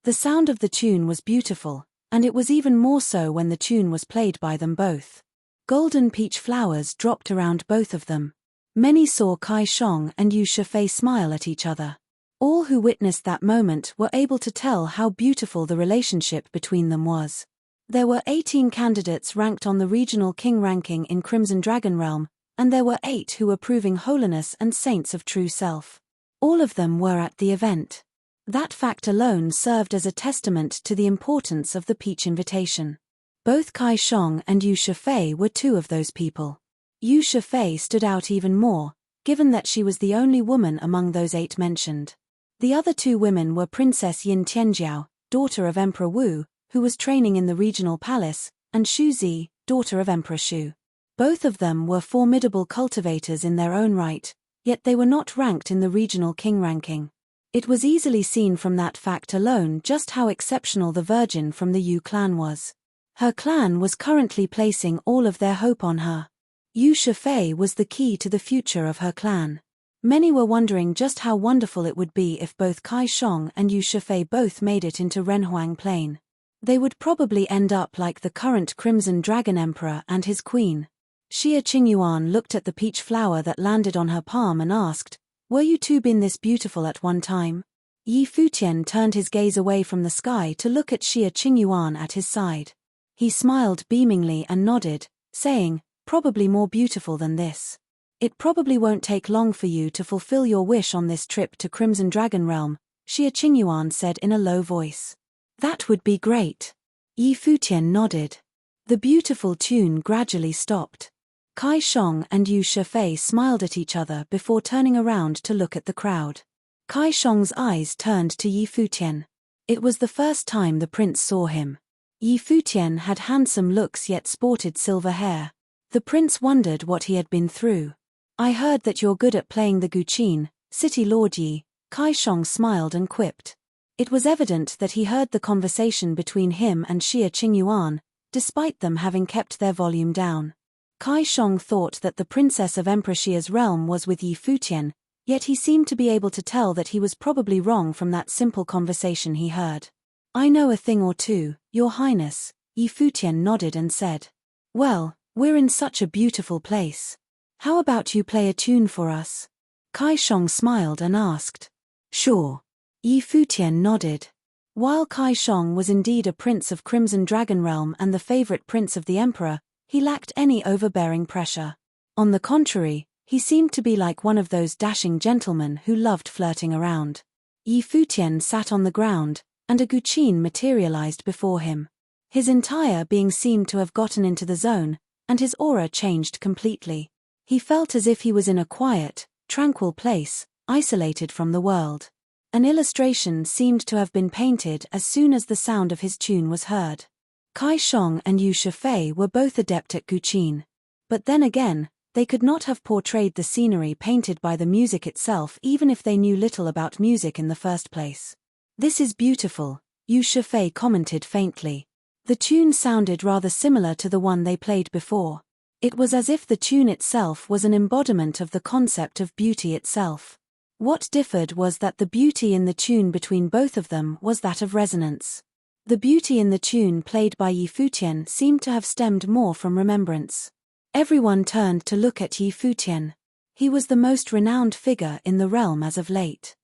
The sound of the tune was beautiful, and it was even more so when the tune was played by them both. Golden peach flowers dropped around both of them. Many saw Kai Shong and Yu Shifei smile at each other. All who witnessed that moment were able to tell how beautiful the relationship between them was. There were 18 candidates ranked on the regional king ranking in Crimson Dragon Realm, and there were 8 who were proving holiness and saints of true self. All of them were at the event. That fact alone served as a testament to the importance of the Peach Invitation. Both Kai Shong and Yu Shifei were 2 of those people. Yu Shifei stood out even more, given that she was the only woman among those 8 mentioned. The other 2 women were Princess Yin Tianjiao, daughter of Emperor Wu, who was training in the regional palace, and Xu Zi, daughter of Emperor Xu. Both of them were formidable cultivators in their own right, yet they were not ranked in the regional king ranking. It was easily seen from that fact alone just how exceptional the virgin from the Yu clan was. Her clan was currently placing all of their hope on her. Yu Shifei was the key to the future of her clan. Many were wondering just how wonderful it would be if both Kai Shong and Yu Shifei both made it into Renhuang Plain. They would probably end up like the current Crimson Dragon Emperor and his queen. Xia Qingyuan looked at the peach flower that landed on her palm and asked, "Were you two been this beautiful at one time?" Yi Futian turned his gaze away from the sky to look at Xia Qingyuan at his side. He smiled beamingly and nodded, saying, "Probably more beautiful than this. It probably won't take long for you to fulfill your wish on this trip to Crimson Dragon Realm," Xia Qingyuan said in a low voice. "That would be great." Yi Futian nodded. The beautiful tune gradually stopped. Kai Shong and Yu Shifei smiled at each other before turning around to look at the crowd. Kai Shong's eyes turned to Yi Futian. It was the first time the prince saw him. Yi Futian had handsome looks yet sported silver hair. The prince wondered what he had been through. "I heard that you're good at playing the guqin, City Lord Yi," Kai Shong smiled and quipped. It was evident that he heard the conversation between him and Xia Qingyuan, despite them having kept their volume down. Kai Shong thought that the princess of Emperor Xia's realm was with Yi Futian, yet he seemed to be able to tell that he was probably wrong from that simple conversation he heard. "I know a thing or two, Your Highness," Yi Futian nodded and said. "Well, we're in such a beautiful place. How about you play a tune for us?" Kai Shong smiled and asked. "Sure." Yi Futian nodded. While Kai Shong was indeed a prince of Crimson Dragon Realm and the favorite prince of the emperor, he lacked any overbearing pressure. On the contrary, he seemed to be like one of those dashing gentlemen who loved flirting around. Yi Futian sat on the ground, and a guqin materialized before him. His entire being seemed to have gotten into the zone, and his aura changed completely. He felt as if he was in a quiet, tranquil place, isolated from the world. An illustration seemed to have been painted as soon as the sound of his tune was heard. Kai Shong and Yu Shifei were both adept at guqin. But then again, they could not have portrayed the scenery painted by the music itself even if they knew little about music in the first place. "This is beautiful," Yu Shifei commented faintly. The tune sounded rather similar to the one they played before. It was as if the tune itself was an embodiment of the concept of beauty itself. What differed was that the beauty in the tune between both of them was that of resonance. The beauty in the tune played by Yi Futian seemed to have stemmed more from remembrance. Everyone turned to look at Yi Futian. He was the most renowned figure in the realm as of late.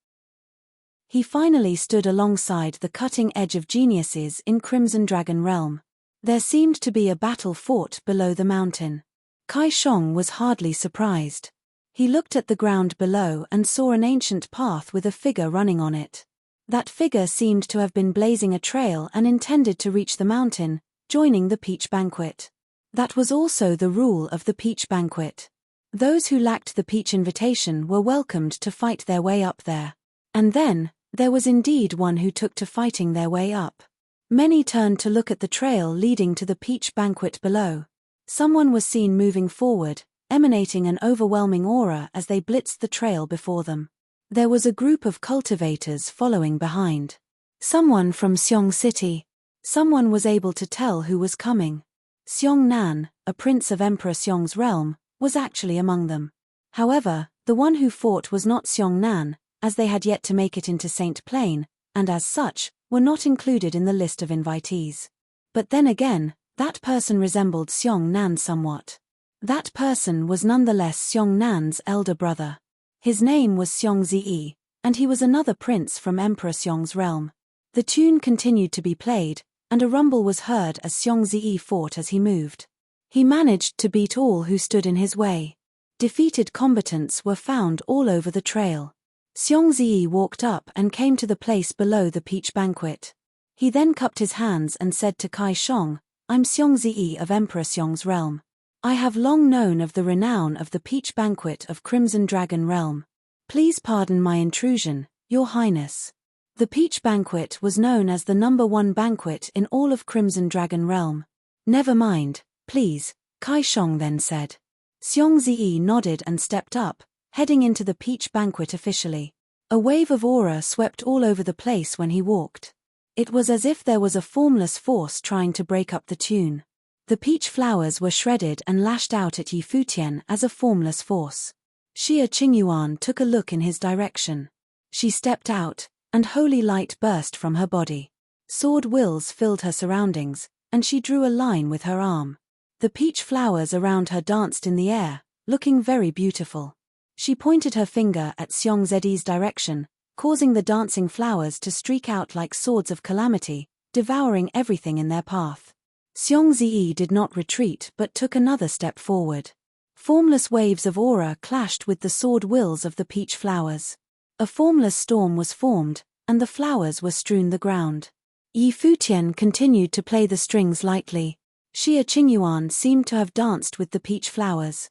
He finally stood alongside the cutting edge of geniuses in Crimson Dragon Realm. There seemed to be a battle fought below the mountain. Kai Shong was hardly surprised. He looked at the ground below and saw an ancient path with a figure running on it. That figure seemed to have been blazing a trail and intended to reach the mountain, joining the Peach Banquet. That was also the rule of the Peach Banquet. Those who lacked the Peach Invitation were welcomed to fight their way up there. And then, there was indeed one who took to fighting their way up. Many turned to look at the trail leading to the Peach Banquet below. Someone was seen moving forward, emanating an overwhelming aura as they blitzed the trail before them. There was a group of cultivators following behind. Someone from Xiong City. Someone was able to tell who was coming. Xiong Nan, a prince of Emperor Xiong's realm, was actually among them. However, the one who fought was not Xiong Nan, as they had yet to make it into Saint Plain, and as such, were not included in the list of invitees. But then again, that person resembled Seong Nan somewhat. That person was nonetheless Seong Nan's elder brother. His name was Seong Zi, and he was another prince from Emperor Seong's realm. The tune continued to be played, and a rumble was heard as Seong Zi fought as he moved. He managed to beat all who stood in his way. Defeated combatants were found all over the trail. Seong Zi walked up and came to the place below the peach banquet. He then cupped his hands and said to Kai Shong, "I'm Seong Zi of Emperor Seong's realm. I have long known of the renown of the peach banquet of Crimson Dragon realm. Please pardon my intrusion, Your Highness." The peach banquet was known as the #1 banquet in all of Crimson Dragon realm. "Never mind, please," Kai Shong then said. Seong Zi nodded and stepped up, heading into the peach banquet officially. A wave of aura swept all over the place when he walked. It was as if there was a formless force trying to break up the tune. The peach flowers were shredded and lashed out at Yi Futian as a formless force. Xia Qingyuan took a look in his direction. She stepped out, and holy light burst from her body. Sword wills filled her surroundings, and she drew a line with her arm. The peach flowers around her danced in the air, looking very beautiful. She pointed her finger at Seong Zi's direction, causing the dancing flowers to streak out like swords of calamity, devouring everything in their path. Seong Zi did not retreat but took another step forward. Formless waves of aura clashed with the sword wills of the peach flowers. A formless storm was formed, and the flowers were strewn the ground. Yi Futian continued to play the strings lightly. Xia Qingyuan seemed to have danced with the peach flowers.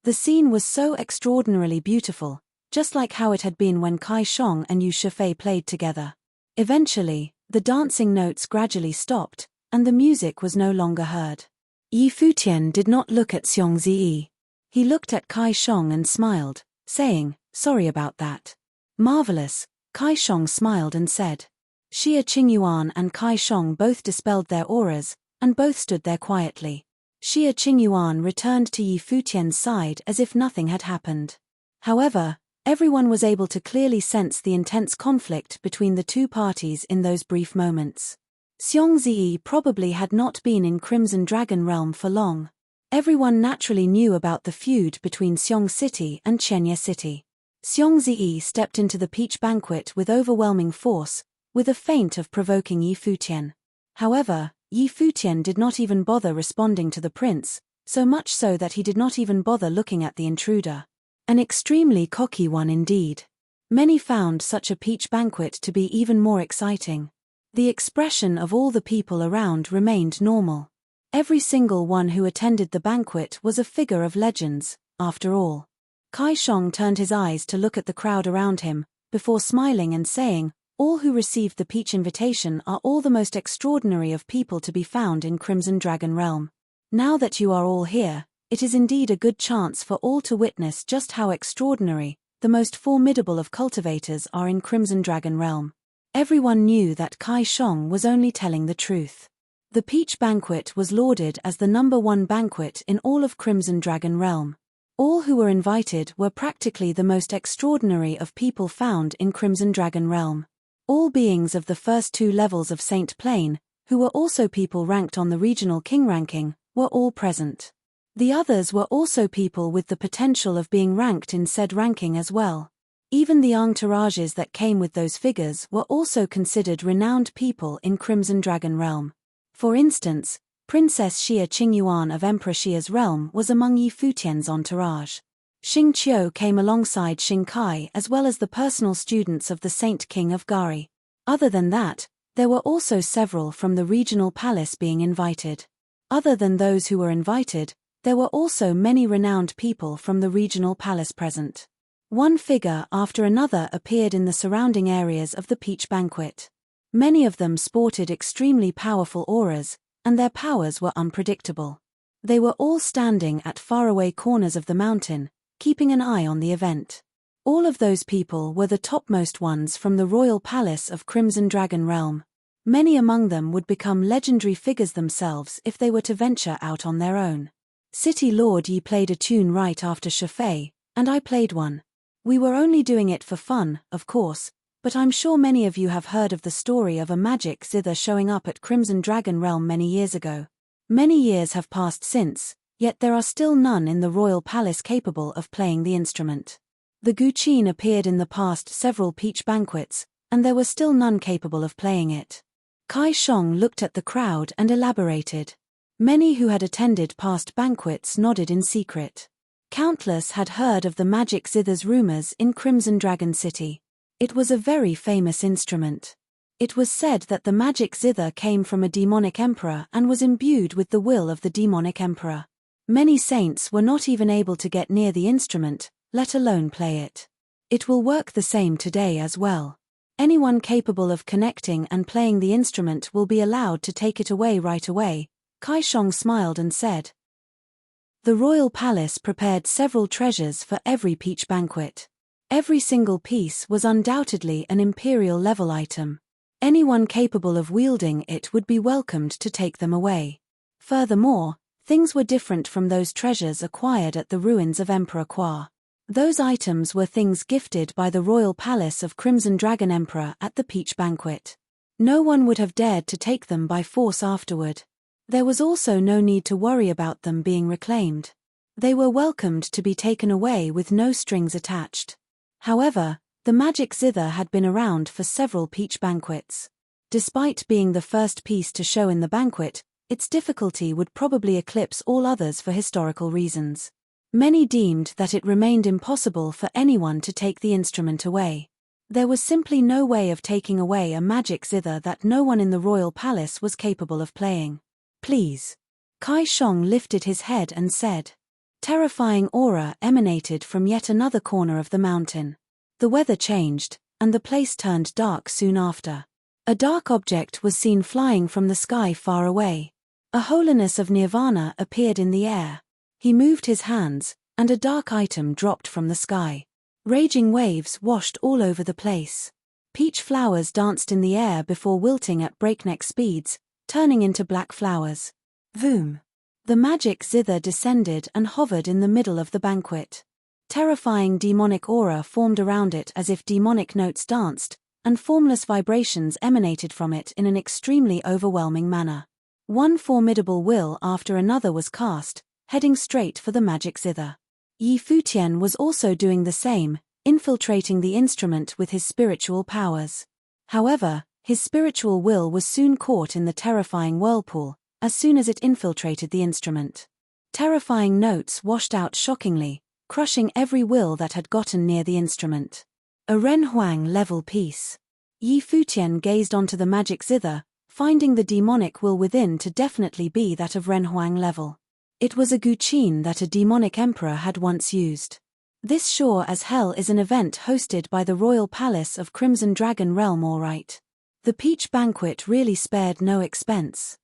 The scene was so extraordinarily beautiful, just like how it had been when Kai Shong and Yu Shifei played together. Eventually, the dancing notes gradually stopped, and the music was no longer heard. Yi Futian did not look at Seong Zi. He looked at Kai Shong and smiled, saying, "Sorry about that." "Marvelous," Kai Shong smiled and said. Xia Qingyuan and Kai Shong both dispelled their auras, and both stood there quietly. Xia Qingyuan returned to Yi Futian's side as if nothing had happened. However, everyone was able to clearly sense the intense conflict between the two parties in those brief moments. Seong Zi probably had not been in Crimson Dragon realm for long. Everyone naturally knew about the feud between Seong City and Chenya City. Seong Zi stepped into the peach banquet with overwhelming force, with a feint of provoking Yi Futian. However, Yi Futian did not even bother responding to the prince, so much so that he did not even bother looking at the intruder. An extremely cocky one indeed. Many found such a peach banquet to be even more exciting. The expression of all the people around remained normal. Every single one who attended the banquet was a figure of legends, after all. Kai Shong turned his eyes to look at the crowd around him, before smiling and saying, "All who received the peach invitation are all the most extraordinary of people to be found in Crimson Dragon realm. Now that you are all here, it is indeed a good chance for all to witness just how extraordinary, the most formidable of cultivators are in Crimson Dragon realm." Everyone knew that Kai Shong was only telling the truth. The peach banquet was lauded as the #1 banquet in all of Crimson Dragon realm. All who were invited were practically the most extraordinary of people found in Crimson Dragon realm. All beings of the first 2 levels of Saint Plane, who were also people ranked on the regional king ranking, were all present. The others were also people with the potential of being ranked in said ranking as well. Even the entourages that came with those figures were also considered renowned people in Crimson Dragon realm. For instance, Princess Xia Qingyuan of Emperor Xia's realm was among Yi Futian's entourage. Xing Qiu came alongside Xing Kai as well as the personal students of the Saint King of Gari. Other than that, there were also several from the regional palace being invited. Other than those who were invited, there were also many renowned people from the regional palace present. One figure after another appeared in the surrounding areas of the peach banquet. Many of them sported extremely powerful auras, and their powers were unpredictable. They were all standing at faraway corners of the mountain, keeping an eye on the event. All of those people were the topmost ones from the royal palace of Crimson Dragon realm. Many among them would become legendary figures themselves if they were to venture out on their own. City Lord Yi played a tune right after Shifei, and I played one. We were only doing it for fun, of course, But I'm sure many of you have heard of the story of a magic zither showing up at Crimson Dragon Realm many years ago. Many years have passed since, yet there are still none in the royal palace capable of playing the instrument. The guqin appeared in the past several peach banquets, and there were still none capable of playing it. Kai Shong looked at the crowd and elaborated. Many who had attended past banquets nodded in secret. Countless had heard of the magic zither's rumors in Crimson Dragon City. It was a very famous instrument. It was said that the magic zither came from a demonic emperor and was imbued with the will of the demonic emperor. Many saints were not even able to get near the instrument, let alone play it. It will work the same today as well. Anyone capable of connecting and playing the instrument will be allowed to take it away right away. Kai Shong smiled and said. The royal palace prepared several treasures for every peach banquet. Every single piece was undoubtedly an imperial level item. Anyone capable of wielding it would be welcomed to take them away. Furthermore, things were different from those treasures acquired at the ruins of Emperor Kwa. Those items were things gifted by the royal palace of Crimson Dragon Emperor at the peach banquet. No one would have dared to take them by force afterward. There was also no need to worry about them being reclaimed. They were welcomed to be taken away with no strings attached. However, the magic zither had been around for several peach banquets. Despite being the first piece to show in the banquet, its difficulty would probably eclipse all others for historical reasons. Many deemed that it remained impossible for anyone to take the instrument away. There was simply no way of taking away a magic zither that no one in the royal palace was capable of playing. Please. Kai Shong lifted his head and said. Terrifying aura emanated from yet another corner of the mountain. The weather changed, and the place turned dark soon after. A dark object was seen flying from the sky far away. A holiness of nirvana appeared in the air. He moved his hands, and a dark item dropped from the sky. Raging waves washed all over the place. Peach flowers danced in the air before wilting at breakneck speeds, turning into black flowers. Voom! The magic zither descended and hovered in the middle of the banquet. Terrifying demonic aura formed around it as if demonic notes danced, and formless vibrations emanated from it in an extremely overwhelming manner. One formidable will after another was cast, heading straight for the magic zither. Futian was also doing the same, infiltrating the instrument with his spiritual powers. However, his spiritual will was soon caught in the terrifying whirlpool, as soon as it infiltrated the instrument. Terrifying notes washed out shockingly, crushing every will that had gotten near the instrument. A Renhuang-level piece. Futian gazed onto the magic zither, finding the demonic will within to definitely be that of Renhuang level. It was a guqin that a demonic emperor had once used. This sure as hell is an event hosted by the royal palace of Crimson Dragon Realm, all right. The peach banquet really spared no expense.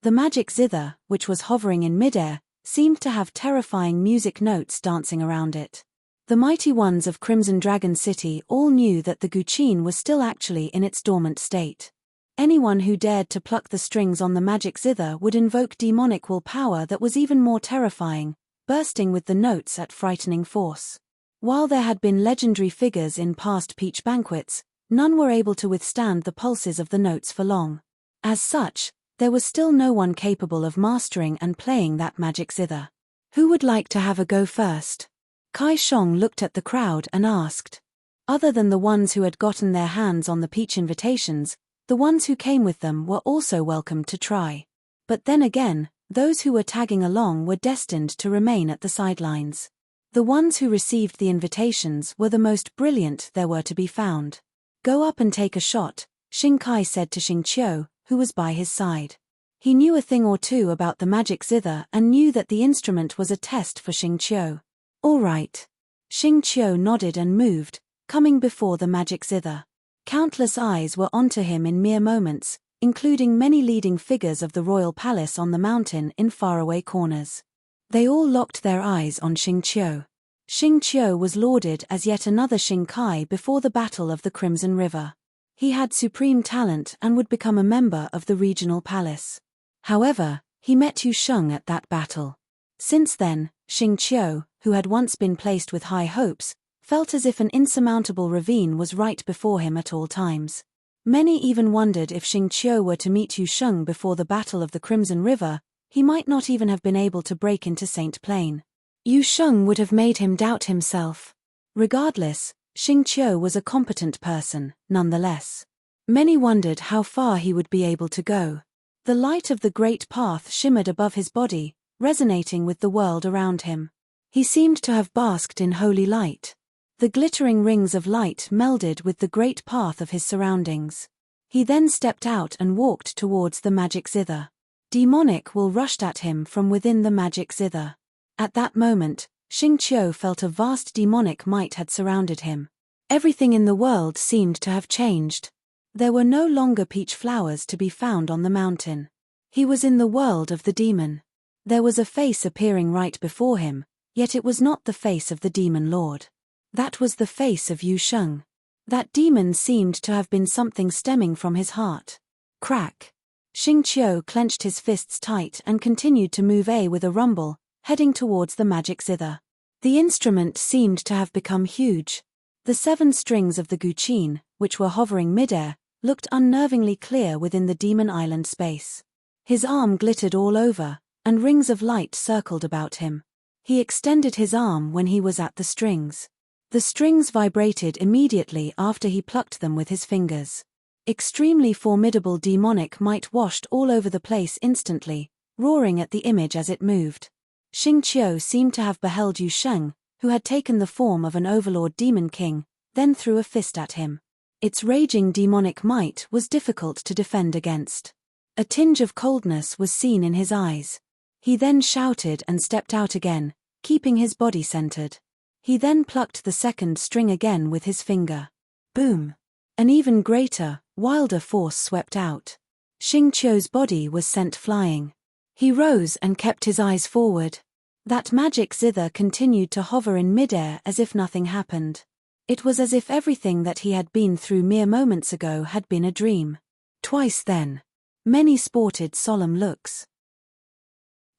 The magic zither, which was hovering in midair, seemed to have terrifying music notes dancing around it. The mighty ones of Crimson Dragon City all knew that the guqin was still actually in its dormant state. Anyone who dared to pluck the strings on the magic zither would invoke demonic will power that was even more terrifying, bursting with the notes at frightening force. While there had been legendary figures in past peach banquets, none were able to withstand the pulses of the notes for long. As such, there was still no one capable of mastering and playing that magic zither. Who would like to have a go first? Kai Shong looked at the crowd and asked. Other than the ones who had gotten their hands on the peach invitations, the ones who came with them were also welcome to try. But then again, those who were tagging along were destined to remain at the sidelines. The ones who received the invitations were the most brilliant there were to be found. Go up and take a shot, Xing Kai said to Xing Qiu, who was by his side. He knew a thing or two about the magic zither and knew that the instrument was a test for Xing Qiu. All right. Xing Qiu nodded and moved, coming before the magic zither. Countless eyes were onto him in mere moments, including many leading figures of the royal palace on the mountain in faraway corners. They all locked their eyes on Xing Qiu. Xing Qiu was lauded as yet another Xing Kai before the Battle of the Crimson River. He had supreme talent and would become a member of the regional palace. However, he met Yu Sheng at that battle. Since then, Xing Qiu, who had once been placed with high hopes, felt as if an insurmountable ravine was right before him at all times. Many even wondered if Xingqiu were to meet Yu Sheng before the Battle of the Crimson River, he might not even have been able to break into Saint Plain. Yu Sheng would have made him doubt himself. Regardless, Xingqiu was a competent person, nonetheless. Many wondered how far he would be able to go. The light of the great path shimmered above his body, resonating with the world around him. He seemed to have basked in holy light. The glittering rings of light melded with the great path of his surroundings. He then stepped out and walked towards the magic zither. Demonic will rushed at him from within the magic zither. At that moment, Xingqiu felt a vast demonic might had surrounded him. Everything in the world seemed to have changed. There were no longer peach flowers to be found on the mountain. He was in the world of the demon. There was a face appearing right before him, yet it was not the face of the demon lord. That was the face of Yu Sheng. That demon seemed to have been something stemming from his heart. Crack. Xingqiu clenched his fists tight and continued to move with a rumble, heading towards the magic zither. The instrument seemed to have become huge. The 7 strings of the guqin, which were hovering midair, looked unnervingly clear within the demon island space. His arm glittered all over, and rings of light circled about him. He extended his arm when he was at the strings. The strings vibrated immediately after he plucked them with his fingers. Extremely formidable demonic might washed all over the place instantly, roaring at the image as it moved. Xingqiu seemed to have beheld Yu Sheng, who had taken the form of an overlord demon king, then threw a fist at him. Its raging demonic might was difficult to defend against. A tinge of coldness was seen in his eyes. He then shouted and stepped out again, keeping his body centered. He then plucked the 2nd string again with his finger. Boom! An even greater, wilder force swept out. Xingqiu's body was sent flying. He rose and kept his eyes forward. That magic zither continued to hover in midair as if nothing happened. It was as if everything that he had been through mere moments ago had been a dream. Twice then. Many sported solemn looks.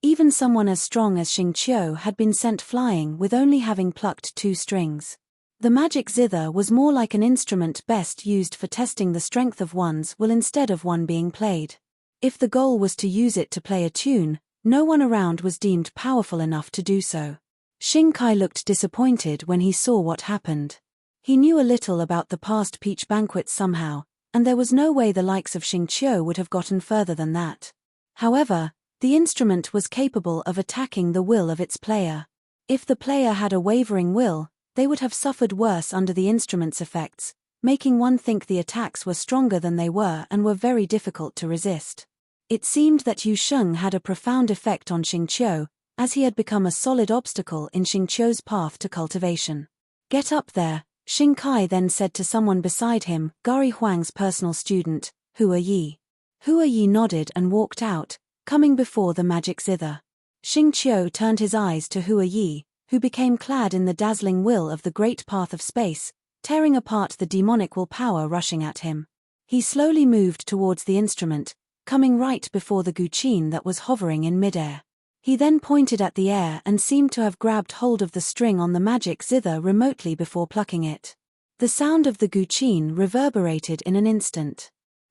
Even someone as strong as Xingqiu had been sent flying with only having plucked 2 strings. The magic zither was more like an instrument best used for testing the strength of one's will instead of one being played. If the goal was to use it to play a tune, no one around was deemed powerful enough to do so. Xingkai looked disappointed when he saw what happened. He knew a little about the past peach banquets somehow, and there was no way the likes of Xingqiu would have gotten further than that. However, the instrument was capable of attacking the will of its player. If the player had a wavering will, they would have suffered worse under the instrument's effects, making one think the attacks were stronger than they were and were very difficult to resist. It seemed that Yu Sheng had a profound effect on Xingqiu, as he had become a solid obstacle in Xingqiu's path to cultivation. Get up there, Xingkai then said to someone beside him, Gari Huang's personal student, Hua Yi. Hua Yi nodded and walked out, coming before the magic zither. Xingqiu turned his eyes to Hua Yi, who became clad in the dazzling will of the great path of space, tearing apart the demonic will power rushing at him. He slowly moved towards the instrument, coming right before the guqin that was hovering in midair. He then pointed at the air and seemed to have grabbed hold of the string on the magic zither remotely before plucking it. The sound of the guqin reverberated in an instant.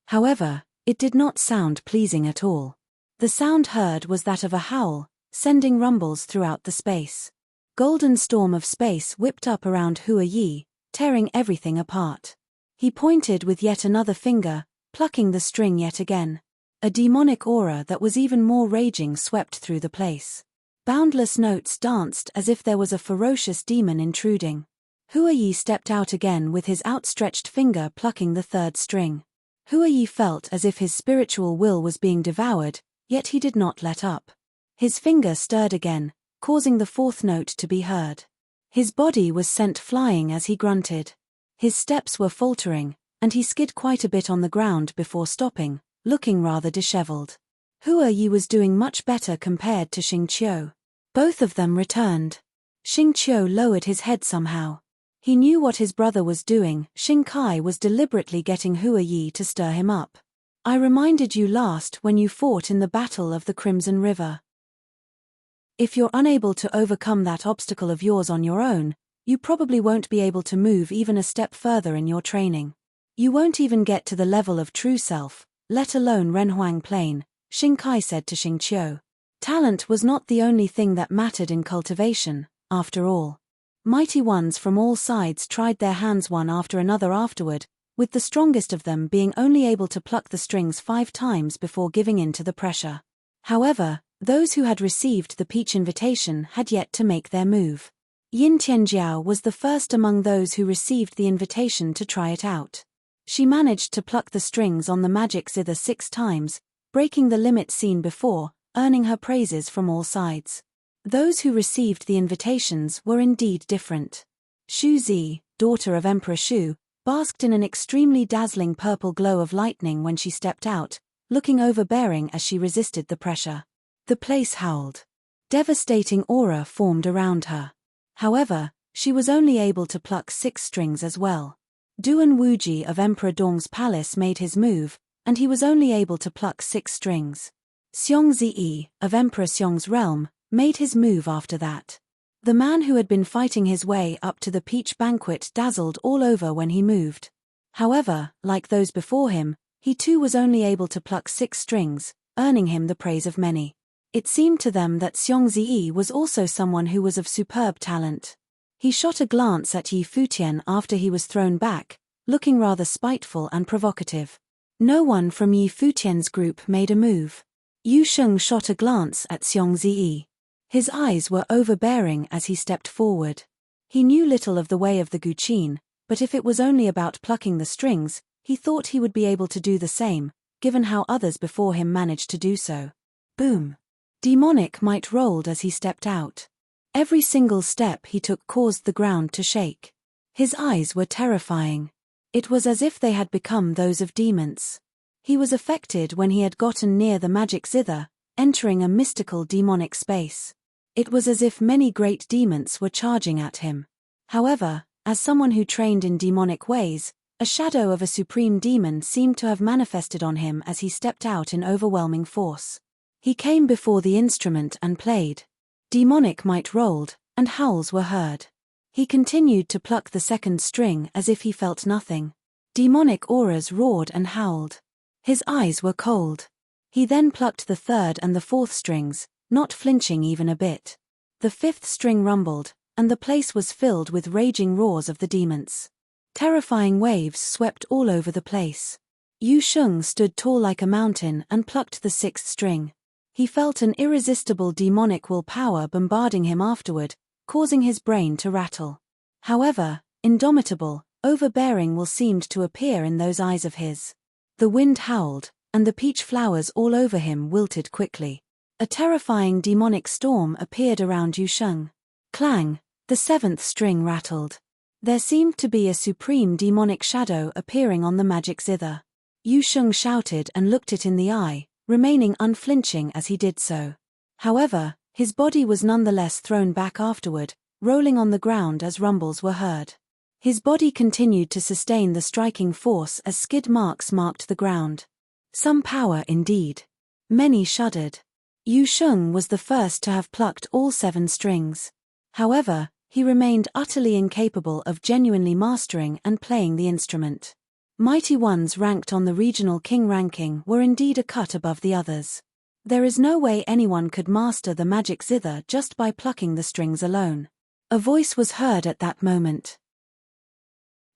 However, it did not sound pleasing at all. The sound heard was that of a howl, sending rumbles throughout the space. Golden storm of space whipped up around Hua Yi, tearing everything apart. He pointed with yet another finger, plucking the string yet again. A demonic aura that was even more raging swept through the place. Boundless notes danced as if there was a ferocious demon intruding. Hua Yi stepped out again with his outstretched finger plucking the 3rd string. Hua Yi felt as if his spiritual will was being devoured, yet he did not let up. His finger stirred again, causing the 4th note to be heard. His body was sent flying as he grunted. His steps were faltering, and he skid quite a bit on the ground before stopping, looking rather disheveled. Hua Yi was doing much better compared to Xingqiu. Both of them returned. Xingqiu lowered his head somehow. He knew what his brother was doing. Xingkai was deliberately getting Hua Yi to stir him up. I reminded you last when you fought in the Battle of the Crimson River. If you're unable to overcome that obstacle of yours on your own, You probably won't be able to move even a step further in your training. You won't even get to the level of true self, let alone Renhuang plane, Xing Kai said to Xing Qiu. Talent was not the only thing that mattered in cultivation, after all. Mighty ones from all sides tried their hands one after another afterward, with the strongest of them being only able to pluck the strings 5 times before giving in to the pressure. However, those who had received the peach invitation had yet to make their move. Yin Tianjiao was the first among those who received the invitation to try it out. She managed to pluck the strings on the magic zither 6 times, breaking the limit seen before, earning her praises from all sides. Those who received the invitations were indeed different. Xu Zi, daughter of Emperor Xu, basked in an extremely dazzling purple glow of lightning when she stepped out, looking overbearing as she resisted the pressure. The place howled. Devastating aura formed around her. However, she was only able to pluck 6 strings as well. Duan Wuji of Emperor Dong's palace made his move, and he was only able to pluck 6 strings. Xiong Zi of Emperor Xiong's realm made his move after that. The man who had been fighting his way up to the peach banquet dazzled all over when he moved. However, like those before him, he too was only able to pluck 6 strings, earning him the praise of many. It seemed to them that Xiong Zi was also someone who was of superb talent. He shot a glance at Yi Futian after he was thrown back, looking rather spiteful and provocative. No one from Yi Futian's group made a move. Yu Sheng shot a glance at Xiong Zi. His eyes were overbearing as he stepped forward. He knew little of the way of the Guqin, but if it was only about plucking the strings, he thought he would be able to do the same, given how others before him managed to do so. Boom! Demonic might rolled as he stepped out. Every single step he took caused the ground to shake. His eyes were terrifying. It was as if they had become those of demons. He was affected when he had gotten near the magic zither, entering a mystical demonic space. It was as if many great demons were charging at him. However, as someone who trained in demonic ways, a shadow of a supreme demon seemed to have manifested on him as he stepped out in overwhelming force. He came before the instrument and played. Demonic might rolled, and howls were heard. He continued to pluck the 2nd string as if he felt nothing. Demonic auras roared and howled. His eyes were cold. He then plucked the 3rd and the 4th strings, not flinching even a bit. The 5th string rumbled, and the place was filled with raging roars of the demons. Terrifying waves swept all over the place. Yu Sheng stood tall like a mountain and plucked the 6th string. He felt an irresistible demonic willpower bombarding him afterward, causing his brain to rattle. However, indomitable, overbearing will seemed to appear in those eyes of his. The wind howled, and the peach flowers all over him wilted quickly. A terrifying demonic storm appeared around Yu Sheng. Clang! The 7th string rattled. There seemed to be a supreme demonic shadow appearing on the magic zither. Yu Sheng shouted and looked it in the eye, remaining unflinching as he did so. However, his body was nonetheless thrown back afterward, rolling on the ground as rumbles were heard. His body continued to sustain the striking force as skid marks marked the ground. Some power indeed. Many shuddered. Yu Sheng was the first to have plucked all 7 strings. However, he remained utterly incapable of genuinely mastering and playing the instrument. Mighty ones ranked on the regional king ranking were indeed a cut above the others. There is no way anyone could master the magic zither just by plucking the strings alone. A voice was heard at that moment.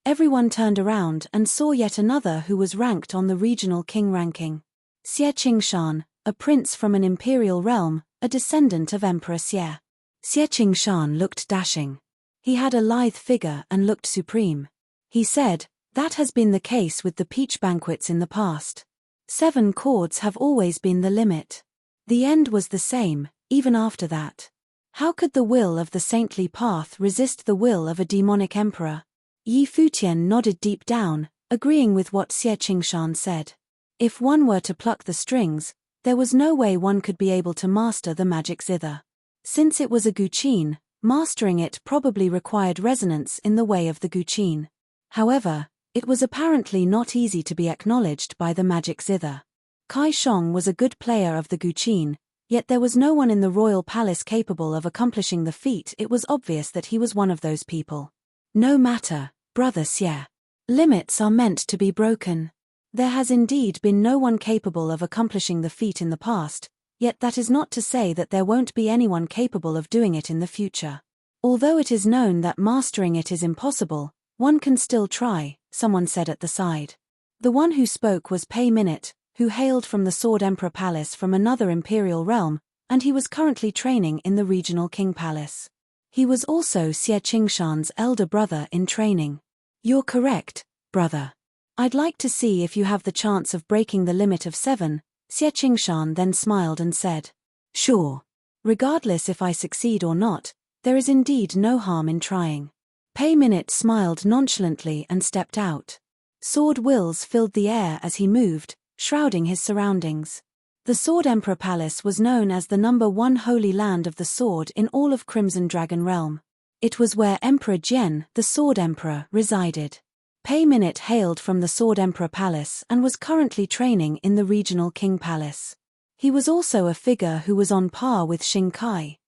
Everyone turned around and saw yet another who was ranked on the regional king ranking. Xie Qingshan, a prince from an imperial realm, a descendant of Emperor Xie. Xie Qingshan looked dashing. He had a lithe figure and looked supreme. He said, "That has been the case with the peach banquets in the past. 7 chords have always been the limit. The end was the same, even after that. How could the will of the saintly path resist the will of a demonic emperor?" Yi Futian nodded deep down, agreeing with what Xie Qingshan said. If one were to pluck the strings, there was no way one could be able to master the magic zither. Since it was a guqin, mastering it probably required resonance in the way of the guqin. However, it was apparently not easy to be acknowledged by the magic zither. Kai Shong was a good player of the guqin, Yet there was no one in the royal palace capable of accomplishing the feat. It was obvious that he was one of those people. No matter, brother Xie. Limits are meant to be broken. There has indeed been no one capable of accomplishing the feat in the past, yet that is not to say that there won't be anyone capable of doing it in the future. Although it is known that mastering it is impossible, one can still try, someone said at the side. The one who spoke was Pei Minute, who hailed from the Sword Emperor Palace from another imperial realm, and he was currently training in the regional king palace. He was also Xie Qingshan's elder brother in training. You're correct, brother. I'd like to see if you have the chance of breaking the limit of 7, Xie Qingshan then smiled and said. Sure. Regardless if I succeed or not, there is indeed no harm in trying. Pei Minute smiled nonchalantly and stepped out. Sword wills filled the air as he moved, shrouding his surroundings. The Sword Emperor Palace was known as the #1 holy land of the sword in all of Crimson Dragon Realm. It was where Emperor Jian, the Sword Emperor, resided. Pei Minute hailed from the Sword Emperor Palace and was currently training in the regional king palace. He was also a figure who was on par with Xing Kai.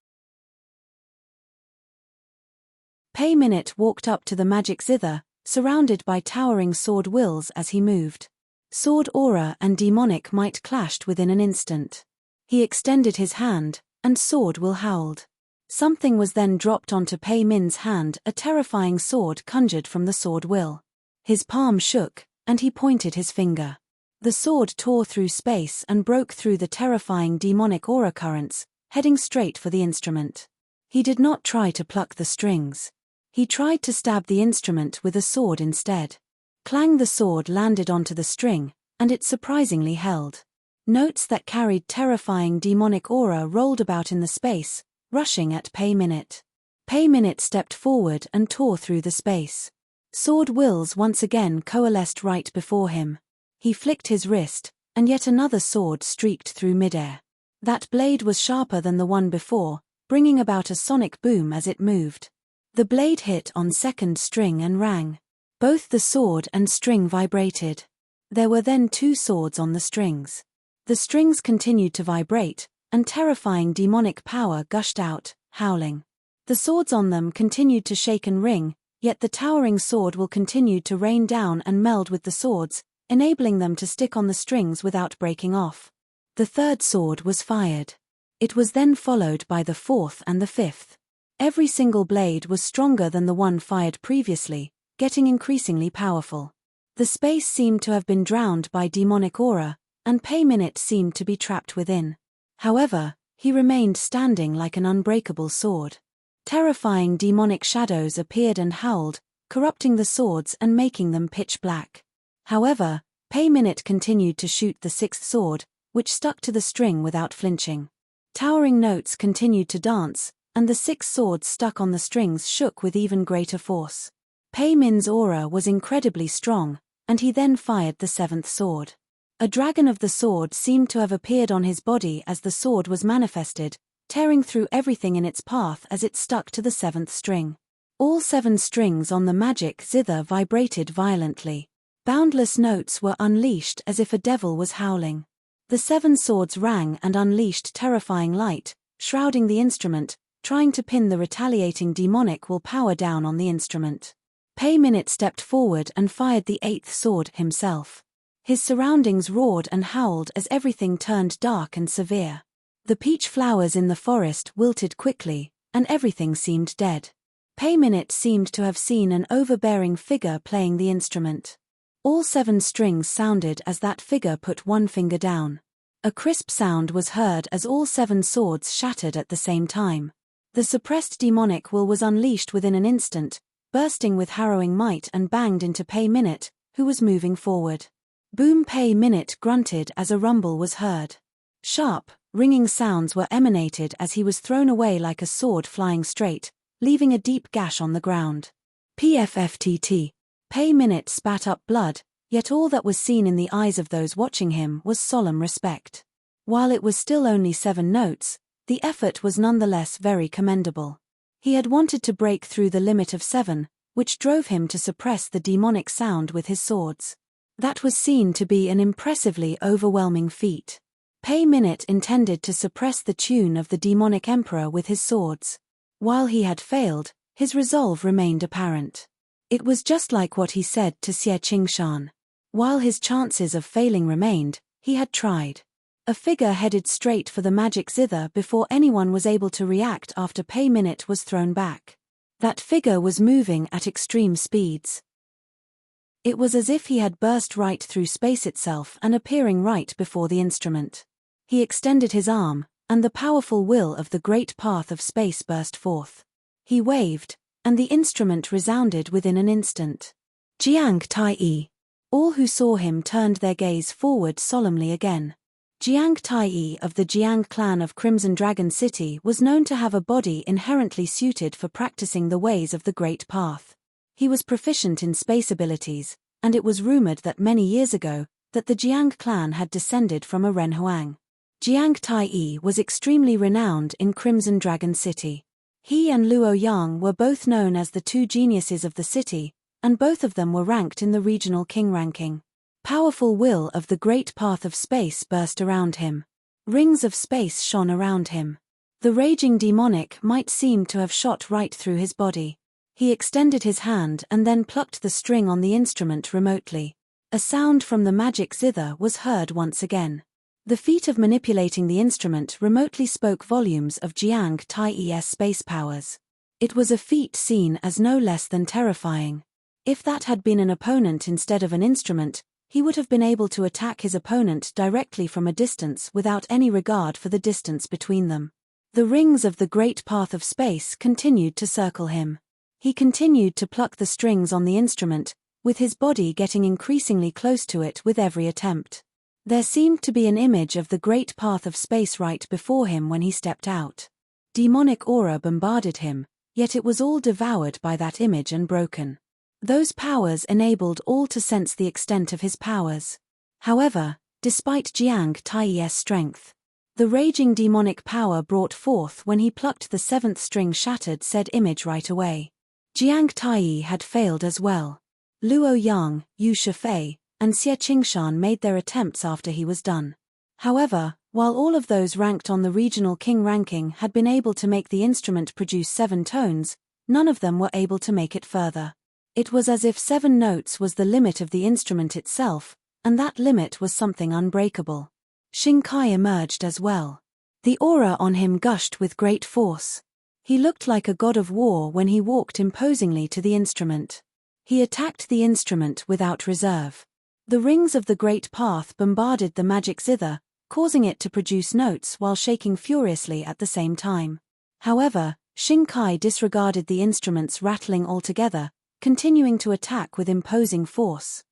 Pei Minute walked up to the magic zither, surrounded by towering sword wills as he moved. Sword aura and demonic might clashed within an instant. He extended his hand, and sword will howled. Something was then dropped onto Pei Min's hand, a terrifying sword conjured from the sword will. His palm shook, and he pointed his finger. The sword tore through space and broke through the terrifying demonic aura currents, heading straight for the instrument. He did not try to pluck the strings. He tried to stab the instrument with a sword instead. Clang, the sword landed onto the string, and it surprisingly held. Notes that carried terrifying demonic aura rolled about in the space, rushing at Pei Minute. Pei Minute stepped forward and tore through the space. Sword wills once again coalesced right before him. He flicked his wrist, and yet another sword streaked through midair. That blade was sharper than the one before, bringing about a sonic boom as it moved. The blade hit on second string and rang. Both the sword and string vibrated. There were then 2 swords on the strings. The strings continued to vibrate, and terrifying demonic power gushed out, howling. The swords on them continued to shake and ring, yet the towering sword will continued to rain down and meld with the swords, enabling them to stick on the strings without breaking off. The 3rd sword was fired. It was then followed by the 4th and the 5th. Every single blade was stronger than the one fired previously, getting increasingly powerful. The space seemed to have been drowned by demonic aura, and Pei Minute seemed to be trapped within. However, he remained standing like an unbreakable sword. Terrifying demonic shadows appeared and howled, corrupting the swords and making them pitch black. However, Pei Minute continued to shoot the 6th sword, which stuck to the string without flinching. Towering notes continued to dance, and the 6 swords stuck on the strings shook with even greater force. Pei Min's aura was incredibly strong, and he then fired the 7th sword. A dragon of the sword seemed to have appeared on his body as the sword was manifested, tearing through everything in its path as it stuck to the 7th string. All 7 strings on the magic zither vibrated violently. Boundless notes were unleashed as if a devil was howling. The 7 swords rang and unleashed terrifying light, shrouding the instrument, trying to pin the retaliating demonic will power down on the instrument. Pei Minute stepped forward and fired the 8th sword himself. His surroundings roared and howled as everything turned dark and severe. The peach flowers in the forest wilted quickly, and everything seemed dead. Pei Minute seemed to have seen an overbearing figure playing the instrument. All 7 strings sounded as that figure put one finger down. A crisp sound was heard as all 7 swords shattered at the same time. The suppressed demonic will was unleashed within an instant, bursting with harrowing might and banged into Pei Minute, who was moving forward. Boom! Pei Minute grunted as a rumble was heard. Sharp, ringing sounds were emanated as he was thrown away like a sword flying straight, leaving a deep gash on the ground. PFFTT. Pei Minute spat up blood, yet all that was seen in the eyes of those watching him was solemn respect. While it was still only 7 notes, the effort was nonetheless very commendable. He had wanted to break through the limit of 7, which drove him to suppress the demonic sound with his swords. That was seen to be an impressively overwhelming feat. Pei Minute intended to suppress the tune of the demonic emperor with his swords. While he had failed, his resolve remained apparent. It was just like what he said to Xie Qingshan. While his chances of failing remained, he had tried. A figure headed straight for the magic zither before anyone was able to react after Pei Minute was thrown back. That figure was moving at extreme speeds. It was as if he had burst right through space itself and appearing right before the instrument. He extended his arm, and the powerful will of the great path of space burst forth. He waved, and the instrument resounded within an instant. Jiang Tai. All who saw him turned their gaze forward solemnly again. Jiang Tai of the Jiang clan of Crimson Dragon City was known to have a body inherently suited for practicing the ways of the Great Path. He was proficient in space abilities, and it was rumored that many years ago, that the Jiang clan had descended from a Renhuang. Jiang Tai was extremely renowned in Crimson Dragon City. He and Luo Yang were both known as the two geniuses of the city, and both of them were ranked in the regional king ranking. Powerful will of the great path of space burst around him. Rings of space shone around him. The raging demonic might seem to have shot right through his body. He extended his hand and then plucked the string on the instrument remotely. A sound from the magic zither was heard once again. The feat of manipulating the instrument remotely spoke volumes of Jiang Tai's space powers. It was a feat seen as no less than terrifying. If that had been an opponent instead of an instrument, he would have been able to attack his opponent directly from a distance without any regard for the distance between them. The rings of the great path of space continued to circle him. He continued to pluck the strings on the instrument, with his body getting increasingly close to it with every attempt. There seemed to be an image of the great path of space right before him when he stepped out. Demonic aura bombarded him, yet it was all devoured by that image and broken. Those powers enabled all to sense the extent of his powers. However, despite Jiang Tai's strength, the raging demonic power brought forth when he plucked the seventh string shattered said image right away. Jiang Tai had failed as well. Luo Yang, Yu Shifei, and Xie Qingshan made their attempts after he was done. However, while all of those ranked on the regional king ranking had been able to make the instrument produce 7 tones, none of them were able to make it further. It was as if 7 notes was the limit of the instrument itself, and that limit was something unbreakable. Xing Kai emerged as well. The aura on him gushed with great force. He looked like a god of war when he walked imposingly to the instrument. He attacked the instrument without reserve. The rings of the great path bombarded the magic zither, causing it to produce notes while shaking furiously at the same time. However, Xing Kai disregarded the instrument's rattling altogether, continuing to attack with imposing force.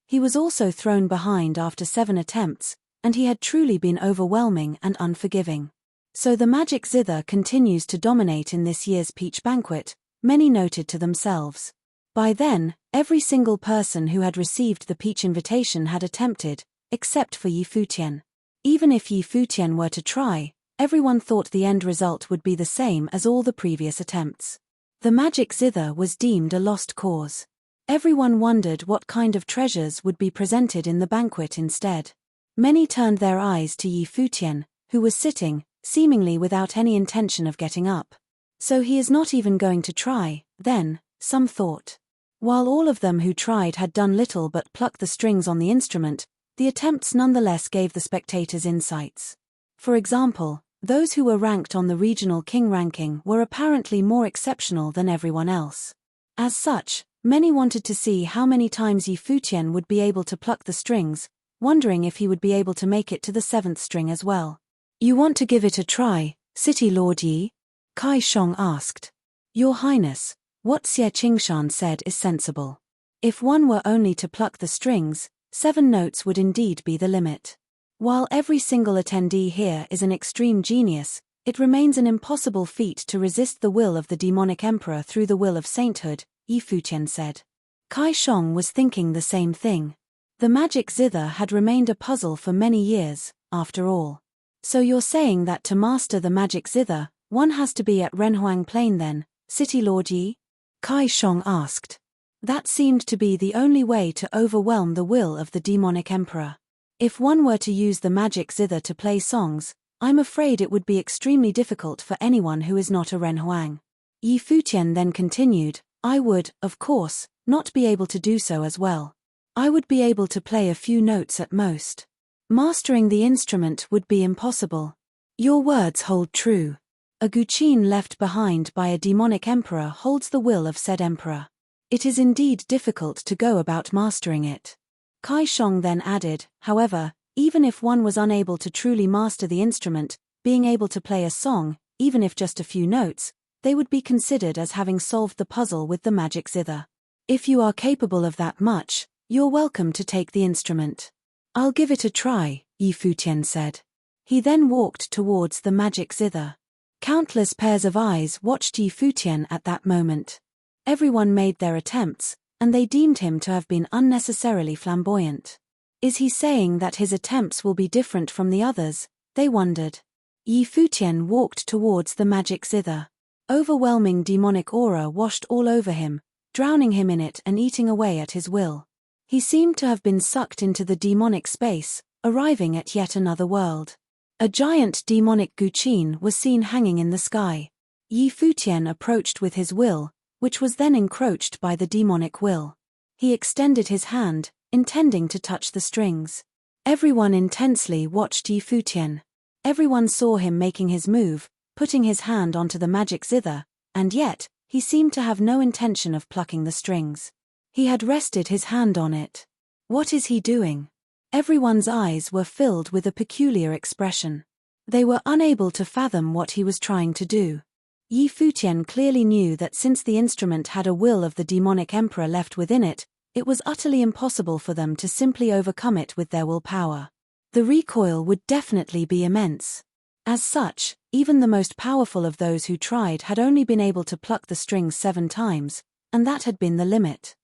He was also thrown behind after 7 attempts, and he had truly been overwhelming and unforgiving. So the magic zither continues to dominate in this year's Peach Banquet, many noted to themselves. By then, every single person who had received the Peach invitation had attempted, except for Yi Futian. Even if Yi Futian were to try, everyone thought the end result would be the same as all the previous attempts. The magic zither was deemed a lost cause. Everyone wondered what kind of treasures would be presented in the banquet instead. Many turned their eyes to Yi Futian, who was sitting, seemingly without any intention of getting up. So he is not even going to try, then, some thought. While all of them who tried had done little but pluck the strings on the instrument, the attempts nonetheless gave the spectators insights. For example, those who were ranked on the regional king ranking were apparently more exceptional than everyone else. As such, many wanted to see how many times Yi Futian would be able to pluck the strings, wondering if he would be able to make it to the 7th string as well. "You want to give it a try, City Lord Yi?" Kai Shong asked. "Your Highness, what Xie Qingshan said is sensible. If one were only to pluck the strings, 7 notes would indeed be the limit. While every single attendee here is an extreme genius, it remains an impossible feat to resist the will of the demonic emperor through the will of sainthood," Yi Futian said. Kai Shong was thinking the same thing. The magic zither had remained a puzzle for many years, after all. "So you're saying that to master the magic zither, one has to be at Renhuang Plain then, City Lord Yi?" Kai Shong asked. That seemed to be the only way to overwhelm the will of the demonic emperor. If one were to use the magic zither to play songs, I'm afraid it would be extremely difficult for anyone who is not a renhuang. Yi Futian then continued, I would, of course, not be able to do so as well. I would be able to play a few notes at most. Mastering the instrument would be impossible. Your words hold true. A guqin left behind by a demonic emperor holds the will of said emperor. It is indeed difficult to go about mastering it. Kai Shong then added, however, even if one was unable to truly master the instrument, being able to play a song, even if just a few notes, they would be considered as having solved the puzzle with the magic zither. If you are capable of that much, you're welcome to take the instrument. I'll give it a try, Yi Futian said. He then walked towards the magic zither. Countless pairs of eyes watched Yi Futian at that moment. Everyone made their attempts, and they deemed him to have been unnecessarily flamboyant. Is he saying that his attempts will be different from the others? They wondered. Yi Futian walked towards the magic zither. Overwhelming demonic aura washed all over him, drowning him in it and eating away at his will. He seemed to have been sucked into the demonic space, arriving at yet another world. A giant demonic guqin was seen hanging in the sky. Yi Futian approached with his will, which was then encroached by the demonic will. He extended his hand, intending to touch the strings. Everyone intensely watched Yi Futian. Everyone saw him making his move, putting his hand onto the magic zither, and yet, he seemed to have no intention of plucking the strings. He had rested his hand on it. What is he doing? Everyone's eyes were filled with a peculiar expression. They were unable to fathom what he was trying to do. Yi Futian clearly knew that since the instrument had a will of the demonic emperor left within it, it was utterly impossible for them to simply overcome it with their willpower. The recoil would definitely be immense. As such, even the most powerful of those who tried had only been able to pluck the strings 7 times, and that had been the limit.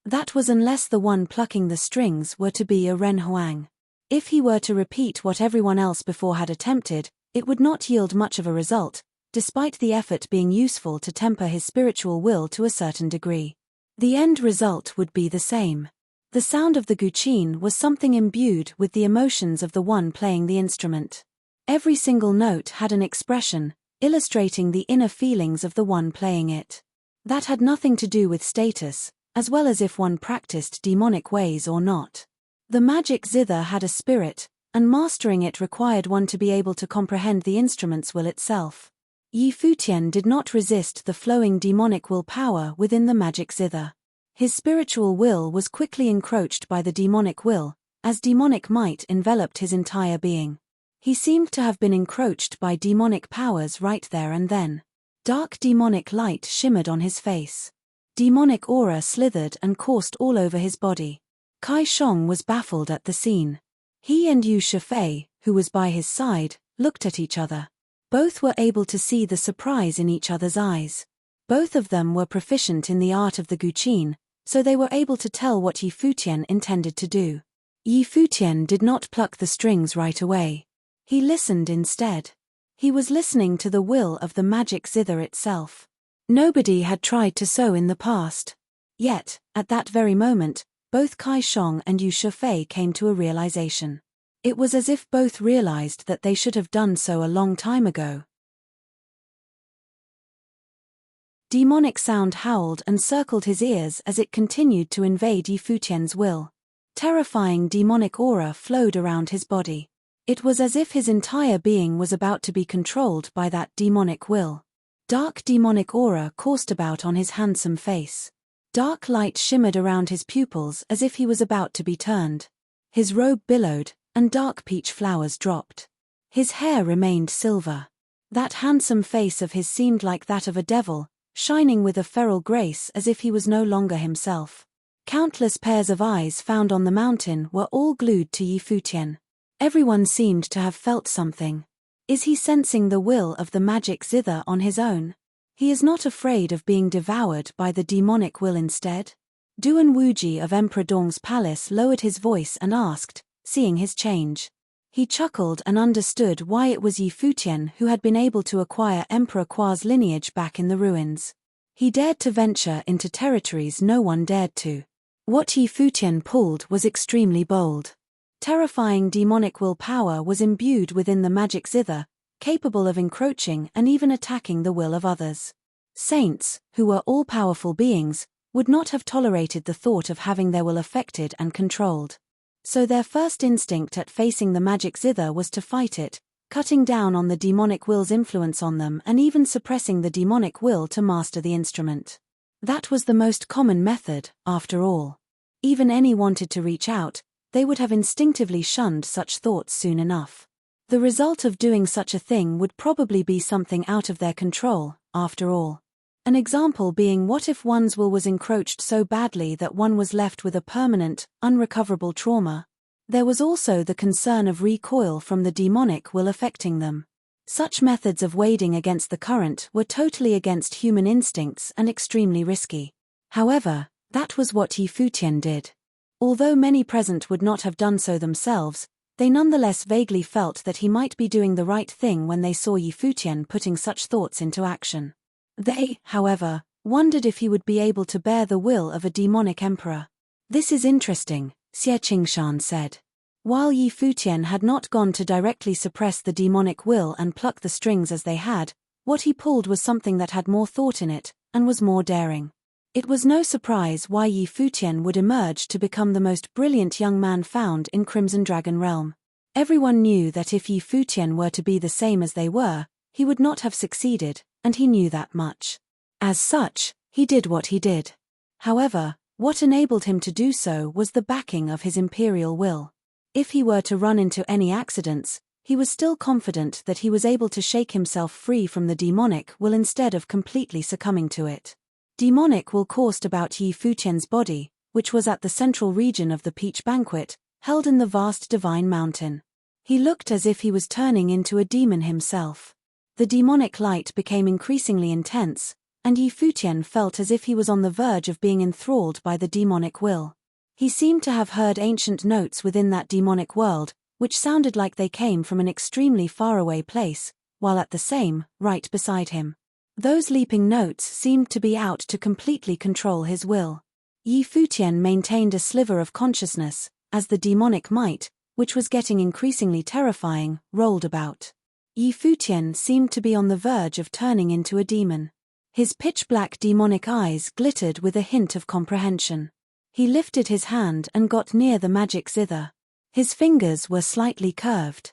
That was unless the one plucking the strings were to be a renhuang. If he were to repeat what everyone else before had attempted, it would not yield much of a result, despite the effort being useful to temper his spiritual will to a certain degree. The end result would be the same. The sound of the guqin was something imbued with the emotions of the one playing the instrument. Every single note had an expression, illustrating the inner feelings of the one playing it. That had nothing to do with status, as well as if one practiced demonic ways or not. The magic zither had a spirit, and mastering it required one to be able to comprehend the instrument's will itself. Yi Futian did not resist the flowing demonic willpower within the magic zither. His spiritual will was quickly encroached by the demonic will, as demonic might enveloped his entire being. He seemed to have been encroached by demonic powers right there and then. Dark demonic light shimmered on his face. Demonic aura slithered and coursed all over his body. Kai Shong was baffled at the scene. He and Yu Shifei, who was by his side, looked at each other. Both were able to see the surprise in each other's eyes. Both of them were proficient in the art of the guqin, so they were able to tell what Yi Futian intended to do. Yi Futian did not pluck the strings right away. He listened instead. He was listening to the will of the magic zither itself. Nobody had tried to so in the past. Yet, at that very moment, both Kai Shong and Yu Shifei came to a realization. It was as if both realized that they should have done so a long time ago. Demonic sound howled and circled his ears as it continued to invade Yi Futian's will. Terrifying demonic aura flowed around his body. It was as if his entire being was about to be controlled by that demonic will. Dark demonic aura coursed about on his handsome face. Dark light shimmered around his pupils as if he was about to be turned. His robe billowed, and dark peach flowers dropped. His hair remained silver. That handsome face of his seemed like that of a devil, shining with a feral grace as if he was no longer himself. Countless pairs of eyes found on the mountain were all glued to Yi Futian. Everyone seemed to have felt something. Is he sensing the will of the magic zither on his own? He is not afraid of being devoured by the demonic will instead? Duan Wuji of Emperor Dong's palace lowered his voice and asked, seeing his change. He chuckled and understood why it was Yi Futian who had been able to acquire Emperor Kua's lineage back in the ruins. He dared to venture into territories no one dared to. What Yi Futian pulled was extremely bold. Terrifying demonic willpower was imbued within the magic zither, capable of encroaching and even attacking the will of others. Saints, who were all-powerful beings, would not have tolerated the thought of having their will affected and controlled. So their first instinct at facing the magic zither was to fight it, cutting down on the demonic will's influence on them and even suppressing the demonic will to master the instrument. That was the most common method, after all. Even any wanted to reach out, they would have instinctively shunned such thoughts soon enough. The result of doing such a thing would probably be something out of their control, after all. An example being, what if one's will was encroached so badly that one was left with a permanent, unrecoverable trauma? There was also the concern of recoil from the demonic will affecting them. Such methods of wading against the current were totally against human instincts and extremely risky. However, that was what Futian did. Although many present would not have done so themselves, they nonetheless vaguely felt that he might be doing the right thing when they saw Futian putting such thoughts into action. They, however, wondered if he would be able to bear the will of a demonic emperor. "This is interesting," Xie Qingshan said. While Futian had not gone to directly suppress the demonic will and pluck the strings as they had, what he pulled was something that had more thought in it, and was more daring. It was no surprise why Futian would emerge to become the most brilliant young man found in Crimson Dragon Realm. Everyone knew that if Futian were to be the same as they were, he would not have succeeded, and he knew that much. As such, he did what he did. However, what enabled him to do so was the backing of his imperial will. If he were to run into any accidents, he was still confident that he was able to shake himself free from the demonic will instead of completely succumbing to it. Demonic will coursed about Futian's body, which was at the central region of the peach banquet, held in the vast divine mountain. He looked as if he was turning into a demon himself. The demonic light became increasingly intense, and Futian felt as if he was on the verge of being enthralled by the demonic will. He seemed to have heard ancient notes within that demonic world, which sounded like they came from an extremely faraway place, while at the same, right beside him. Those leaping notes seemed to be out to completely control his will. Futian maintained a sliver of consciousness, as the demonic might, which was getting increasingly terrifying, rolled about. Futian seemed to be on the verge of turning into a demon. His pitch-black demonic eyes glittered with a hint of comprehension. He lifted his hand and got near the magic zither. His fingers were slightly curved.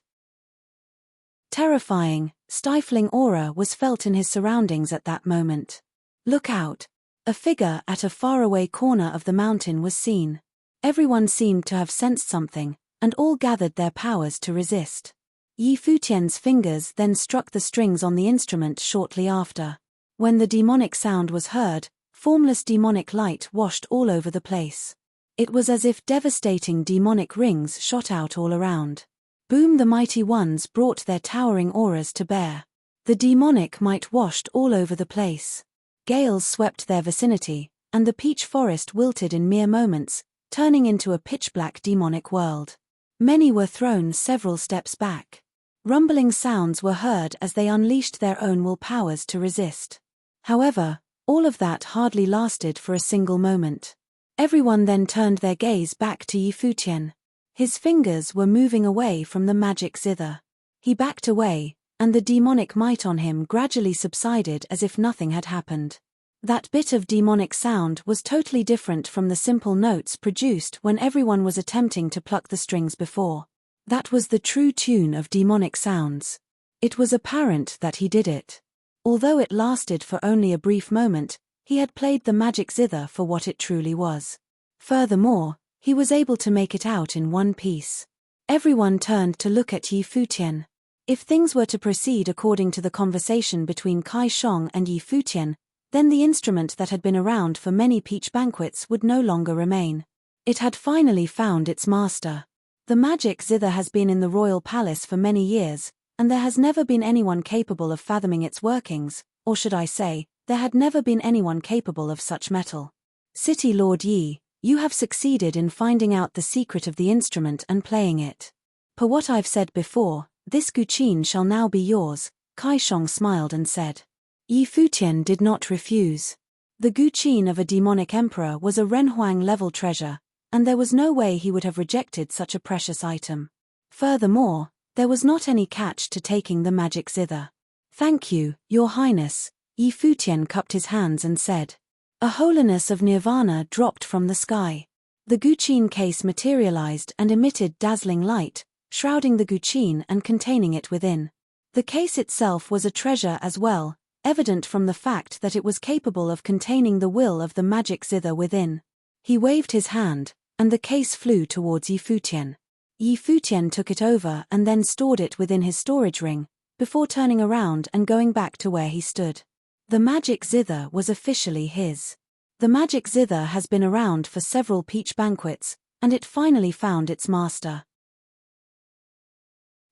Terrifying, stifling aura was felt in his surroundings at that moment. "Look out!" A figure at a faraway corner of the mountain was seen. Everyone seemed to have sensed something, and all gathered their powers to resist. Futian's fingers then struck the strings on the instrument shortly after. When the demonic sound was heard, formless demonic light washed all over the place. It was as if devastating demonic rings shot out all around. Boom! The mighty ones brought their towering auras to bear. The demonic might washed all over the place. Gales swept their vicinity, and the peach forest wilted in mere moments, turning into a pitch-black demonic world. Many were thrown several steps back. Rumbling sounds were heard as they unleashed their own will powers to resist. However, all of that hardly lasted for a single moment. Everyone then turned their gaze back to Futian. His fingers were moving away from the magic zither. He backed away, and the demonic might on him gradually subsided as if nothing had happened. That bit of demonic sound was totally different from the simple notes produced when everyone was attempting to pluck the strings before. That was the true tune of demonic sounds. It was apparent that he did it. Although it lasted for only a brief moment, he had played the magic zither for what it truly was. Furthermore, he was able to make it out in one piece. Everyone turned to look at Futian. If things were to proceed according to the conversation between Kai Shong and Futian, then the instrument that had been around for many peach banquets would no longer remain. It had finally found its master. The magic zither has been in the royal palace for many years, and there has never been anyone capable of fathoming its workings, or should I say, there had never been anyone capable of such metal. City Lord Yi, you have succeeded in finding out the secret of the instrument and playing it. Per what I've said before, this guqin shall now be yours, Kai Shong smiled and said. Futian did not refuse. The guqin of a demonic emperor was a Renhuang-level treasure, and there was no way he would have rejected such a precious item. Furthermore, there was not any catch to taking the magic zither. "Thank you, Your Highness," Futian cupped his hands and said. A holiness of nirvana dropped from the sky. The guqin case materialized and emitted dazzling light, shrouding the guqin and containing it within. The case itself was a treasure as well, evident from the fact that it was capable of containing the will of the magic zither within. He waved his hand, and the case flew towards Futian. Futian took it over and then stored it within his storage ring, before turning around and going back to where he stood. The magic zither was officially his. The magic zither has been around for several peach banquets, and it finally found its master.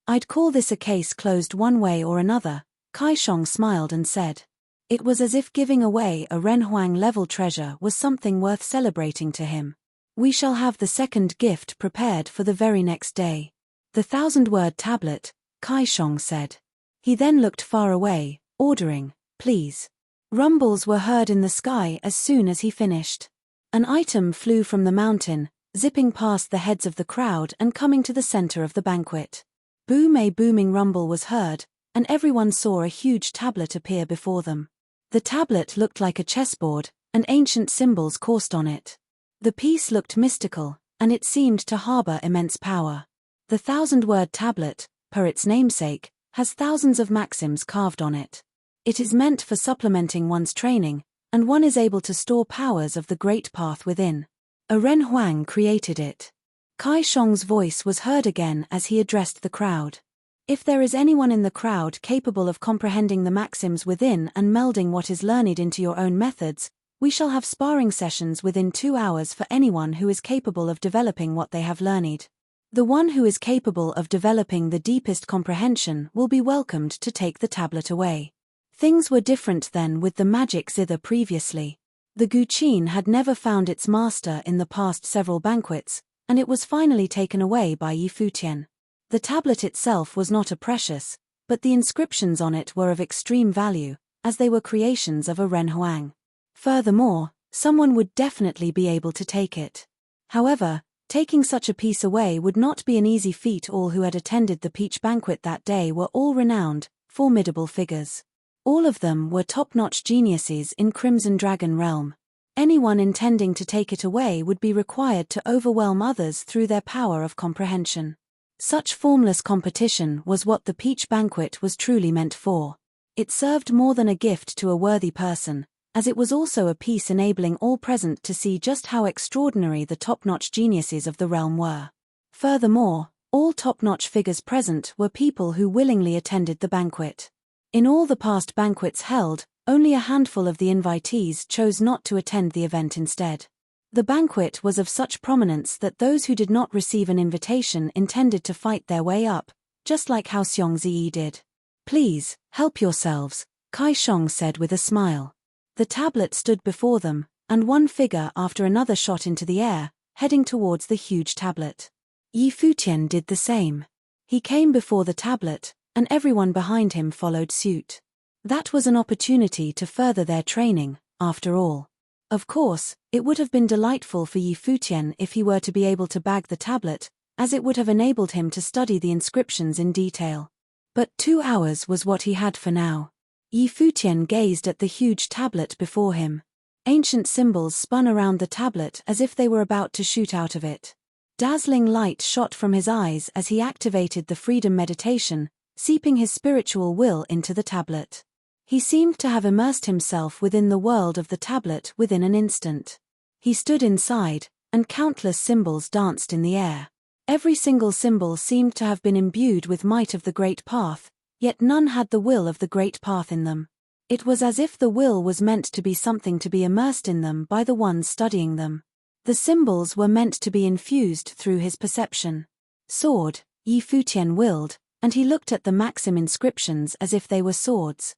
"I'd call this a case closed one way or another," Kaishong smiled and said. It was as if giving away a Renhuang-level treasure was something worth celebrating to him. "We shall have the second gift prepared for the very next day. The 1,000-word tablet," Kaishong said. He then looked far away, ordering, "Please." Rumbles were heard in the sky as soon as he finished. An item flew from the mountain, zipping past the heads of the crowd and coming to the center of the banquet. Boom! A booming rumble was heard, and everyone saw a huge tablet appear before them. The tablet looked like a chessboard, and ancient symbols coursed on it. The piece looked mystical, and it seemed to harbor immense power. The 1,000-word tablet, per its namesake, has thousands of maxims carved on it. It is meant for supplementing one's training, and one is able to store powers of the great path within. A Renhuang created it. Kaishong's voice was heard again as he addressed the crowd. "If there is anyone in the crowd capable of comprehending the maxims within and melding what is learned into your own methods, we shall have sparring sessions within 2 hours for anyone who is capable of developing what they have learned. The one who is capable of developing the deepest comprehension will be welcomed to take the tablet away." Things were different then with the magic zither previously. The guqin had never found its master in the past several banquets, and it was finally taken away by Futian. The tablet itself was not a precious, but the inscriptions on it were of extreme value, as they were creations of a Renhuang. Furthermore, someone would definitely be able to take it. However, taking such a piece away would not be an easy feat. All who had attended the peach banquet that day were all renowned, formidable figures. All of them were top-notch geniuses in Crimson Dragon realm. Anyone intending to take it away would be required to overwhelm others through their power of comprehension. Such formless competition was what the peach banquet was truly meant for. It served more than a gift to a worthy person, as it was also a piece enabling all present to see just how extraordinary the top-notch geniuses of the realm were. Furthermore, all top-notch figures present were people who willingly attended the banquet. In all the past banquets held, only a handful of the invitees chose not to attend the event instead. The banquet was of such prominence that those who did not receive an invitation intended to fight their way up, just like how Xiongzi did. "Please, help yourselves," Kaishong said with a smile. The tablet stood before them, and one figure after another shot into the air, heading towards the huge tablet. Futian did the same. He came before the tablet, and everyone behind him followed suit. That was an opportunity to further their training, after all. Of course, it would have been delightful for Futian if he were to be able to bag the tablet, as it would have enabled him to study the inscriptions in detail. But 2 hours was what he had for now. Futian gazed at the huge tablet before him. Ancient symbols spun around the tablet as if they were about to shoot out of it. Dazzling light shot from his eyes as he activated the freedom meditation, seeping his spiritual will into the tablet. He seemed to have immersed himself within the world of the tablet within an instant. He stood inside, and countless symbols danced in the air. Every single symbol seemed to have been imbued with might of the Great Path, yet none had the will of the Great Path in them. It was as if the will was meant to be something to be immersed in them by the ones studying them. The symbols were meant to be infused through his perception. Sword, Futian willed, and he looked at the maxim inscriptions as if they were swords.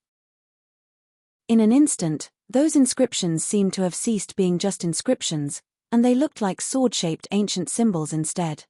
In an instant, those inscriptions seemed to have ceased being just inscriptions, and they looked like sword-shaped ancient symbols instead.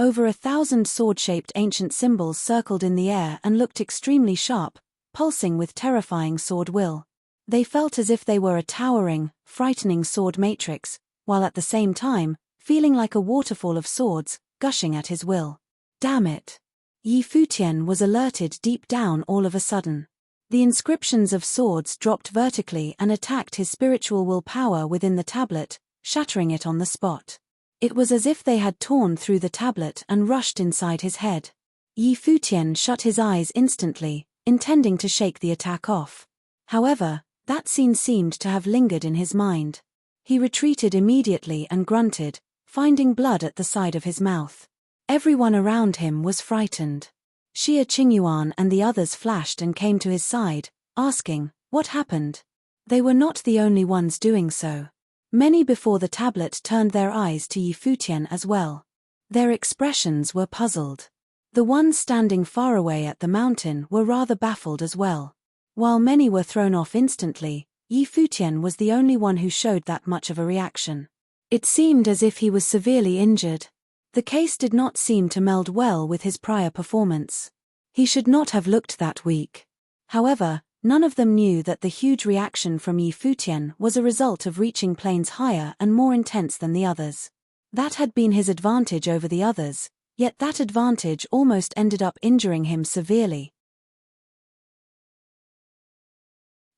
Over 1,000 sword-shaped ancient symbols circled in the air and looked extremely sharp, pulsing with terrifying sword will. They felt as if they were a towering, frightening sword matrix, while at the same time, feeling like a waterfall of swords, gushing at his will. Damn it! Yi Futian was alerted deep down all of a sudden. The inscriptions of swords dropped vertically and attacked his spiritual willpower within the tablet, shattering it on the spot. It was as if they had torn through the tablet and rushed inside his head. Yi Futian shut his eyes instantly, intending to shake the attack off. However, that scene seemed to have lingered in his mind. He retreated immediately and grunted, finding blood at the side of his mouth. Everyone around him was frightened. Xie Qingyuan and the others flashed and came to his side, asking, "What happened?" They were not the only ones doing so. Many before the tablet turned their eyes to Yi Futian as well. Their expressions were puzzled. The ones standing far away at the mountain were rather baffled as well. While many were thrown off instantly, Yi Futian was the only one who showed that much of a reaction. It seemed as if he was severely injured. The case did not seem to meld well with his prior performance. He should not have looked that weak. However, none of them knew that the huge reaction from Yi Futian was a result of reaching planes higher and more intense than the others. That had been his advantage over the others, yet that advantage almost ended up injuring him severely.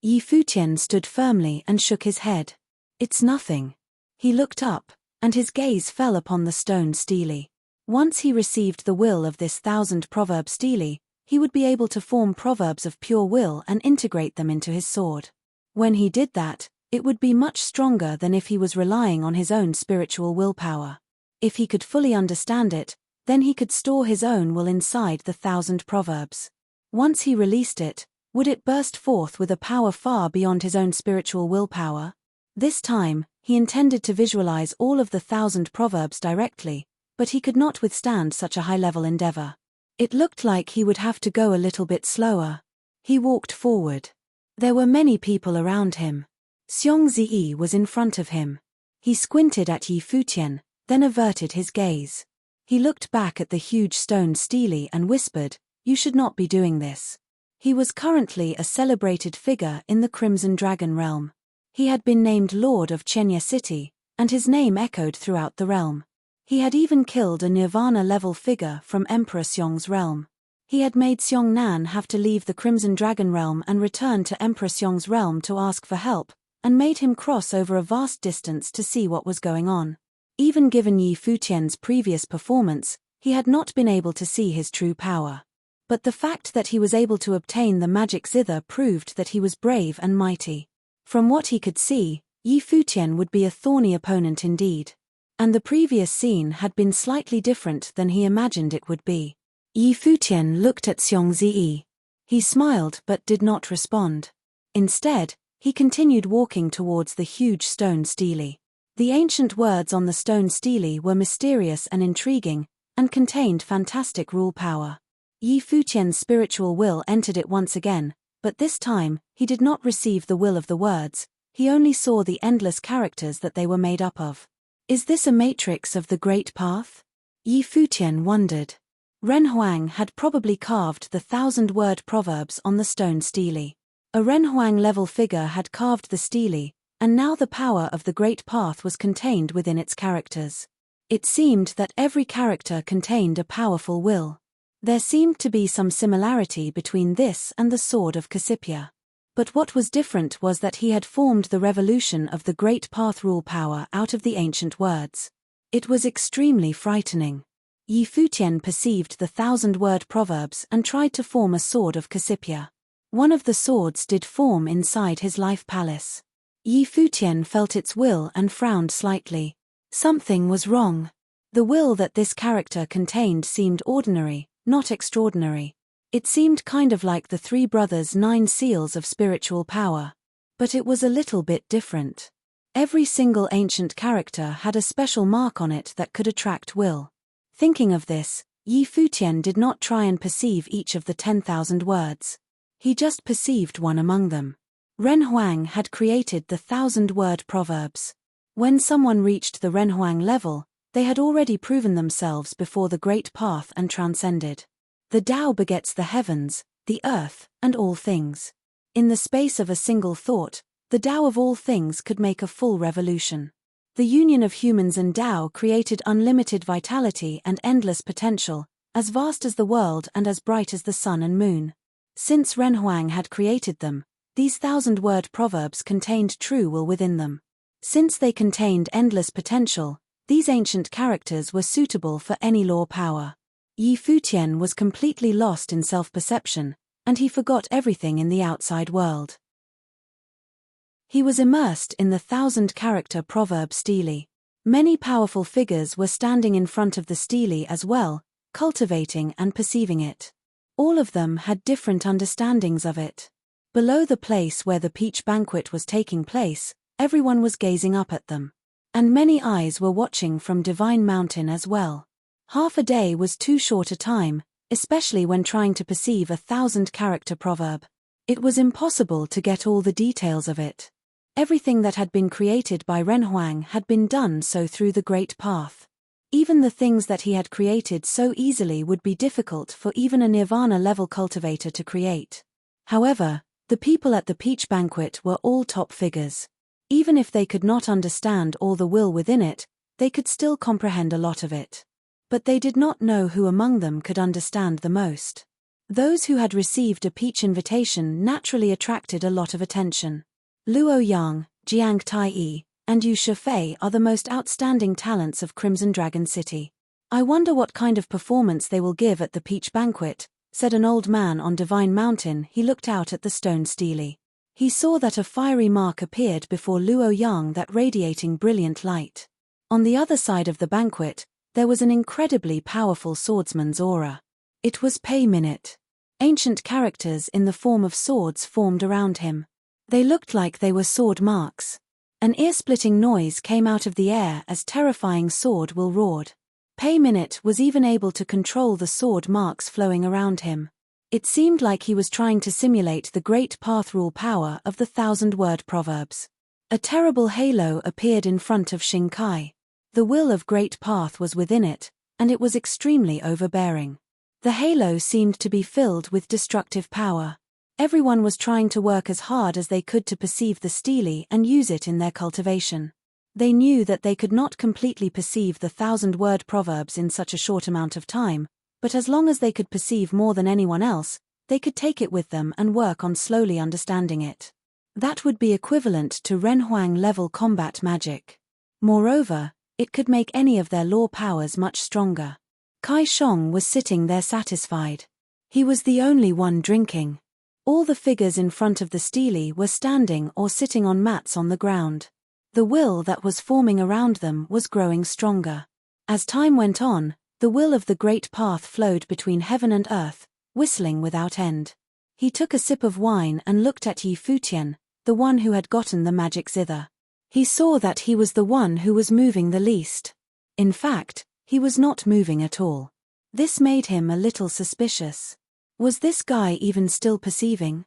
Yi Futian stood firmly and shook his head. "It's nothing." He looked up, and his gaze fell upon the stone stele. Once he received the will of this 1000-proverb stele, he would be able to form proverbs of pure will and integrate them into his sword. When he did that, it would be much stronger than if he was relying on his own spiritual willpower. If he could fully understand it, then he could store his own will inside the 1000 proverbs. Once he released it, would it burst forth with a power far beyond his own spiritual willpower? This time, he intended to visualize all of the 1000 proverbs directly, but he could not withstand such a high-level endeavor. It looked like he would have to go a little bit slower. He walked forward. There were many people around him. Xiong Ziyi was in front of him. He squinted at Yi Futian, then averted his gaze. He looked back at the huge stone stele and whispered, "You should not be doing this." He was currently a celebrated figure in the Crimson Dragon realm. He had been named Lord of Chenya City, and his name echoed throughout the realm. He had even killed a Nirvana-level figure from Emperor Xiong's realm. He had made Xiong Nan have to leave the Crimson Dragon realm and return to Emperor Xiong's realm to ask for help, and made him cross over a vast distance to see what was going on. Even given Yi Futian's previous performance, he had not been able to see his true power. But the fact that he was able to obtain the magic zither proved that he was brave and mighty. From what he could see, Yi Futian would be a thorny opponent indeed. And the previous scene had been slightly different than he imagined it would be. Yi Futian looked at Xiong Ziyi. He smiled but did not respond. Instead, he continued walking towards the huge stone stele. The ancient words on the stone stele were mysterious and intriguing, and contained fantastic rule power. Yi Futian's spiritual will entered it once again, but this time, he did not receive the will of the words, he only saw the endless characters that they were made up of. Is this a matrix of the Great Path? Yi Futian wondered. Ren Huang had probably carved the 1000-word proverbs on the stone stele. A Ren Huang-level figure had carved the stele, and now the power of the Great Path was contained within its characters. It seemed that every character contained a powerful will. There seemed to be some similarity between this and the Sword of Cassiopea. But what was different was that he had formed the revolution of the Great Path rule power out of the ancient words. It was extremely frightening. Yi Futian perceived the 1000-word proverbs and tried to form a Sword of Cassiopea. One of the swords did form inside his life palace. Yi Futian felt its will and frowned slightly. Something was wrong. The will that this character contained seemed ordinary, not extraordinary. It seemed kind of like the three brothers' 9 seals of spiritual power. But it was a little bit different. Every single ancient character had a special mark on it that could attract will. Thinking of this, Yi Futian did not try and perceive each of the 10,000 words. He just perceived one among them. Ren Huang had created the 1000-word proverbs. When someone reached the Ren Huang level, they had already proven themselves before the Great Path and transcended. The Tao begets the heavens, the earth, and all things. In the space of a single thought, the Tao of all things could make a full revolution. The union of humans and Tao created unlimited vitality and endless potential, as vast as the world and as bright as the sun and moon. Since Renhuang had created them, these 1,000-word proverbs contained true will within them. Since they contained endless potential, these ancient characters were suitable for any law power. Yi Futian was completely lost in self-perception, and he forgot everything in the outside world. He was immersed in the 1,000-character proverb stele. Many powerful figures were standing in front of the stele as well, cultivating and perceiving it. All of them had different understandings of it. Below the place where the peach banquet was taking place, everyone was gazing up at them. And many eyes were watching from Divine Mountain as well. Half a day was too short a time, especially when trying to perceive a 1,000-character proverb. It was impossible to get all the details of it. Everything that had been created by Renhuang had been done so through the Great Path. Even the things that he had created so easily would be difficult for even a Nirvana-level cultivator to create. However, the people at the peach banquet were all top figures. Even if they could not understand all the will within it, they could still comprehend a lot of it. But they did not know who among them could understand the most. Those who had received a peach invitation naturally attracted a lot of attention. Luo Yang, Jiang Tai-yi, and Yu Shifei are the most outstanding talents of Crimson Dragon City. I wonder what kind of performance they will give at the peach banquet, said an old man on Divine Mountain. He looked out at the stone stele. He saw that a fiery mark appeared before Luo Yang, that radiating brilliant light. On the other side of the banquet, there was an incredibly powerful swordsman's aura. It was Pei Minute. Ancient characters in the form of swords formed around him. They looked like they were sword marks. An ear-splitting noise came out of the air as terrifying sword will roared. Pei Minute was even able to control the sword marks flowing around him. It seemed like he was trying to simulate the great path rule power of the 1,000-word proverbs. A terrible halo appeared in front of Xingkai. The will of Great Path was within it, and it was extremely overbearing. The halo seemed to be filled with destructive power. Everyone was trying to work as hard as they could to perceive the stele and use it in their cultivation. They knew that they could not completely perceive the 1,000-word proverbs in such a short amount of time, but as long as they could perceive more than anyone else, they could take it with them and work on slowly understanding it. That would be equivalent to Renhuang-level combat magic. Moreover, it could make any of their law powers much stronger. Kai Shong was sitting there satisfied. He was the only one drinking. All the figures in front of the stele were standing or sitting on mats on the ground. The will that was forming around them was growing stronger. As time went on, the will of the Great Path flowed between heaven and earth, whistling without end. He took a sip of wine and looked at Yi Futian, the one who had gotten the magic zither. He saw that he was the one who was moving the least. In fact, he was not moving at all. This made him a little suspicious. Was this guy even still perceiving?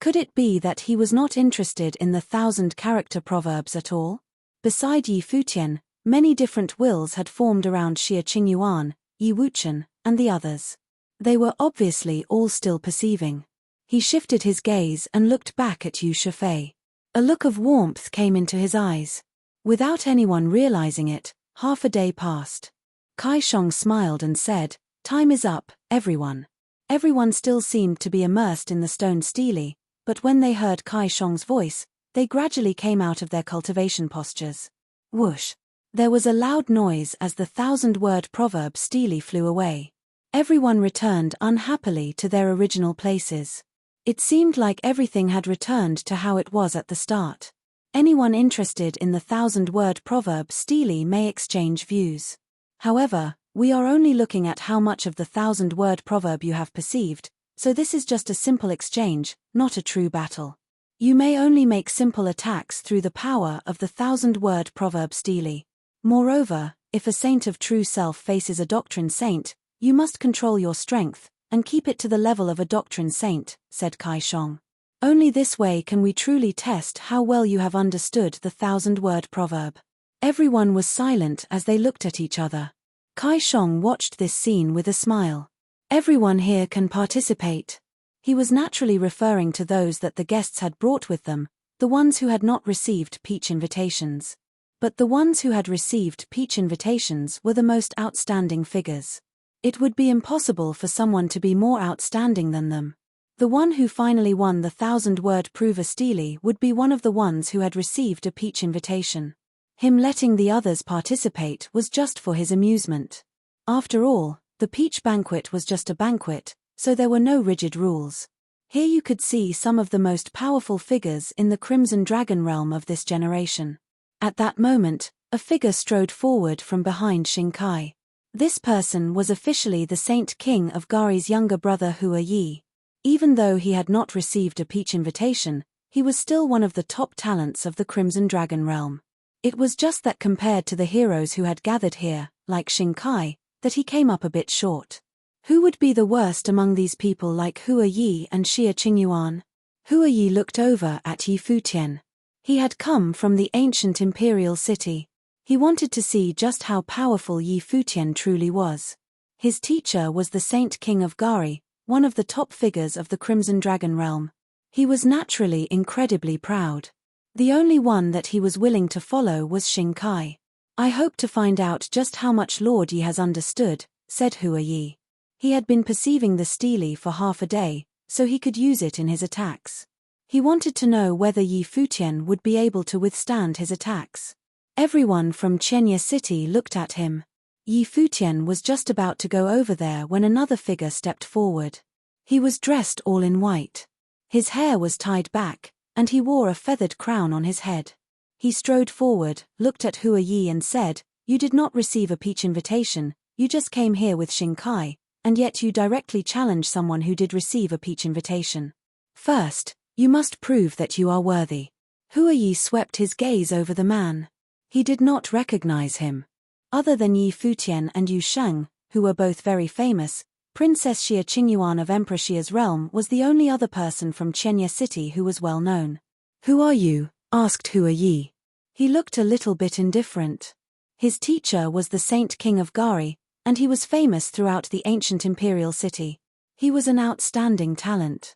Could it be that he was not interested in the 1,000-character proverbs at all? Beside Yi Futian, many different wills had formed around Xie Qingyuan, Yi Wuchen, and the others. They were obviously all still perceiving. He shifted his gaze and looked back at Yu Shifei. A look of warmth came into his eyes. Without anyone realizing it, half a day passed. Kai Shong smiled and said, "Time is up, everyone." Everyone still seemed to be immersed in the stone stele, but when they heard Kai Shong's voice, they gradually came out of their cultivation postures. Whoosh! There was a loud noise as the 1,000-word proverb stele flew away. Everyone returned unhappily to their original places. It seemed like everything had returned to how it was at the start. Anyone interested in the 1,000-word proverb stele may exchange views. However, we are only looking at how much of the 1,000-word proverb you have perceived, so this is just a simple exchange, not a true battle. You may only make simple attacks through the power of the 1,000-word proverb stele. Moreover, if a saint of true self faces a doctrine saint, you must control your strength, and keep it to the level of a doctrine saint, said Kai Shong. Only this way can we truly test how well you have understood the 1,000-word proverb. Everyone was silent as they looked at each other. Kai Shong watched this scene with a smile. Everyone here can participate. He was naturally referring to those that the guests had brought with them, the ones who had not received peach invitations. But the ones who had received peach invitations were the most outstanding figures. It would be impossible for someone to be more outstanding than them. The one who finally won the 1,000-word prover stele would be one of the ones who had received a peach invitation. Him letting the others participate was just for his amusement. After all, the peach banquet was just a banquet, so there were no rigid rules. Here you could see some of the most powerful figures in the Crimson Dragon realm of this generation. At that moment, a figure strode forward from behind Shinkai. This person was officially the Saint King of Gari's younger brother Hua Yi. Even though he had not received a peach invitation, he was still one of the top talents of the Crimson Dragon realm. It was just that compared to the heroes who had gathered here, like Shinkai, that he came up a bit short. Who would be the worst among these people like Hua Yi and Xia Qingyuan? Hua Yi looked over at Yi Futian. He had come from the ancient imperial city. He wanted to see just how powerful Yi Futian truly was. His teacher was the Saint King of Gari, one of the top figures of the Crimson Dragon realm. He was naturally incredibly proud. The only one that he was willing to follow was Shinkai. I hope to find out just how much Lord Yi has understood, said Hua Yi. He had been perceiving the stele for half a day, so he could use it in his attacks. He wanted to know whether Yi Futian would be able to withstand his attacks. Everyone from Chenya City looked at him. Yi Futian was just about to go over there when another figure stepped forward. He was dressed all in white. His hair was tied back, and he wore a feathered crown on his head. He strode forward, looked at Hua Yi and said, "You did not receive a peach invitation, you just came here with Shinkai, and yet you directly challenge someone who did receive a peach invitation. First, you must prove that you are worthy." Hua Yi swept his gaze over the man. He did not recognize him. Other than Yi Futian and Yu Sheng, who were both very famous, Princess Xia Qingyuan of Emperor Xia's realm was the only other person from Chenya City who was well known. "Who are you?" asked Hua Yi. He looked a little bit indifferent. His teacher was the Saint King of Gari, and he was famous throughout the ancient imperial city. He was an outstanding talent.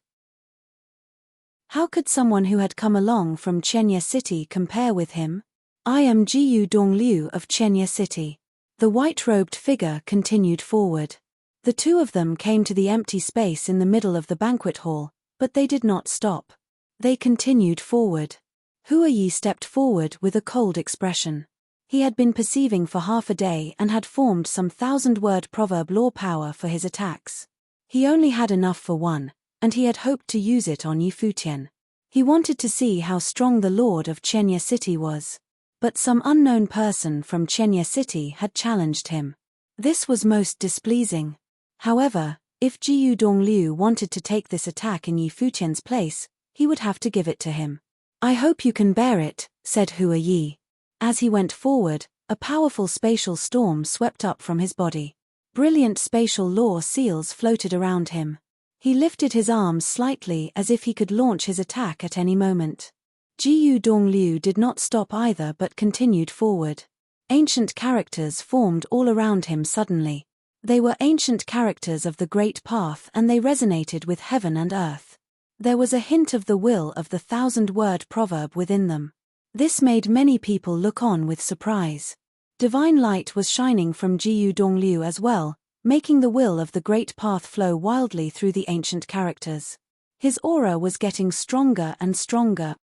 How could someone who had come along from Chenya City compare with him? "I am Jiyu Dongliu of Chenya City." The white-robed figure continued forward. The two of them came to the empty space in the middle of the banquet hall, but they did not stop. They continued forward. Hua Yi stepped forward with a cold expression. He had been perceiving for half a day and had formed some 1,000-word proverb lore power for his attacks. He only had enough for one, and he had hoped to use it on Yi Futian. He wanted to see how strong the Lord of Chenya City was. But some unknown person from Chenya City had challenged him. This was most displeasing. However, if Jiyu Dongliu wanted to take this attack in Yi Futian's place, he would have to give it to him. "I hope you can bear it," said Hua Yi. As he went forward, a powerful spatial storm swept up from his body. Brilliant spatial lore seals floated around him. He lifted his arms slightly as if he could launch his attack at any moment. Jiyu Dongliu did not stop either but continued forward. Ancient characters formed all around him suddenly. They were ancient characters of the Great Path and they resonated with heaven and earth. There was a hint of the will of the 1,000-word proverb within them. This made many people look on with surprise. Divine light was shining from Jiyu Dongliu as well, making the will of the Great Path flow wildly through the ancient characters. His aura was getting stronger and stronger.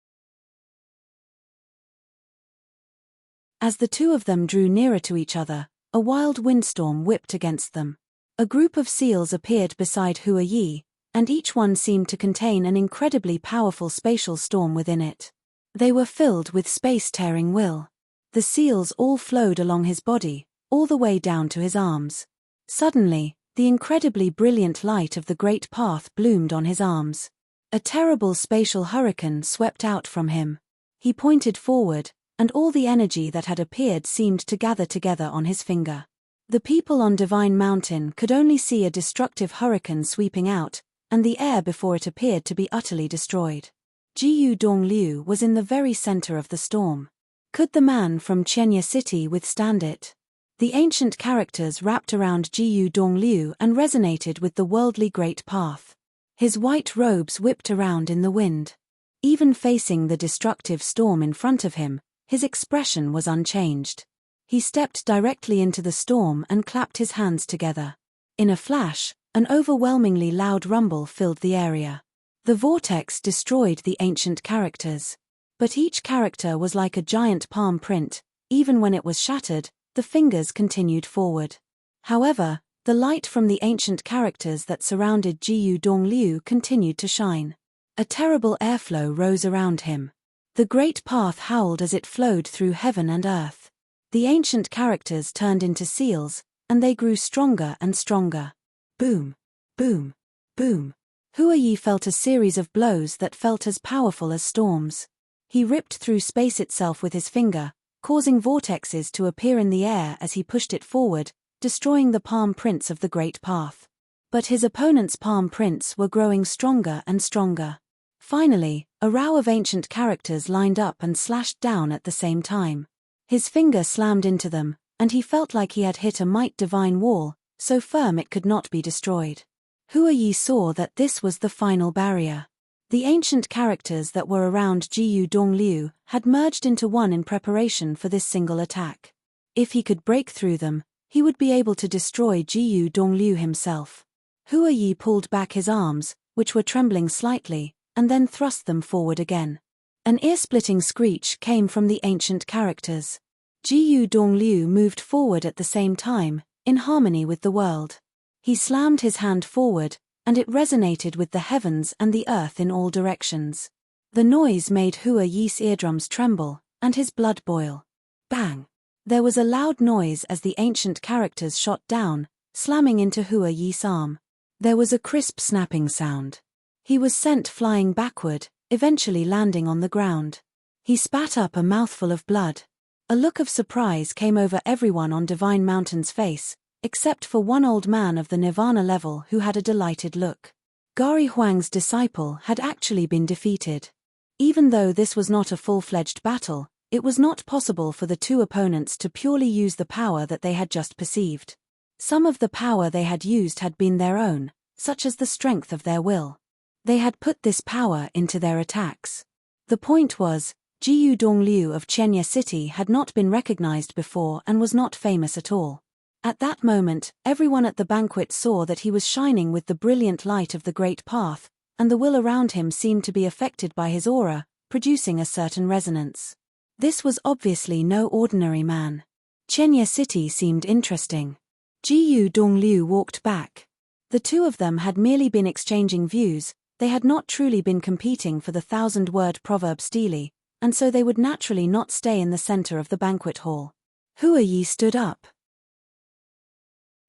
As the two of them drew nearer to each other, a wild windstorm whipped against them. A group of seals appeared beside Hua Yi, and each one seemed to contain an incredibly powerful spatial storm within it. They were filled with space-tearing will. The seals all flowed along his body, all the way down to his arms. Suddenly, the incredibly brilliant light of the Great Path bloomed on his arms. A terrible spatial hurricane swept out from him. He pointed forward, and all the energy that had appeared seemed to gather together on his finger. The people on Divine Mountain could only see a destructive hurricane sweeping out, and the air before it appeared to be utterly destroyed. Jiyu Dongliu was in the very center of the storm. Could the man from Chenya City withstand it? The ancient characters wrapped around Jiyu Dongliu and resonated with the worldly Great Path. His white robes whipped around in the wind. Even facing the destructive storm in front of him, His expression was unchanged. He stepped directly into the storm and clapped his hands together. In a flash, an overwhelmingly loud rumble filled the area. The vortex destroyed the ancient characters. But each character was like a giant palm print. Even when it was shattered, the fingers continued forward. However, the light from the ancient characters that surrounded Jiyu Dongliu continued to shine. A terrible airflow rose around him. The great path howled as it flowed through heaven and earth. The ancient characters turned into seals, and they grew stronger and stronger. Boom! Boom! Boom! Hua Yi felt a series of blows that felt as powerful as storms. He ripped through space itself with his finger, causing vortexes to appear in the air as he pushed it forward, destroying the palm prints of the great path. But his opponent's palm prints were growing stronger and stronger. Finally, a row of ancient characters lined up and slashed down at the same time. His finger slammed into them, and he felt like he had hit a might divine wall, so firm it could not be destroyed. Hua Yi saw that this was the final barrier. The ancient characters that were around Jiyu Dongliu had merged into one in preparation for this single attack. If he could break through them, he would be able to destroy Jiyu Dongliu himself. Hua Yi pulled back his arms, which were trembling slightly, and then thrust them forward again. An ear-splitting screech came from the ancient characters. Jiyu Dongliu moved forward at the same time, in harmony with the world. He slammed his hand forward, and it resonated with the heavens and the earth in all directions. The noise made Hua Yi's eardrums tremble, and his blood boil. Bang! There was a loud noise as the ancient characters shot down, slamming into Hua Yi's arm. There was a crisp snapping sound. He was sent flying backward, eventually landing on the ground. He spat up a mouthful of blood. A look of surprise came over everyone on Divine Mountain's face, except for one old man of the Nirvana level who had a delighted look. Gari Huang's disciple had actually been defeated. Even though this was not a full-fledged battle, it was not possible for the two opponents to purely use the power that they had just perceived. Some of the power they had used had been their own, such as the strength of their will. They had put this power into their attacks. The point was, Jiyu Dongliu of Chenya City had not been recognized before and was not famous at all. At that moment, everyone at the banquet saw that he was shining with the brilliant light of the great path, and the will around him seemed to be affected by his aura, producing a certain resonance. This was obviously no ordinary man. Chenya City seemed interesting. Jiyu Dongliu walked back. The two of them had merely been exchanging views, they had not truly been competing for the 1,000-word proverb stele, and so they would naturally not stay in the center of the banquet hall. Hua Yi stood up.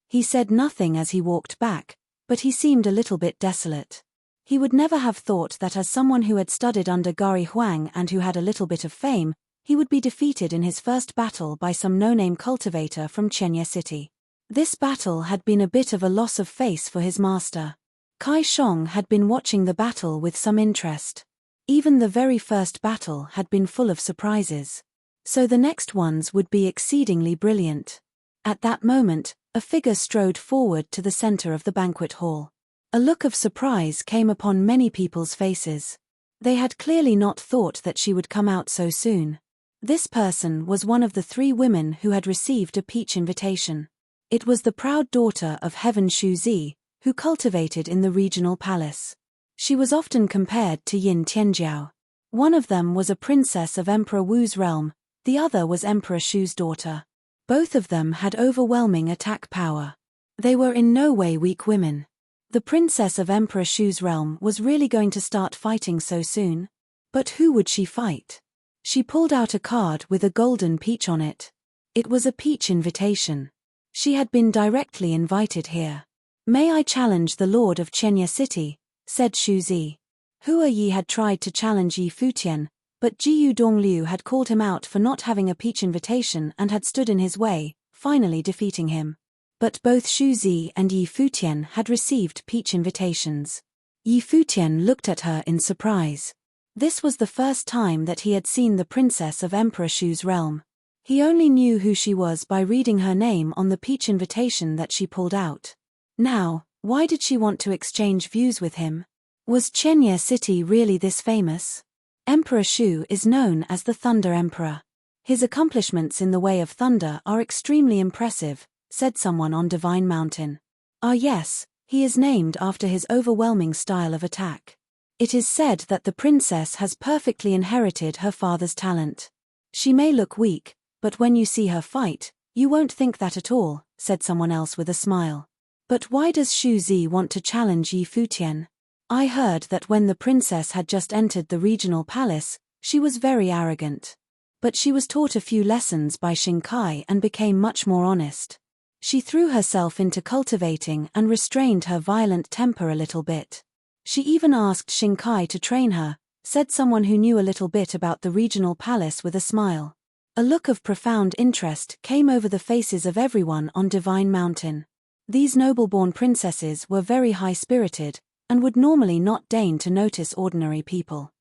He said nothing as he walked back, but he seemed a little bit desolate. He would never have thought that as someone who had studied under Gari Huang and who had a little bit of fame, he would be defeated in his first battle by some no-name cultivator from Chenya City. This battle had been a bit of a loss of face for his master. Kai Shong had been watching the battle with some interest. Even the very first battle had been full of surprises. So the next ones would be exceedingly brilliant. At that moment, a figure strode forward to the center of the banquet hall. A look of surprise came upon many people's faces. They had clearly not thought that she would come out so soon. This person was one of the 3 women who had received a peach invitation. It was the proud daughter of Heaven Shu Zi, who cultivated in the regional palace. She was often compared to Yin Tianjiao. One of them was a princess of Emperor Wu's realm, the other was Emperor Shu's daughter. Both of them had overwhelming attack power. They were in no way weak women. The princess of Emperor Shu's realm was really going to start fighting so soon? But who would she fight? She pulled out a card with a golden peach on it. It was a peach invitation. She had been directly invited here. "May I challenge the lord of Chenya City?" said Shu Zi. Hua Yi had tried to challenge Yi Futian, but Jiyu Dongliu had called him out for not having a peach invitation and had stood in his way, finally defeating him. But both Shu Zi and Yi Futian had received peach invitations. Yi Futian looked at her in surprise. This was the first time that he had seen the princess of Emperor Shu's realm. He only knew who she was by reading her name on the peach invitation that she pulled out. Now, why did she want to exchange views with him? Was Chenya City really this famous? Emperor Shu is known as the Thunder Emperor. His accomplishments in the way of thunder are extremely impressive, said someone on Divine Mountain. Ah yes, he is named after his overwhelming style of attack. It is said that the princess has perfectly inherited her father's talent. She may look weak, but when you see her fight, you won't think that at all, said someone else with a smile. But why does Shu Zi want to challenge Yi Futian? I heard that when the princess had just entered the regional palace, she was very arrogant. But she was taught a few lessons by Xingkai and became much more honest. She threw herself into cultivating and restrained her violent temper a little bit. She even asked Xingkai to train her, said someone who knew a little bit about the regional palace with a smile. A look of profound interest came over the faces of everyone on Divine Mountain. These noble-born princesses were very high-spirited, and would normally not deign to notice ordinary people.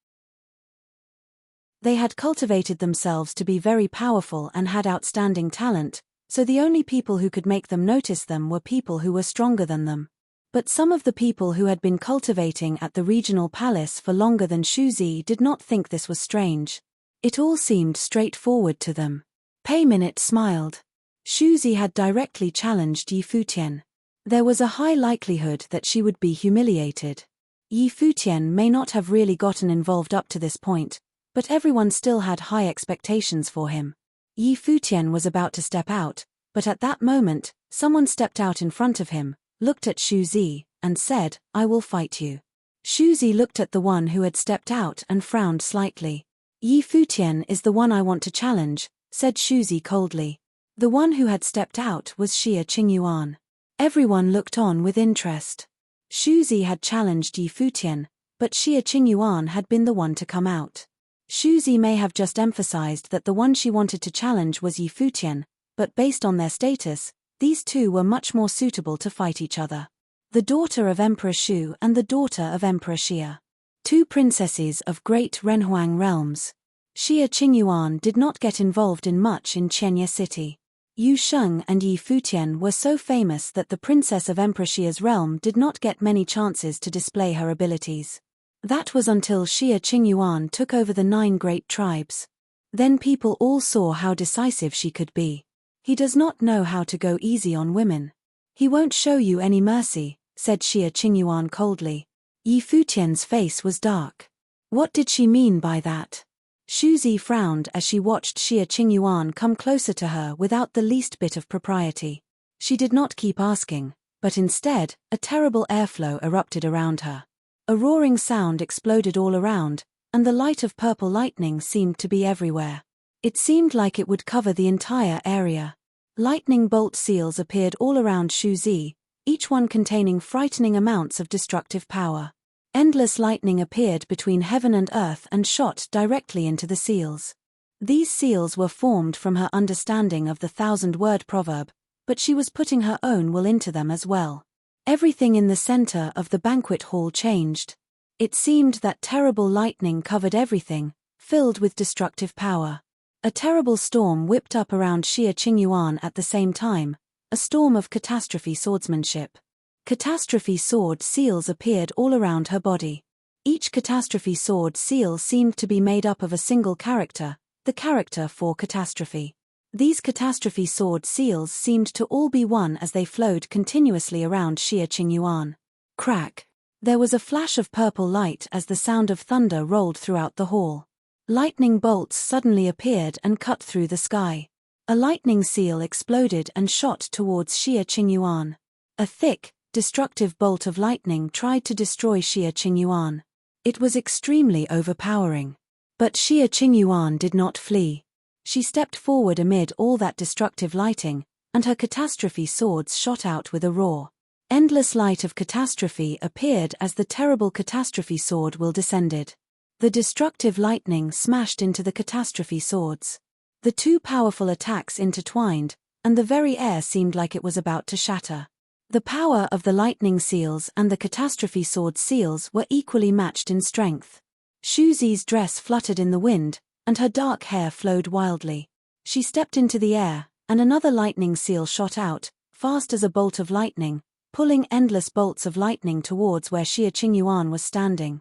They had cultivated themselves to be very powerful and had outstanding talent, so the only people who could make them notice them were people who were stronger than them. But some of the people who had been cultivating at the regional palace for longer than Shu Zi did not think this was strange. It all seemed straightforward to them. Pei Minute smiled. Shu Zi had directly challenged Yi Futian. There was a high likelihood that she would be humiliated. Yi Futian may not have really gotten involved up to this point, but everyone still had high expectations for him. Yi Futian was about to step out, but at that moment, someone stepped out in front of him, looked at Shu Zi, and said, "I will fight you." Shu Zi looked at the one who had stepped out and frowned slightly. "Yi Futian is the one I want to challenge," said Shu Zi coldly. The one who had stepped out was Xia Qingyuan. Everyone looked on with interest. Shu Zi had challenged Yi Futian, but Xia Qingyuan had been the one to come out. Shu Zi may have just emphasized that the one she wanted to challenge was Yi Futian, but based on their status, these two were much more suitable to fight each other. The daughter of Emperor Shu and the daughter of Emperor Xia. Two princesses of great Renhuang realms. Xia Qingyuan did not get involved in much in Qianye City. Yu Sheng and Yi Futian were so famous that the princess of Emperor Xia's realm did not get many chances to display her abilities. That was until Xia Qingyuan took over the 9 great tribes. Then people all saw how decisive she could be. He does not know how to go easy on women. He won't show you any mercy, said Xia Qingyuan coldly. Yi Futian's face was dark. What did she mean by that? Shu Zi frowned as she watched Xia Qingyuan come closer to her without the least bit of propriety. She did not keep asking, but instead, a terrible airflow erupted around her. A roaring sound exploded all around, and the light of purple lightning seemed to be everywhere. It seemed like it would cover the entire area. Lightning bolt seals appeared all around Shu Zi, each one containing frightening amounts of destructive power. Endless lightning appeared between heaven and earth and shot directly into the seals. These seals were formed from her understanding of the 1,000-word proverb, but she was putting her own will into them as well. Everything in the center of the banquet hall changed. It seemed that terrible lightning covered everything, filled with destructive power. A terrible storm whipped up around Xia Qingyuan at the same time, a storm of catastrophe swordsmanship. Catastrophe sword seals appeared all around her body. Each catastrophe sword seal seemed to be made up of a single character, the character for catastrophe. These catastrophe sword seals seemed to all be one as they flowed continuously around Xia Qingyuan. Crack! There was a flash of purple light as the sound of thunder rolled throughout the hall. Lightning bolts suddenly appeared and cut through the sky. A lightning seal exploded and shot towards Xia Qingyuan. A thick, destructive bolt of lightning tried to destroy Xia Qingyuan. It was extremely overpowering. But Xia Qingyuan did not flee. She stepped forward amid all that destructive lighting, and her catastrophe swords shot out with a roar. Endless light of catastrophe appeared as the terrible catastrophe sword will descended. The destructive lightning smashed into the catastrophe swords. The two powerful attacks intertwined, and the very air seemed like it was about to shatter. The power of the lightning seals and the catastrophe sword seals were equally matched in strength. Shu Zi's dress fluttered in the wind, and her dark hair flowed wildly. She stepped into the air, and another lightning seal shot out, fast as a bolt of lightning, pulling endless bolts of lightning towards where Xia Qingyuan was standing.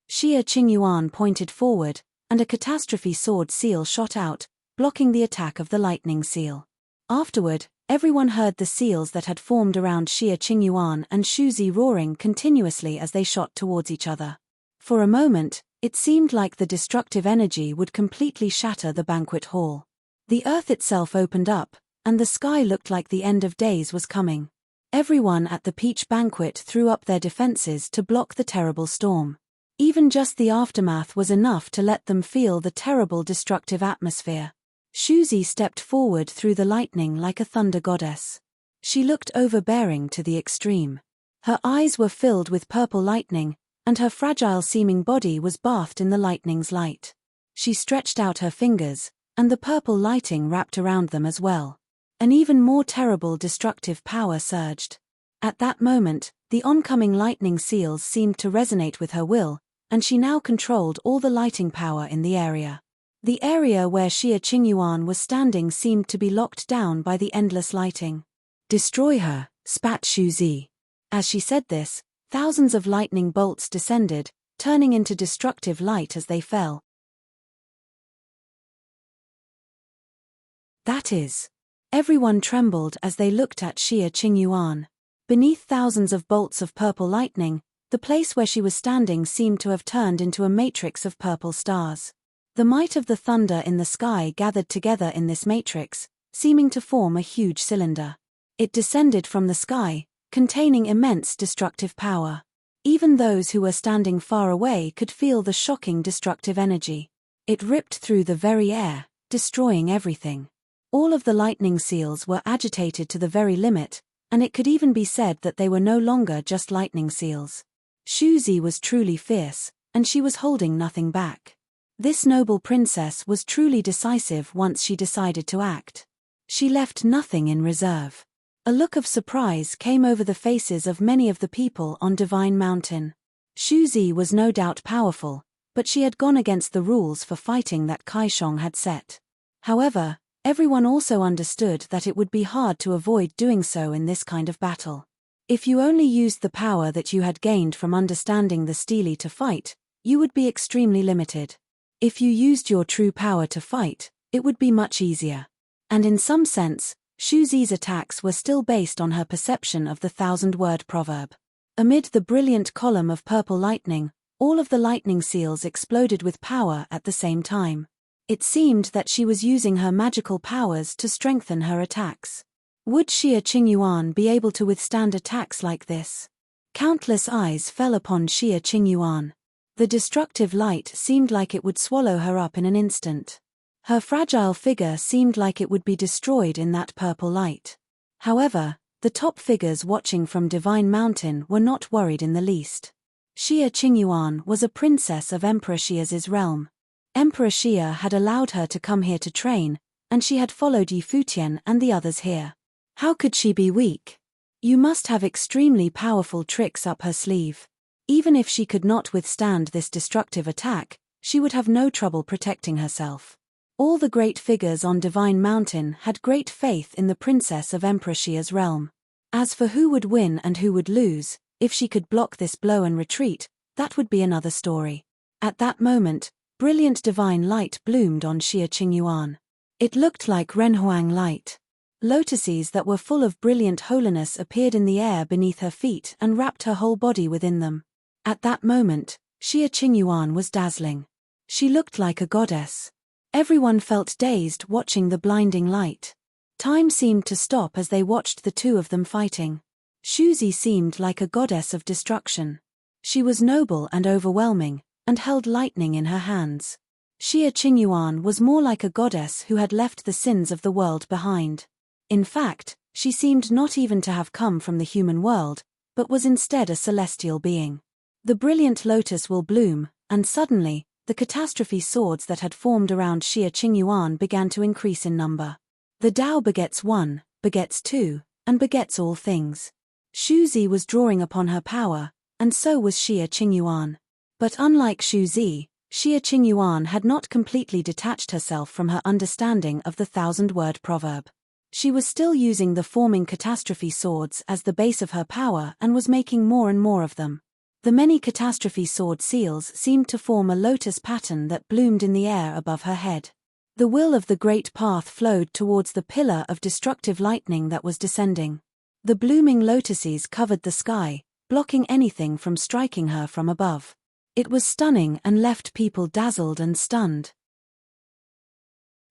Xia Qingyuan pointed forward, and a catastrophe sword seal shot out, blocking the attack of the lightning seal. Afterward, everyone heard the seals that had formed around Xie Qingyuan and Shuzi roaring continuously as they shot towards each other. For a moment, it seemed like the destructive energy would completely shatter the banquet hall. The earth itself opened up, and the sky looked like the end of days was coming. Everyone at the peach banquet threw up their defenses to block the terrible storm. Even just the aftermath was enough to let them feel the terrible destructive atmosphere. Shuzi stepped forward through the lightning like a thunder goddess. She looked overbearing to the extreme. Her eyes were filled with purple lightning, and her fragile-seeming body was bathed in the lightning's light. She stretched out her fingers, and the purple lighting wrapped around them as well. An even more terrible destructive power surged. At that moment, the oncoming lightning seals seemed to resonate with her will, and she now controlled all the lighting power in the area. The area where Xie Qingyuan was standing seemed to be locked down by the endless lighting. "Destroy her," spat Shuzi. As she said this, thousands of lightning bolts descended, turning into destructive light as they fell. That is. Everyone trembled as they looked at Xie Qingyuan. Beneath thousands of bolts of purple lightning, the place where she was standing seemed to have turned into a matrix of purple stars. The might of the thunder in the sky gathered together in this matrix, seeming to form a huge cylinder. It descended from the sky, containing immense destructive power. Even those who were standing far away could feel the shocking destructive energy. It ripped through the very air, destroying everything. All of the lightning seals were agitated to the very limit, and it could even be said that they were no longer just lightning seals. Shuzi was truly fierce, and she was holding nothing back. This noble princess was truly decisive once she decided to act. She left nothing in reserve. A look of surprise came over the faces of many of the people on Divine Mountain. Shuzi was no doubt powerful, but she had gone against the rules for fighting that Kaishong had set. However, everyone also understood that it would be hard to avoid doing so in this kind of battle. If you only used the power that you had gained from understanding the stele to fight, you would be extremely limited. If you used your true power to fight, it would be much easier. And in some sense, Shuzi's attacks were still based on her perception of the thousand-word proverb. Amid the brilliant column of purple lightning, all of the lightning seals exploded with power at the same time. It seemed that she was using her magical powers to strengthen her attacks. Would Xie Qingyuan be able to withstand attacks like this? Countless eyes fell upon Xie Qingyuan. The destructive light seemed like it would swallow her up in an instant. Her fragile figure seemed like it would be destroyed in that purple light. However, the top figures watching from Divine Mountain were not worried in the least. Xie Qingyuan was a princess of Emperor Xia's realm. Emperor Xia had allowed her to come here to train, and she had followed Futian and the others here. How could she be weak? You must have extremely powerful tricks up her sleeve. Even if she could not withstand this destructive attack, she would have no trouble protecting herself. All the great figures on Divine Mountain had great faith in the princess of Emperor Xia's realm. As for who would win and who would lose, if she could block this blow and retreat, that would be another story. At that moment, brilliant divine light bloomed on Xie Qingyuan. It looked like Renhuang light. Lotuses that were full of brilliant holiness appeared in the air beneath her feet and wrapped her whole body within them. At that moment, Xie Qingyuan was dazzling. She looked like a goddess. Everyone felt dazed watching the blinding light. Time seemed to stop as they watched the two of them fighting. Shuzi seemed like a goddess of destruction. She was noble and overwhelming, and held lightning in her hands. Xie Qingyuan was more like a goddess who had left the sins of the world behind. In fact, she seemed not even to have come from the human world, but was instead a celestial being. The brilliant lotus will bloom, and suddenly, the catastrophe swords that had formed around Xie Qingyuan began to increase in number. The Tao begets one, begets two, and begets all things. Shuzi was drawing upon her power, and so was Xie Qingyuan. But unlike Shuzi, Xie Qingyuan had not completely detached herself from her understanding of the thousand-word proverb. She was still using the forming catastrophe swords as the base of her power and was making more and more of them. The many catastrophe sword seals seemed to form a lotus pattern that bloomed in the air above her head. The will of the great path flowed towards the pillar of destructive lightning that was descending. The blooming lotuses covered the sky, blocking anything from striking her from above. It was stunning and left people dazzled and stunned.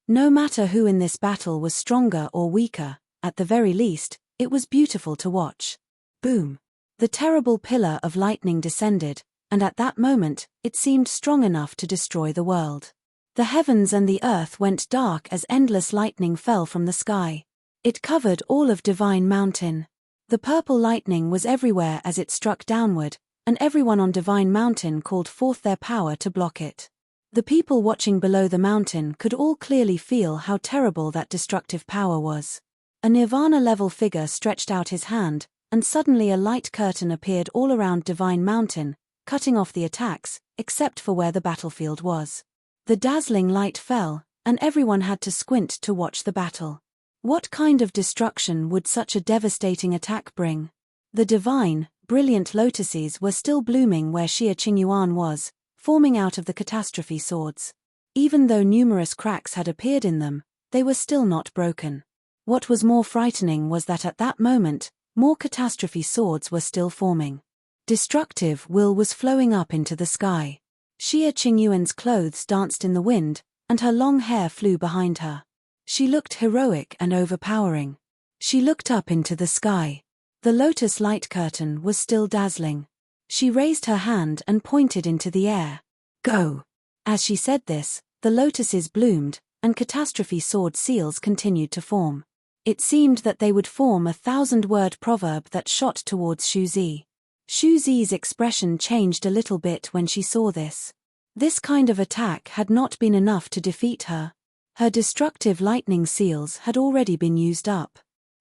No matter who in this battle was stronger or weaker, at the very least, it was beautiful to watch. Boom! The terrible pillar of lightning descended, and at that moment, it seemed strong enough to destroy the world. The heavens and the earth went dark as endless lightning fell from the sky. It covered all of Divine Mountain. The purple lightning was everywhere as it struck downward, and everyone on Divine Mountain called forth their power to block it. The people watching below the mountain could all clearly feel how terrible that destructive power was. A Nirvana-level figure stretched out his hand, and suddenly a light curtain appeared all around Divine Mountain, cutting off the attacks, except for where the battlefield was. The dazzling light fell, and everyone had to squint to watch the battle. What kind of destruction would such a devastating attack bring? The divine, brilliant lotuses were still blooming where Xia Qingyuan was, forming out of the catastrophe swords. Even though numerous cracks had appeared in them, they were still not broken. What was more frightening was that at that moment, more catastrophe swords were still forming. Destructive will was flowing up into the sky. Xia Qingyuan's clothes danced in the wind, and her long hair flew behind her. She looked heroic and overpowering. She looked up into the sky. The lotus light curtain was still dazzling. She raised her hand and pointed into the air. Go! As she said this, the lotuses bloomed, and catastrophe sword seals continued to form. It seemed that they would form a 1,000-word proverb that shot towards Xu Zi. Xu Zi's expression changed a little bit when she saw this. This kind of attack had not been enough to defeat her. Her destructive lightning seals had already been used up.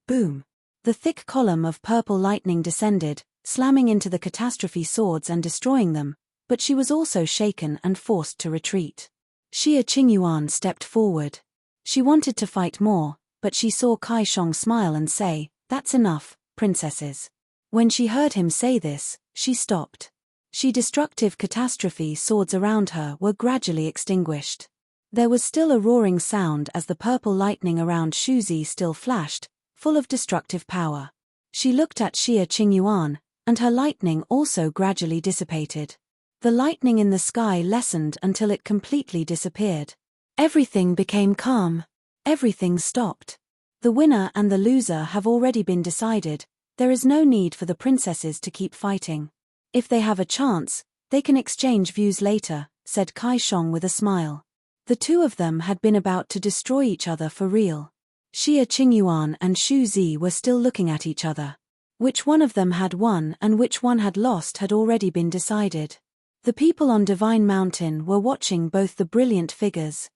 Boom! The thick column of purple lightning descended, slamming into the catastrophe swords and destroying them, but she was also shaken and forced to retreat. Xia Qingyuan stepped forward. She wanted to fight more, but she saw Kaishong smile and say, "That's enough, princesses." When she heard him say this, she stopped. Destructive catastrophe swords around her were gradually extinguished. There was still a roaring sound as the purple lightning around Xu Zi still flashed, full of destructive power. She looked at Xia Qingyuan, and her lightning also gradually dissipated. The lightning in the sky lessened until it completely disappeared. Everything became calm. Everything stopped. The winner and the loser have already been decided. There is no need for the princesses to keep fighting. If they have a chance, they can exchange views later, said Kaishong with a smile. The two of them had been about to destroy each other for real. Xia Qingyuan and Xu Zi were still looking at each other. Which one of them had won and which one had lost had already been decided. The people on Divine Mountain were watching both the brilliant figures.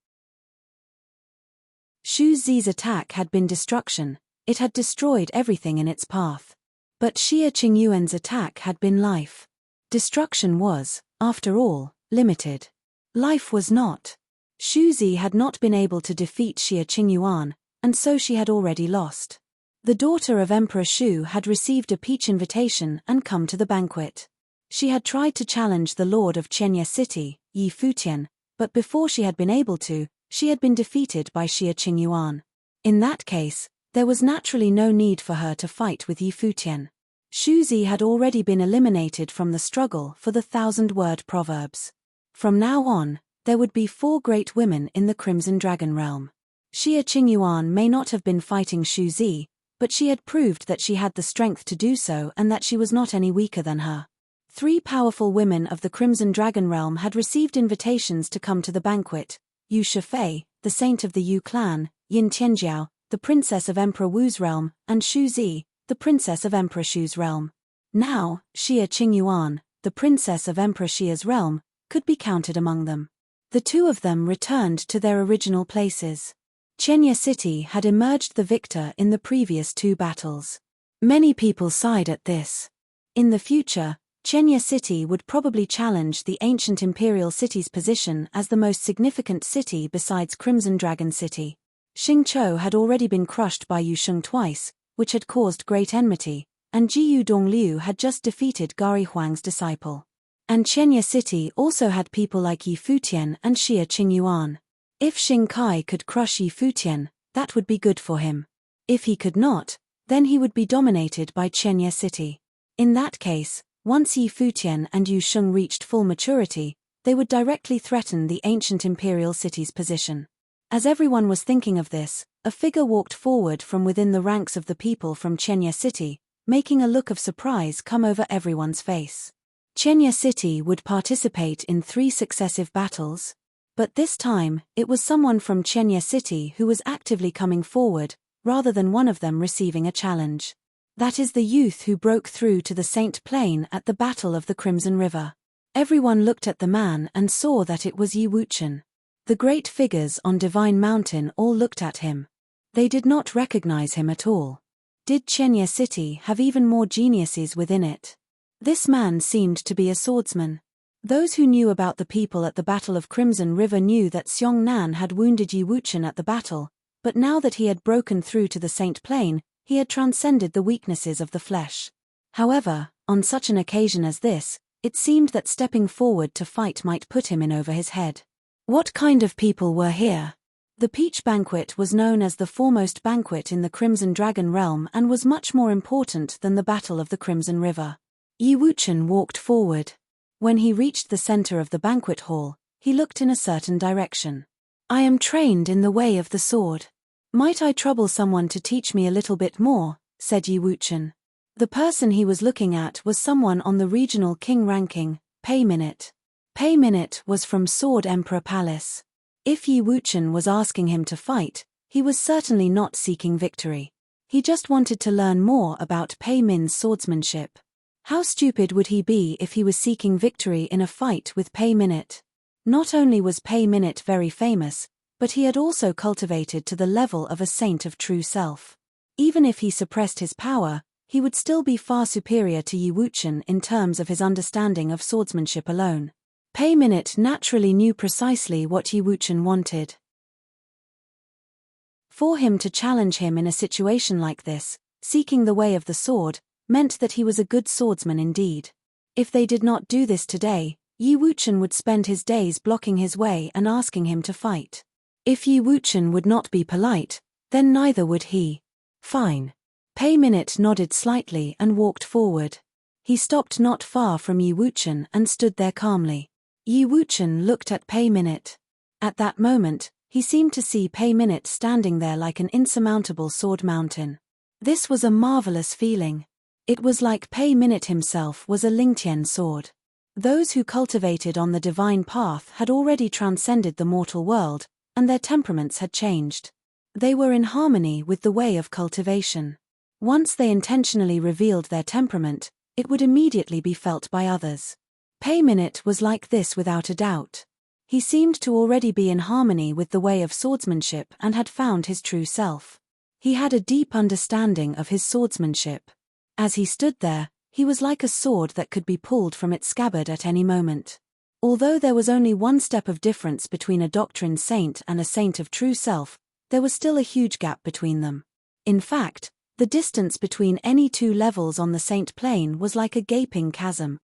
Xu Zi's attack had been destruction, it had destroyed everything in its path. But Xia Qingyuan's attack had been life. Destruction was, after all, limited. Life was not. Xu Zi had not been able to defeat Xia Qingyuan, and so she had already lost. The daughter of Emperor Shu had received a peach invitation and come to the banquet. She had tried to challenge the lord of Qianye City, Yi Futian, but before she had been able to, she had been defeated by Xia Qingyuan. In that case, there was naturally no need for her to fight with Yi Futian. Xu Zi had already been eliminated from the struggle for the 1,000-word proverbs. From now on, there would be 4 great women in the Crimson Dragon realm. Xia Qingyuan may not have been fighting Xu Zi, but she had proved that she had the strength to do so and that she was not any weaker than her. 3 powerful women of the Crimson Dragon realm had received invitations to come to the banquet: Yu Shifei, the saint of the Yu clan, Yin Tianjiao, the princess of Emperor Wu's realm, and Xu Zi, the princess of Emperor Shu's realm. Now, Xia Qingyuan, the princess of Emperor Xia's realm, could be counted among them. The two of them returned to their original places. Qianye City had emerged the victor in the previous 2 battles. Many people sighed at this. In the future, Qianye City would probably challenge the ancient imperial city's position as the most significant city besides Crimson Dragon City. Xingqiu had already been crushed by Yu Sheng twice, which had caused great enmity, and Jiyu Dongliu had just defeated Gari Huang's disciple. And Chenya City also had people like Yi Futian and Xia Qingyuan. If Xing Kai could crush Yi Futian, that would be good for him. If he could not, then he would be dominated by Chenya City. In that case, once Yi Futian and Yu Sheng reached full maturity, they would directly threaten the ancient imperial city's position. As everyone was thinking of this, a figure walked forward from within the ranks of the people from Chenya City, making a look of surprise come over everyone's face. Chenya City would participate in 3 successive battles, but this time, it was someone from Chenya City who was actively coming forward, rather than one of them receiving a challenge. That is the youth who broke through to the Saint Plain at the Battle of the Crimson River. Everyone looked at the man and saw that it was Yi Wuchen. The great figures on Divine Mountain all looked at him. They did not recognize him at all. Did Chenya City have even more geniuses within it? This man seemed to be a swordsman. Those who knew about the people at the Battle of Crimson River knew that Xiong Nan had wounded Yi Wuchen at the battle, but now that he had broken through to the Saint Plain, he had transcended the weaknesses of the flesh. However, on such an occasion as this, it seemed that stepping forward to fight might put him in over his head. What kind of people were here? The Peach Banquet was known as the foremost banquet in the Crimson Dragon realm and was much more important than the Battle of the Crimson River. Yi Wuchen walked forward. When he reached the center of the banquet hall, he looked in a certain direction. I am trained in the way of the sword. Might I trouble someone to teach me a little bit more, said Yi Wuchen. The person he was looking at was someone on the regional king ranking, Pei Minute. Pei Minute was from Sword Emperor Palace. If Yi Wuchen was asking him to fight, he was certainly not seeking victory. He just wanted to learn more about Pei Min's swordsmanship. How stupid would he be if he was seeking victory in a fight with Pei Minute? Not only was Pei Minute very famous, but he had also cultivated to the level of a saint of true self. Even if he suppressed his power, he would still be far superior to Yi Wuchen in terms of his understanding of swordsmanship alone. Pei Minute naturally knew precisely what Yi Wuchen wanted. For him to challenge him in a situation like this, seeking the way of the sword, meant that he was a good swordsman indeed. If they did not do this today, Yi Wuchen would spend his days blocking his way and asking him to fight. If Yi Wuchen would not be polite, then neither would he. Fine. Pei Minute nodded slightly and walked forward. He stopped not far from Yi Wuchen and stood there calmly. Yi Wuchen looked at Pei Minute. At that moment, he seemed to see Pei Minute standing there like an insurmountable sword mountain. This was a marvelous feeling. It was like Pei Minute himself was a Lingtian sword. Those who cultivated on the divine path had already transcended the mortal world, and their temperaments had changed. They were in harmony with the way of cultivation. Once they intentionally revealed their temperament, it would immediately be felt by others. Pei Minute was like this without a doubt. He seemed to already be in harmony with the way of swordsmanship and had found his true self. He had a deep understanding of his swordsmanship. As he stood there, he was like a sword that could be pulled from its scabbard at any moment. Although there was only one step of difference between a doctrine saint and a saint of true self, there was still a huge gap between them. In fact, the distance between any 2 levels on the Saint Plain was like a gaping chasm.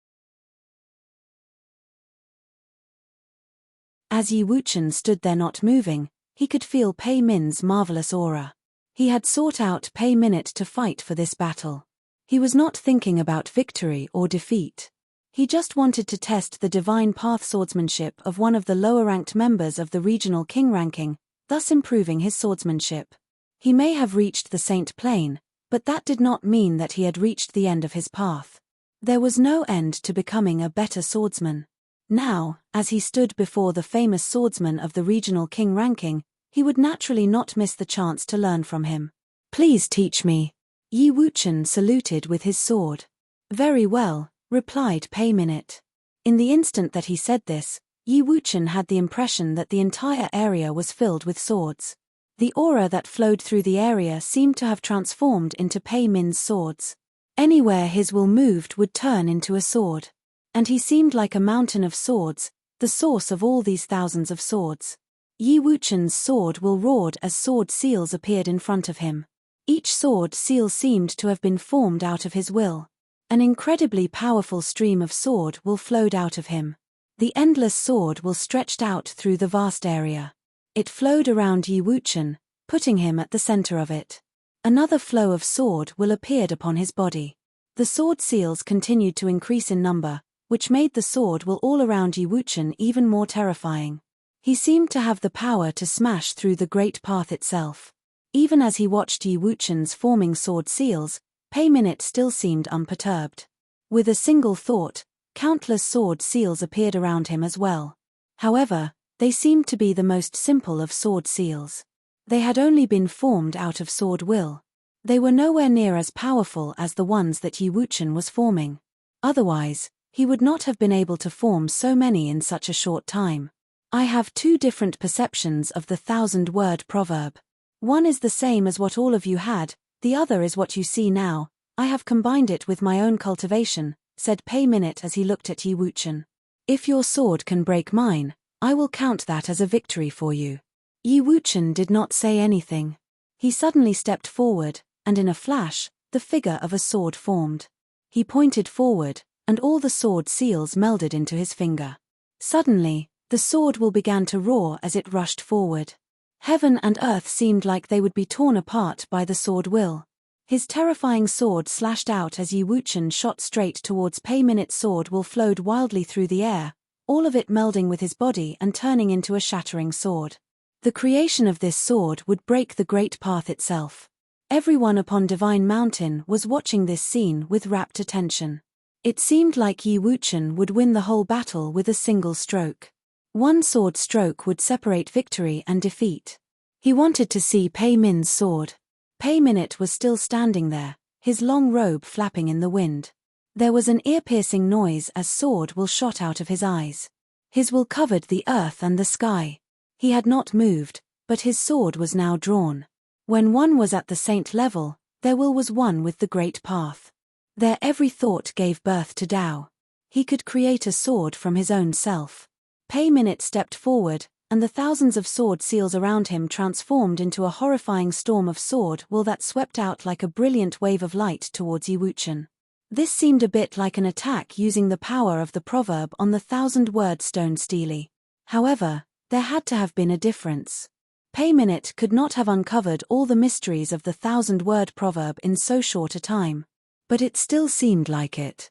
As Yi Wuchen stood there not moving, he could feel Pei Min's marvelous aura. He had sought out Pei Minute to fight for this battle. He was not thinking about victory or defeat. He just wanted to test the divine path swordsmanship of one of the lower-ranked members of the regional king ranking, thus improving his swordsmanship. He may have reached the Saint Plain, but that did not mean that he had reached the end of his path. There was no end to becoming a better swordsman. Now, as he stood before the famous swordsman of the regional king ranking, he would naturally not miss the chance to learn from him. Please teach me. Yi Wuchen saluted with his sword. Very well, replied Pei Minute. In the instant that he said this, Yi Wuchen had the impression that the entire area was filled with swords. The aura that flowed through the area seemed to have transformed into Pei Min's swords. Anywhere his will moved would turn into a sword. And he seemed like a mountain of swords, the source of all these thousands of swords. Yi Wuchen's sword will roared as sword seals appeared in front of him. Each sword seal seemed to have been formed out of his will. An incredibly powerful stream of sword will flowed out of him. The endless sword will stretched out through the vast area. It flowed around Yi Wuchen, putting him at the center of it. Another flow of sword will appeared upon his body. The sword seals continued to increase in number, which made the sword will all around Yi Wuchen even more terrifying. He seemed to have the power to smash through the great path itself. Even as he watched Yi Wuchen's forming sword seals, Pei Minute still seemed unperturbed. With a single thought, countless sword seals appeared around him as well. However, they seemed to be the most simple of sword seals. They had only been formed out of sword will. They were nowhere near as powerful as the ones that Yi Wuchen was forming. Otherwise, he would not have been able to form so many in such a short time. I have two different perceptions of the 1,000-word proverb. One is the same as what all of you had, the other is what you see now. I have combined it with my own cultivation, said Pei Minute as he looked at Yi Wuchen. If your sword can break mine, I will count that as a victory for you. Yi Wuchen did not say anything. He suddenly stepped forward, and in a flash, the figure of a sword formed. He pointed forward, and all the sword seals melded into his finger. Suddenly, the sword will began to roar as it rushed forward. Heaven and earth seemed like they would be torn apart by the sword will. His terrifying sword slashed out as Yi Wuchen shot straight towards Pei Minute's sword will flowed wildly through the air, all of it melding with his body and turning into a shattering sword. The creation of this sword would break the great path itself. Everyone upon Divine Mountain was watching this scene with rapt attention. It seemed like Yi Wuchen would win the whole battle with a single stroke. One sword stroke would separate victory and defeat. He wanted to see Pei Min's sword. Pei Minute was still standing there, his long robe flapping in the wind. There was an ear-piercing noise as sword will shot out of his eyes. His will covered the earth and the sky. He had not moved, but his sword was now drawn. When one was at the saint level, their will was one with the great path. Their every thought gave birth to Tao. He could create a sword from his own self. Pei Minute stepped forward, and the thousands of sword seals around him transformed into a horrifying storm of sword will that swept out like a brilliant wave of light towards Yi Wuchen. This seemed a bit like an attack using the power of the proverb on the 1,000-word stone stele. However, there had to have been a difference. Pei Minute could not have uncovered all the mysteries of the 1,000-word proverb in so short a time. But it still seemed like it.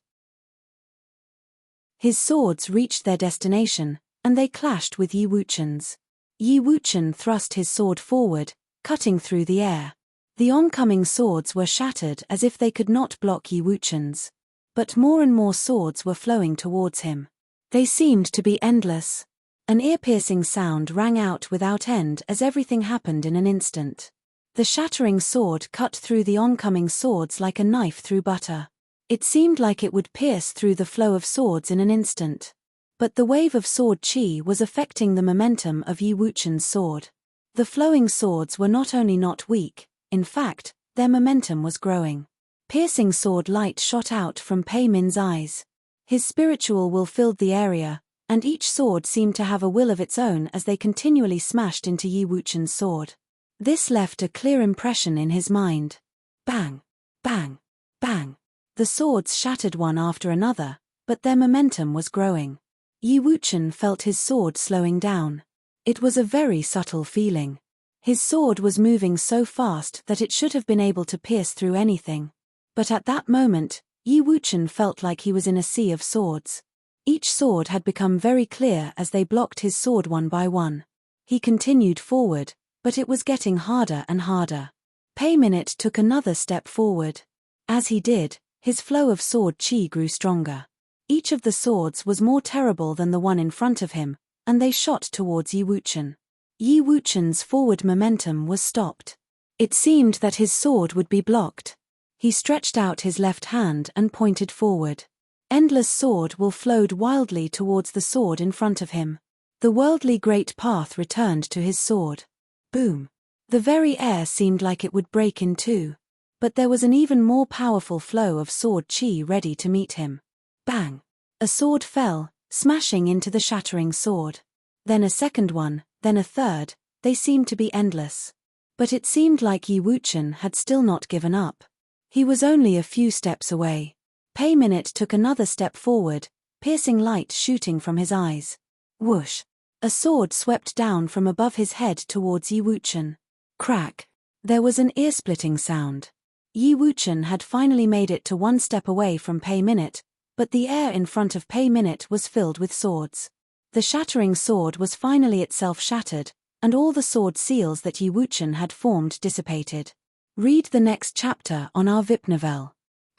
His swords reached their destination, and they clashed with Yi Wuchen's. Yi Wuchen thrust his sword forward, cutting through the air. The oncoming swords were shattered as if they could not block Yi Wuchen's. But more and more swords were flowing towards him. They seemed to be endless. An ear-piercing sound rang out without end as everything happened in an instant. The shattering sword cut through the oncoming swords like a knife through butter. It seemed like it would pierce through the flow of swords in an instant. But the wave of sword chi was affecting the momentum of Yi Wuchen's sword. The flowing swords were not only not weak, in fact, their momentum was growing. Piercing sword light shot out from Pei Min's eyes. His spiritual will filled the area, and each sword seemed to have a will of its own as they continually smashed into Yi Wuchen's sword. This left a clear impression in his mind. Bang, bang, bang. The swords shattered one after another, but their momentum was growing. Yi Wuchen felt his sword slowing down. It was a very subtle feeling. His sword was moving so fast that it should have been able to pierce through anything. But at that moment, Yi Wuchen felt like he was in a sea of swords. Each sword had become very clear as they blocked his sword one by one. He continued forward, but it was getting harder and harder. Pei Minute took another step forward. As he did, his flow of sword chi grew stronger. Each of the swords was more terrible than the one in front of him, and they shot towards Yi Wuchen. Yi Wuchen's forward momentum was stopped. It seemed that his sword would be blocked. He stretched out his left hand and pointed forward. Endless sword will flowed wildly towards the sword in front of him. The worldly great path returned to his sword. Boom. The very air seemed like it would break in two. But there was an even more powerful flow of sword chi ready to meet him. Bang. A sword fell, smashing into the shattering sword. Then a second one, then a third. They seemed to be endless. But it seemed like Yi Wuchen had still not given up. He was only a few steps away. Pei Minute took another step forward, piercing light shooting from his eyes. Whoosh! A sword swept down from above his head towards Yi Wuchen. Crack! There was an ear-splitting sound. Yi Wuchen had finally made it to one step away from Pei Minute, but the air in front of Pei Minute was filled with swords. The shattering sword was finally itself shattered, and all the sword seals that Yi Wuchen had formed dissipated. Read the next chapter on our VIP novel.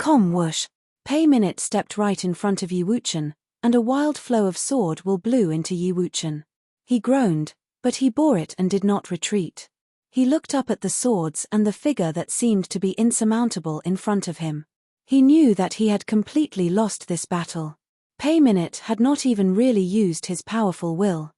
Whoosh! Pei Minute stepped right in front of Yi Wuchen, and a wild flow of sword will blew into Yi Wuchen. He groaned, but he bore it and did not retreat. He looked up at the swords and the figure that seemed to be insurmountable in front of him. He knew that he had completely lost this battle. Pei Minute had not even really used his powerful will.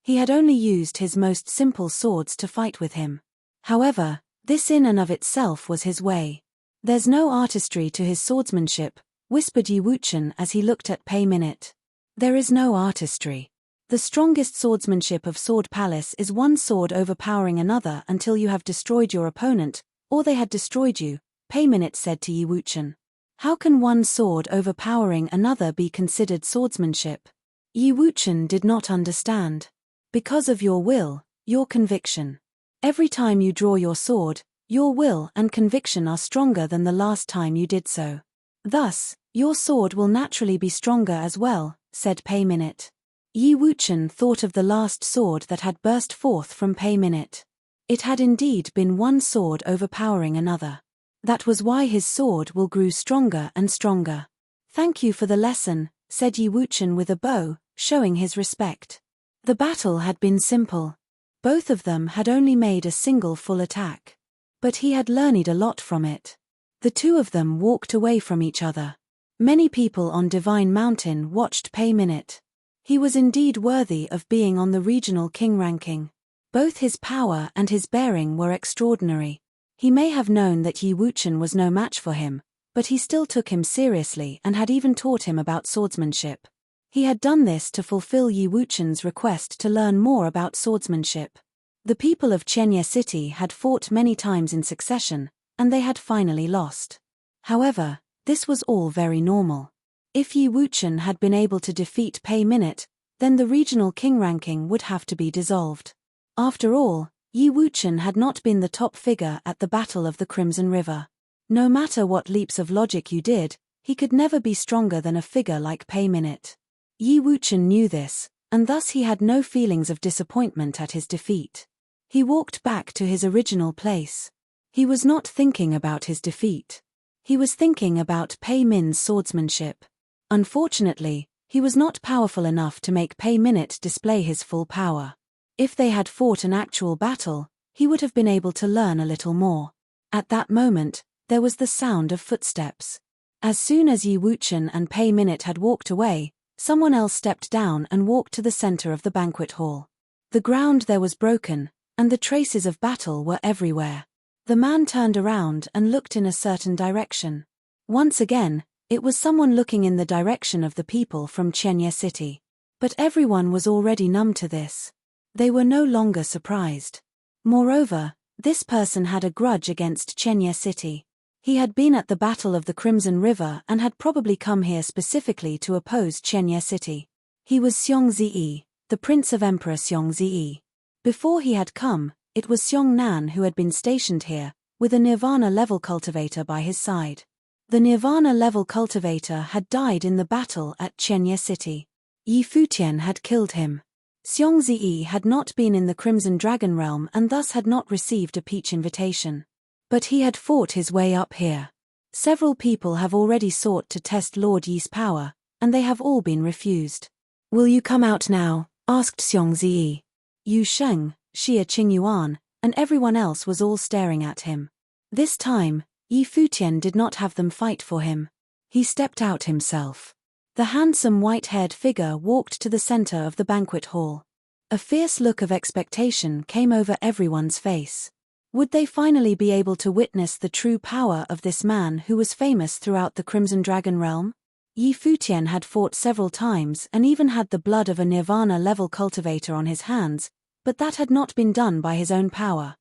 He had only used his most simple swords to fight with him. However, this in and of itself was his way. "There's no artistry to his swordsmanship," whispered Yi Wuchen as he looked at Pei Minute. "There is no artistry. The strongest swordsmanship of Sword Palace is one sword overpowering another until you have destroyed your opponent, or they had destroyed you," Pei Minute said to Yi Wuchen. "How can one sword overpowering another be considered swordsmanship?" Yi Wuchen did not understand. "Because of your will, your conviction. Every time you draw your sword, your will and conviction are stronger than the last time you did so. Thus, your sword will naturally be stronger as well," said Pei Minute. Yi Wuchen thought of the last sword that had burst forth from Pei Minute. It had indeed been one sword overpowering another. That was why his sword will grew stronger and stronger. "Thank you for the lesson," said Yi Wuchen with a bow, showing his respect. The battle had been simple. Both of them had only made a single full attack. But he had learned a lot from it. The two of them walked away from each other. Many people on Divine Mountain watched Pei Minute. He was indeed worthy of being on the regional king ranking. Both his power and his bearing were extraordinary. He may have known that Yi Wuchen was no match for him, but he still took him seriously and had even taught him about swordsmanship. He had done this to fulfill Yi Wuchen's request to learn more about swordsmanship. The people of Chenye City had fought many times in succession, and they had finally lost. However, this was all very normal. If Yi Wuchen had been able to defeat Pei Minute, then the regional king ranking would have to be dissolved. After all, Yi Wuchen had not been the top figure at the Battle of the Crimson River. No matter what leaps of logic you did, he could never be stronger than a figure like Pei Minute. Yi Wuchen knew this, and thus he had no feelings of disappointment at his defeat. He walked back to his original place. He was not thinking about his defeat. He was thinking about Pei Min's swordsmanship. Unfortunately, he was not powerful enough to make Pei Minute display his full power. If they had fought an actual battle, he would have been able to learn a little more. At that moment, there was the sound of footsteps. As soon as Yi Wuchen and Pei Minute had walked away, someone else stepped down and walked to the center of the banquet hall. The ground there was broken, and the traces of battle were everywhere. The man turned around and looked in a certain direction. Once again, it was someone looking in the direction of the people from Chenye City. But everyone was already numb to this. They were no longer surprised. Moreover, this person had a grudge against Chenye City. He had been at the Battle of the Crimson River and had probably come here specifically to oppose Chenye City. He was Xiong Ziyi, the prince of Emperor Xiong Ziyi. Before he had come, it was Xiong Nan who had been stationed here, with a Nirvana-level cultivator by his side. The Nirvana-level cultivator had died in the battle at Chenye City. Yi Futian had killed him. Xiong Ziyi had not been in the Crimson Dragon Realm and thus had not received a peach invitation. But he had fought his way up here. Several people have already sought to test Lord Yi's power, and they have all been refused. "Will you come out now?" asked Xiong Ziyi. Yu Sheng, Xia Qingyuan, and everyone else was all staring at him. This time, Yi Futian did not have them fight for him. He stepped out himself. The handsome white-haired figure walked to the center of the banquet hall. A fierce look of expectation came over everyone's face. Would they finally be able to witness the true power of this man who was famous throughout the Crimson Dragon Realm? Yi Futian had fought several times and even had the blood of a Nirvana-level cultivator on his hands, but that had not been done by his own power.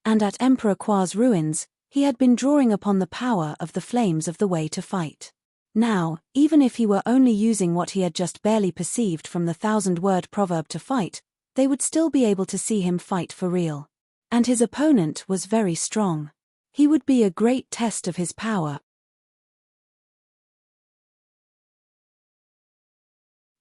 And at Emperor Kwa's ruins, He had been drawing upon the power of the flames of the way to fight. Now, even if he were only using what he had just barely perceived from the 1,000-word proverb to fight, they would still be able to see him fight for real. And his opponent was very strong. He would be a great test of his power.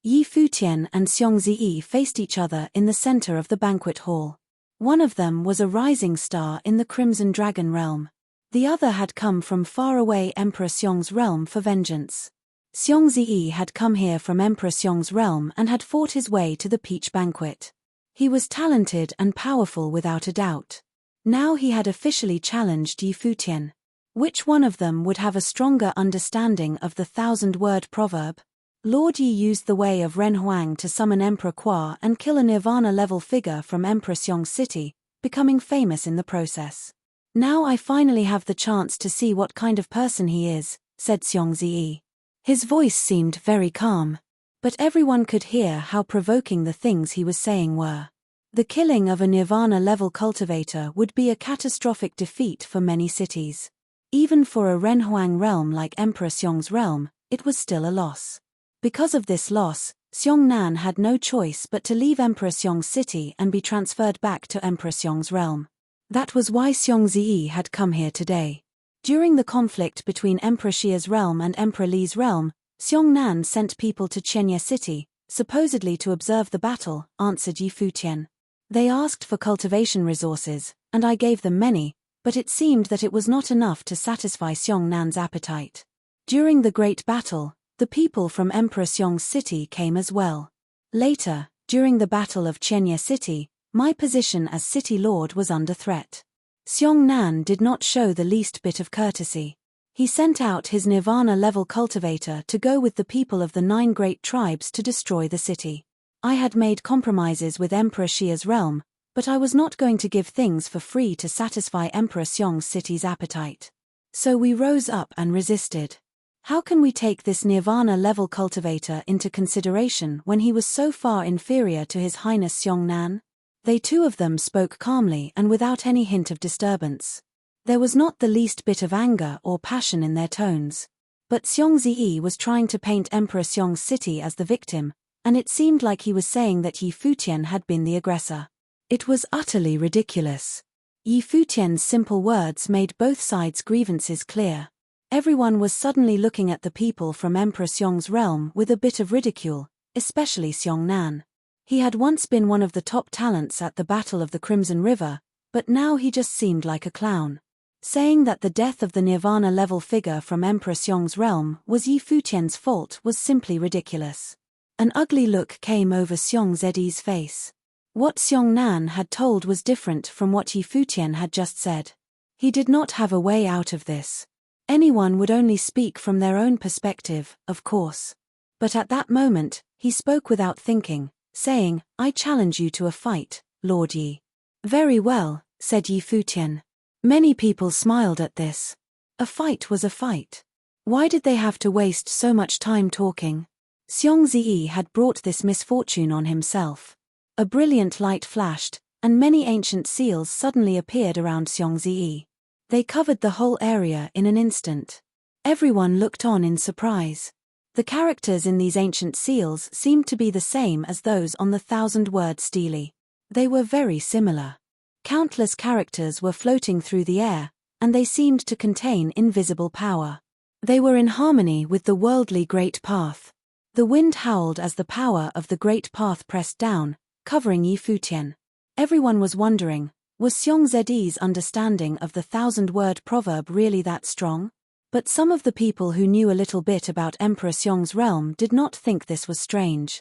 Yi Futian and Xiong Ziyi faced each other in the center of the banquet hall. One of them was a rising star in the Crimson Dragon realm. The other had come from far-away Emperor Xiong's realm for vengeance. Xiong Ziyi had come here from Emperor Xiong's realm and had fought his way to the Peach Banquet. He was talented and powerful without a doubt. Now he had officially challenged Yi Futian. Which one of them would have a stronger understanding of the 1,000-word proverb? Lord Yi used the way of Ren Huang to summon Emperor Kwa and kill a Nirvana-level figure from Emperor Xiong's city, becoming famous in the process. Now I finally have the chance to see what kind of person he is, said Xiong Ziyi. His voice seemed very calm. But everyone could hear how provoking the things he was saying were. The killing of a Nirvana-level cultivator would be a catastrophic defeat for many cities. Even for a Ren Huang realm like Emperor Xiong's realm, it was still a loss. Because of this loss, Xiongnan had no choice but to leave Emperor Xiong's city and be transferred back to Emperor Xiong's realm. That was why Xiong Ziyi had come here today. During the conflict between Emperor Xia's realm and Emperor Li's realm, Xiongnan sent people to Qianye City, supposedly to observe the battle, answered Yi Futian. They asked for cultivation resources, and I gave them many, but it seemed that it was not enough to satisfy Xiongnan's appetite. During the great battle, the people from Emperor Xiong's city came as well. Later, during the Battle of Qianye City, my position as city lord was under threat. Xiongnan did not show the least bit of courtesy. He sent out his Nirvana-level cultivator to go with the people of the 9 great tribes to destroy the city. I had made compromises with Emperor Xia's realm, but I was not going to give things for free to satisfy Emperor Xiong's city's appetite. So we rose up and resisted. How can we take this Nirvana-level cultivator into consideration when he was so far inferior to His Highness Xiongnan? They two of them spoke calmly and without any hint of disturbance. There was not the least bit of anger or passion in their tones. But Xiong Ziyi was trying to paint Emperor Xiong's city as the victim, and it seemed like he was saying that Yi Futian had been the aggressor. It was utterly ridiculous. Yi Futian's simple words made both sides' grievances clear. Everyone was suddenly looking at the people from Emperor Xiong's realm with a bit of ridicule, especially Xiongnan. He had once been one of the top talents at the Battle of the Crimson River, but now he just seemed like a clown. Saying that the death of the Nirvana-level figure from Emperor Xiong's realm was Yi Futian's fault was simply ridiculous. An ugly look came over Xiong Ziyi's face. What Xiongnan had told was different from what Yi Futian had just said. He did not have a way out of this. Anyone would only speak from their own perspective, of course. But at that moment, he spoke without thinking, saying, "I challenge you to a fight, Lord Yi." "Very well," said Yi Futian. Many people smiled at this. A fight was a fight. Why did they have to waste so much time talking? Xiong Ziyi had brought this misfortune on himself. A brilliant light flashed, and many ancient seals suddenly appeared around Xiong Ziyi. They covered the whole area in an instant. Everyone looked on in surprise. The characters in these ancient seals seemed to be the same as those on the 1,000-word stele. They were very similar. Countless characters were floating through the air, and they seemed to contain invisible power. They were in harmony with the worldly Great Path. The wind howled as the power of the Great Path pressed down, covering Yi Futian. Everyone was wondering, was Xiong Ziyi's understanding of the 1,000-word proverb really that strong? But some of the people who knew a little bit about Emperor Xiong's realm did not think this was strange.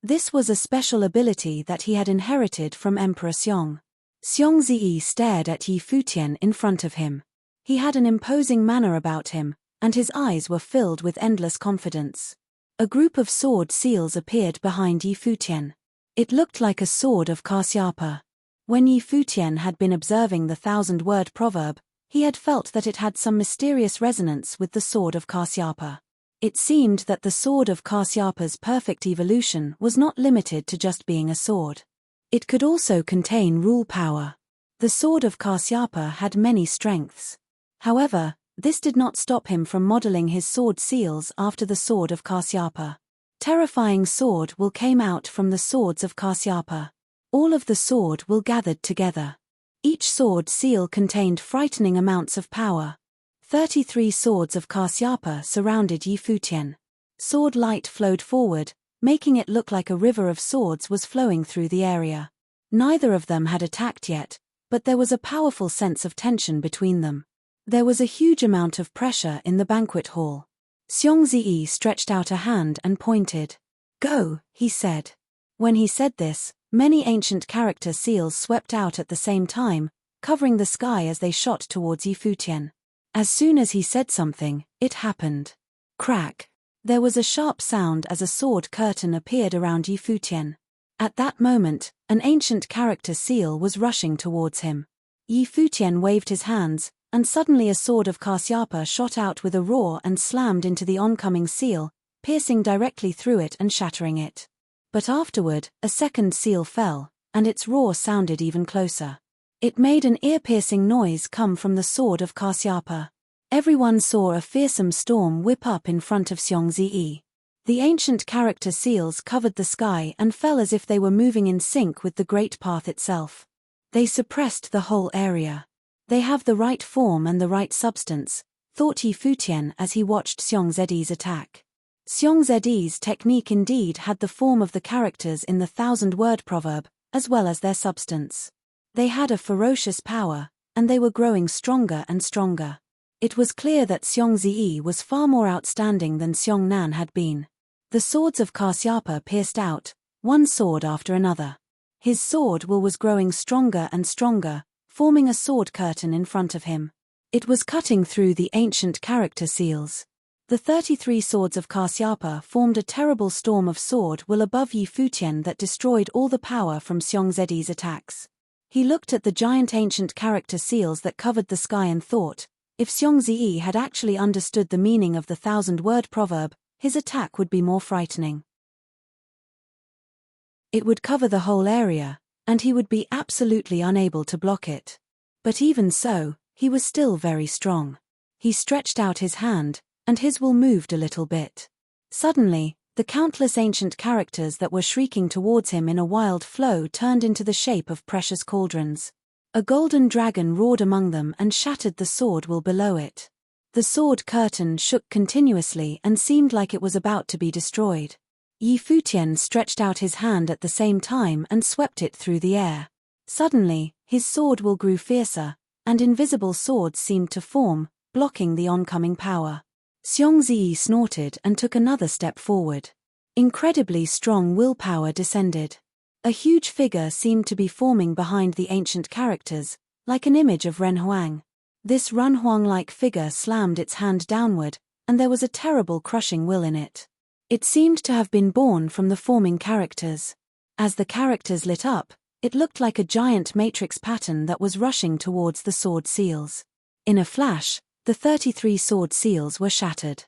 This was a special ability that he had inherited from Emperor Xiong. Xiong Ziyi stared at Yi Futian in front of him. He had an imposing manner about him, and his eyes were filled with endless confidence. A group of sword seals appeared behind Yi Futian. It looked like a sword of Kasyapa. When Yi Futian had been observing the 1,000-word proverb, he had felt that it had some mysterious resonance with the sword of Kasyapa. It seemed that the sword of Kasyapa's perfect evolution was not limited to just being a sword. It could also contain rule power. The sword of Kasyapa had many strengths. However, this did not stop him from modeling his sword seals after the sword of Kasyapa. Terrifying sword will came out from the swords of Kasyapa. All of the sword will gathered together. Each sword seal contained frightening amounts of power. 33 swords of Kasyapa surrounded Yi Futian. Sword light flowed forward, making it look like a river of swords was flowing through the area. Neither of them had attacked yet, but there was a powerful sense of tension between them. There was a huge amount of pressure in the banquet hall. Xiongzi stretched out a hand and pointed. "Go," he said. When he said this, many ancient character seals swept out at the same time, covering the sky as they shot towards Yi Futian. As soon as he said something, it happened. Crack! There was a sharp sound as a sword curtain appeared around Yi Futian. At that moment, an ancient character seal was rushing towards him. Yi Futian waved his hands, and suddenly a sword of Kasyapa shot out with a roar and slammed into the oncoming seal, piercing directly through it and shattering it. But afterward, a second seal fell, and its roar sounded even closer. It made an ear-piercing noise come from the sword of Kasyapa. Everyone saw a fearsome storm whip up in front of Xiongzi. The ancient character seals covered the sky and fell as if they were moving in sync with the great path itself. They suppressed the whole area. They have the right form and the right substance, thought Yi Futian as he watched Xiongzi's attack. Xiongzi's technique indeed had the form of the characters in the 1,000-word proverb, as well as their substance. They had a ferocious power, and they were growing stronger and stronger. It was clear that Xiongzi was far more outstanding than Xiongnan had been. The swords of Kasyapa pierced out, one sword after another. His sword will was growing stronger and stronger, forming a sword curtain in front of him. It was cutting through the ancient character seals. The 33 swords of Kasyapa formed a terrible storm of sword will above Yi Futian that destroyed all the power from Xiongzi's attacks. He looked at the giant ancient character seals that covered the sky and thought, if Xiongzi had actually understood the meaning of the 1,000-word proverb, his attack would be more frightening. It would cover the whole area, and he would be absolutely unable to block it. But even so, he was still very strong. He stretched out his hand, and his will moved a little bit. Suddenly, the countless ancient characters that were shrieking towards him in a wild flow turned into the shape of precious cauldrons. A golden dragon roared among them and shattered the sword will below it. The sword curtain shook continuously and seemed like it was about to be destroyed. Yi Futian stretched out his hand at the same time and swept it through the air. Suddenly, his sword will grew fiercer, and invisible swords seemed to form, blocking the oncoming power. Xiongzi snorted and took another step forward. Incredibly strong willpower descended. A huge figure seemed to be forming behind the ancient characters, like an image of Ren Huang. This Ren Huang-like figure slammed its hand downward, and there was a terrible crushing will in it. It seemed to have been born from the forming characters. As the characters lit up, it looked like a giant matrix pattern that was rushing towards the sword seals. In a flash, the 33 sword seals were shattered.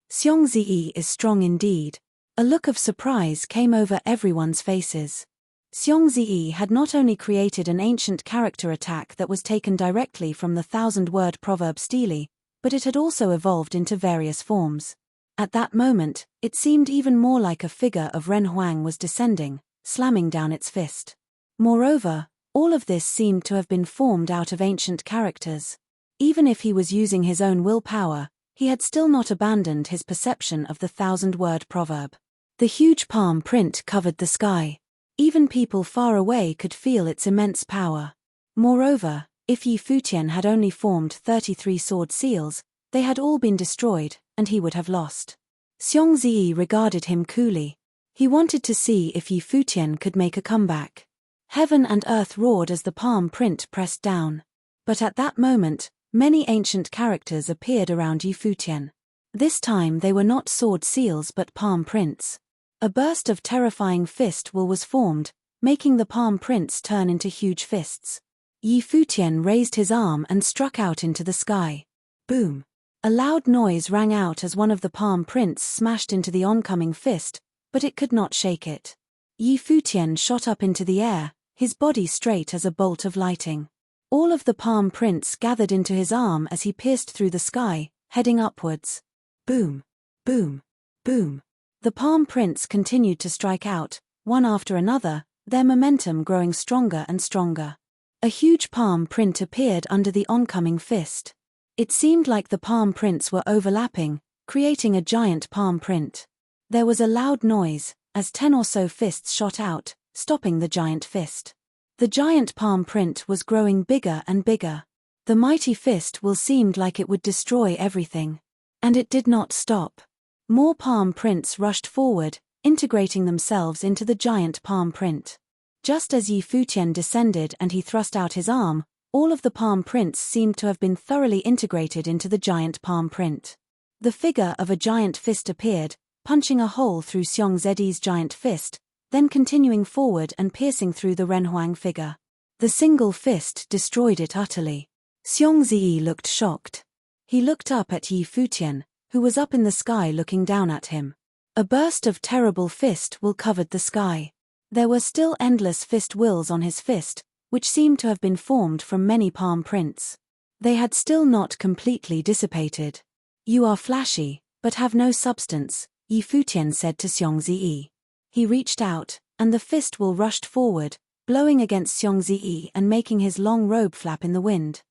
Xiongzi is strong indeed. A look of surprise came over everyone's faces. Xiongzi had not only created an ancient character attack that was taken directly from the 1,000-word proverb stele, but it had also evolved into various forms. At that moment, it seemed even more like a figure of Ren Huang was descending, slamming down its fist. Moreover, all of this seemed to have been formed out of ancient characters. Even if he was using his own willpower, he had still not abandoned his perception of the 1,000-word proverb. The huge palm print covered the sky. Even people far away could feel its immense power. Moreover, if Yi Futian had only formed 33 sword seals, they had all been destroyed, and he would have lost. Xiongzi regarded him coolly. He wanted to see if Yi Futian could make a comeback. Heaven and earth roared as the palm print pressed down. But at that moment, many ancient characters appeared around Yi Futian. This time they were not sword seals but palm prints. A burst of terrifying fist will was formed, making the palm prints turn into huge fists. Yi Futian raised his arm and struck out into the sky. Boom! A loud noise rang out as one of the palm prints smashed into the oncoming fist, but it could not shake it. Yi Futian shot up into the air, his body straight as a bolt of lightning. All of the palm prints gathered into his arm as he pierced through the sky, heading upwards. Boom! Boom! Boom! The palm prints continued to strike out, one after another, their momentum growing stronger and stronger. A huge palm print appeared under the oncoming fist. It seemed like the palm prints were overlapping, creating a giant palm print. There was a loud noise, as 10 or so fists shot out, stopping the giant fist. The giant palm print was growing bigger and bigger. The mighty fist seemed like it would destroy everything. And it did not stop. More palm prints rushed forward, integrating themselves into the giant palm print. Just as Futian descended and he thrust out his arm, all of the palm prints seemed to have been thoroughly integrated into the giant palm print. The figure of a giant fist appeared, punching a hole through Xiongzhi's giant fist, then continuing forward and piercing through the Renhuang figure. The single fist destroyed it utterly. Xiongzhi looked shocked. He looked up at Futian, who was up in the sky looking down at him. A burst of terrible fist covered the sky. There were still endless fist wills on his fist, which seemed to have been formed from many palm prints. They had still not completely dissipated. "You are flashy, but have no substance," Futian said to Xiongzhi. He reached out, and the fist rushed forward, blowing against Xiongzhi and making his long robe flap in the wind.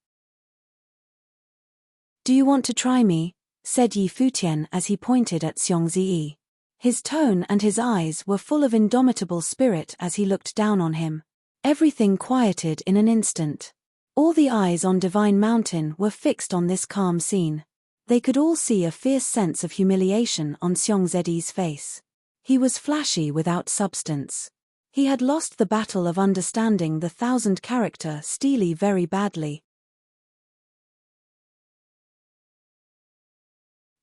"Do you want to try me?" said Futian as he pointed at Xiongzhi. His tone and his eyes were full of indomitable spirit as he looked down on him. Everything quieted in an instant. All the eyes on Divine Mountain were fixed on this calm scene. They could all see a fierce sense of humiliation on Xiongzhi's face. He was flashy without substance. He had lost the battle of understanding the 1,000-character stele very badly.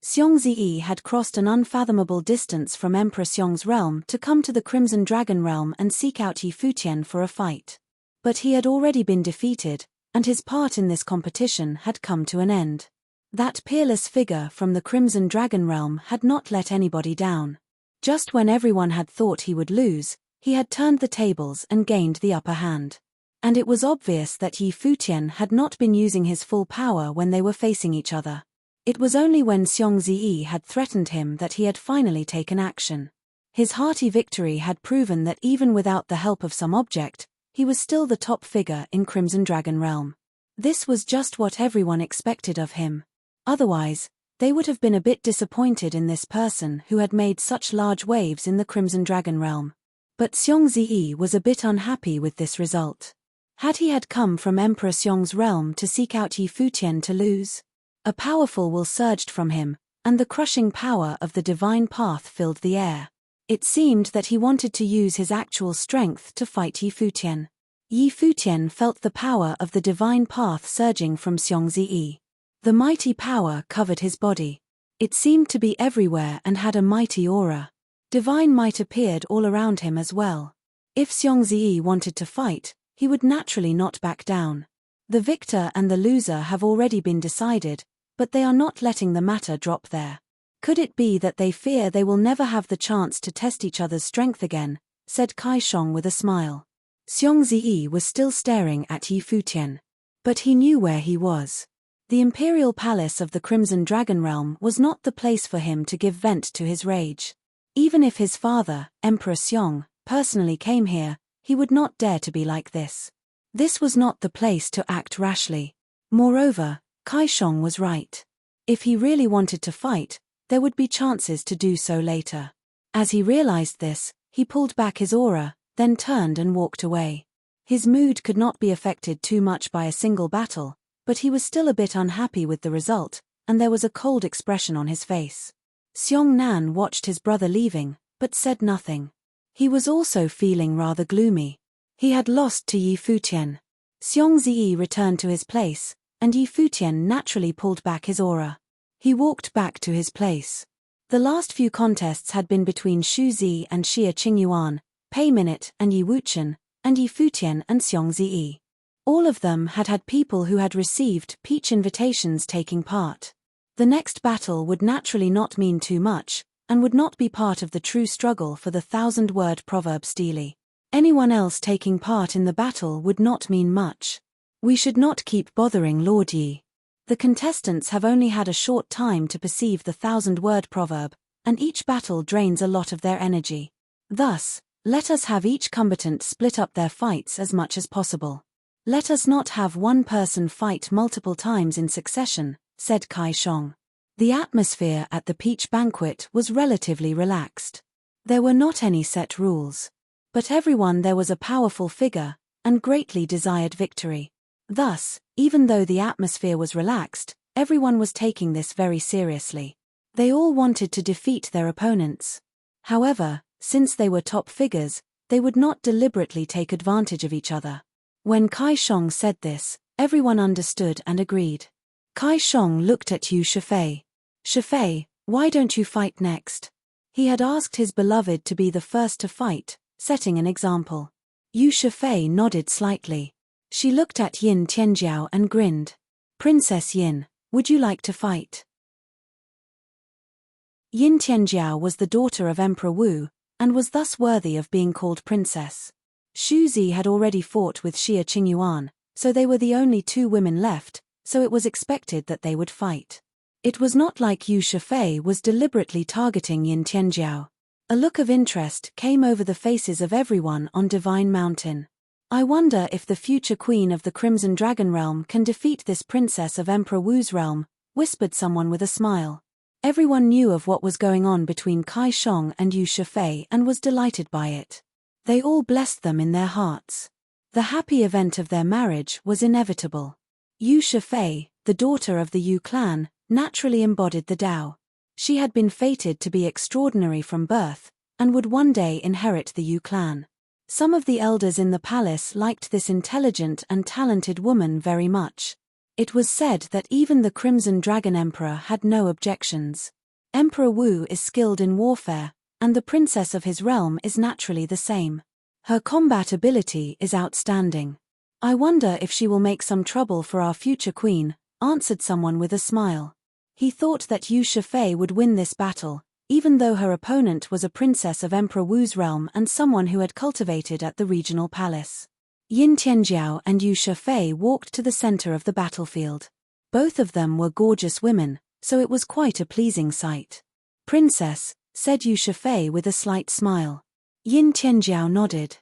Xiongzhi had crossed an unfathomable distance from Emperor Xiong's realm to come to the Crimson Dragon realm and seek out Futian for a fight. But he had already been defeated, and his part in this competition had come to an end. That peerless figure from the Crimson Dragon realm had not let anybody down. Just when everyone had thought he would lose, he had turned the tables and gained the upper hand. And it was obvious that Futian had not been using his full power when they were facing each other. It was only when Xiongzhi had threatened him that he had finally taken action. His hearty victory had proven that even without the help of some object, he was still the top figure in Crimson Dragon realm. This was just what everyone expected of him. Otherwise, they would have been a bit disappointed in this person who had made such large waves in the Crimson Dragon realm. But Xiongzhi was a bit unhappy with this result. Had he come from Emperor Xiong's realm to seek out Futian to lose? A powerful will surged from him, and the crushing power of the divine path filled the air. It seemed that he wanted to use his actual strength to fight Futian. Futian felt the power of the divine path surging from Xiongzhi. The mighty power covered his body. It seemed to be everywhere and had a mighty aura. Divine might appeared all around him as well. If Xiongzhi wanted to fight, he would naturally not back down. The victor and the loser have already been decided, but they are not letting the matter drop there. Could it be that they fear they will never have the chance to test each other's strength again, said Kai Shong with a smile. Xiongzhi was still staring at Futian. But he knew where he was. The imperial palace of the Crimson Dragon realm was not the place for him to give vent to his rage. Even if his father, Emperor Xiong, personally came here, he would not dare to be like this. This was not the place to act rashly. Moreover, Kai Shong was right. If he really wanted to fight, there would be chances to do so later. As he realized this, he pulled back his aura, then turned and walked away. His mood could not be affected too much by a single battle, but he was still a bit unhappy with the result, and there was a cold expression on his face. Xiong Nan watched his brother leaving, but said nothing. He was also feeling rather gloomy. He had lost to Futian. Xiongzhi returned to his place, and Futian naturally pulled back his aura. He walked back to his place. The last few contests had been between Shu Zi and Xia Qingyuan, Pei Minute and Yi Wuchen, and Futian and Xiongzhi. All of them had had people who had received peach invitations taking part. The next battle would naturally not mean too much, and would not be part of the true struggle for the 1,000-word proverb stele. Anyone else taking part in the battle would not mean much. We should not keep bothering Lord Yi. The contestants have only had a short time to perceive the 1,000-word proverb, and each battle drains a lot of their energy. Thus, let us have each combatant split up their fights as much as possible. Let us not have one person fight multiple times in succession, said Kai Shong. The atmosphere at the peach banquet was relatively relaxed. There were not any set rules. But everyone there was a powerful figure, and greatly desired victory. Thus, even though the atmosphere was relaxed, everyone was taking this very seriously. They all wanted to defeat their opponents. However, since they were top figures, they would not deliberately take advantage of each other. When Kai Shong said this, everyone understood and agreed. Kai Shong looked at Yu Shifei. Shifei, why don't you fight next? He had asked his beloved to be the first to fight, setting an example. Yu Shifei nodded slightly. She looked at Yin Tianjiao and grinned. Princess Yin, would you like to fight? Yin Tianjiao was the daughter of Emperor Wu, and was thus worthy of being called princess. Xu Zi had already fought with Xia Qingyuan, so they were the only two women left, so it was expected that they would fight. It was not like Yu Shifei was deliberately targeting Yin Tianjiao. A look of interest came over the faces of everyone on Divine Mountain. I wonder if the future queen of the Crimson Dragon Realm can defeat this princess of Emperor Wu's realm, whispered someone with a smile. Everyone knew of what was going on between Kai Shong and Yu Shifei and was delighted by it. They all blessed them in their hearts. The happy event of their marriage was inevitable. Yu Shifei, the daughter of the Yu clan, naturally embodied the Tao. She had been fated to be extraordinary from birth, and would one day inherit the Yu clan. Some of the elders in the palace liked this intelligent and talented woman very much. It was said that even the Crimson Dragon Emperor had no objections. Emperor Wu is skilled in warfare, and the princess of his realm is naturally the same. Her combat ability is outstanding. I wonder if she will make some trouble for our future queen, answered someone with a smile. He thought that Yu Shifei would win this battle, even though her opponent was a princess of Emperor Wu's realm and someone who had cultivated at the regional palace. Yin Tianjiao and Yu Shifei walked to the center of the battlefield. Both of them were gorgeous women, so it was quite a pleasing sight. Princess, said Yu Shifei with a slight smile. Yin Tianjiao nodded.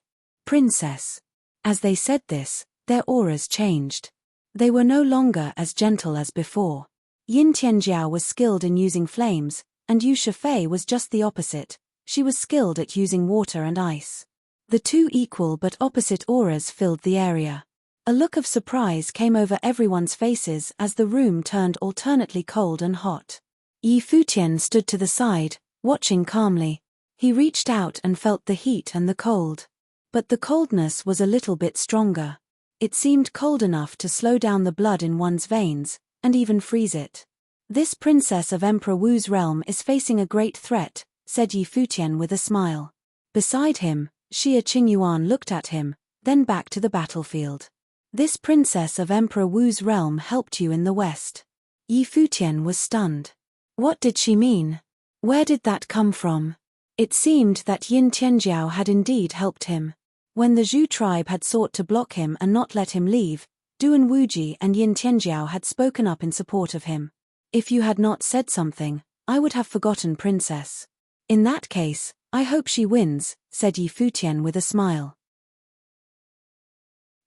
Princess. As they said this, their auras changed. They were no longer as gentle as before. Yin Tianjiao was skilled in using flames, and Yu Shifei was just the opposite. She was skilled at using water and ice. The two equal but opposite auras filled the area. A look of surprise came over everyone's faces as the room turned alternately cold and hot. Yi Futian stood to the side, watching calmly. He reached out and felt the heat and the cold. But the coldness was a little bit stronger. It seemed cold enough to slow down the blood in one's veins, and even freeze it. This princess of Emperor Wu's realm is facing a great threat, said Yi Futian with a smile. Beside him, Xia Qingyuan looked at him, then back to the battlefield. This princess of Emperor Wu's realm helped you in the west. Yi Futian was stunned. What did she mean? Where did that come from? It seemed that Yin Tianjiao had indeed helped him. When the Zhu tribe had sought to block him and not let him leave, Duan Wuji and Yin Tianjiao had spoken up in support of him. If you had not said something, I would have forgotten princess. In that case, I hope she wins, said Yi Futian with a smile.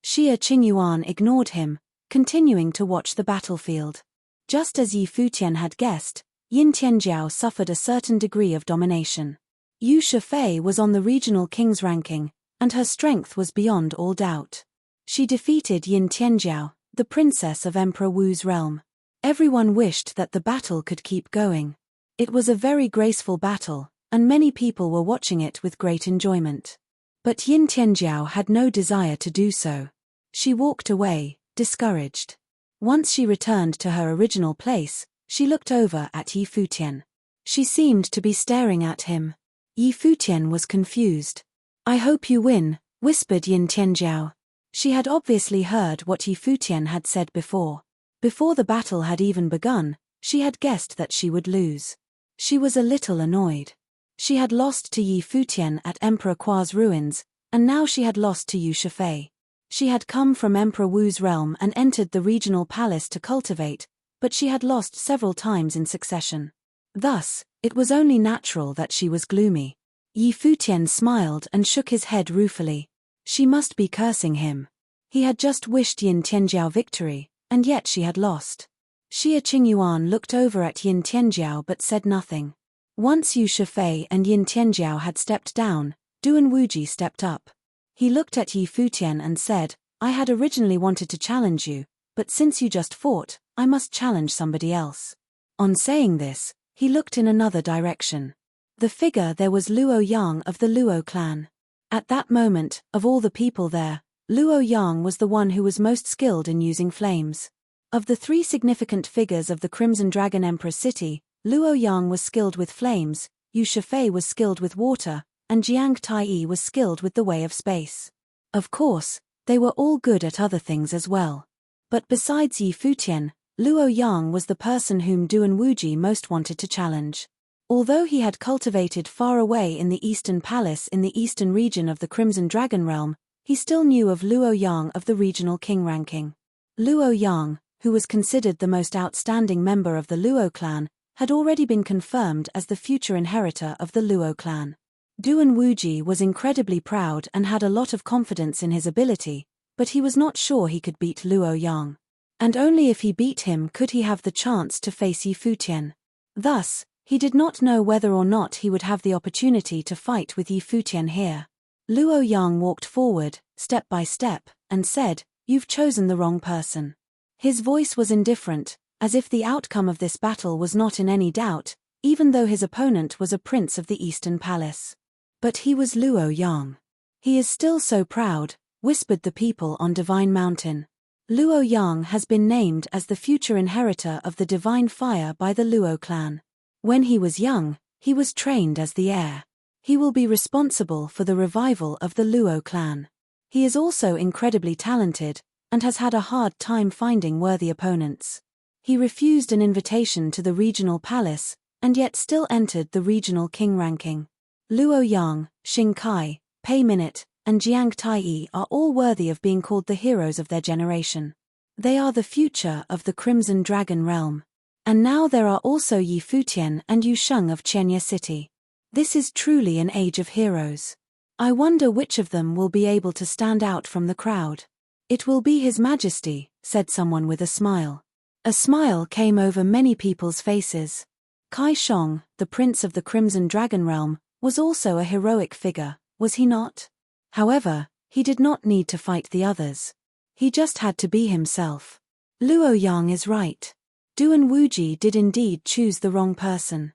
Xia Qingyuan ignored him, continuing to watch the battlefield. Just as Yi Futian had guessed, Yin Tianjiao suffered a certain degree of domination. Yu Shifei was on the regional king's ranking, and her strength was beyond all doubt. She defeated Yin Tianjiao, the princess of Emperor Wu's realm. Everyone wished that the battle could keep going. It was a very graceful battle, and many people were watching it with great enjoyment. But Yin Tianjiao had no desire to do so. She walked away, discouraged. Once she returned to her original place, she looked over at Yi Futian. She seemed to be staring at him. Yi Futian was confused. I hope you win, whispered Yin Tianjiao. She had obviously heard what Yi Futian had said before. Before the battle had even begun, she had guessed that she would lose. She was a little annoyed. She had lost to Yi Futian at Emperor Kua's ruins, and now she had lost to Yu Shifei. She had come from Emperor Wu's realm and entered the regional palace to cultivate, but she had lost several times in succession. Thus, it was only natural that she was gloomy. Yi Futian smiled and shook his head ruefully. She must be cursing him. He had just wished Yin Tianjiao victory, and yet she had lost. Xie Qingyuan looked over at Yin Tianjiao but said nothing. Once Yu Shifei and Yin Tianjiao had stepped down, Duan Wuji stepped up. He looked at Yi Futian and said, I had originally wanted to challenge you, but since you just fought, I must challenge somebody else. On saying this, he looked in another direction. The figure there was Luo Yang of the Luo clan. At that moment, of all the people there, Luo Yang was the one who was most skilled in using flames. Of the three significant figures of the Crimson Dragon Emperor city, Luo Yang was skilled with flames, Yu Shifei was skilled with water, and Jiang Tai was skilled with the way of space. Of course, they were all good at other things as well. But besides Yi Futian, Luo Yang was the person whom Duan Wuji most wanted to challenge. Although he had cultivated far away in the Eastern Palace in the eastern region of the Crimson Dragon Realm, he still knew of Luo Yang of the regional king ranking. Luo Yang, who was considered the most outstanding member of the Luo clan, had already been confirmed as the future inheritor of the Luo clan. Duan Wuji was incredibly proud and had a lot of confidence in his ability, but he was not sure he could beat Luo Yang. And only if he beat him could he have the chance to face Yi Futian. Thus, he did not know whether or not he would have the opportunity to fight with Yi Futian here. Luo Yang walked forward, step by step, and said, You've chosen the wrong person. His voice was indifferent, as if the outcome of this battle was not in any doubt, even though his opponent was a prince of the Eastern Palace. But he was Luo Yang. He is still so proud, whispered the people on Divine Mountain. Luo Yang has been named as the future inheritor of the Divine Fire by the Luo clan. When he was young, he was trained as the heir. He will be responsible for the revival of the Luo clan. He is also incredibly talented, and has had a hard time finding worthy opponents. He refused an invitation to the regional palace, and yet still entered the regional king ranking. Luo Yang, Xing Kai, Pei Minute, and Jiang Tai are all worthy of being called the heroes of their generation. They are the future of the Crimson Dragon realm. And now there are also Yi Futian and Yu Sheng of Qianye City. This is truly an age of heroes. I wonder which of them will be able to stand out from the crowd. It will be His Majesty, said someone with a smile. A smile came over many people's faces. Kai Shong, the prince of the Crimson Dragon realm, was also a heroic figure, was he not? However, he did not need to fight the others. He just had to be himself. Luo Yang is right. Duan Wuji did indeed choose the wrong person.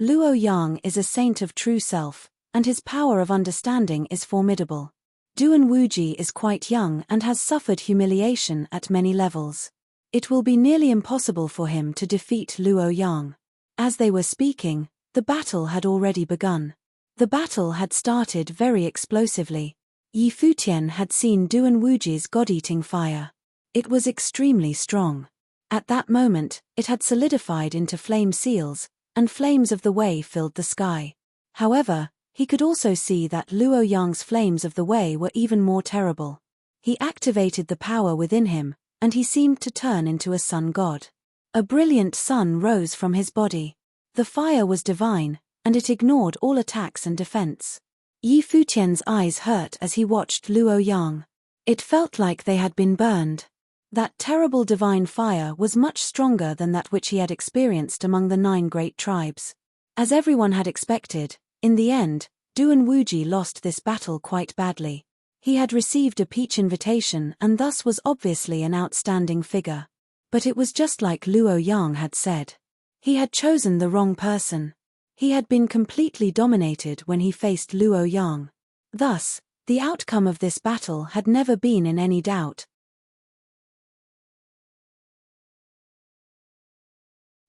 Luo Yang is a saint of true self, and his power of understanding is formidable. Duan Wuji is quite young and has suffered humiliation at many levels. It will be nearly impossible for him to defeat Luo Yang. As they were speaking, the battle had already begun. The battle had started very explosively. Yi Futian had seen Duan Wuji's god-eating fire. It was extremely strong. At that moment, it had solidified into flame seals, and flames of the way filled the sky. However, he could also see that Luo Yang's flames of the way were even more terrible. He activated the power within him, and he seemed to turn into a sun god. A brilliant sun rose from his body. The fire was divine, and it ignored all attacks and defense. Yi Futian's eyes hurt as he watched Luo Yang. It felt like they had been burned. That terrible divine fire was much stronger than that which he had experienced among the 9 great tribes. As everyone had expected, in the end, Duan Wuji lost this battle quite badly. He had received a peach invitation and thus was obviously an outstanding figure. But it was just like Luo Yang had said. He had chosen the wrong person. He had been completely dominated when he faced Luo Yang. Thus, the outcome of this battle had never been in any doubt.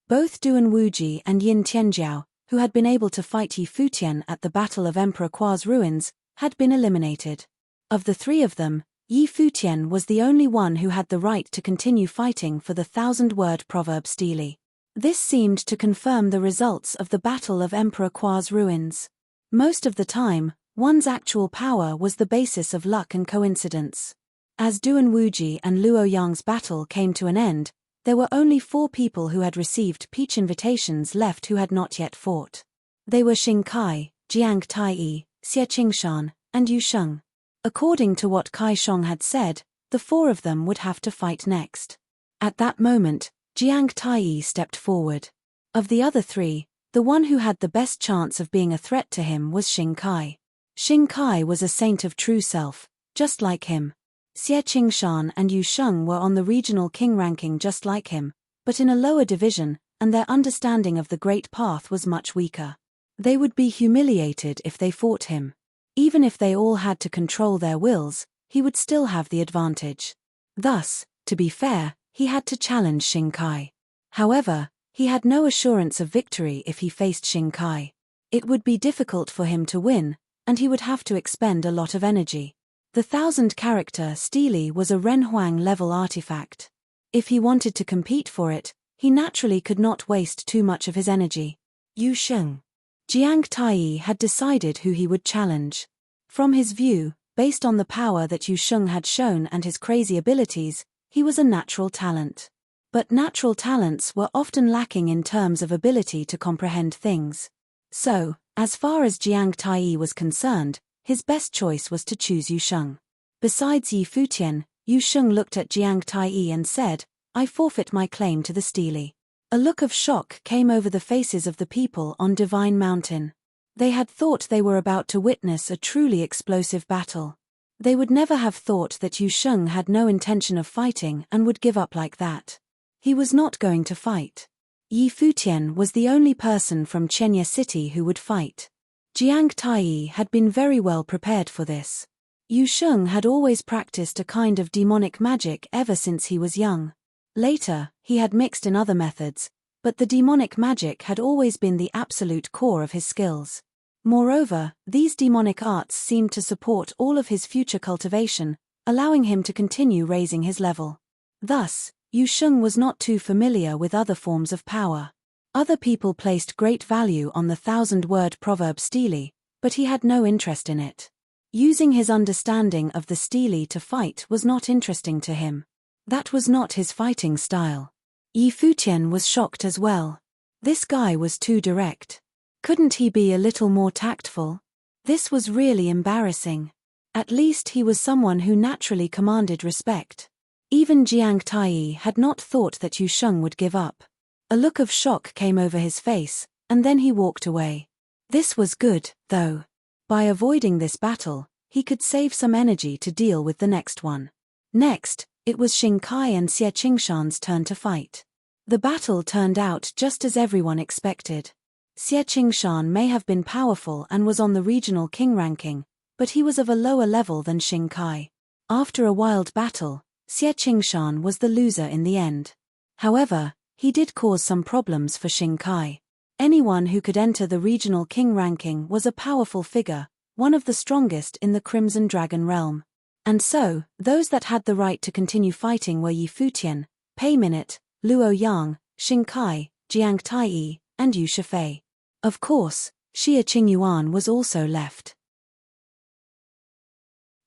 Both Duan Wuji and Yin Tianjiao, who had been able to fight Yi Futian at the Battle of Emperor Qua's ruins, had been eliminated. Of the 3 of them, Yi Futian was the only one who had the right to continue fighting for the 1,000-word proverb stele. This seemed to confirm the results of the Battle of Emperor Qua's ruins. Most of the time, One's actual power was the basis of luck and coincidence. As Duan Wuji and Luo Yang's battle came to an end, there were only 4 people who had received peach invitations left who had not yet fought. They were Xing Kai, Jiang Taiyi, Xie Qingshan, and Yu Sheng. According to what Kai Shong had said, the 4 of them would have to fight next. At that moment, Jiang Taiyi stepped forward. Of the other 3, the one who had the best chance of being a threat to him was Xing Kai. Xing Kai was a saint of true self, just like him. Xie Qingshan and Yu Sheng were on the regional king ranking just like him, but in a lower division, and their understanding of the Great Path was much weaker. They would be humiliated if they fought him. Even if they all had to control their wills, he would still have the advantage. Thus, to be fair, he had to challenge Xing Kai. However, he had no assurance of victory if he faced Xing Kai. It would be difficult for him to win, and he would have to expend a lot of energy. The 1000-character Steely was a Renhuang-level artifact. If he wanted to compete for it, he naturally could not waste too much of his energy. Yu Sheng. Jiang Taiyi had decided who he would challenge. From his view, based on the power that Yu Sheng had shown and his crazy abilities, he was a natural talent. But natural talents were often lacking in terms of ability to comprehend things. So, as far as Jiang Taiyi was concerned, his best choice was to choose Yu Sheng. Besides Yi Futian, Yu Sheng looked at Jiang Taiyi and said, "I forfeit my claim to the Steely." A look of shock came over the faces of the people on Divine Mountain. They had thought they were about to witness a truly explosive battle. They would never have thought that Yu Sheng had no intention of fighting and would give up like that. He was not going to fight. Yi Futian was the only person from Chenya City who would fight. Jiang Taiyi had been very well prepared for this. Yu Sheng had always practiced a kind of demonic magic ever since he was young. Later, he had mixed in other methods, but the demonic magic had always been the absolute core of his skills. Moreover, these demonic arts seemed to support all of his future cultivation, allowing him to continue raising his level. Thus, Yu Sheng was not too familiar with other forms of power. Other people placed great value on the 1000-word proverb Steely, but he had no interest in it. Using his understanding of the Steely to fight was not interesting to him. That was not his fighting style. Yi Futian was shocked as well. This guy was too direct. Couldn't he be a little more tactful? This was really embarrassing. At least he was someone who naturally commanded respect. Even Jiang Taiyi had not thought that Yu Sheng would give up. A look of shock came over his face, and then he walked away. This was good, though. By avoiding this battle, he could save some energy to deal with the next one. Next, it was Xing Kai and Xie Qingshan's turn to fight. The battle turned out just as everyone expected. Xie Qingshan may have been powerful and was on the regional king ranking, but he was of a lower level than Xing Kai. After a wild battle, Xie Qingshan was the loser in the end. However, he did cause some problems for Xing Kai. Anyone who could enter the regional king ranking was a powerful figure, one of the strongest in the Crimson Dragon realm. And so, those that had the right to continue fighting were Yi Futian, Pei Minute, Luo Yang, Xing Kai, Jiang Taiyi, and Yu Shifei. Of course, Xie Qingyuan was also left.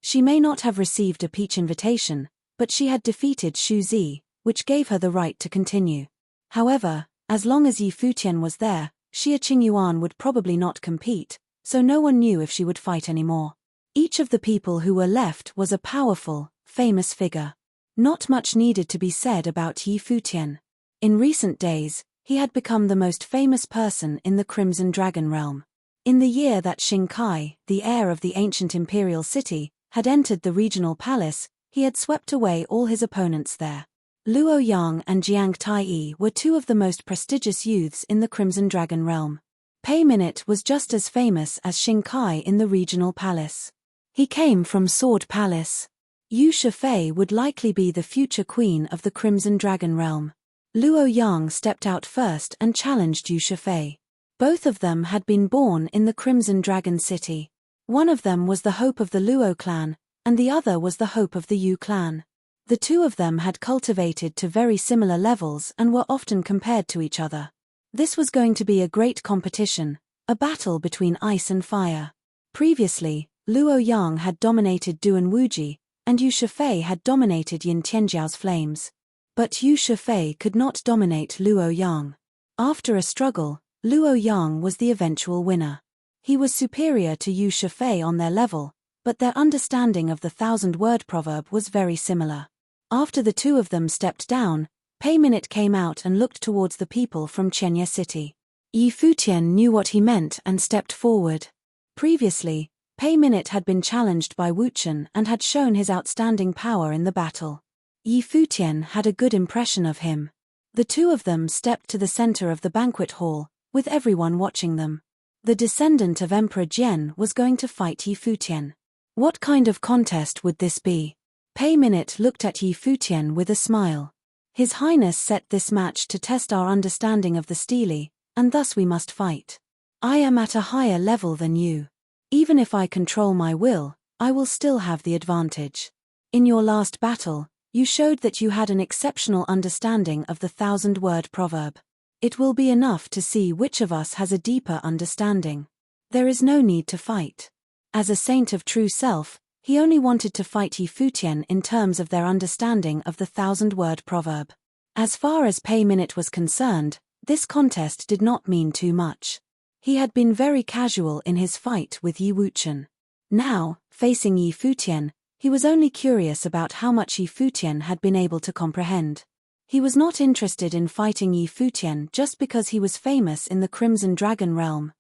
She may not have received a peach invitation, but she had defeated Xu Zi, which gave her the right to continue. However, as long as Yi Futian was there, Xie Qingyuan would probably not compete, so no one knew if she would fight anymore. Each of the people who were left was a powerful, famous figure. Not much needed to be said about Yi Futian. In recent days, he had become the most famous person in the Crimson Dragon realm. In the year that Xing Kai, the heir of the ancient imperial city, had entered the regional palace, he had swept away all his opponents there. Luo Yang and Jiang Taiyi were 2 of the most prestigious youths in the Crimson Dragon realm. Pei Minute was just as famous as Xing Kai in the regional palace. He came from Sword Palace. Yu Shifei would likely be the future queen of the Crimson Dragon realm. Luo Yang stepped out first and challenged Yu Shifei. Both of them had been born in the Crimson Dragon City. One of them was the hope of the Luo clan, and the other was the hope of the Yu clan. The 2 of them had cultivated to very similar levels and were often compared to each other. This was going to be a great competition, a battle between ice and fire. Previously, Luo Yang had dominated Duan Wuji, and Yu Shifei had dominated Yin Tianjiao's flames. But Yu Shifei could not dominate Luo Yang. After a struggle, Luo Yang was the eventual winner. He was superior to Yu Shifei on their level, but their understanding of the 1,000-word proverb was very similar. After the two of them stepped down, Pei Minute came out and looked towards the people from Chenya City. Yi Futian knew what he meant and stepped forward. Previously, Pei Minute had been challenged by Wuchen and had shown his outstanding power in the battle. Yi Futian had a good impression of him. The two of them stepped to the center of the banquet hall, with everyone watching them. The descendant of Emperor Jian was going to fight Yi Futian. What kind of contest would this be? Pei Minute looked at Yi Futian with a smile. His Highness set this match to test our understanding of the stele, and thus we must fight. I am at a higher level than you. Even if I control my will, I will still have the advantage. In your last battle, you showed that you had an exceptional understanding of the 1,000-word proverb. It will be enough to see which of us has a deeper understanding. There is no need to fight. As a saint of true self, he only wanted to fight Yi Futian in terms of their understanding of the 1,000-word proverb. As far as Pei Minute was concerned, this contest did not mean too much. He had been very casual in his fight with Yi Wuchen. Now, facing Yi Futian, he was only curious about how much Yi Futian had been able to comprehend. He was not interested in fighting Yi Futian just because he was famous in the Crimson Dragon realm.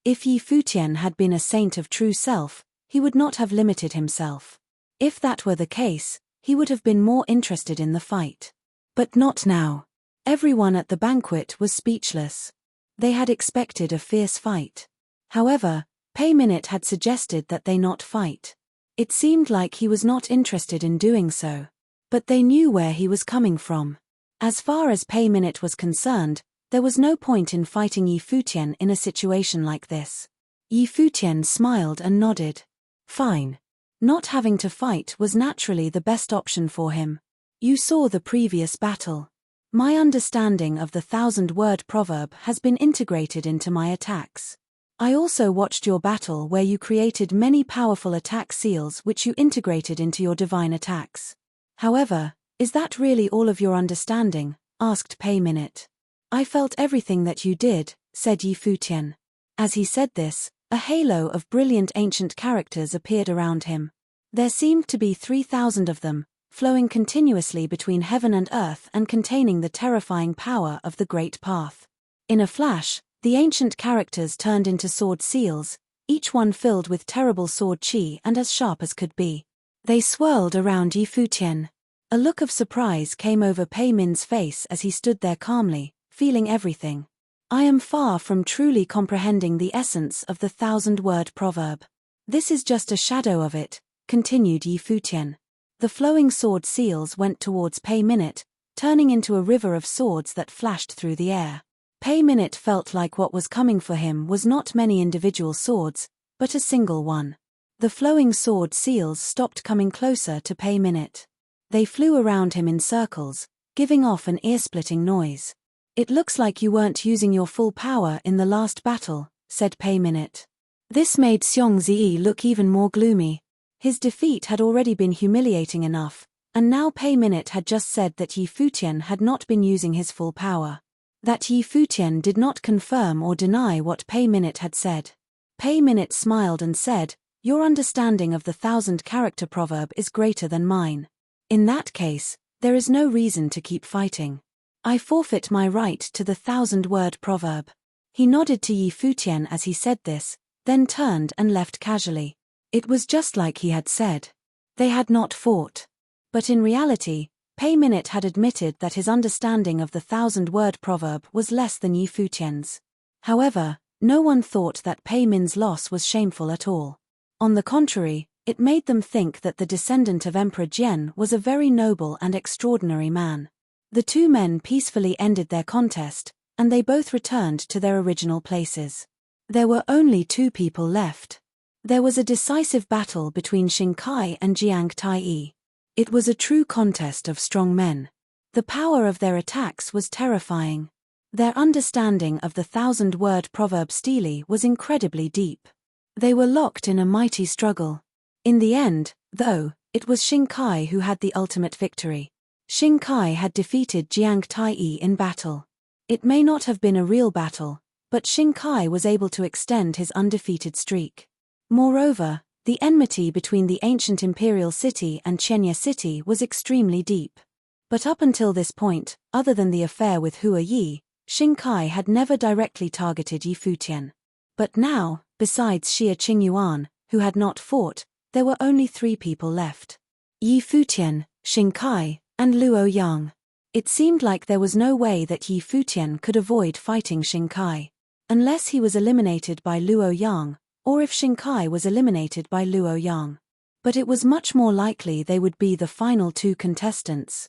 If Yi Futian had been a saint of true self, he would not have limited himself. If that were the case, he would have been more interested in the fight. But not now. Everyone at the banquet was speechless. They had expected a fierce fight. However, Pei Minute had suggested that they not fight. It seemed like he was not interested in doing so. But they knew where he was coming from. As far as Pei Minute was concerned, there was no point in fighting Yi Futian in a situation like this. Yi Futian smiled and nodded. Fine. Not having to fight was naturally the best option for him. You saw the previous battle. My understanding of the 1,000-word proverb has been integrated into my attacks. I also watched your battle where you created many powerful attack seals which you integrated into your divine attacks. However, is that really all of your understanding? Asked Pei Minute. I felt everything that you did, said Yi Futian. As he said this, a halo of brilliant ancient characters appeared around him. There seemed to be 3,000 of them, flowing continuously between heaven and earth and containing the terrifying power of the Great Path. In a flash, the ancient characters turned into sword seals, each one filled with terrible sword chi and as sharp as could be. They swirled around Yi Futian. A look of surprise came over Pei Min's face as he stood there calmly, feeling everything. I am far from truly comprehending the essence of the 1,000-word proverb. This is just a shadow of it, continued Yi Futian. The flowing sword seals went towards Pei Minute, turning into a river of swords that flashed through the air. Pei Minute felt like what was coming for him was not many individual swords, but a single one. The flowing sword seals stopped coming closer to Pei Minute. They flew around him in circles, giving off an ear-splitting noise. It looks like you weren't using your full power in the last battle, said Pei Minute. This made Xiong Ziyi look even more gloomy. His defeat had already been humiliating enough, and now Pei Minute had just said that Yi Futian had not been using his full power. That Yi Futian did not confirm or deny what Pei Minute had said. Pei Minute smiled and said, your understanding of the 1,000-character proverb is greater than mine. In that case, there is no reason to keep fighting. I forfeit my right to the 1,000-word proverb. He nodded to Yi Futian as he said this, then turned and left casually. It was just like he had said. They had not fought. But in reality, Pei Minute had admitted that his understanding of the 1,000-word proverb was less than Yi Futian's. However, no one thought that Pei Min's loss was shameful at all. On the contrary, it made them think that the descendant of Emperor Jian was a very noble and extraordinary man. The two men peacefully ended their contest, and they both returned to their original places. There were only two people left. There was a decisive battle between Xing Kai and Jiang Taiyi. It was a true contest of strong men. The power of their attacks was terrifying. Their understanding of the 1,000-word proverb stele was incredibly deep. They were locked in a mighty struggle. In the end, though, it was Xing Kai who had the ultimate victory. Xing Kai had defeated Jiang Taiyi in battle. It may not have been a real battle, but Xing Kai was able to extend his undefeated streak. Moreover, the enmity between the ancient imperial city and Chenya city was extremely deep. But up until this point, other than the affair with Hua Yi, Xing Kai had never directly targeted Yi Futian. But now, besides Xie Qingyuan, who had not fought, there were only 3 people left. Yi Futian, Xing Kai, and Luo Yang. It seemed like there was no way that Yi Futian could avoid fighting Xing Kai. Unless he was eliminated by Luo Yang, or if Xing Kai was eliminated by Luo Yang. But it was much more likely they would be the final 2 contestants.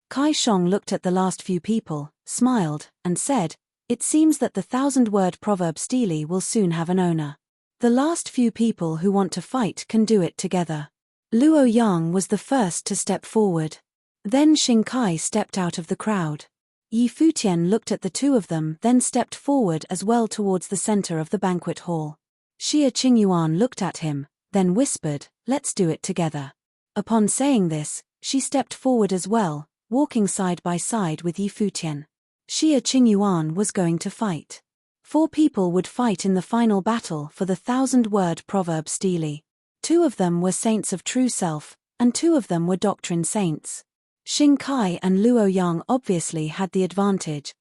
Kai Shong looked at the last few people, smiled, and said, "It seems that the 1,000-word proverb stele will soon have an owner. The last few people who want to fight can do it together." Luo Yang was the first to step forward. Then Xing Kai stepped out of the crowd. Yi Futian looked at the 2 of them, then stepped forward as well towards the center of the banquet hall. Xie Qingyuan looked at him, then whispered, "Let's do it together." Upon saying this, she stepped forward as well, walking side by side with Yi Futian. Xie Qingyuan was going to fight. 4 people would fight in the final battle for the 1,000-word proverb stele. 2 of them were saints of true self, and 2 of them were doctrine saints. Xing Kai and Luo Yang obviously had the advantage.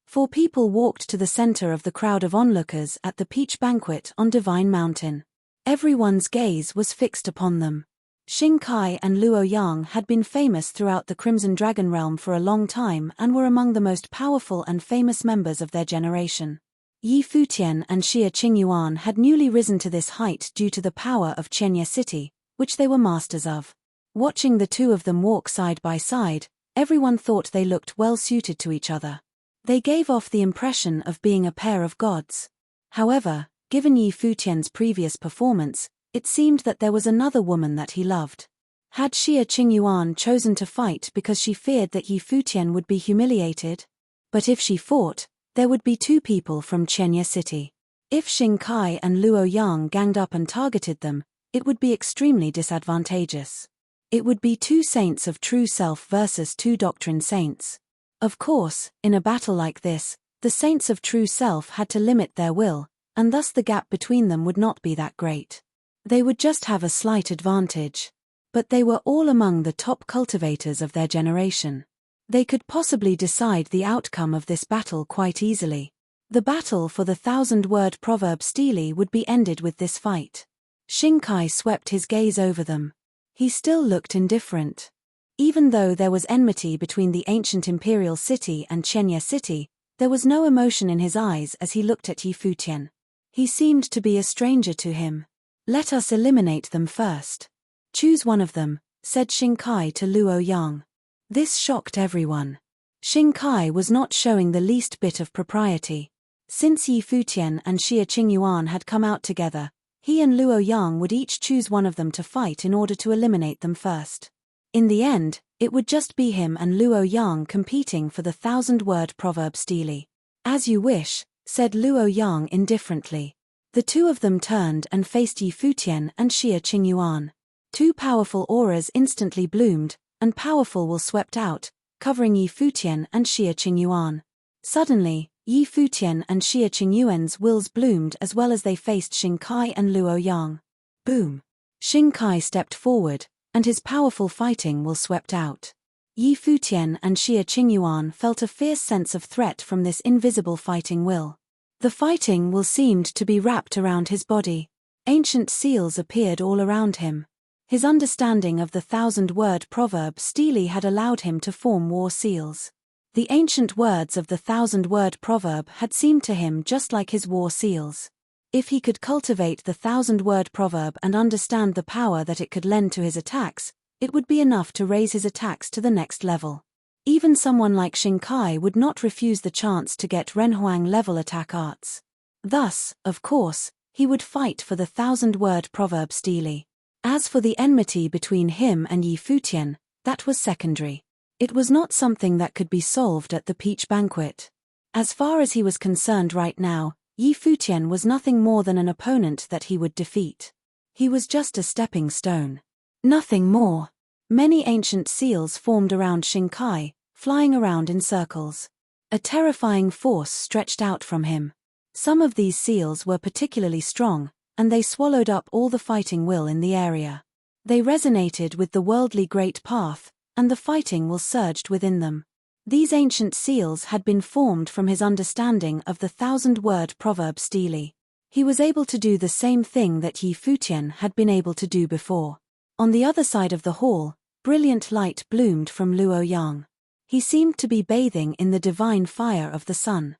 4 people walked to the center of the crowd of onlookers at the peach banquet on Divine Mountain. Everyone's gaze was fixed upon them. Xing Kai and Luo Yang had been famous throughout the Crimson Dragon realm for a long time and were among the most powerful and famous members of their generation. Yi Futian and Xie Qingyuan had newly risen to this height due to the power of Chenya city, which they were masters of. Watching the 2 of them walk side by side, everyone thought they looked well suited to each other. They gave off the impression of being a pair of gods. However, given Yi Futian's previous performance, it seemed that there was another woman that he loved. Had Xie Qingyuan chosen to fight because she feared that Yi Futian would be humiliated? But if she fought, there would be 2 people from Chenya city. If Xing Kai and Luo Yang ganged up and targeted them, it would be extremely disadvantageous. It would be 2 saints of true self versus 2 doctrine saints. Of course, in a battle like this, the saints of true self had to limit their will, and thus the gap between them would not be that great. They would just have a slight advantage. But they were all among the top cultivators of their generation. They could possibly decide the outcome of this battle quite easily. The battle for the 1,000-word proverb stele would be ended with this fight. Xing Kai swept his gaze over them. He still looked indifferent. Even though there was enmity between the ancient imperial city and Chenya city, there was no emotion in his eyes as he looked at Yi Futian. He seemed to be a stranger to him. "Let us eliminate them first. Choose one of them," said Xing Kai to Luo Yang. This shocked everyone. Xing Kai was not showing the least bit of propriety. Since Yi Futian and Xie Qingyuan had come out together, he and Luo Yang would each choose one of them to fight in order to eliminate them first. In the end, it would just be him and Luo Yang competing for the 1,000-word proverb stele. "As you wish," said Luo Yang indifferently. The 2 of them turned and faced Yi Futian and Xie Qingyuan. 2 powerful auras instantly bloomed, and powerful will swept out, covering Yi Futian and Xie Qingyuan. Suddenly, Yi Futian and Xie Qingyuan's wills bloomed as well as they faced Xing Kai and Luo Yang. Boom! Xing Kai stepped forward, and his powerful fighting will swept out. Yi Futian and Xie Qingyuan felt a fierce sense of threat from this invisible fighting will. The fighting will seemed to be wrapped around his body. Ancient seals appeared all around him. His understanding of the 1,000-word proverb stele had allowed him to form war seals. The ancient words of the 1,000-word proverb had seemed to him just like his war seals. If he could cultivate the 1,000-word proverb and understand the power that it could lend to his attacks, it would be enough to raise his attacks to the next level. Even someone like Xing Kai would not refuse the chance to get Renhuang-level attack arts. Thus, of course, he would fight for the 1,000-word proverb stele. As for the enmity between him and Yi Futian, that was secondary. It was not something that could be solved at the peach banquet. As far as he was concerned right now, Yi Futian was nothing more than an opponent that he would defeat. He was just a stepping stone. Nothing more. Many ancient seals formed around Xingkai, flying around in circles. A terrifying force stretched out from him. Some of these seals were particularly strong, and they swallowed up all the fighting will in the area. They resonated with the worldly great path, and the fighting will surged within them. These ancient seals had been formed from his understanding of the 1,000-word proverb stele. He was able to do the same thing that Yi Futian had been able to do before. On the other side of the hall, brilliant light bloomed from Luo Yang. He seemed to be bathing in the divine fire of the sun.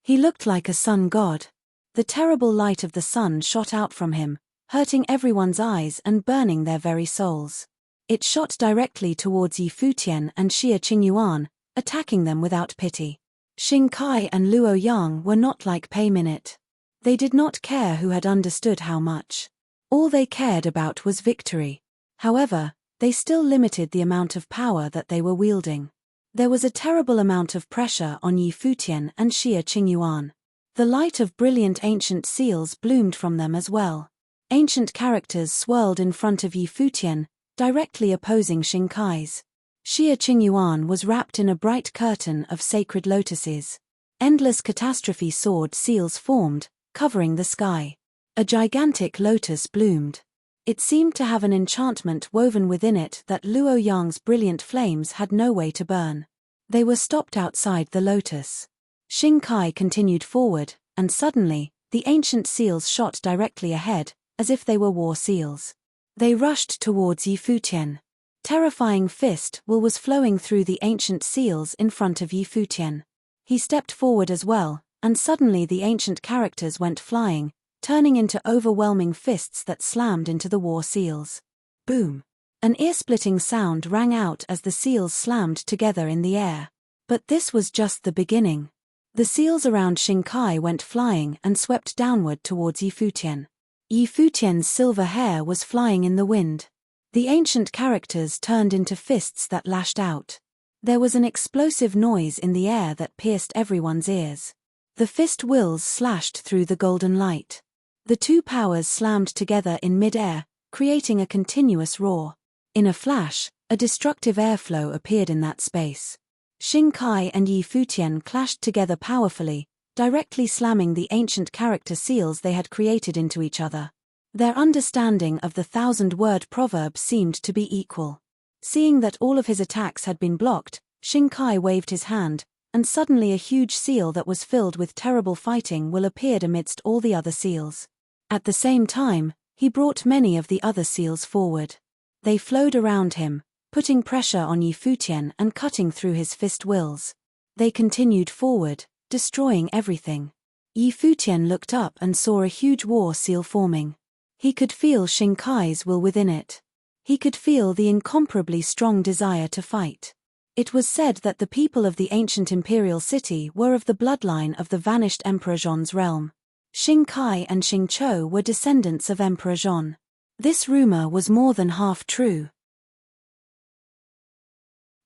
He looked like a sun god. The terrible light of the sun shot out from him, hurting everyone's eyes and burning their very souls. It shot directly towards Yi Futian and Xie Qingyuan, attacking them without pity. Xingkai and Luo Yang were not like Pei Minute. They did not care who had understood how much. All they cared about was victory. However, they still limited the amount of power that they were wielding. There was a terrible amount of pressure on Yi Futian and Xie Qingyuan. The light of brilliant ancient seals bloomed from them as well. Ancient characters swirled in front of Yi Futian, directly opposing Xingkai's. Xie Qingyuan was wrapped in a bright curtain of sacred lotuses. Endless catastrophe sword seals formed, covering the sky. A gigantic lotus bloomed. It seemed to have an enchantment woven within it that Luo Yang's brilliant flames had no way to burn. They were stopped outside the lotus. Xingkai continued forward, and suddenly, the ancient seals shot directly ahead, as if they were war seals. They rushed towards Yi Futian. Terrifying fist will was flowing through the ancient seals in front of Yi Futian. He stepped forward as well, and suddenly the ancient characters went flying, turning into overwhelming fists that slammed into the war seals. Boom! An ear-splitting sound rang out as the seals slammed together in the air. But this was just the beginning. The seals around Xingkai went flying and swept downward towards Yi Futian. Yi Futian's silver hair was flying in the wind. The ancient characters turned into fists that lashed out. There was an explosive noise in the air that pierced everyone's ears. The fist wills slashed through the golden light. The two powers slammed together in mid-air, creating a continuous roar. In a flash, a destructive airflow appeared in that space. Xingkai and Yi Futian clashed together powerfully, directly slamming the ancient character seals they had created into each other. Their understanding of the 1,000-word proverb seemed to be equal. Seeing that all of his attacks had been blocked, Xingkai waved his hand, and suddenly a huge seal that was filled with terrible fighting will appeared amidst all the other seals. At the same time, he brought many of the other seals forward. They flowed around him, putting pressure on Yi Futian and cutting through his fist wills. They continued forward, destroying everything. Yi Futian looked up and saw a huge war seal forming. He could feel Xingkai's will within it. He could feel the incomparably strong desire to fight. It was said that the people of the ancient imperial city were of the bloodline of the vanished Emperor Zhon's realm. Xingkai and Xingqiu were descendants of Emperor Zhon. This rumor was more than half true.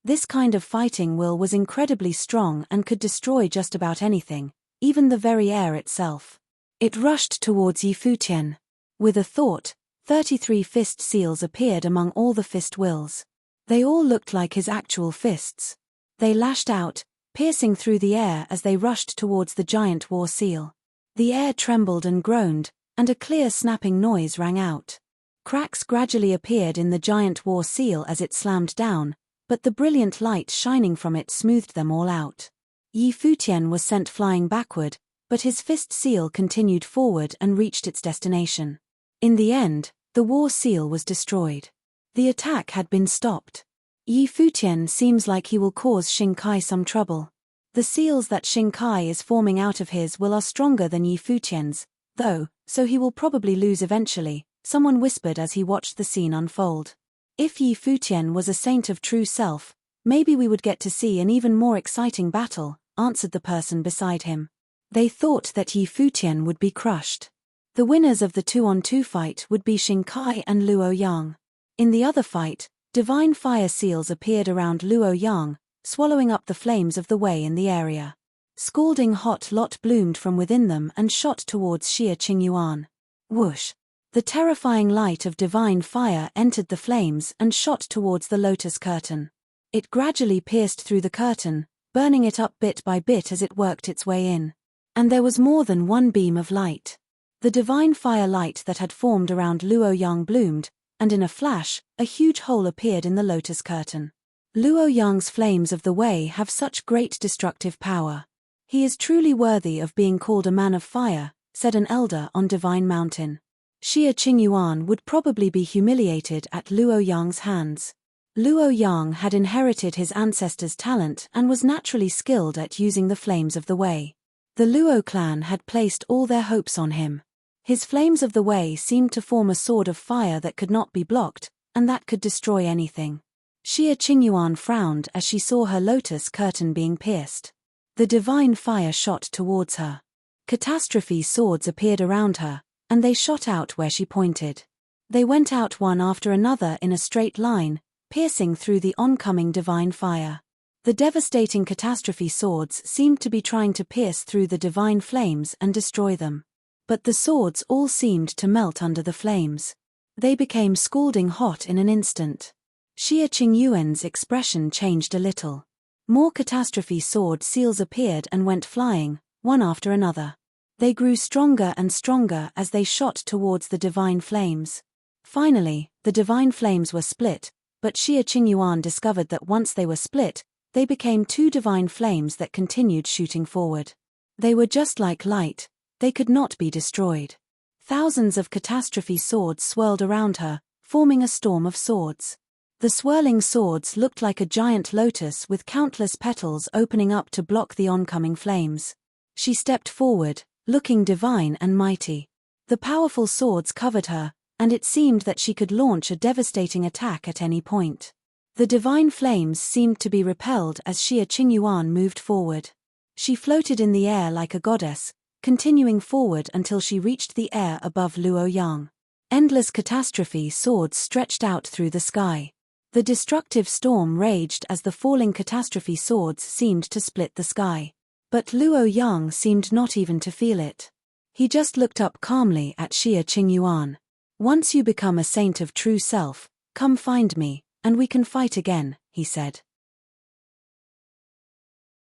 This kind of fighting will was incredibly strong and could destroy just about anything, even the very air itself. It rushed towards Yi Futian. With a thought, 33 fist seals appeared among all the fist wills. They all looked like his actual fists. They lashed out, piercing through the air as they rushed towards the giant war seal. The air trembled and groaned, and a clear snapping noise rang out. Cracks gradually appeared in the giant war seal as it slammed down, but the brilliant light shining from it smoothed them all out. Yi Futian was sent flying backward, but his fist seal continued forward and reached its destination. In the end, the war seal was destroyed. The attack had been stopped. Yi Futian seems like he will cause Xingkai some trouble. The seals that Xingkai is forming out of his will are stronger than Yi Futian's, though, so he will probably lose eventually, someone whispered as he watched the scene unfold. If Yi Futian was a saint of true self, maybe we would get to see an even more exciting battle, answered the person beside him. They thought that Yi Futian would be crushed. The winners of the 2-on-2 fight would be Xingkai and Luo Yang. In the other fight, divine fire seals appeared around Luo Yang, swallowing up the flames of the Wei in the area. Scalding hot lot bloomed from within them and shot towards Xie Qingyuan. Whoosh! The terrifying light of divine fire entered the flames and shot towards the lotus curtain. It gradually pierced through the curtain, burning it up bit by bit as it worked its way in. And there was more than one beam of light. The divine fire light that had formed around Luo Yang bloomed, and in a flash, a huge hole appeared in the lotus curtain. Luo Yang's flames of the Wei have such great destructive power. He is truly worthy of being called a man of fire, said an elder on Divine Mountain. Xie Qingyuan would probably be humiliated at Luo Yang's hands. Luo Yang had inherited his ancestors' talent and was naturally skilled at using the flames of the Wei. The Luo clan had placed all their hopes on him. His flames of the Wei seemed to form a sword of fire that could not be blocked, and that could destroy anything. Xie Qingyuan frowned as she saw her lotus curtain being pierced. The divine fire shot towards her. Catastrophe swords appeared around her, and they shot out where she pointed. They went out one after another in a straight line, piercing through the oncoming divine fire. The devastating catastrophe swords seemed to be trying to pierce through the divine flames and destroy them. But the swords all seemed to melt under the flames. They became scalding hot in an instant. Xie Qingyuan's expression changed a little. More catastrophe sword seals appeared and went flying, one after another. They grew stronger and stronger as they shot towards the divine flames. Finally, the divine flames were split, but Xie Qingyuan discovered that once they were split, they became two divine flames that continued shooting forward. They were just like light. They could not be destroyed. Thousands of catastrophe swords swirled around her, forming a storm of swords. The swirling swords looked like a giant lotus with countless petals opening up to block the oncoming flames. She stepped forward, looking divine and mighty. The powerful swords covered her, and it seemed that she could launch a devastating attack at any point. The divine flames seemed to be repelled as Xie Qingyuan moved forward. She floated in the air like a goddess, continuing forward until she reached the air above Luo Yang. Endless catastrophe swords stretched out through the sky. The destructive storm raged as the falling catastrophe swords seemed to split the sky. But Luo Yang seemed not even to feel it. He just looked up calmly at Xie Qingyuan. "Once you become a saint of true self, come find me, and we can fight again," he said.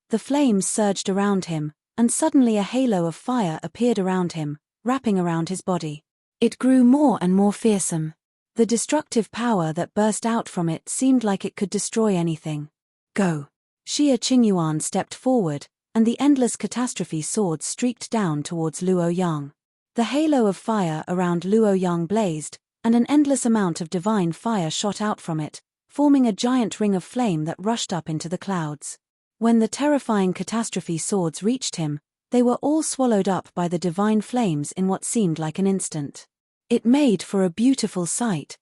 The flames surged around him, and suddenly a halo of fire appeared around him, wrapping around his body. It grew more and more fearsome. The destructive power that burst out from it seemed like it could destroy anything. "Go!" Xie Qingyuan stepped forward, and the endless catastrophe swords streaked down towards Luo Yang. The halo of fire around Luo Yang blazed, and an endless amount of divine fire shot out from it, forming a giant ring of flame that rushed up into the clouds. When the terrifying catastrophe swords reached him, they were all swallowed up by the divine flames in what seemed like an instant. It made for a beautiful sight.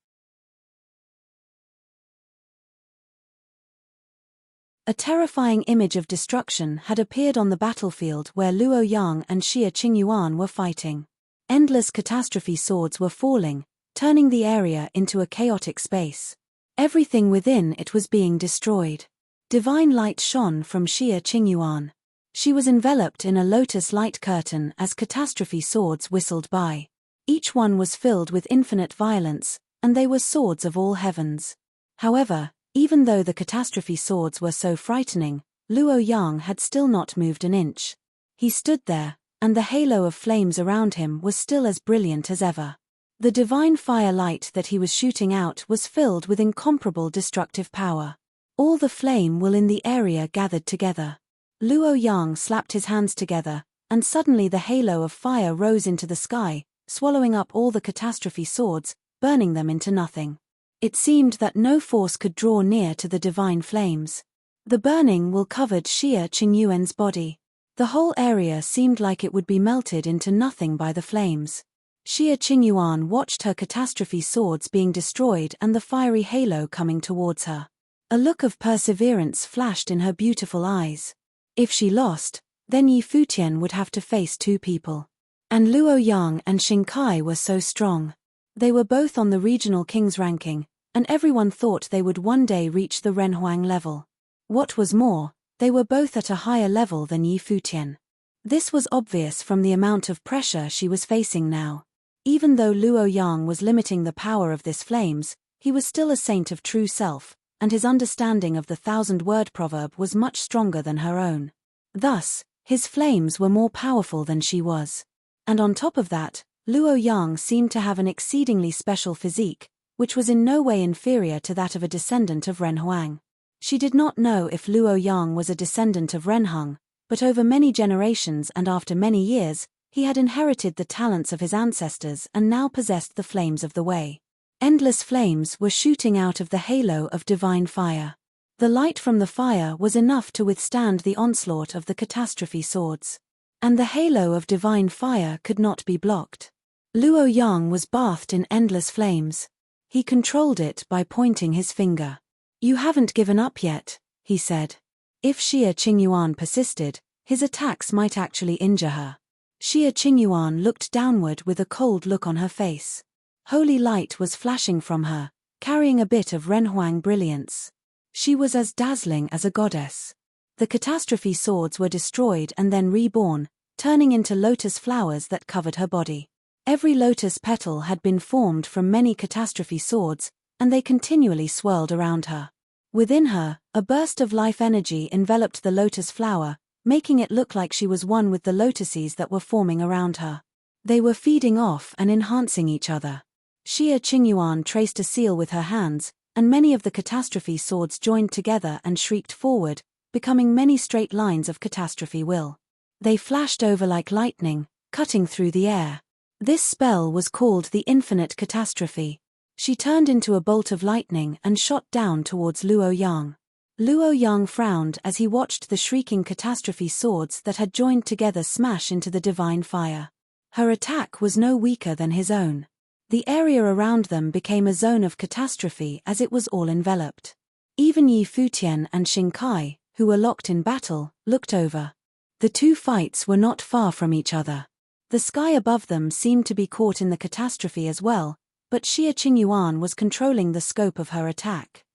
A terrifying image of destruction had appeared on the battlefield where Luo Yang and Xie Qingyuan were fighting. Endless catastrophe swords were falling, turning the area into a chaotic space. Everything within it was being destroyed. Divine light shone from Xie Qingyuan. She was enveloped in a lotus light curtain as catastrophe swords whistled by. Each one was filled with infinite violence, and they were swords of all heavens. However, even though the catastrophe swords were so frightening, Luo Yang had still not moved an inch. He stood there, and the halo of flames around him was still as brilliant as ever. The divine fire light that he was shooting out was filled with incomparable destructive power. All the flame will in the area gathered together. Luo Yang slapped his hands together, and suddenly the halo of fire rose into the sky, swallowing up all the catastrophe swords, burning them into nothing. It seemed that no force could draw near to the divine flames. The burning will covered Xie Qingyuan's body. The whole area seemed like it would be melted into nothing by the flames. Xie Qingyuan watched her catastrophe swords being destroyed and the fiery halo coming towards her. A look of perseverance flashed in her beautiful eyes. If she lost, then Futian would have to face two people. And Luo Yang and Xingkai were so strong. They were both on the regional king's ranking, and everyone thought they would one day reach the Renhuang level. What was more, they were both at a higher level than Yi Futian. This was obvious from the amount of pressure she was facing now. Even though Luo Yang was limiting the power of this flames, he was still a saint of true self, and his understanding of the 1,000-word proverb was much stronger than her own. Thus, his flames were more powerful than she was. And on top of that, Luo Yang seemed to have an exceedingly special physique, which was in no way inferior to that of a descendant of Renhuang. She did not know if Luo Yang was a descendant of Renheng, but over many generations and after many years, he had inherited the talents of his ancestors and now possessed the flames of the way. Endless flames were shooting out of the halo of divine fire. The light from the fire was enough to withstand the onslaught of the catastrophe swords. And the halo of divine fire could not be blocked. Luo Yang was bathed in endless flames. He controlled it by pointing his finger. "You haven't given up yet," he said. If Xie Qingyuan persisted, his attacks might actually injure her. Xie Qingyuan looked downward with a cold look on her face. Holy light was flashing from her, carrying a bit of Renhuang brilliance. She was as dazzling as a goddess. The catastrophe swords were destroyed and then reborn, turning into lotus flowers that covered her body. Every lotus petal had been formed from many catastrophe swords, and they continually swirled around her. Within her, a burst of life energy enveloped the lotus flower, making it look like she was one with the lotuses that were forming around her. They were feeding off and enhancing each other. Xie Qingyuan traced a seal with her hands, and many of the catastrophe swords joined together and shrieked forward, becoming many straight lines of catastrophe will. They flashed over like lightning, cutting through the air. This spell was called the infinite catastrophe. She turned into a bolt of lightning and shot down towards Luo Yang. Luo Yang frowned as he watched the shrieking catastrophe swords that had joined together smash into the divine fire. Her attack was no weaker than his own. The area around them became a zone of catastrophe as it was all enveloped. Even Yi Futian and Xingkai, who were locked in battle, looked over. The two fights were not far from each other. The sky above them seemed to be caught in the catastrophe as well, but Xie Qingyuan was controlling the scope of her attack.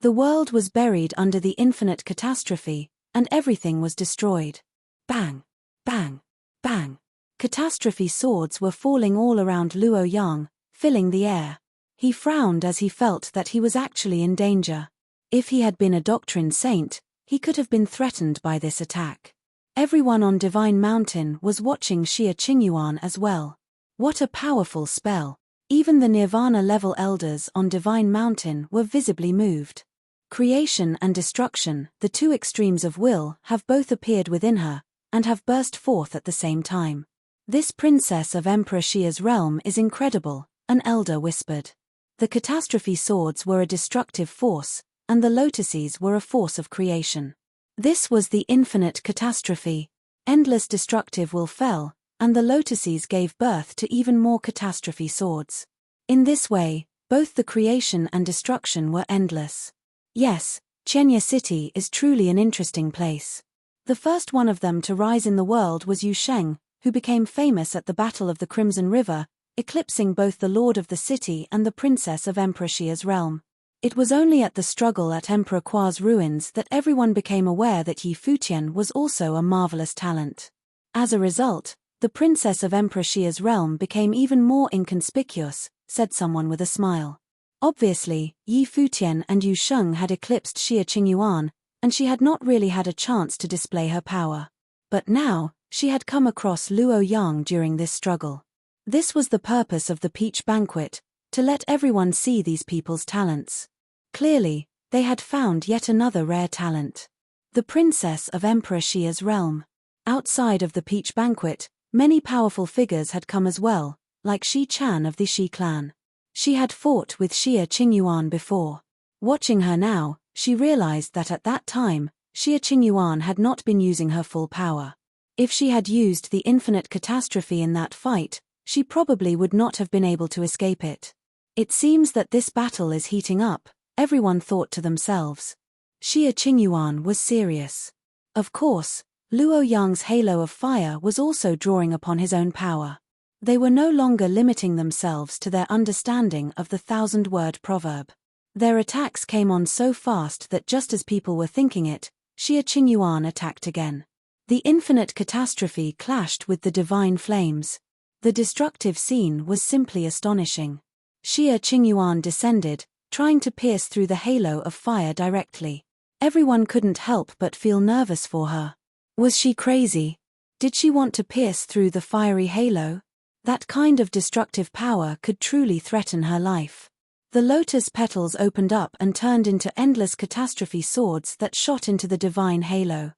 The world was buried under the infinite catastrophe, and everything was destroyed. Bang! Bang! Bang! Catastrophe swords were falling all around Luo Yang, filling the air. He frowned as he felt that he was actually in danger. If he had been a doctrine saint, he could have been threatened by this attack. Everyone on Divine Mountain was watching Xie Qingyuan as well. What a powerful spell! Even the Nirvana-level elders on Divine Mountain were visibly moved. Creation and destruction, the two extremes of will, have both appeared within her, and have burst forth at the same time. "This princess of Emperor Xie's realm is incredible," an elder whispered. The catastrophe swords were a destructive force, and the lotuses were a force of creation. This was the infinite catastrophe. Endless destructive will fell, and the lotuses gave birth to even more catastrophe swords. In this way, both the creation and destruction were endless. Yes, Chenya City is truly an interesting place. The first one of them to rise in the world was Yu Sheng, who became famous at the Battle of the Crimson River, eclipsing both the lord of the city and the princess of Emperor Xia's realm. It was only at the struggle at Emperor Kua's ruins that everyone became aware that Yi Futian was also a marvelous talent. As a result, the princess of Emperor Xia's realm became even more inconspicuous, said someone with a smile. Obviously, Yi Futian and Yu Sheng had eclipsed Xie Qingyuan, and she had not really had a chance to display her power. But now, she had come across Luo Yang during this struggle. This was the purpose of the Peach Banquet, to let everyone see these people's talents. Clearly, they had found yet another rare talent. The princess of Emperor Xia's realm. Outside of the Peach Banquet, many powerful figures had come as well, like Shi Chan of the Shi clan. She had fought with Xie Qingyuan before. Watching her now, she realized that at that time, Xie Qingyuan had not been using her full power. If she had used the infinite catastrophe in that fight, she probably would not have been able to escape it. It seems that this battle is heating up, everyone thought to themselves. Xie Qingyuan was serious. Of course, Luo Yang's halo of fire was also drawing upon his own power. They were no longer limiting themselves to their understanding of the 1,000-word proverb. Their attacks came on so fast that just as people were thinking it, Xie Qingyuan attacked again. The infinite catastrophe clashed with the divine flames. The destructive scene was simply astonishing. Xie Qingyuan descended, trying to pierce through the halo of fire directly. Everyone couldn't help but feel nervous for her. Was she crazy? Did she want to pierce through the fiery halo? That kind of destructive power could truly threaten her life. The lotus petals opened up and turned into endless catastrophe swords that shot into the divine halo.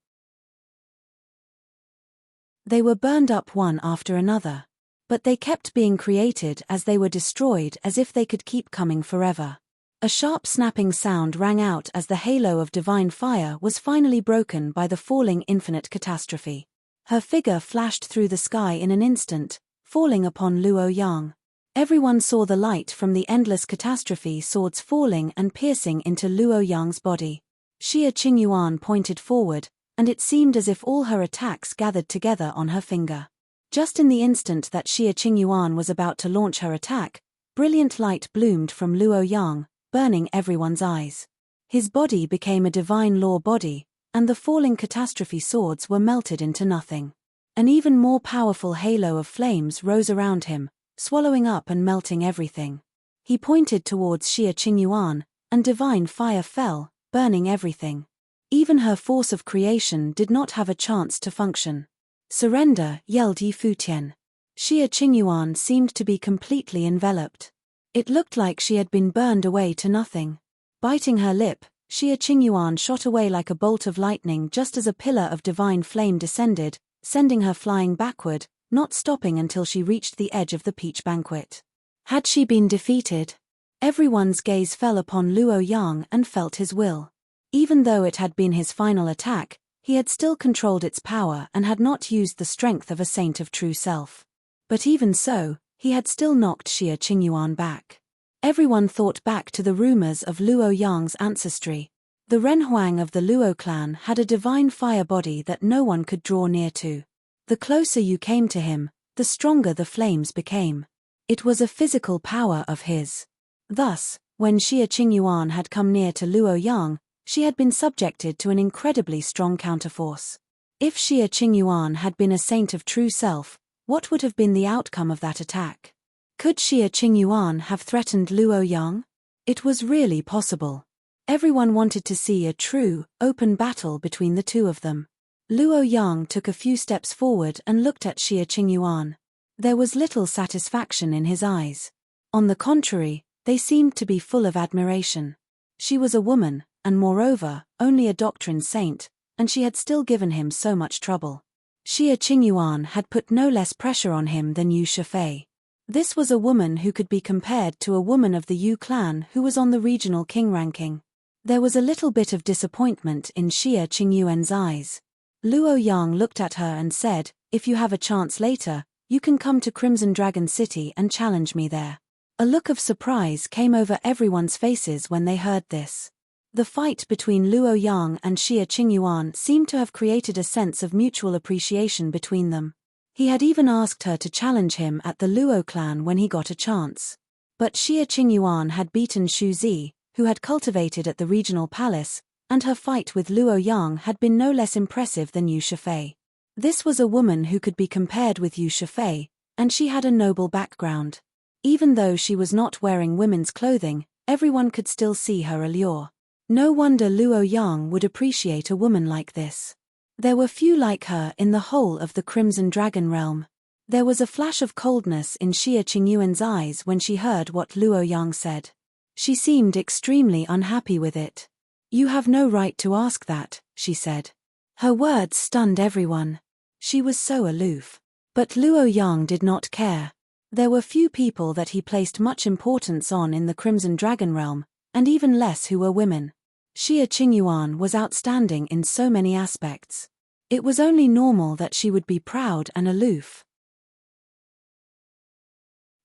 They were burned up one after another. But they kept being created as they were destroyed, as if they could keep coming forever. A sharp snapping sound rang out as the halo of divine fire was finally broken by the falling infinite catastrophe. Her figure flashed through the sky in an instant, falling upon Luo Yang. Everyone saw the light from the endless catastrophe swords falling and piercing into Luo Yang's body. Xie Qingyuan pointed forward, and it seemed as if all her attacks gathered together on her finger. Just in the instant that Xie Qingyuan was about to launch her attack, brilliant light bloomed from Luo Yang, burning everyone's eyes. His body became a divine law body, and the falling catastrophe swords were melted into nothing. An even more powerful halo of flames rose around him, swallowing up and melting everything. He pointed towards Xie Qingyuan, and divine fire fell, burning everything. Even her force of creation did not have a chance to function. "Surrender," yelled Yi Futian. Xie Qingyuan seemed to be completely enveloped. It looked like she had been burned away to nothing. Biting her lip, Xie Qingyuan shot away like a bolt of lightning just as a pillar of divine flame descended, sending her flying backward, not stopping until she reached the edge of the peach banquet. Had she been defeated? Everyone's gaze fell upon Luo Yang and felt his will. Even though it had been his final attack, he had still controlled its power and had not used the strength of a saint of true self. But even so, he had still knocked Xie Qingyuan back. Everyone thought back to the rumors of Luo Yang's ancestry. The Renhuang of the Luo clan had a divine fire body that no one could draw near to. The closer you came to him, the stronger the flames became. It was a physical power of his. Thus, when Xie Qingyuan had come near to Luo Yang, she had been subjected to an incredibly strong counterforce. If Xie Qingyuan had been a saint of true self, what would have been the outcome of that attack? Could Xie Qingyuan have threatened Luo Yang? It was really possible. Everyone wanted to see a true, open battle between the two of them. Luo Yang took a few steps forward and looked at Xie Qingyuan. There was little satisfaction in his eyes. On the contrary, they seemed to be full of admiration. She was a woman, and moreover, only a doctrine saint, and she had still given him so much trouble. Xie Qingyuan had put no less pressure on him than Yu Shifei. This was a woman who could be compared to a woman of the Yu clan who was on the regional king ranking. There was a little bit of disappointment in Xie Qingyuan's eyes. Luo Yang looked at her and said, "If you have a chance later, you can come to Crimson Dragon City and challenge me there." A look of surprise came over everyone's faces when they heard this. The fight between Luo Yang and Xie Qingyuan seemed to have created a sense of mutual appreciation between them. He had even asked her to challenge him at the Luo clan when he got a chance. But Xie Qingyuan had beaten Xu Zi, who had cultivated at the regional palace, and her fight with Luo Yang had been no less impressive than Yu Shifei. This was a woman who could be compared with Yu Shifei, and she had a noble background. Even though she was not wearing women's clothing, everyone could still see her allure. No wonder Luo Yang would appreciate a woman like this. There were few like her in the whole of the Crimson Dragon realm. There was a flash of coldness in Xie Qingyuan's eyes when she heard what Luo Yang said. She seemed extremely unhappy with it. "You have no right to ask that," she said. Her words stunned everyone. She was so aloof. But Luo Yang did not care. There were few people that he placed much importance on in the Crimson Dragon realm, and even less who were women. Xie Qingyuan was outstanding in so many aspects. It was only normal that she would be proud and aloof.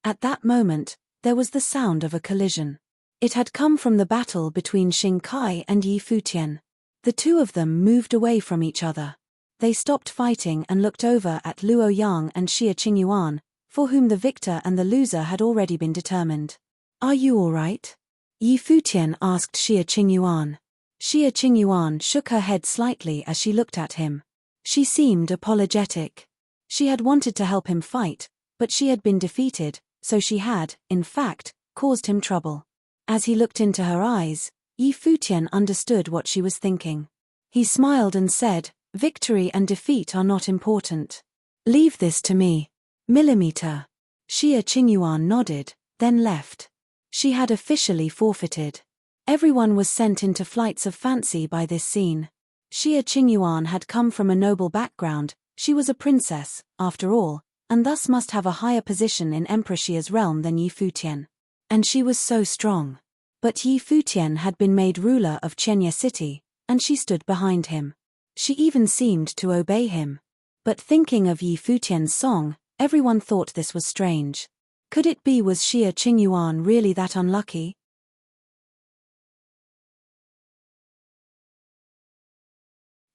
At that moment, there was the sound of a collision. It had come from the battle between Xing Kai and Yi Futian. The two of them moved away from each other. They stopped fighting and looked over at Luo Yang and Xie Qingyuan, for whom the victor and the loser had already been determined. "Are you all right?" Yi Futian asked Xie Qingyuan. Xie Qingyuan shook her head slightly as she looked at him. She seemed apologetic. She had wanted to help him fight, but she had been defeated, so she had, in fact, caused him trouble. As he looked into her eyes, Yi Futian understood what she was thinking. He smiled and said, "Victory and defeat are not important. Leave this to me." Millimeter. Xie Qingyuan nodded, then left. She had officially forfeited. Everyone was sent into flights of fancy by this scene. Xie Qingyuan had come from a noble background, she was a princess, after all, and thus must have a higher position in Emperor Xia's realm than Yi Futian. And she was so strong. But Yi Futian had been made ruler of Qianye City, and she stood behind him. She even seemed to obey him. But thinking of Yi Futian's song, everyone thought this was strange. Could it be was Xie Qingyuan really that unlucky?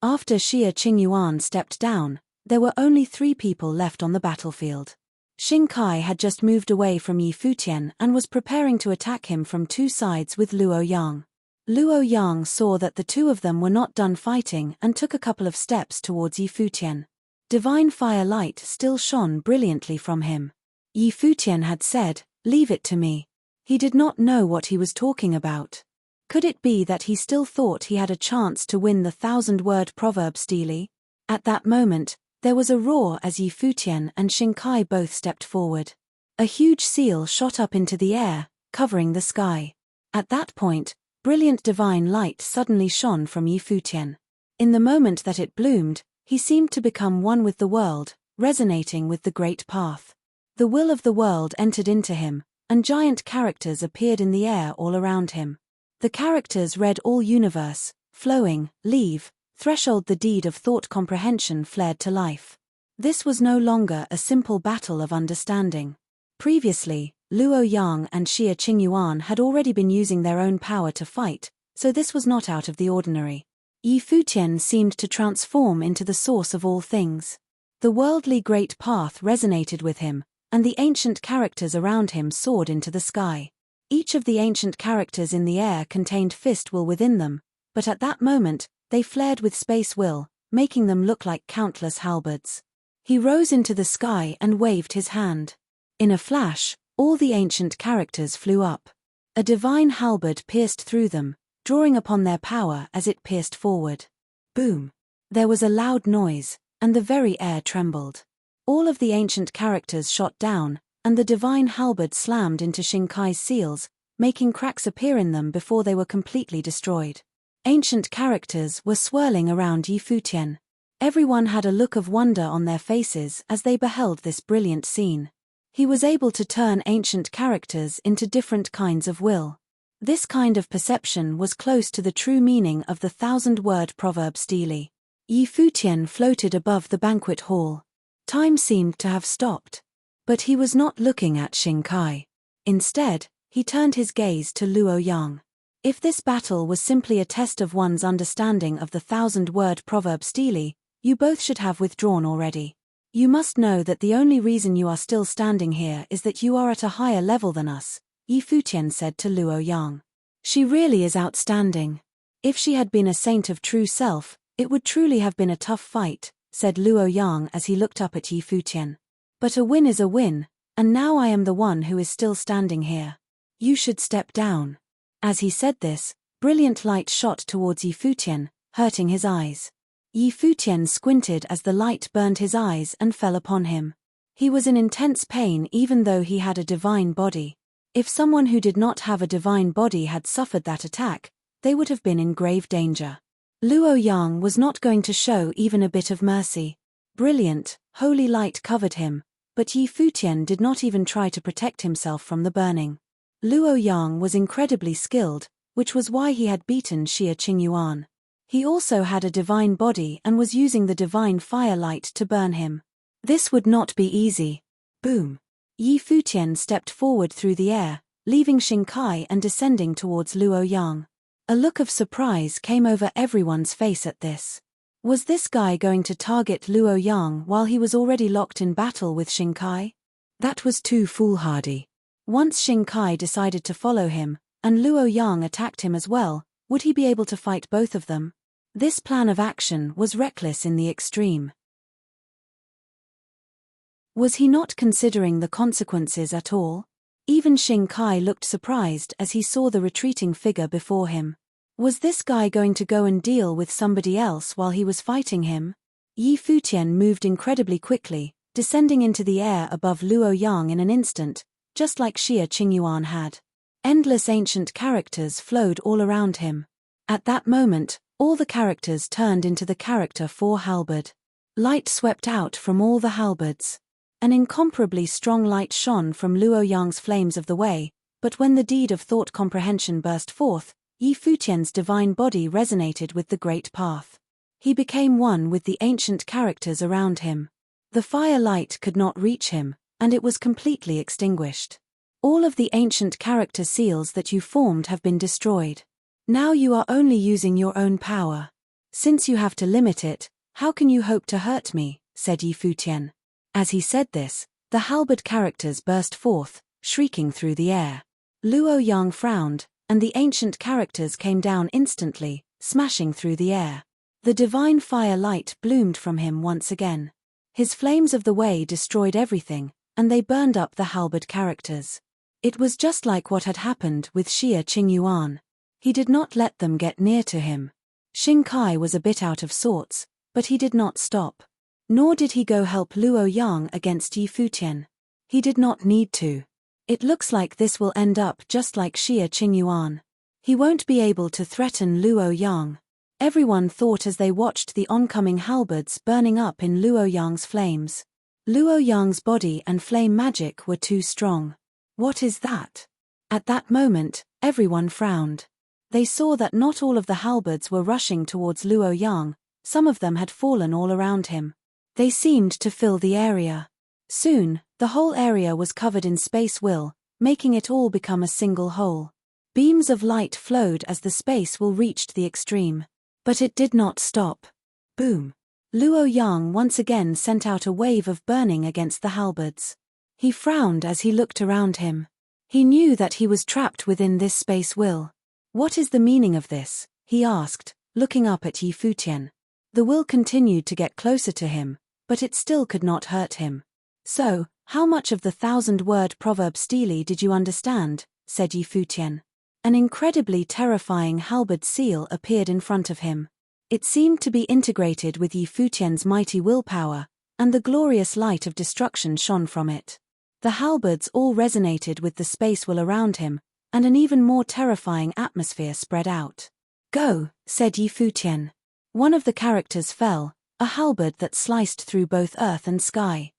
After Xie Qingyuan stepped down, there were only 3 people left on the battlefield. Xing Kai had just moved away from Yi Futian and was preparing to attack him from 2 sides with Luo Yang. Luo Yang saw that the 2 of them were not done fighting and took a couple of steps towards Yi Futian. Divine fire light still shone brilliantly from him. Yi Futian had said, "Leave it to me." He did not know what he was talking about. Could it be that he still thought he had a chance to win the 1,000-word proverb stele? At that moment, there was a roar as Yi Futian and Xing Kai both stepped forward. A huge seal shot up into the air, covering the sky. At that point, brilliant divine light suddenly shone from Yi Futian. In the moment that it bloomed, he seemed to become one with the world, resonating with the great path. The will of the world entered into him, and giant characters appeared in the air all around him. The characters read all universe, flowing, leave, threshold. The deed of thought comprehension flared to life. This was no longer a simple battle of understanding. Previously, Luo Yang and Xie Qingyuan had already been using their own power to fight, so this was not out of the ordinary. Yi Futian seemed to transform into the source of all things. The worldly great path resonated with him, and the ancient characters around him soared into the sky. Each of the ancient characters in the air contained fist will within them, but at that moment, they flared with space will, making them look like countless halberds. He rose into the sky and waved his hand. In a flash, all the ancient characters flew up. A divine halberd pierced through them, drawing upon their power as it pierced forward. Boom! There was a loud noise, and the very air trembled. All of the ancient characters shot down, and the divine halberd slammed into Xing Kai's seals, making cracks appear in them before they were completely destroyed. Ancient characters were swirling around Yi Futian. Everyone had a look of wonder on their faces as they beheld this brilliant scene. He was able to turn ancient characters into different kinds of will. This kind of perception was close to the true meaning of the 1,000-word proverb stele. Yi Futian floated above the banquet hall. Time seemed to have stopped. But he was not looking at Xing Kai. Instead, he turned his gaze to Luo Yang. If this battle was simply a test of one's understanding of the 1,000-word proverb stele, you both should have withdrawn already. You must know that the only reason you are still standing here is that you are at a higher level than us, Yi Futian said to Luo Yang. She really is outstanding. If she had been a saint of true self, it would truly have been a tough fight, said Luo Yang as he looked up at Yi Futian. But a win is a win, and now I am the one who is still standing here. You should step down. As he said this, brilliant light shot towards Yi Futian, hurting his eyes. Yi Futian squinted as the light burned his eyes and fell upon him. He was in intense pain even though he had a divine body. If someone who did not have a divine body had suffered that attack, they would have been in grave danger. Luo Yang was not going to show even a bit of mercy. Brilliant, holy light covered him, but Yi Futian did not even try to protect himself from the burning. Luo Yang was incredibly skilled, which was why he had beaten Xie Qingyuan. He also had a divine body and was using the divine fire light to burn him. This would not be easy. Boom! Yi Futian stepped forward through the air, leaving Xing Kai and descending towards Luo Yang. A look of surprise came over everyone's face at this. Was this guy going to target Luo Yang while he was already locked in battle with Xingkai? That was too foolhardy. Once Xingkai decided to follow him, and Luo Yang attacked him as well, would he be able to fight both of them? This plan of action was reckless in the extreme. Was he not considering the consequences at all? Even Xingkai looked surprised as he saw the retreating figure before him. Was this guy going to go and deal with somebody else while he was fighting him? Yi Futian moved incredibly quickly, descending into the air above Luo Yang in an instant, just like Xie Qingyuan had. Endless ancient characters flowed all around him. At that moment, all the characters turned into the character for halberd. Light swept out from all the halberds. An incomparably strong light shone from Luo Yang's flames of the way, but when the deed of thought comprehension burst forth, Yi Futian's divine body resonated with the great path. He became one with the ancient characters around him. The fire light could not reach him, and it was completely extinguished. All of the ancient character seals that you formed have been destroyed. Now you are only using your own power. Since you have to limit it, how can you hope to hurt me, said Yi Futian. As he said this, the halberd characters burst forth, shrieking through the air. Luo Yang frowned, and the ancient characters came down instantly, smashing through the air. The divine fire light bloomed from him once again. His flames of the way destroyed everything, and they burned up the halberd characters. It was just like what had happened with Xie Qingyuan. He did not let them get near to him. Xingkai was a bit out of sorts, but he did not stop. Nor did he go help Luo Yang against Yi Futian. He did not need to. It looks like this will end up just like Xie Qingyuan. He won't be able to threaten Luo Yang. Everyone thought as they watched the oncoming halberds burning up in Luo Yang's flames. Luo Yang's body and flame magic were too strong. What is that? At that moment, everyone frowned. They saw that not all of the halberds were rushing towards Luo Yang, some of them had fallen all around him. They seemed to fill the area. Soon, the whole area was covered in space will, making it all become a single whole. Beams of light flowed as the space will reached the extreme. But it did not stop. Boom! Luo Yang once again sent out a wave of burning against the halberds. He frowned as he looked around him. He knew that he was trapped within this space will. What is the meaning of this? He asked, looking up at Yi Futian. The will continued to get closer to him, but it still could not hurt him. So, how much of the 1,000-word proverb stele did you understand? Said Yi Futian. An incredibly terrifying halberd seal appeared in front of him. It seemed to be integrated with Yi Futian's mighty willpower, and the glorious light of destruction shone from it. The halberds all resonated with the space will around him, and an even more terrifying atmosphere spread out. Go, said Yi Futian. One of the characters fell, a halberd that sliced through both earth and sky.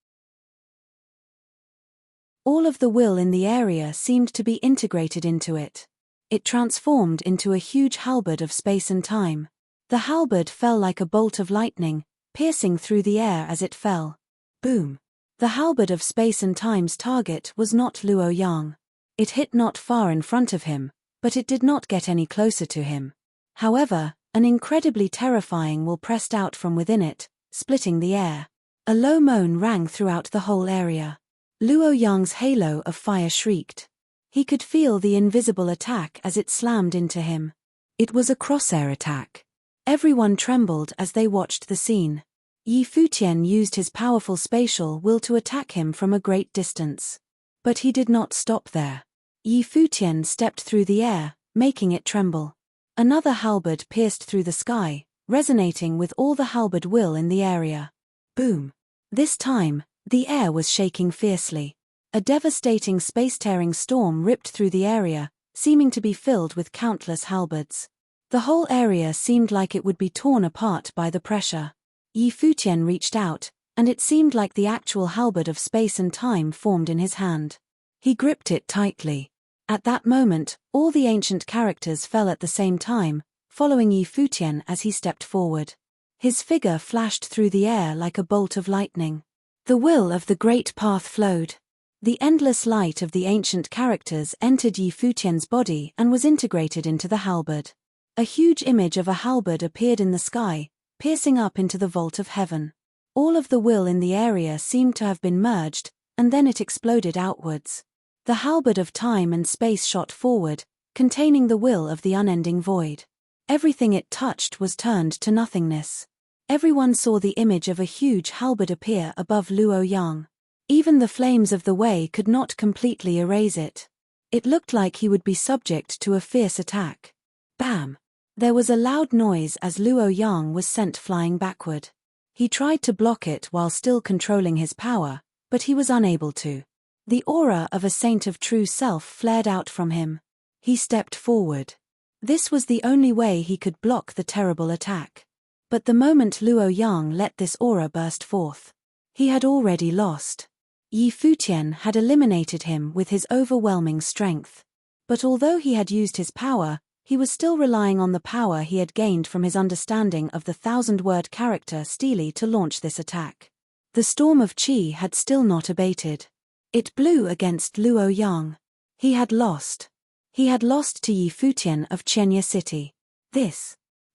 All of the will in the area seemed to be integrated into it. It transformed into a huge halberd of space and time. The halberd fell like a bolt of lightning, piercing through the air as it fell. Boom! The halberd of space and time's target was not Luo Yang. It hit not far in front of him, but it did not get any closer to him. However, an incredibly terrifying will pressed out from within it, splitting the air. A low moan rang throughout the whole area. Luo Yang's halo of fire shrieked. He could feel the invisible attack as it slammed into him. It was a crosshair attack. Everyone trembled as they watched the scene. Yi Futian used his powerful spatial will to attack him from a great distance. But he did not stop there. Yi Futian stepped through the air, making it tremble. Another halberd pierced through the sky, resonating with all the halberd will in the area. Boom! This time, the air was shaking fiercely. A devastating space-tearing storm ripped through the area, seeming to be filled with countless halberds. The whole area seemed like it would be torn apart by the pressure. Yi Futian reached out, and it seemed like the actual halberd of space and time formed in his hand. He gripped it tightly. At that moment, all the ancient characters fell at the same time, following Yi Futian as he stepped forward. His figure flashed through the air like a bolt of lightning. The will of the great path flowed. The endless light of the ancient characters entered Yi Futian's body and was integrated into the halberd. A huge image of a halberd appeared in the sky, piercing up into the vault of heaven. All of the will in the area seemed to have been merged, and then it exploded outwards. The halberd of time and space shot forward, containing the will of the unending void. Everything it touched was turned to nothingness. Everyone saw the image of a huge halberd appear above Luo Yang. Even the flames of the way could not completely erase it. It looked like he would be subject to a fierce attack. Bam! There was a loud noise as Luo Yang was sent flying backward. He tried to block it while still controlling his power, but he was unable to. The aura of a saint of true self flared out from him. He stepped forward. This was the only way he could block the terrible attack. But the moment Luo Yang let this aura burst forth, he had already lost. Futian had eliminated him with his overwhelming strength. But although he had used his power, he was still relying on the power he had gained from his understanding of the 1,000-word character stele to launch this attack. The storm of qi had still not abated. It blew against Luo Yang. He had lost. He had lost to Futian of Chenya City.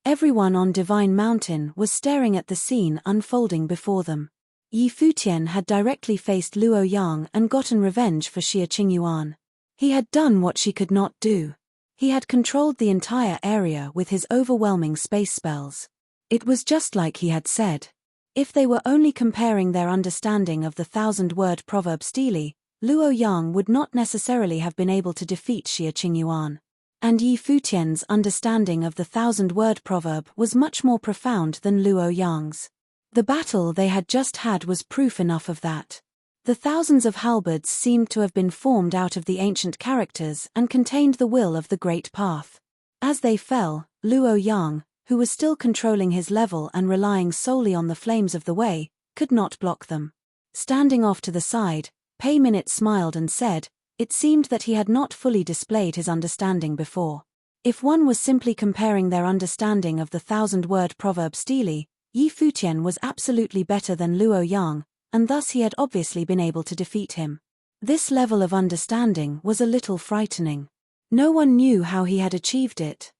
Everyone on Divine Mountain was staring at the scene unfolding before them. Futian had directly faced Luo Yang and gotten revenge for Xia Qingyuan. He had done what she could not do. He had controlled the entire area with his overwhelming space spells. It was just like he had said. If they were only comparing their understanding of the 1,000-word proverb stele, Luo Yang would not necessarily have been able to defeat Xia Qingyuan. And Futian's understanding of the 1,000-word proverb was much more profound than Luo Yang's. The battle they had just had was proof enough of that. The thousands of halberds seemed to have been formed out of the ancient characters and contained the will of the Great Path. As they fell, Luo Yang, who was still controlling his level and relying solely on the flames of the way, could not block them. Standing off to the side, Pei Minute smiled and said, it seemed that he had not fully displayed his understanding before. If one was simply comparing their understanding of the 1,000-word proverb stele, Futian was absolutely better than Luo Yang, and thus he had obviously been able to defeat him. This level of understanding was a little frightening. No one knew how he had achieved it.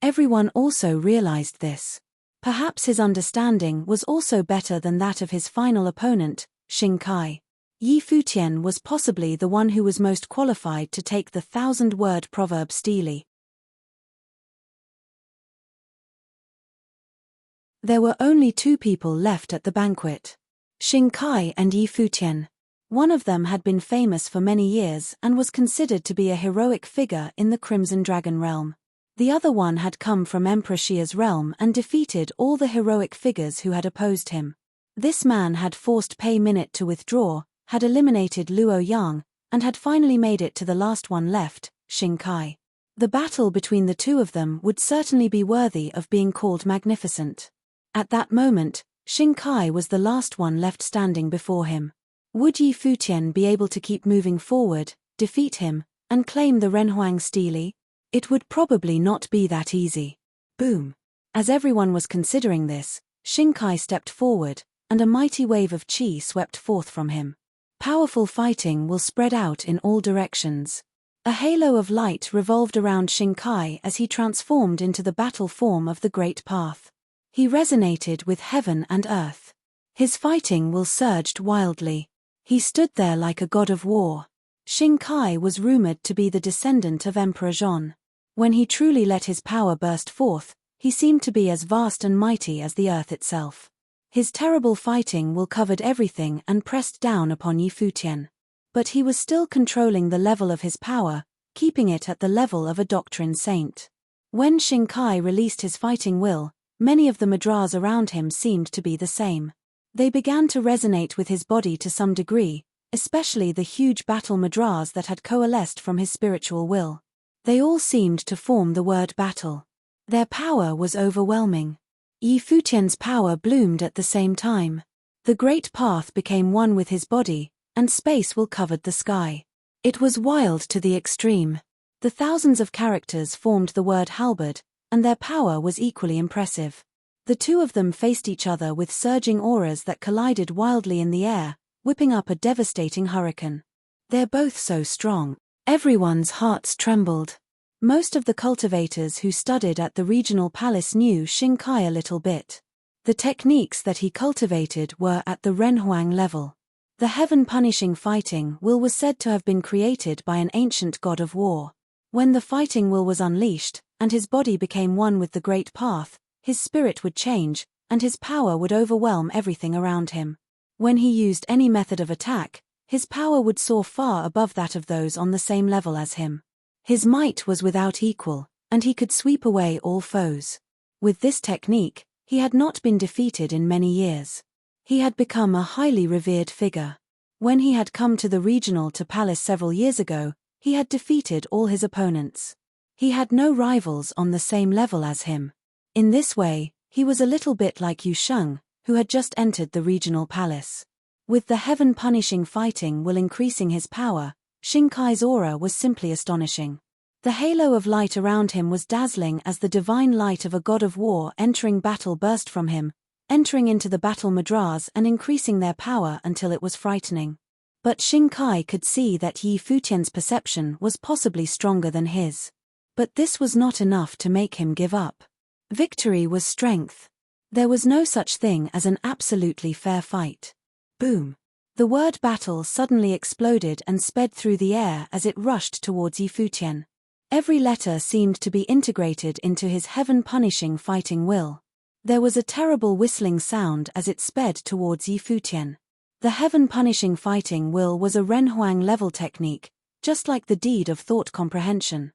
Everyone also realized this. Perhaps his understanding was also better than that of his final opponent, Xing Kai. Futian was possibly the one who was most qualified to take the 1,000-word proverb stele. There were only two people left at the banquet. Xing Kai and Futian. One of them had been famous for many years and was considered to be a heroic figure in the Crimson Dragon realm. The other one had come from Emperor Xia's realm and defeated all the heroic figures who had opposed him. This man had forced Pei Minute to withdraw, had eliminated Luo Yang, and had finally made it to the last one left, Xing Kai. The battle between the two of them would certainly be worthy of being called magnificent. At that moment, Xing Kai was the last one left standing before him. Would Futian be able to keep moving forward, defeat him, and claim the Renhuang stele? It would probably not be that easy. Boom! As everyone was considering this, Xing Kai stepped forward, and a mighty wave of qi swept forth from him. Powerful fighting will spread out in all directions. A halo of light revolved around Xing Kai as he transformed into the battle form of the Great Path. He resonated with heaven and earth. His fighting will surged wildly. He stood there like a god of war. Xing Kai was rumored to be the descendant of Emperor Zhon. When he truly let his power burst forth, he seemed to be as vast and mighty as the earth itself. His terrible fighting will covered everything and pressed down upon Futian. But he was still controlling the level of his power, keeping it at the level of a doctrine saint. When Xing Kai released his fighting will, many of the mudras around him seemed to be the same. They began to resonate with his body to some degree, especially the huge battle mudras that had coalesced from his spiritual will. They all seemed to form the word battle. Their power was overwhelming. Futian's power bloomed at the same time. The Great Path became one with his body, and space will covered the sky. It was wild to the extreme. The thousands of characters formed the word halberd, and their power was equally impressive. The two of them faced each other with surging auras that collided wildly in the air, whipping up a devastating hurricane. They're both so strong. Everyone's hearts trembled. Most of the cultivators who studied at the regional palace knew Xingkai a little bit. The techniques that he cultivated were at the Renhuang level. The heaven-punishing fighting will was said to have been created by an ancient god of war. When the fighting will was unleashed, and his body became one with the great path, his spirit would change, and his power would overwhelm everything around him. When he used any method of attack, his power would soar far above that of those on the same level as him. His might was without equal, and he could sweep away all foes. With this technique, he had not been defeated in many years. He had become a highly revered figure. When he had come to the regional to palace several years ago, he had defeated all his opponents. He had no rivals on the same level as him. In this way, he was a little bit like Yu Sheng, who had just entered the regional palace. With the heaven-punishing fighting will increasing his power, Xingkai's aura was simply astonishing. The halo of light around him was dazzling as the divine light of a god of war entering battle burst from him, entering into the battle madras and increasing their power until it was frightening. But Xingkai could see that Yi Futian's perception was possibly stronger than his. But this was not enough to make him give up. Victory was strength. There was no such thing as an absolutely fair fight. Boom! The word battle suddenly exploded and sped through the air as it rushed towards Yi Futian. Every letter seemed to be integrated into his heaven-punishing fighting will. There was a terrible whistling sound as it sped towards Yi Futian. The heaven-punishing fighting will was a Renhuang level technique, just like the deed of thought comprehension.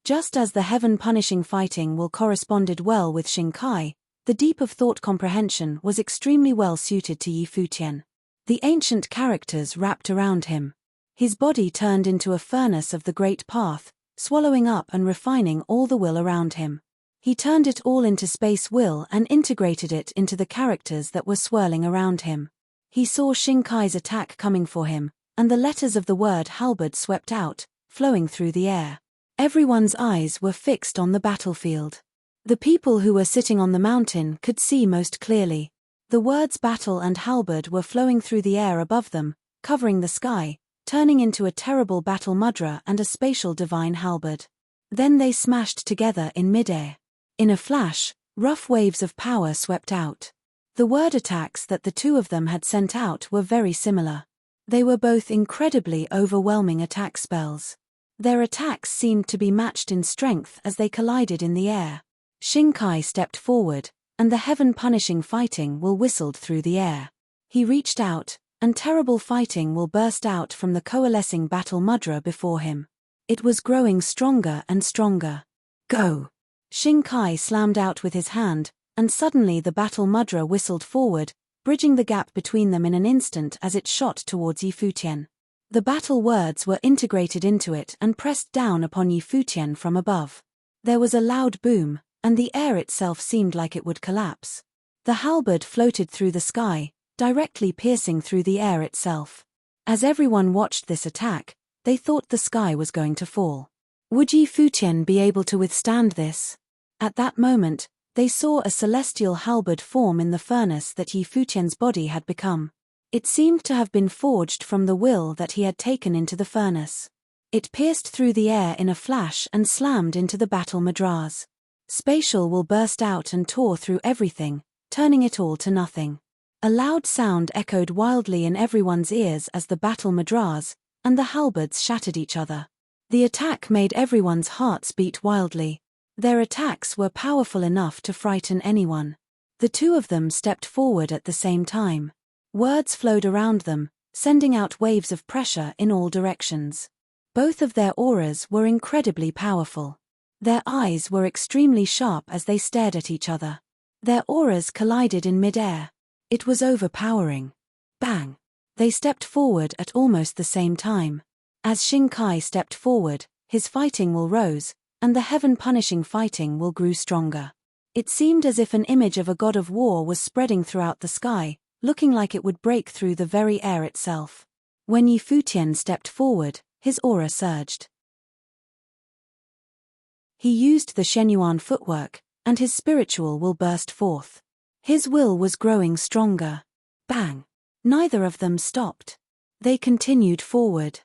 Just as the heaven-punishing fighting will corresponded well with Xingkai, the deep of thought comprehension was extremely well suited to Yi Futian. The ancient characters wrapped around him. His body turned into a furnace of the great path, swallowing up and refining all the will around him. He turned it all into space will and integrated it into the characters that were swirling around him. He saw Xingkai's attack coming for him, and the letters of the word halberd swept out, flowing through the air. Everyone's eyes were fixed on the battlefield. The people who were sitting on the mountain could see most clearly. The words battle and halberd were flowing through the air above them, covering the sky, turning into a terrible battle mudra and a spatial divine halberd. Then they smashed together in midair. In a flash, rough waves of power swept out. The word attacks that the two of them had sent out were very similar. They were both incredibly overwhelming attack spells. Their attacks seemed to be matched in strength as they collided in the air. Xingkai stepped forward, and the heaven-punishing fighting will whistled through the air. He reached out, and terrible fighting will burst out from the coalescing battle mudra before him. It was growing stronger and stronger. Go! Xingkai slammed out with his hand, and suddenly the battle mudra whistled forward, bridging the gap between them in an instant as it shot towards Yi Futian. The battle words were integrated into it and pressed down upon Yi Futian from above. There was a loud boom, and the air itself seemed like it would collapse. The halberd floated through the sky, directly piercing through the air itself. As everyone watched this attack, they thought the sky was going to fall. Would Yi Futian be able to withstand this? At that moment, they saw a celestial halberd form in the furnace that Yi Futian's body had become. It seemed to have been forged from the will that he had taken into the furnace. It pierced through the air in a flash and slammed into the battle madras. Spatial will burst out and tore through everything, turning it all to nothing. A loud sound echoed wildly in everyone's ears as the battle madras and the halberds shattered each other. The attack made everyone's hearts beat wildly. Their attacks were powerful enough to frighten anyone. The two of them stepped forward at the same time. Words flowed around them, sending out waves of pressure in all directions. Both of their auras were incredibly powerful. Their eyes were extremely sharp as they stared at each other. Their auras collided in midair. It was overpowering. Bang! They stepped forward at almost the same time. As Xingkai stepped forward, his fighting will rose, and the heaven-punishing fighting will grew stronger. It seemed as if an image of a god of war was spreading throughout the sky, looking like it would break through the very air itself. When Yi Futian stepped forward, his aura surged. He used the Shenyuan footwork, and his spiritual will burst forth. His will was growing stronger. Bang! Neither of them stopped. They continued forward.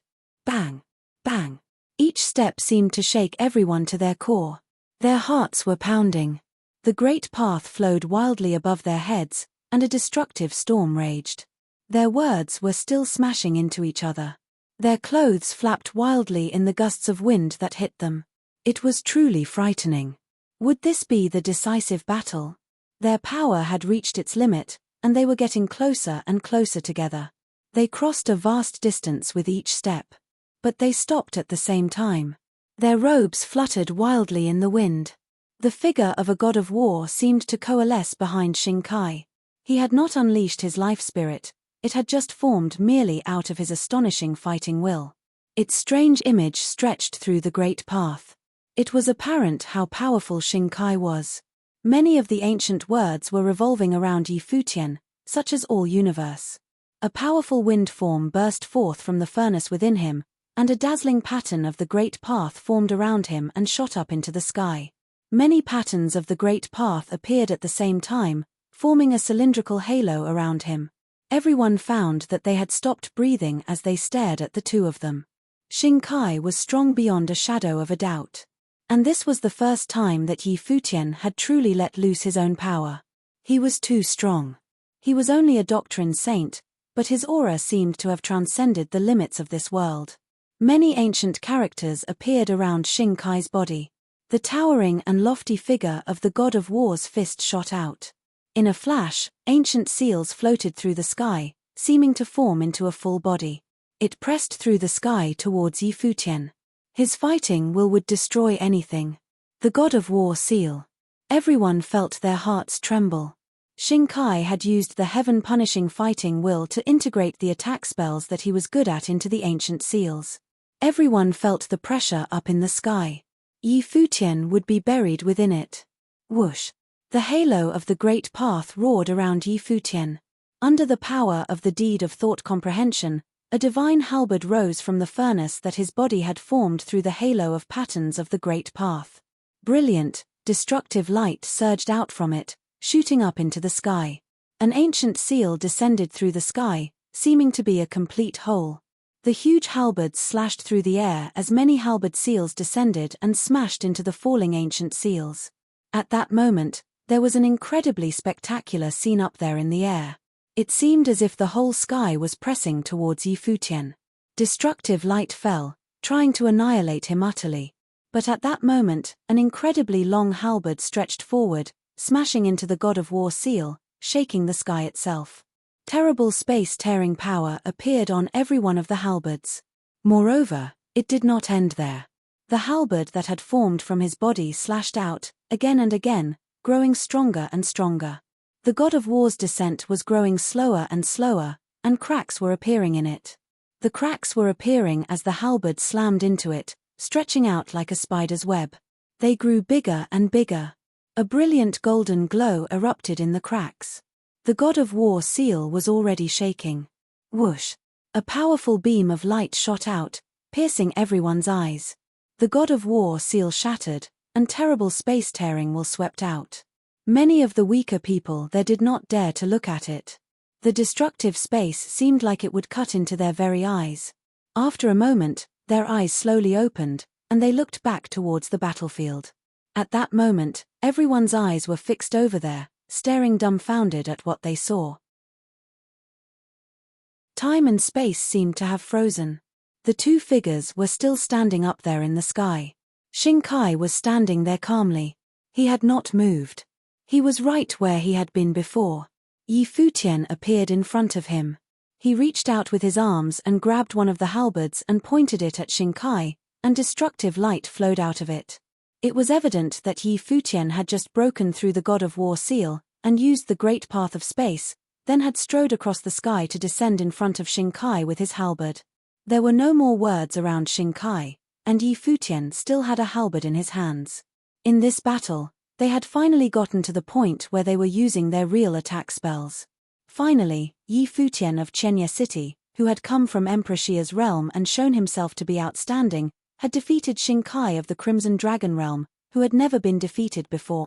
Bang! Bang! Each step seemed to shake everyone to their core. Their hearts were pounding. The great path flowed wildly above their heads, and a destructive storm raged. Their words were still smashing into each other. Their clothes flapped wildly in the gusts of wind that hit them. It was truly frightening. Would this be the decisive battle? Their power had reached its limit, and they were getting closer and closer together. They crossed a vast distance with each step. But they stopped at the same time. Their robes fluttered wildly in the wind. The figure of a god of war seemed to coalesce behind Shinkai. He had not unleashed his life spirit, it had just formed merely out of his astonishing fighting will. Its strange image stretched through the great path. It was apparent how powerful Shinkai was. Many of the ancient words were revolving around Futian, such as all universe. A powerful wind form burst forth from the furnace within him, and a dazzling pattern of the great path formed around him and shot up into the sky. Many patterns of the great path appeared at the same time, forming a cylindrical halo around him. Everyone found that they had stopped breathing as they stared at the two of them. Shinkai was strong beyond a shadow of a doubt. And this was the first time that Futian had truly let loose his own power. He was too strong. He was only a doctrine saint, but his aura seemed to have transcended the limits of this world. Many ancient characters appeared around Shinkai's body. The towering and lofty figure of the god of war's fist shot out. In a flash, ancient seals floated through the sky, seeming to form into a full body. It pressed through the sky towards Futian. His fighting will would destroy anything. The god of war seal. Everyone felt their hearts tremble. Shinkai had used the heaven-punishing fighting will to integrate the attack spells that he was good at into the ancient seals. Everyone felt the pressure up in the sky. Futian would be buried within it. Whoosh! The halo of the great path roared around Futian. Under the power of the deed of thought comprehension, a divine halberd rose from the furnace that his body had formed through the halo of patterns of the great path. Brilliant, destructive light surged out from it, shooting up into the sky. An ancient seal descended through the sky, seeming to be a complete whole. The huge halberds slashed through the air as many halberd seals descended and smashed into the falling ancient seals. At that moment, there was an incredibly spectacular scene up there in the air. It seemed as if the whole sky was pressing towards Futian. Destructive light fell, trying to annihilate him utterly. But at that moment, an incredibly long halberd stretched forward, smashing into the god of war seal, shaking the sky itself. Terrible space-tearing power appeared on every one of the halberds. Moreover, it did not end there. The halberd that had formed from his body slashed out, again and again, growing stronger and stronger. The god of war's descent was growing slower and slower, and cracks were appearing in it. The cracks were appearing as the halberd slammed into it, stretching out like a spider's web. They grew bigger and bigger. A brilliant golden glow erupted in the cracks. The god of war seal was already shaking. Whoosh! A powerful beam of light shot out, piercing everyone's eyes. The god of war seal shattered, and terrible space-tearing will swept out. Many of the weaker people there did not dare to look at it. The destructive space seemed like it would cut into their very eyes. After a moment, their eyes slowly opened, and they looked back towards the battlefield. At that moment, everyone's eyes were fixed over there, staring dumbfounded at what they saw. Time and space seemed to have frozen. The two figures were still standing up there in the sky. Shinkai was standing there calmly. He had not moved. He was right where he had been before. Futian appeared in front of him. He reached out with his arms and grabbed one of the halberds and pointed it at Shinkai, and destructive light flowed out of it. It was evident that Futian had just broken through the god of war seal, and used the great path of space, then had strode across the sky to descend in front of Shinkai with his halberd. There were no more words around Shinkai, and Futian still had a halberd in his hands. In this battle, they had finally gotten to the point where they were using their real attack spells. Finally, Futian of Chenya City, who had come from Emperor Xia's realm and shown himself to be outstanding, had defeated Shinkai of the Crimson Dragon realm, who had never been defeated before.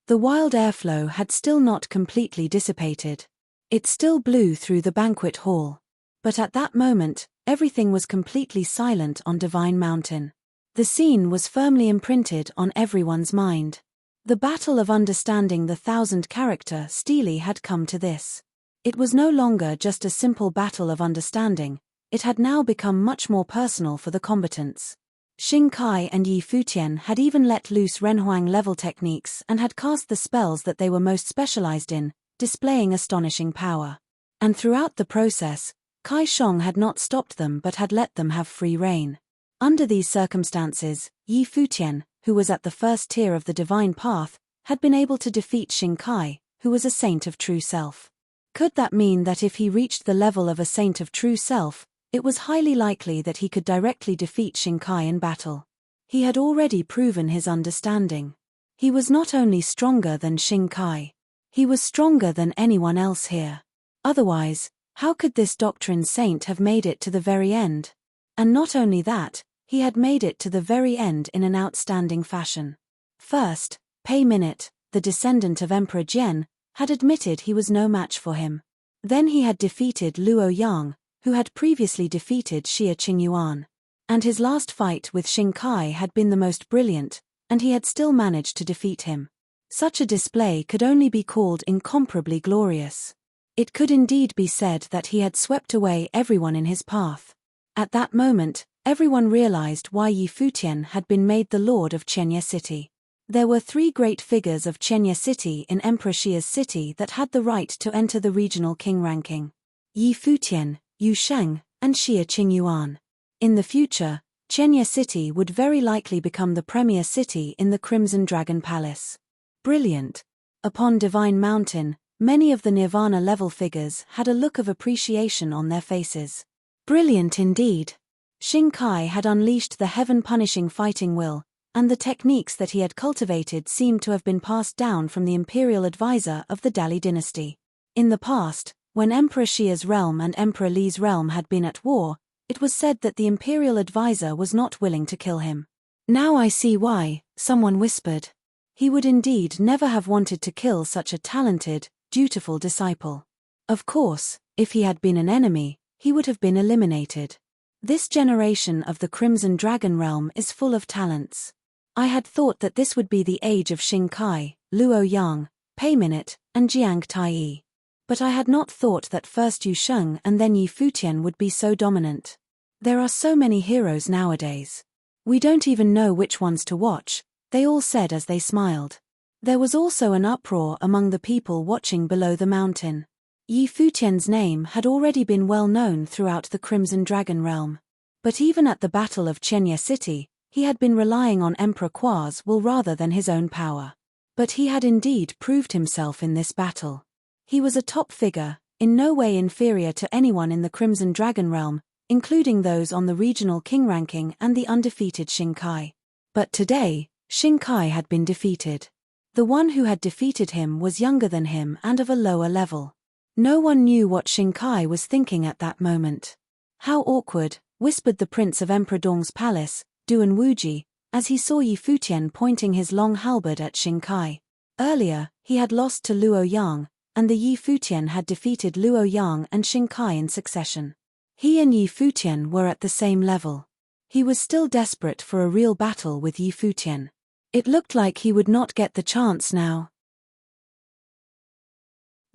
The wild airflow had still not completely dissipated. It still blew through the banquet hall. But at that moment, everything was completely silent on Divine Mountain. The scene was firmly imprinted on everyone's mind. The battle of understanding the 1,000-character stele had come to this. It was no longer just a simple battle of understanding, it had now become much more personal for the combatants. Xing Kai and Yi Futian had even let loose Renhuang-level techniques and had cast the spells that they were most specialized in, displaying astonishing power. And throughout the process, Kai Shong had not stopped them but had let them have free rein. Under these circumstances, Yi Futian, who was at the first tier of the divine path, had been able to defeat Xing Kai, who was a saint of true self. Could that mean that if he reached the level of a saint of true self, it was highly likely that he could directly defeat Xing Kai in battle? He had already proven his understanding. He was not only stronger than Xing Kai, he was stronger than anyone else here. Otherwise, how could this doctrine saint have made it to the very end? And not only that, he had made it to the very end in an outstanding fashion. First, Pei Minute, the descendant of Emperor Jian, had admitted he was no match for him. Then he had defeated Luo Yang, who had previously defeated Xia Qingyuan. And his last fight with Xing Kai had been the most brilliant, and he had still managed to defeat him. Such a display could only be called incomparably glorious. It could indeed be said that he had swept away everyone in his path. At that moment, everyone realized why Yi Futian had been made the lord of Chenya City. There were 3 great figures of Chenya City in Emperor Xia's city that had the right to enter the regional king ranking: Yi Futian, Yu Sheng, and Xia Qingyuan. In the future, Chenya City would very likely become the premier city in the Crimson Dragon Palace. Brilliant. Upon Divine Mountain, many of the Nirvana-level figures had a look of appreciation on their faces. Brilliant indeed. Xing Kai had unleashed the heaven-punishing fighting will, and the techniques that he had cultivated seemed to have been passed down from the imperial advisor of the Dali dynasty. In the past, when Emperor Xia's realm and Emperor Li's realm had been at war, it was said that the imperial advisor was not willing to kill him. Now I see why, someone whispered. He would indeed never have wanted to kill such a talented, dutiful disciple. Of course, if he had been an enemy, he would have been eliminated. This generation of the Crimson Dragon realm is full of talents. I had thought that this would be the age of Xing Kai, Luo Yang, Pei Minute, and Jiang Taiyi. But I had not thought that first Yu Sheng and then Yi Futian would be so dominant. There are so many heroes nowadays. We don't even know which ones to watch, they all said as they smiled. There was also an uproar among the people watching below the mountain. Yi Futian's name had already been well known throughout the Crimson Dragon realm. But even at the Battle of Chenya City, he had been relying on Emperor Kua's will rather than his own power. But he had indeed proved himself in this battle. He was a top figure, in no way inferior to anyone in the Crimson Dragon realm, including those on the regional king ranking and the undefeated Xing Kai. But today, Xing Kai had been defeated. The one who had defeated him was younger than him and of a lower level. No one knew what Xing Kai was thinking at that moment. How awkward, whispered the prince of Emperor Dong's palace, Duan Wuji, as he saw Yi Futian pointing his long halberd at Xing Kai. Earlier, he had lost to Luo Yang, and the Yi Futian had defeated Luo Yang and Xing Kai in succession. He and Yi Futian were at the same level. He was still desperate for a real battle with Yi Futian. It looked like he would not get the chance now.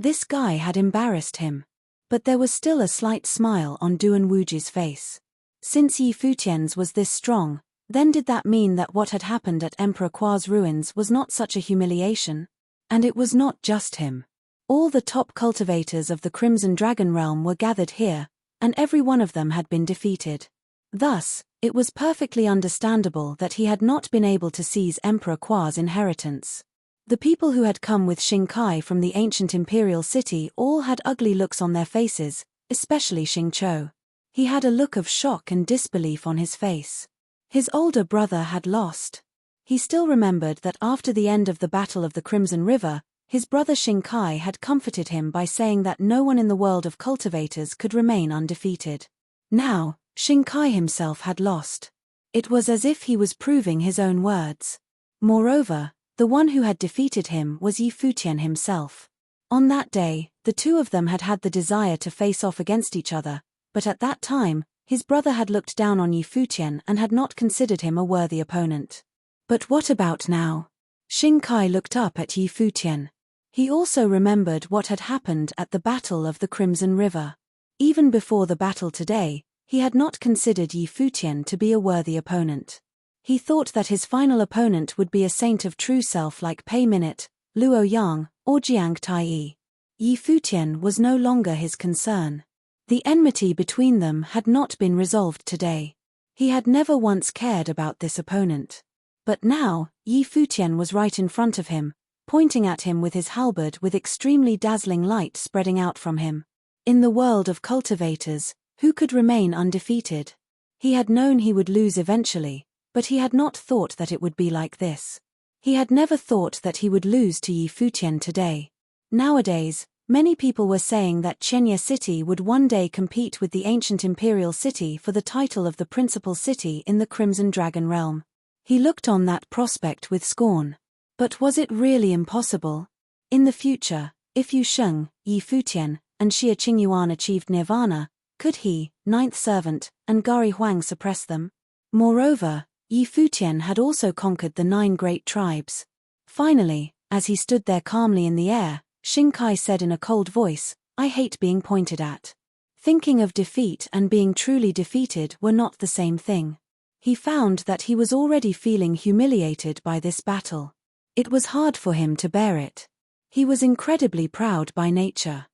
This guy had embarrassed him. But there was still a slight smile on Duan Wuji's face. Since Yi Futian's was this strong, then did that mean that what had happened at Emperor Kua's ruins was not such a humiliation? And it was not just him. All the top cultivators of the Crimson Dragon realm were gathered here, and every one of them had been defeated. Thus, it was perfectly understandable that he had not been able to seize Emperor Kua's inheritance. The people who had come with Xing Kai from the ancient imperial city all had ugly looks on their faces, especially Xing Chou. He had a look of shock and disbelief on his face. His older brother had lost. He still remembered that after the end of the Battle of the Crimson River, his brother Xing Kai had comforted him by saying that no one in the world of cultivators could remain undefeated. Now, Xing Kai himself had lost. It was as if he was proving his own words. Moreover, the one who had defeated him was Yi Futian himself. On that day, the two of them had had the desire to face off against each other, But at that time, his brother had looked down on Yi Futian and had not considered him a worthy opponent. But what about now? Xing Kai looked up at Yi Futian. He also remembered what had happened at the Battle of the Crimson River. Even before the battle today, he had not considered Yi Futian to be a worthy opponent. He thought that his final opponent would be a saint of true self like Pei Minute, Luo Yang, or Jiang Taiyi. Yi Futian was no longer his concern. The enmity between them had not been resolved today. He had never once cared about this opponent. But now, Yi Futian was right in front of him, pointing at him with his halberd with extremely dazzling light spreading out from him. In the world of cultivators, who could remain undefeated? He had known he would lose eventually, but he had not thought that it would be like this. He had never thought that he would lose to Yi Futian today. Nowadays, many people were saying that Chenya City would one day compete with the ancient imperial city for the title of the principal city in the Crimson Dragon realm. He looked on that prospect with scorn. But was it really impossible? In the future, if Yu Sheng, Yi Futian, and Xia Qingyuan achieved nirvana, could he, ninth servant, and Gari Huang suppress them? Moreover, Yi Futian had also conquered the 9 great tribes. Finally, as he stood there calmly in the air, Xing Kai said in a cold voice, "I hate being pointed at." Thinking of defeat and being truly defeated were not the same thing. He found that he was already feeling humiliated by this battle. It was hard for him to bear it. He was incredibly proud by nature.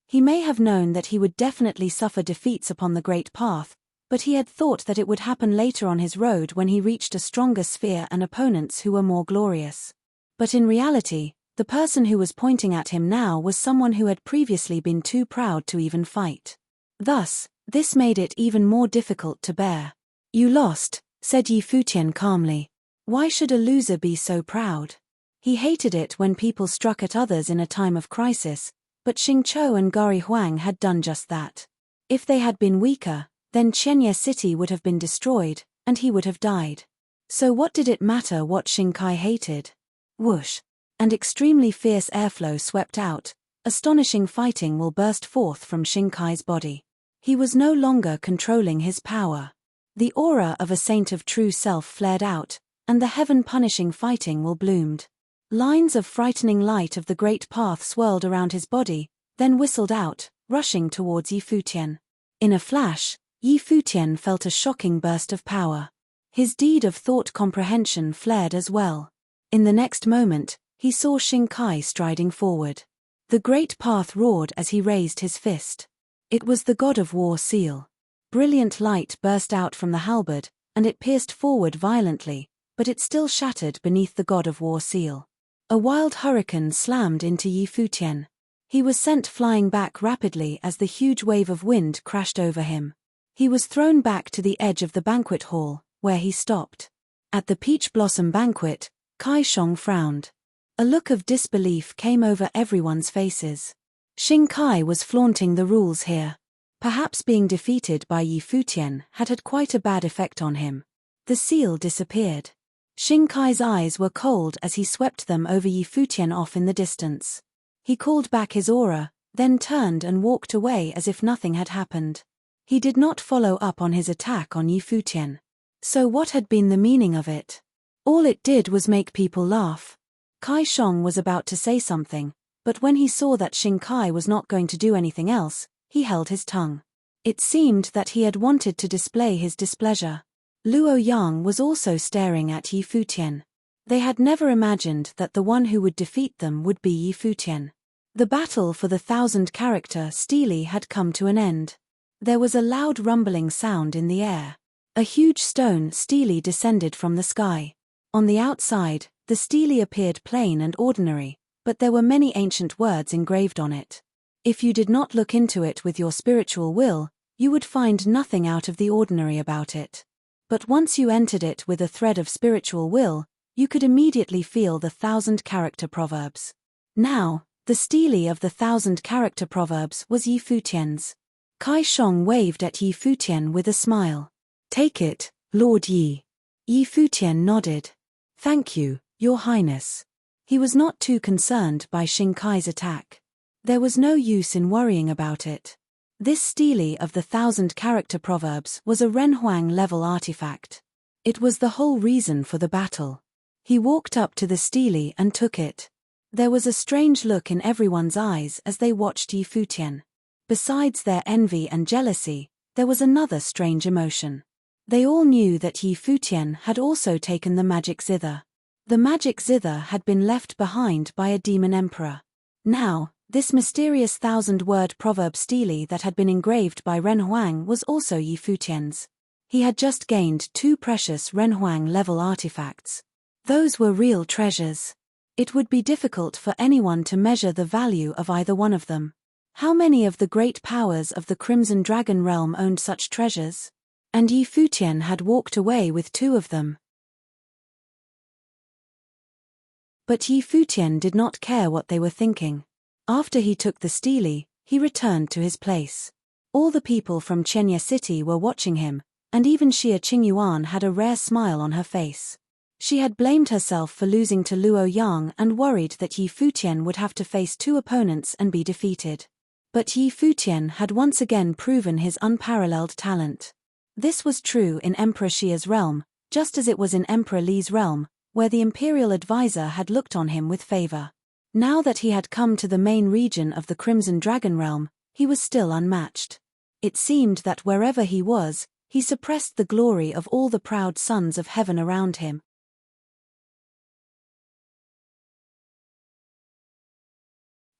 He may have known that he would definitely suffer defeats upon the great path, but he had thought that it would happen later on his road when he reached a stronger sphere and opponents who were more glorious. But in reality, the person who was pointing at him now was someone who had previously been too proud to even fight. Thus, this made it even more difficult to bear. "You lost," said Yi Futian calmly. Why should a loser be so proud? He hated it when people struck at others in a time of crisis, but Xing Chou and Gari Huang had done just that. If they had been weaker, then Chenya City would have been destroyed, and he would have died. So what did it matter what Xing Kai hated? Whoosh! And extremely fierce airflow swept out. Astonishing fighting will burst forth from Xing Kai's body. He was no longer controlling his power. The aura of a saint of true self flared out, and the heaven-punishing fighting will bloomed. Lines of frightening light of the great path swirled around his body, then whistled out, rushing towards Yi Futian. In a flash, Yi Futian felt a shocking burst of power. His deed of thought comprehension flared as well. In the next moment, he saw Xing Kai striding forward. The great path roared as he raised his fist. It was the God of War seal. Brilliant light burst out from the halberd, and it pierced forward violently, but it still shattered beneath the God of War seal. A wild hurricane slammed into Yi Futian. He was sent flying back rapidly as the huge wave of wind crashed over him. He was thrown back to the edge of the banquet hall, where he stopped. At the peach blossom banquet, Kai Shong frowned. A look of disbelief came over everyone's faces. Xing Kai was flaunting the rules here. Perhaps being defeated by Yi Futian had quite a bad effect on him. The seal disappeared. Xing Kai's eyes were cold as he swept them over Yi Futian off in the distance. He called back his aura, then turned and walked away as if nothing had happened. He did not follow up on his attack on Yi Futian. So what had been the meaning of it? All it did was make people laugh. Kai Shong was about to say something, but when he saw that Xing Kai was not going to do anything else, he held his tongue. It seemed that he had wanted to display his displeasure. Luo Yang was also staring at Yi Futian. They had never imagined that the one who would defeat them would be Yi Futian. The battle for the 1,000-character stele had come to an end. There was a loud rumbling sound in the air. A huge stone stele descended from the sky. On the outside, the stele appeared plain and ordinary, but there were many ancient words engraved on it. If you did not look into it with your spiritual will, you would find nothing out of the ordinary about it. But once you entered it with a thread of spiritual will, you could immediately feel the 1,000-character proverbs. Now, the stele of the 1,000-character proverbs was Yi Futian's. Kai Shong waved at Yi Futian with a smile. "Take it, Lord Yi." Yi Futian nodded. "Thank you, Your Highness." He was not too concerned by Xing Kai's attack. There was no use in worrying about it. This stele of the 1,000-character proverbs was a Renhuang-level artifact. It was the whole reason for the battle. He walked up to the stele and took it. There was a strange look in everyone's eyes as they watched Yi Futian. Besides their envy and jealousy, there was another strange emotion. They all knew that Yi Futian had also taken the magic zither. The magic zither had been left behind by a demon emperor. Now, this mysterious 1,000-word proverb stele that had been engraved by Renhuang was also Yi Futian's. He had just gained 2 precious Renhuang-level artifacts. Those were real treasures. It would be difficult for anyone to measure the value of either one of them. How many of the great powers of the Crimson Dragon realm owned such treasures? And Yi Futian had walked away with 2 of them. But Yi Futian did not care what they were thinking. After he took the stele, he returned to his place. All the people from Chenya City were watching him, and even Xia Qingyuan had a rare smile on her face. She had blamed herself for losing to Luo Yang and worried that Yi Futian would have to face 2 opponents and be defeated. But Yi Futian had once again proven his unparalleled talent. This was true in Emperor Xia's realm, just as it was in Emperor Li's realm, where the imperial advisor had looked on him with favor. Now that he had come to the main region of the Crimson Dragon realm, he was still unmatched. It seemed that wherever he was, he suppressed the glory of all the proud sons of heaven around him.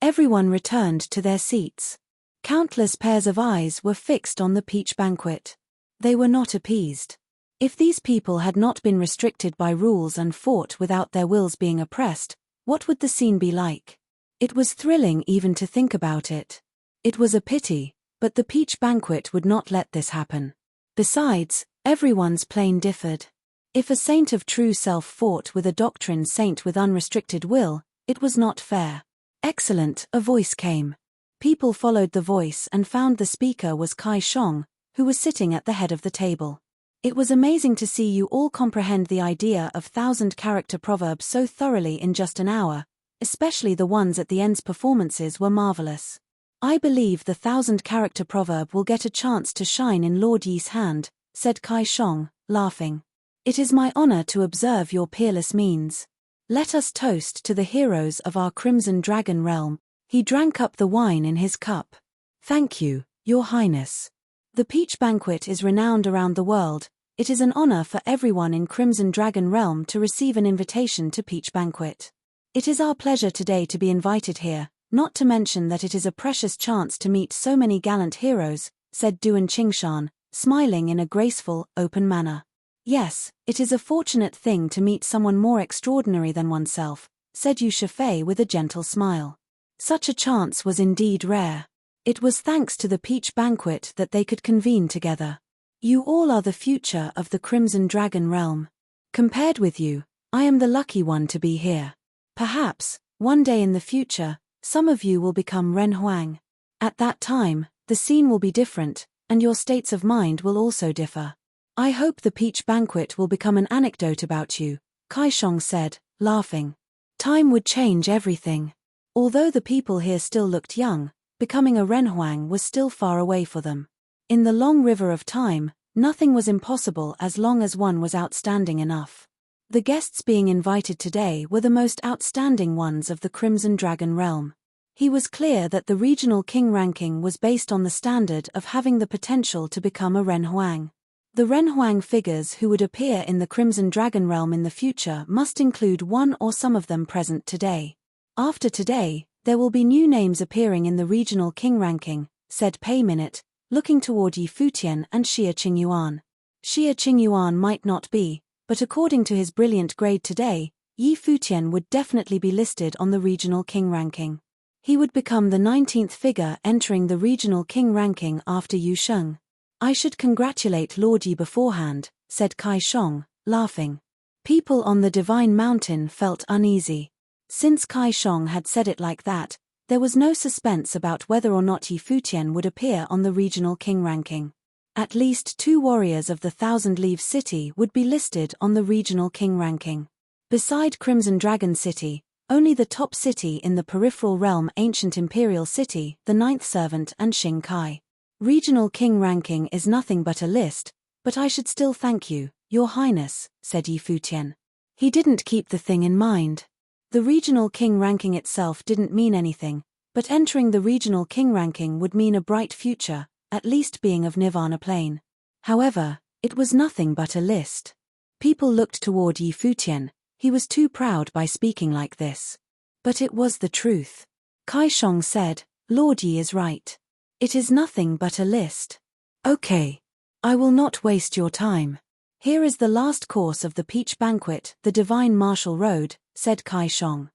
Everyone returned to their seats. Countless pairs of eyes were fixed on the peach banquet. They were not appeased. If these people had not been restricted by rules and fought without their wills being oppressed, what would the scene be like? It was thrilling even to think about it. It was a pity, but the peach banquet would not let this happen. Besides, everyone's plane differed. If a saint of true self fought with a doctrine saint with unrestricted will, it was not fair. Excellent, a voice came. People followed the voice and found the speaker was Kai Shong, who was sitting at the head of the table. It was amazing to see you all comprehend the idea of 1,000-character proverbs so thoroughly in just an hour, especially the ones at the end's performances were marvelous. I believe the 1,000-character proverb will get a chance to shine in Lord Yi's hand, said Kai Shong, laughing. It is my honor to observe your peerless means. Let us toast to the heroes of our Crimson Dragon realm. He drank up the wine in his cup. Thank you, Your Highness. The peach banquet is renowned around the world. It is an honor for everyone in Crimson Dragon realm to receive an invitation to peach banquet. It is our pleasure today to be invited here, not to mention that it is a precious chance to meet so many gallant heroes, said Duan Qingshan, smiling in a graceful, open manner. Yes, it is a fortunate thing to meet someone more extraordinary than oneself, said Yu Shifei with a gentle smile. Such a chance was indeed rare. It was thanks to the peach banquet that they could convene together. You all are the future of the Crimson Dragon realm. Compared with you, I am the lucky one to be here. Perhaps, one day in the future, some of you will become Renhuang. At that time, the scene will be different, and your states of mind will also differ. I hope the peach banquet will become an anecdote about you, Kai Shong said, laughing. Time would change everything. Although the people here still looked young, becoming a Renhuang was still far away for them. In the long river of time, nothing was impossible as long as one was outstanding enough. The guests being invited today were the most outstanding ones of the Crimson Dragon realm. He was clear that the regional king ranking was based on the standard of having the potential to become a Renhuang. The Renhuang figures who would appear in the Crimson Dragon realm in the future must include one or some of them present today. After today, there will be new names appearing in the regional king ranking, said Pei Minute, looking toward Yi Futian and Xia Qingyuan. Xia Qingyuan might not be, but according to his brilliant grade today, Yi Futian would definitely be listed on the regional king ranking. He would become the 19th figure entering the regional king ranking after Yu Sheng. I should congratulate Lord Yi beforehand, said Kai Shong, laughing. People on the Divine Mountain felt uneasy. Since Kai Shong had said it like that, there was no suspense about whether or not Yi Futian would appear on the regional king ranking. At least 2 warriors of the Thousand Leaves City would be listed on the regional king ranking. Beside Crimson Dragon City, Only the top city in the peripheral realm, ancient imperial city, the ninth servant and Xing Kai. Regional king ranking is nothing but a list, but I should still thank you, Your Highness, said Yi Futian. He didn't keep the thing in mind. The regional king ranking itself didn't mean anything, but entering the regional king ranking would mean a bright future, at least being of Nirvana plane. However, it was nothing but a list. People looked toward Yi Futian. He was too proud by speaking like this. But it was the truth. Kai Shong said, Lord Yi is right. It is nothing but a list. Okay. I will not waste your time. Here is the last course of the peach banquet, the divine martial road, said Kai Shong.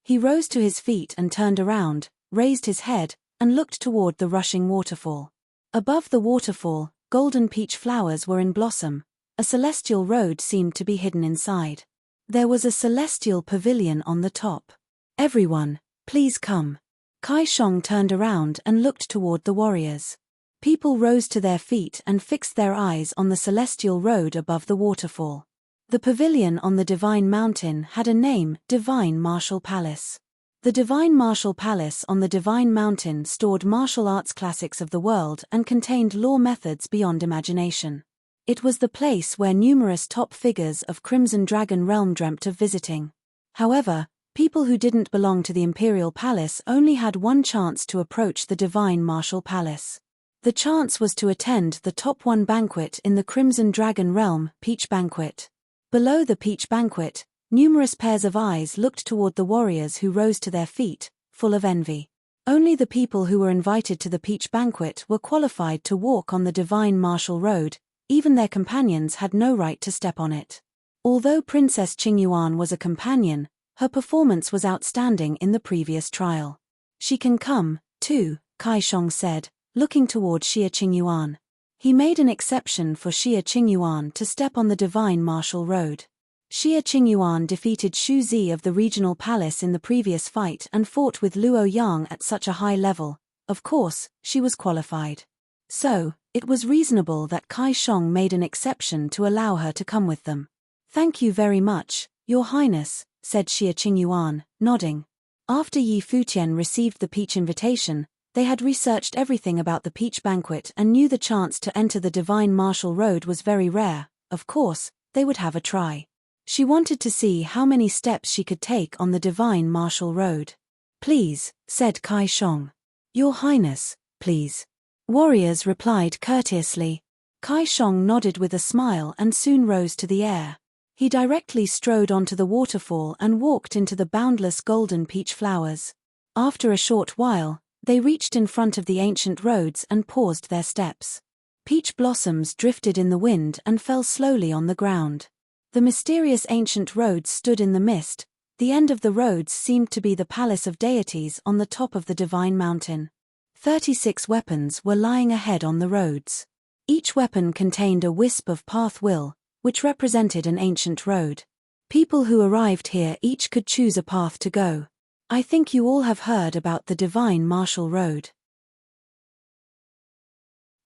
He rose to his feet and turned around, raised his head, and looked toward the rushing waterfall. Above the waterfall, golden peach flowers were in blossom. A celestial road seemed to be hidden inside. There was a celestial pavilion on the top. Everyone, please come. Kai Shong turned around and looked toward the warriors. People rose to their feet and fixed their eyes on the celestial road above the waterfall. The pavilion on the Divine Mountain had a name, Divine Martial Palace. The Divine Martial Palace on the Divine Mountain stored martial arts classics of the world and contained law methods beyond imagination. It was the place where numerous top figures of Crimson Dragon Realm dreamt of visiting. However, people who didn't belong to the Imperial Palace only had one chance to approach the Divine Martial Palace. The chance was to attend the top 1 banquet in the Crimson Dragon Realm, Peach Banquet. Below the Peach Banquet, numerous pairs of eyes looked toward the warriors who rose to their feet, full of envy. Only the people who were invited to the Peach Banquet were qualified to walk on the Divine Martial Road, even their companions had no right to step on it. Although Princess Qingyuan was a companion, her performance was outstanding in the previous trial. She can come, too, Kai Shong said, looking toward Xia Qingyuan. He made an exception for Xia Qingyuan to step on the Divine Martial Road. Xia Qingyuan defeated Xu Zi of the Regional Palace in the previous fight and fought with Luo Yang at such a high level. Of course, she was qualified. So, it was reasonable that Kai Shong made an exception to allow her to come with them. Thank you very much, Your Highness, said Xia Qingyuan, nodding. After Yi Futian received the peach invitation, they had researched everything about the peach banquet and knew the chance to enter the Divine Martial Road was very rare. Of course, they would have a try. She wanted to see how many steps she could take on the Divine Martial Road. Please, said Kai Shong. Your Highness, please. Warriors replied courteously. Kai Shong nodded with a smile and soon rose to the air. He directly strode onto the waterfall and walked into the boundless golden peach flowers. After a short while, they reached in front of the ancient roads and paused their steps. Peach blossoms drifted in the wind and fell slowly on the ground. The mysterious ancient roads stood in the mist. The end of the roads seemed to be the palace of deities on the top of the Divine Mountain. 36 weapons were lying ahead on the roads. Each weapon contained a wisp of path will, which represented an ancient road. People who arrived here each could choose a path to go. I think you all have heard about the Divine Martial Road.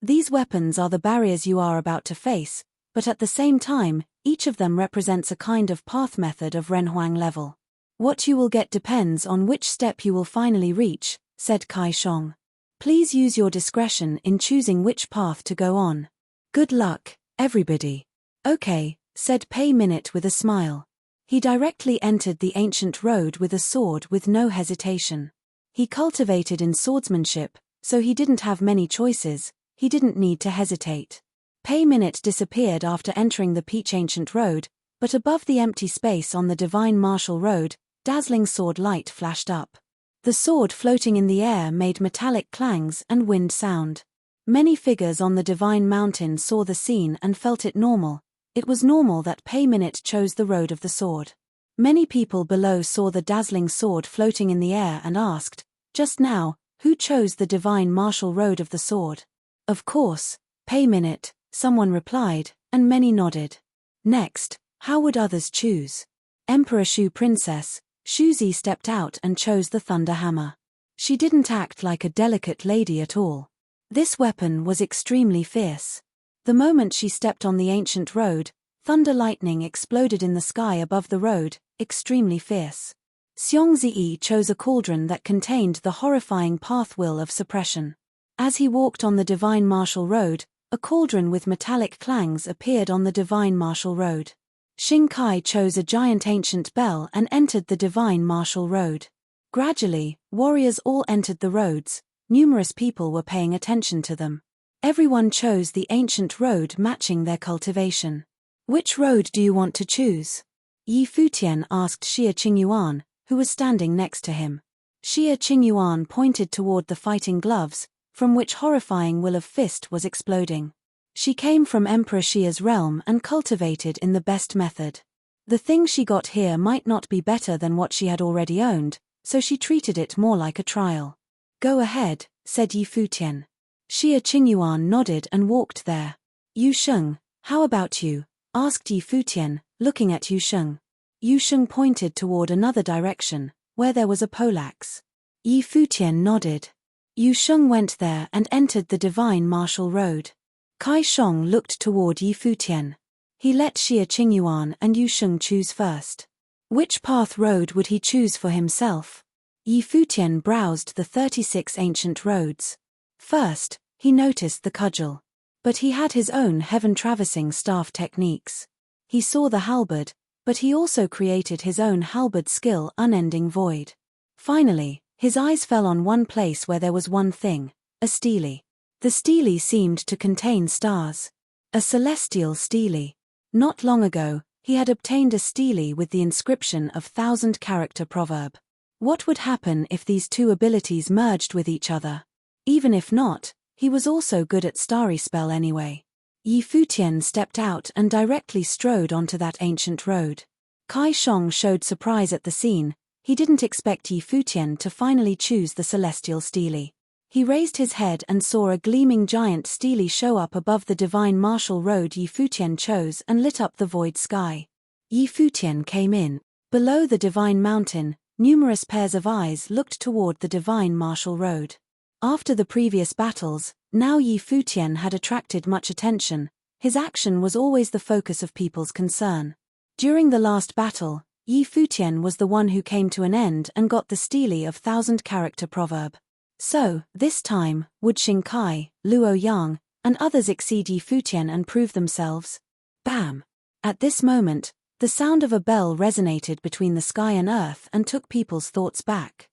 These weapons are the barriers you are about to face, but at the same time, each of them represents a kind of path method of Renhuang level. What you will get depends on which step you will finally reach, said Kai Shong. Please use your discretion in choosing which path to go on. Good luck, everybody. Okay, said Pei Minute with a smile. He directly entered the ancient road with a sword with no hesitation. He cultivated in swordsmanship, so he didn't have many choices, he didn't need to hesitate. Pei Minute disappeared after entering the Peach Ancient Road, but above the empty space on the Divine Martial Road, dazzling sword light flashed up. The sword floating in the air made metallic clangs and wind sound. Many figures on the Divine Mountain saw the scene and felt it normal. It was normal that Pei Minute chose the road of the sword. Many people below saw the dazzling sword floating in the air and asked, just now, who chose the Divine Martial Road of the sword? Of course, Pei Minute, someone replied, and many nodded. Next, how would others choose? Emperor Shu Princess, Xu Zi stepped out and chose the Thunder Hammer. She didn't act like a delicate lady at all. This weapon was extremely fierce. The moment she stepped on the ancient road, Thunder lightning exploded in the sky above the road, extremely fierce. Xiongzi chose a cauldron that contained the horrifying path will of suppression. As he walked on the divine martial road, a cauldron with metallic clangs appeared on the divine martial road. Xingkai chose a giant ancient bell and entered the divine martial road. Gradually, warriors all entered the roads. Numerous people were paying attention to them. Everyone chose the ancient road matching their cultivation. Which road do you want to choose? Yi Futian asked Xie Qingyuan, who was standing next to him. Xie Qingyuan pointed toward the fighting gloves, from which horrifying will of fist was exploding. She came from Emperor Xia's realm and cultivated in the best method. The thing she got here might not be better than what she had already owned, so she treated it more like a trial. Go ahead, said Yi Futian. Xie Qingyuan nodded and walked there. Yu Sheng, how about you? Asked Yi Futian, looking at Yu Sheng. Yu Sheng pointed toward another direction, where there was a poleaxe. Yi Futian nodded. Yu Sheng went there and entered the divine martial road. Kai Shong looked toward Yi Futian. He let Xie Qingyuan and Yu Sheng choose first. Which path road would he choose for himself? Yi Futian browsed the 36 ancient roads. First, he noticed the cudgel. But he had his own heaven-traversing staff techniques. He saw the halberd, but he also created his own halberd skill unending void. Finally, his eyes fell on one place where there was one thing, a stele. The stele seemed to contain stars. A celestial stele. Not long ago, he had obtained a stele with the inscription of 1,000-character proverb. What would happen if these two abilities merged with each other? Even if not, he was also good at starry spell anyway. Yi Futian stepped out and directly strode onto that ancient road. Kai Shong showed surprise at the scene. He didn't expect Yi Futian to finally choose the celestial stele. He raised his head and saw a gleaming giant stele show up above the divine martial road Yi Futian chose and lit up the void sky. Yi Futian came in. Below the divine mountain, numerous pairs of eyes looked toward the divine martial road. After the previous battles, now Yi Futian had attracted much attention. His action was always the focus of people's concern. During the last battle, Yi Futian was the one who came to an end and got the stele of 1,000-character proverb. So, this time, would Xingkai, Luo Yang, and others exceed Yi Futian and prove themselves? Bam! At this moment, the sound of a bell resonated between the sky and earth and took people's thoughts back.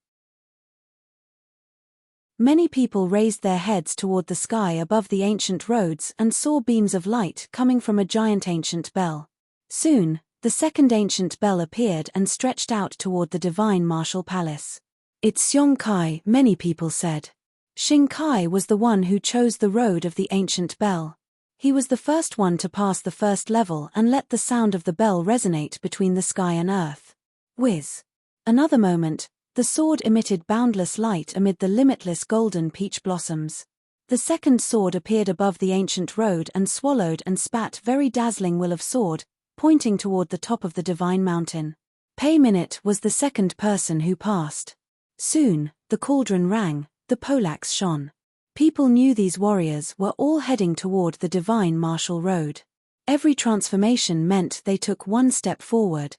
Many people raised their heads toward the sky above the ancient roads and saw beams of light coming from a giant ancient bell. Soon, the second ancient bell appeared and stretched out toward the divine martial palace. It's Xingkai, many people said. Xingkai was the one who chose the road of the ancient bell. He was the first one to pass the first level and let the sound of the bell resonate between the sky and earth. Whiz! Another moment, the sword emitted boundless light amid the limitless golden peach blossoms. The second sword appeared above the ancient road and swallowed and spat very dazzling will of sword, pointing toward the top of the divine mountain. Pei Minute was the second person who passed. Soon, the cauldron rang, the poleaxe shone. People knew these warriors were all heading toward the divine martial road. Every transformation meant they took one step forward.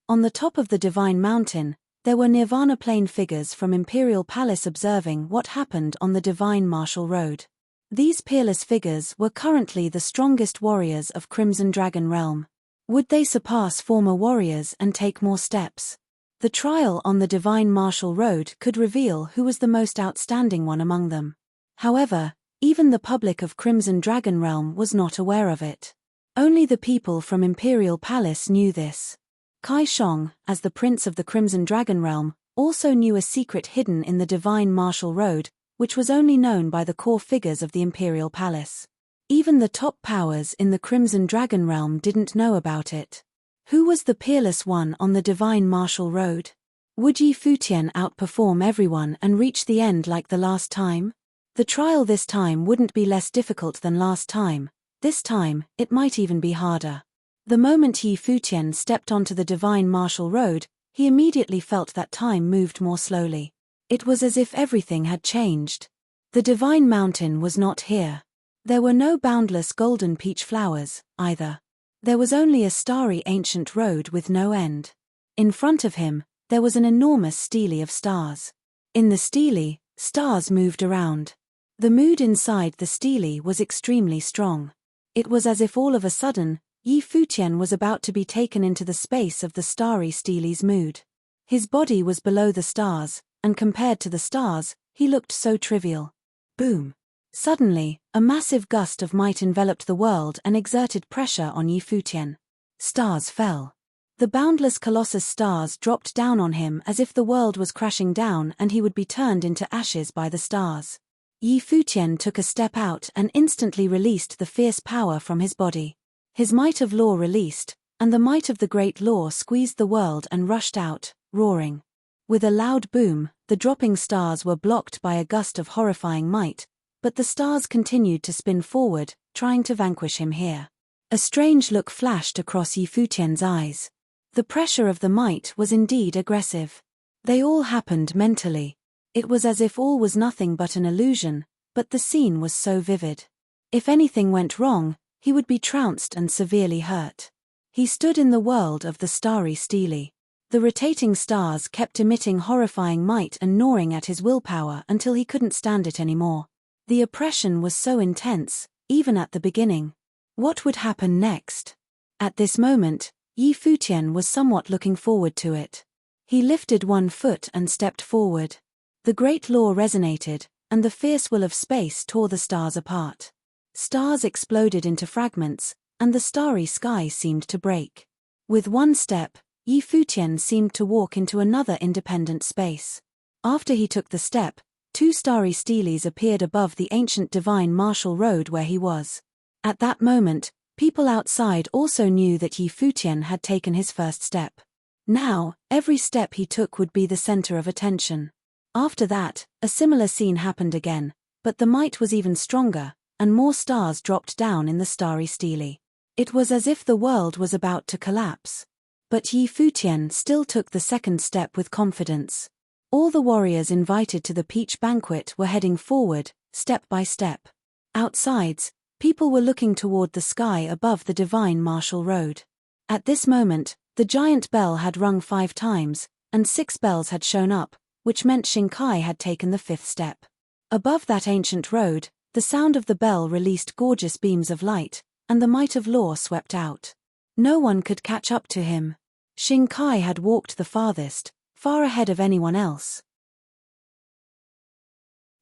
On the top of the divine mountain, there were Nirvana plane figures from Imperial Palace observing what happened on the divine martial road. These peerless figures were currently the strongest warriors of Crimson Dragon Realm. Would they surpass former warriors and take more steps? The trial on the divine martial road could reveal who was the most outstanding one among them. However, even the public of Crimson Dragon Realm was not aware of it. Only the people from Imperial Palace knew this. Kai Shong, as the prince of the Crimson Dragon Realm, also knew a secret hidden in the divine martial road, which was only known by the core figures of the Imperial Palace. Even the top powers in the Crimson Dragon Realm didn't know about it. Who was the peerless one on the divine martial road? Would Yi Futian outperform everyone and reach the end like the last time? The trial this time wouldn't be less difficult than last time. This time, it might even be harder. The moment Yi Futian stepped onto the divine martial road, he immediately felt that time moved more slowly. It was as if everything had changed. The divine mountain was not here. There were no boundless golden peach flowers, either. There was only a starry ancient road with no end. In front of him, there was an enormous stele of stars. In the stele, stars moved around. The mood inside the stele was extremely strong. It was as if all of a sudden, Futian was about to be taken into the space of the starry stele's mood. His body was below the stars, and compared to the stars, he looked so trivial. Boom! Suddenly, a massive gust of might enveloped the world and exerted pressure on Futian. Stars fell. The boundless colossus stars dropped down on him as if the world was crashing down and he would be turned into ashes by the stars. Futian took a step out and instantly released the fierce power from his body. His might of law released, and the might of the great law squeezed the world and rushed out, roaring. With a loud boom, the dropping stars were blocked by a gust of horrifying might, but the stars continued to spin forward, trying to vanquish him here. A strange look flashed across Futian's eyes. The pressure of the might was indeed aggressive. They all happened mentally. It was as if all was nothing but an illusion, but the scene was so vivid. If anything went wrong, he would be trounced and severely hurt. He stood in the world of the starry stele. The rotating stars kept emitting horrifying might and gnawing at his willpower until he couldn't stand it anymore. The oppression was so intense, even at the beginning. What would happen next? At this moment, Futian was somewhat looking forward to it. He lifted one foot and stepped forward. The great law resonated, and the fierce will of space tore the stars apart. Stars exploded into fragments, and the starry sky seemed to break. With one step, Futian seemed to walk into another independent space. After he took the step, two starry steles appeared above the ancient divine martial road where he was. At that moment, people outside also knew that Futian had taken his first step. Now, every step he took would be the center of attention. After that, a similar scene happened again, but the might was even stronger, and more stars dropped down in the starry stele. It was as if the world was about to collapse. But Futian still took the second step with confidence. All the warriors invited to the peach banquet were heading forward, step by step. Outsides, people were looking toward the sky above the divine martial road. At this moment, the giant bell had rung 5 times, and 6 bells had shown up, which meant Shinkai had taken the 5th step. Above that ancient road, the sound of the bell released gorgeous beams of light, and the might of law swept out. No one could catch up to him. Shinkai had walked the farthest, far ahead of anyone else.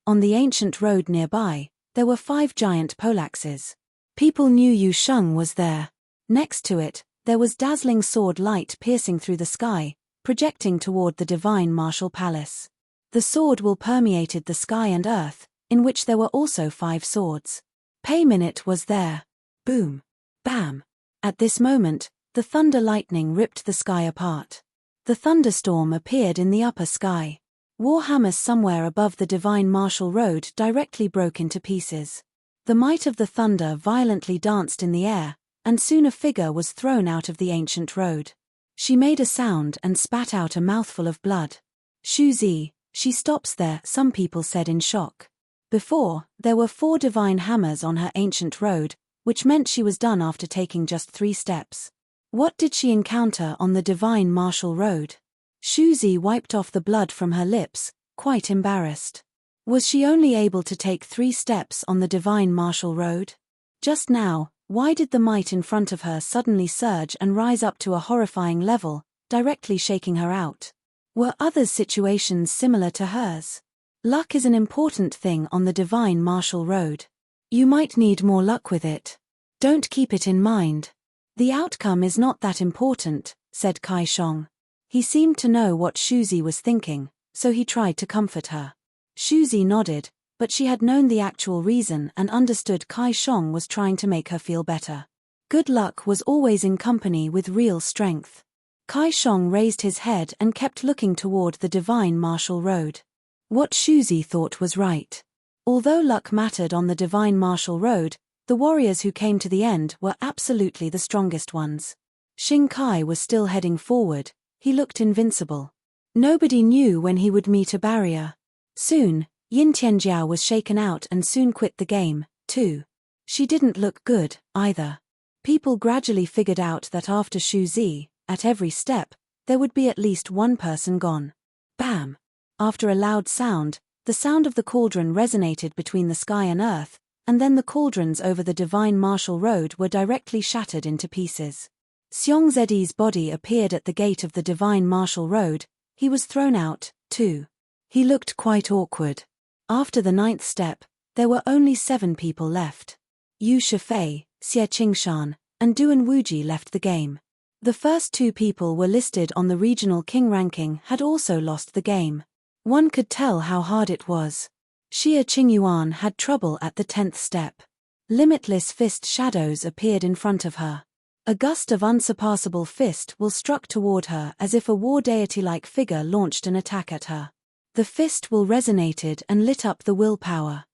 On the ancient road nearby, there were 5 giant polaxes. People knew Yu Sheng was there. Next to it, there was dazzling sword light piercing through the sky, projecting toward the divine martial palace. The sword will permeated the sky and earth, in which there were also 5 swords. Pei Minute was there. Boom. Bam. At this moment, the thunder lightning ripped the sky apart. The thunderstorm appeared in the upper sky. Warhammers somewhere above the divine martial road directly broke into pieces. The might of the thunder violently danced in the air, and soon a figure was thrown out of the ancient road. She made a sound and spat out a mouthful of blood. Shuzi, she stops there, some people said in shock. Before, there were 4 divine hammers on her ancient road, which meant she was done after taking just 3 steps. What did she encounter on the divine martial road? Shuzi wiped off the blood from her lips, quite embarrassed. Was she only able to take 3 steps on the divine martial road? Just now, why did the might in front of her suddenly surge and rise up to a horrifying level, directly shaking her out? Were others' situations similar to hers? Luck is an important thing on the divine martial road. You might need more luck with it. Don't keep it in mind. The outcome is not that important, said Kai Shong. He seemed to know what Shuzi was thinking, so he tried to comfort her. Shuzi nodded, but she had known the actual reason and understood Kai Shong was trying to make her feel better. Good luck was always in company with real strength. Kai Shong raised his head and kept looking toward the divine martial road. What Shuzi thought was right. Although luck mattered on the divine martial road, the warriors who came to the end were absolutely the strongest ones. Shinkai was still heading forward. He looked invincible. Nobody knew when he would meet a barrier. Soon, Yin Tianjiao was shaken out and soon quit the game, too. She didn't look good, either. People gradually figured out that after Shu Zi, at every step, there would be at least one person gone. Bam! After a loud sound, the sound of the cauldron resonated between the sky and earth, and then the cauldrons over the divine martial road were directly shattered into pieces. Xiong Zedi's body appeared at the gate of the divine martial road. He was thrown out, too. He looked quite awkward. After the 9th step, there were only 7 people left. Yu Shifei, Xie Qingshan, and Duan Wuji left the game. The first 2 people were listed on the regional king ranking had also lost the game. One could tell how hard it was. Xie Qingyuan had trouble at the 10th step. Limitless fist shadows appeared in front of her. A gust of unsurpassable fist will struck toward her as if a war deity-like figure launched an attack at her. The fist will resonated and lit up the willpower.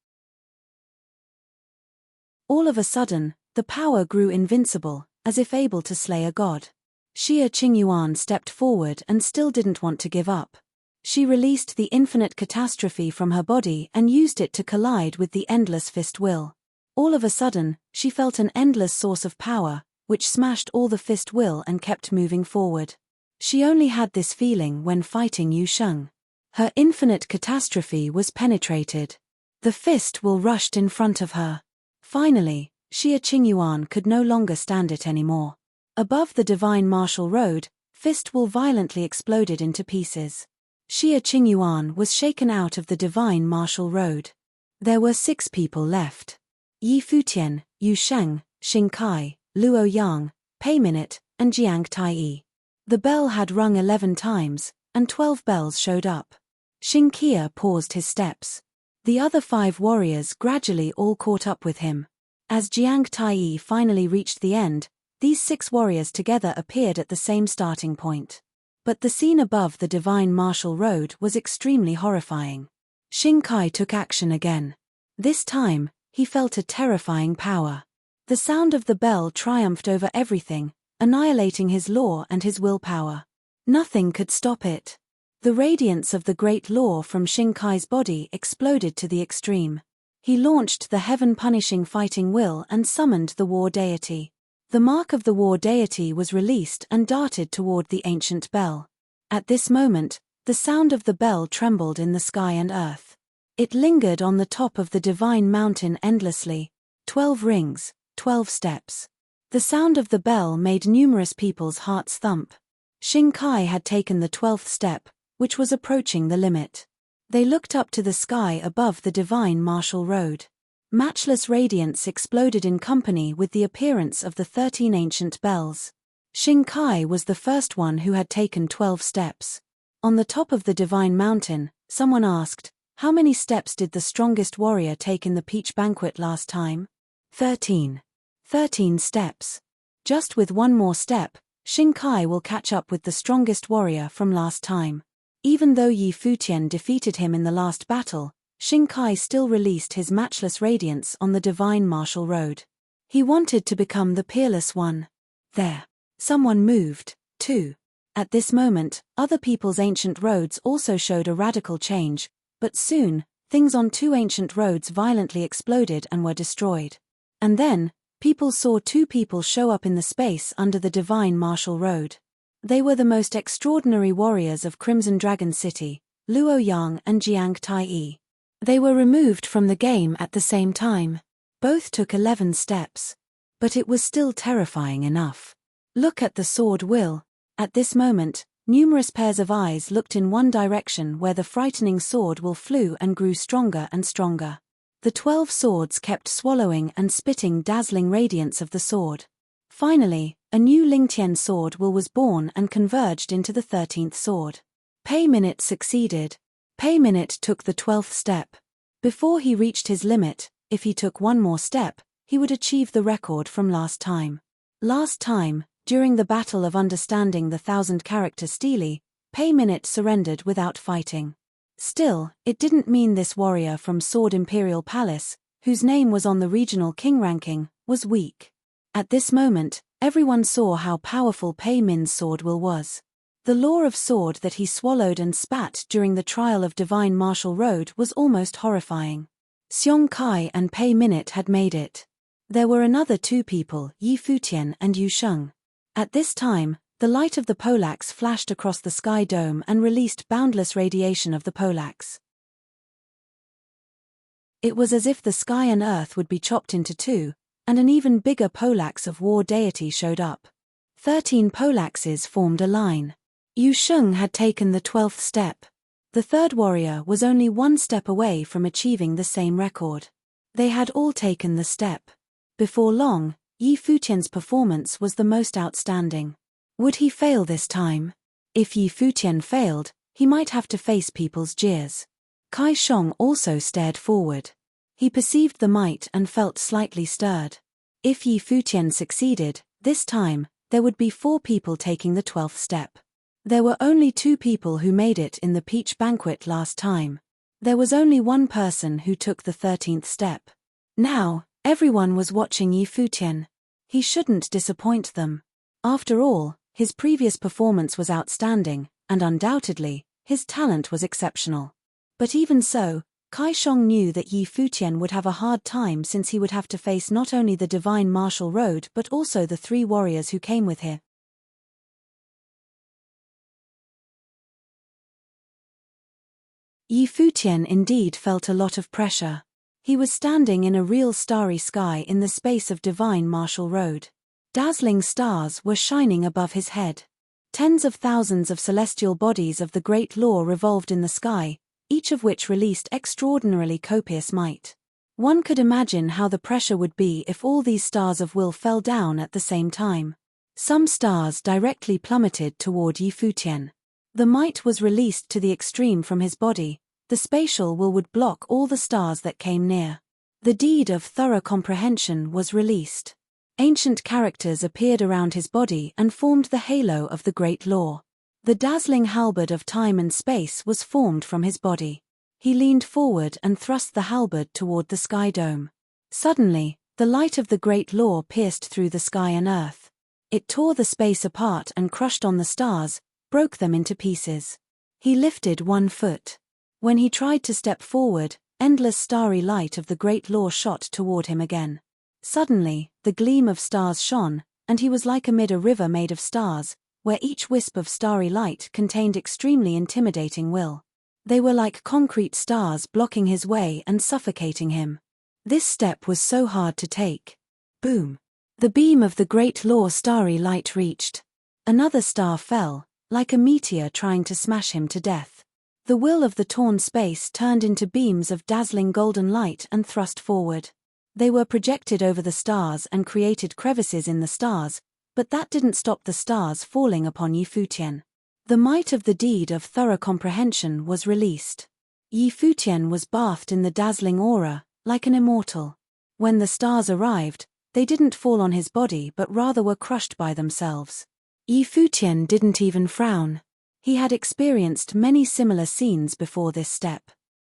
All of a sudden, the power grew invincible, as if able to slay a god. Xie Qingyuan stepped forward and still didn't want to give up. She released the infinite catastrophe from her body and used it to collide with the endless fist will. All of a sudden, she felt an endless source of power, which smashed all the fist will and kept moving forward. She only had this feeling when fighting Yu Sheng. Her infinite catastrophe was penetrated. The fist will rushed in front of her. Finally, Xie Qingyuan could no longer stand it anymore. Above the divine martial road, fist will violently exploded into pieces. Xie Qingyuan was shaken out of the divine martial road. There were 6 people left. Yi Futian, Yu Sheng, Xing Kai, Luo Yang, Pei Minute, and Jiang Taiyi. The bell had rung 11 times, and 12 bells showed up. Xing Kia paused his steps. The other 5 warriors gradually all caught up with him. As Jiang Taiyi finally reached the end, these 6 warriors together appeared at the same starting point. But the scene above the divine martial road was extremely horrifying. Xing Kai took action again. This time, he felt a terrifying power. The sound of the bell triumphed over everything, annihilating his law and his willpower. Nothing could stop it. The radiance of the great law from Xing Kai's body exploded to the extreme. He launched the heaven-punishing fighting will and summoned the war deity. The mark of the war deity was released and darted toward the ancient bell. At this moment, the sound of the bell trembled in the sky and earth. It lingered on the top of the divine mountain endlessly. 12 rings, 12 steps. The sound of the bell made numerous people's hearts thump. Xing Kai had taken the 12th step, which was approaching the limit. They looked up to the sky above the divine martial road. Matchless radiance exploded in company with the appearance of the 13 ancient bells. Xing Kai was the first one who had taken 12 steps. On the top of the divine mountain, someone asked, "How many steps did the strongest warrior take in the peach banquet last time?" 13. 13 steps. Just with one more step, Xing Kai will catch up with the strongest warrior from last time. Even though Yi Futian defeated him in the last battle, Xing Kai still released his matchless radiance on the divine martial road. He wanted to become the peerless one. There. Someone moved, too. At this moment, other people's ancient roads also showed a radical change, but soon, things on 2 ancient roads violently exploded and were destroyed. And then, people saw 2 people show up in the space under the divine martial road. They were the most extraordinary warriors of Crimson Dragon City, Luo Yang and Jiang Taiyi. They were removed from the game at the same time. Both took 11 steps. But it was still terrifying enough. Look at the sword will. At this moment, numerous pairs of eyes looked in one direction where the frightening sword will flew and grew stronger and stronger. The 12 swords kept swallowing and spitting dazzling radiance of the sword. Finally, a new Lingtian sword will was born and converged into the 13th sword. Pei Minute succeeded. Pei Minute took the 12th step. Before he reached his limit, if he took one more step, he would achieve the record from last time. Last time, during the Battle of Understanding the 1000-character stele, Pei Minute surrendered without fighting. Still, it didn't mean this warrior from Sword Imperial Palace, whose name was on the regional king ranking, was weak. At this moment, everyone saw how powerful Pei Min's sword will was. The law of sword that he swallowed and spat during the trial of divine martial road was almost horrifying. Xiong Kai and Pei Minute had made it. There were another two people, Yi Futian and Yu Sheng. At this time, the light of the polax flashed across the sky dome and released boundless radiation of the polax. It was as if the sky and earth would be chopped into two, and an even bigger polax of war deity showed up. 13 polaxes formed a line. Yu Sheng had taken the 12th step. The third warrior was only one step away from achieving the same record. They had all taken the step. Before long, Yi Futian's performance was the most outstanding. Would he fail this time? If Yi Futian failed, he might have to face people's jeers. Kai Shong also stared forward. He perceived the might and felt slightly stirred. If Yi Futian succeeded, this time, there would be 4 people taking the 12th step. There were only 2 people who made it in the peach banquet last time. There was only one person who took the 13th step. Now, everyone was watching Yi Futian. He shouldn't disappoint them. After all, his previous performance was outstanding, and undoubtedly, his talent was exceptional. But even so, Kai Shong knew that Yi Futian would have a hard time since he would have to face not only the divine martial road but also the 3 warriors who came with him. Yi Futian indeed felt a lot of pressure. He was standing in a real starry sky in the space of divine martial road. Dazzling stars were shining above his head. Tens of thousands of celestial bodies of the great law revolved in the sky, each of which released extraordinarily copious might. One could imagine how the pressure would be if all these stars of will fell down at the same time. Some stars directly plummeted toward Yi Futian. The might was released to the extreme from his body. The spatial will would block all the stars that came near. The deed of thorough comprehension was released. Ancient characters appeared around his body and formed the halo of the great law. The dazzling halberd of time and space was formed from his body. He leaned forward and thrust the halberd toward the sky dome. Suddenly, the light of the great law pierced through the sky and earth. It tore the space apart and crushed on the stars, broke them into pieces. He lifted one foot. When he tried to step forward, endless starry light of the great law shot toward him again. Suddenly, the gleam of stars shone, and he was like amid a river made of stars, where each wisp of starry light contained extremely intimidating will. They were like concrete stars blocking his way and suffocating him. This step was so hard to take. Boom! The beam of the great law starry light reached. Another star fell, like a meteor trying to smash him to death. The will of the torn space turned into beams of dazzling golden light and thrust forward. They were projected over the stars and created crevices in the stars, but that didn't stop the stars falling upon Yi Futian. The might of the deed of thorough comprehension was released. Yi Futian was bathed in the dazzling aura, like an immortal. When the stars arrived, they didn't fall on his body but rather were crushed by themselves. Yi Futian didn't even frown. He had experienced many similar scenes before this step.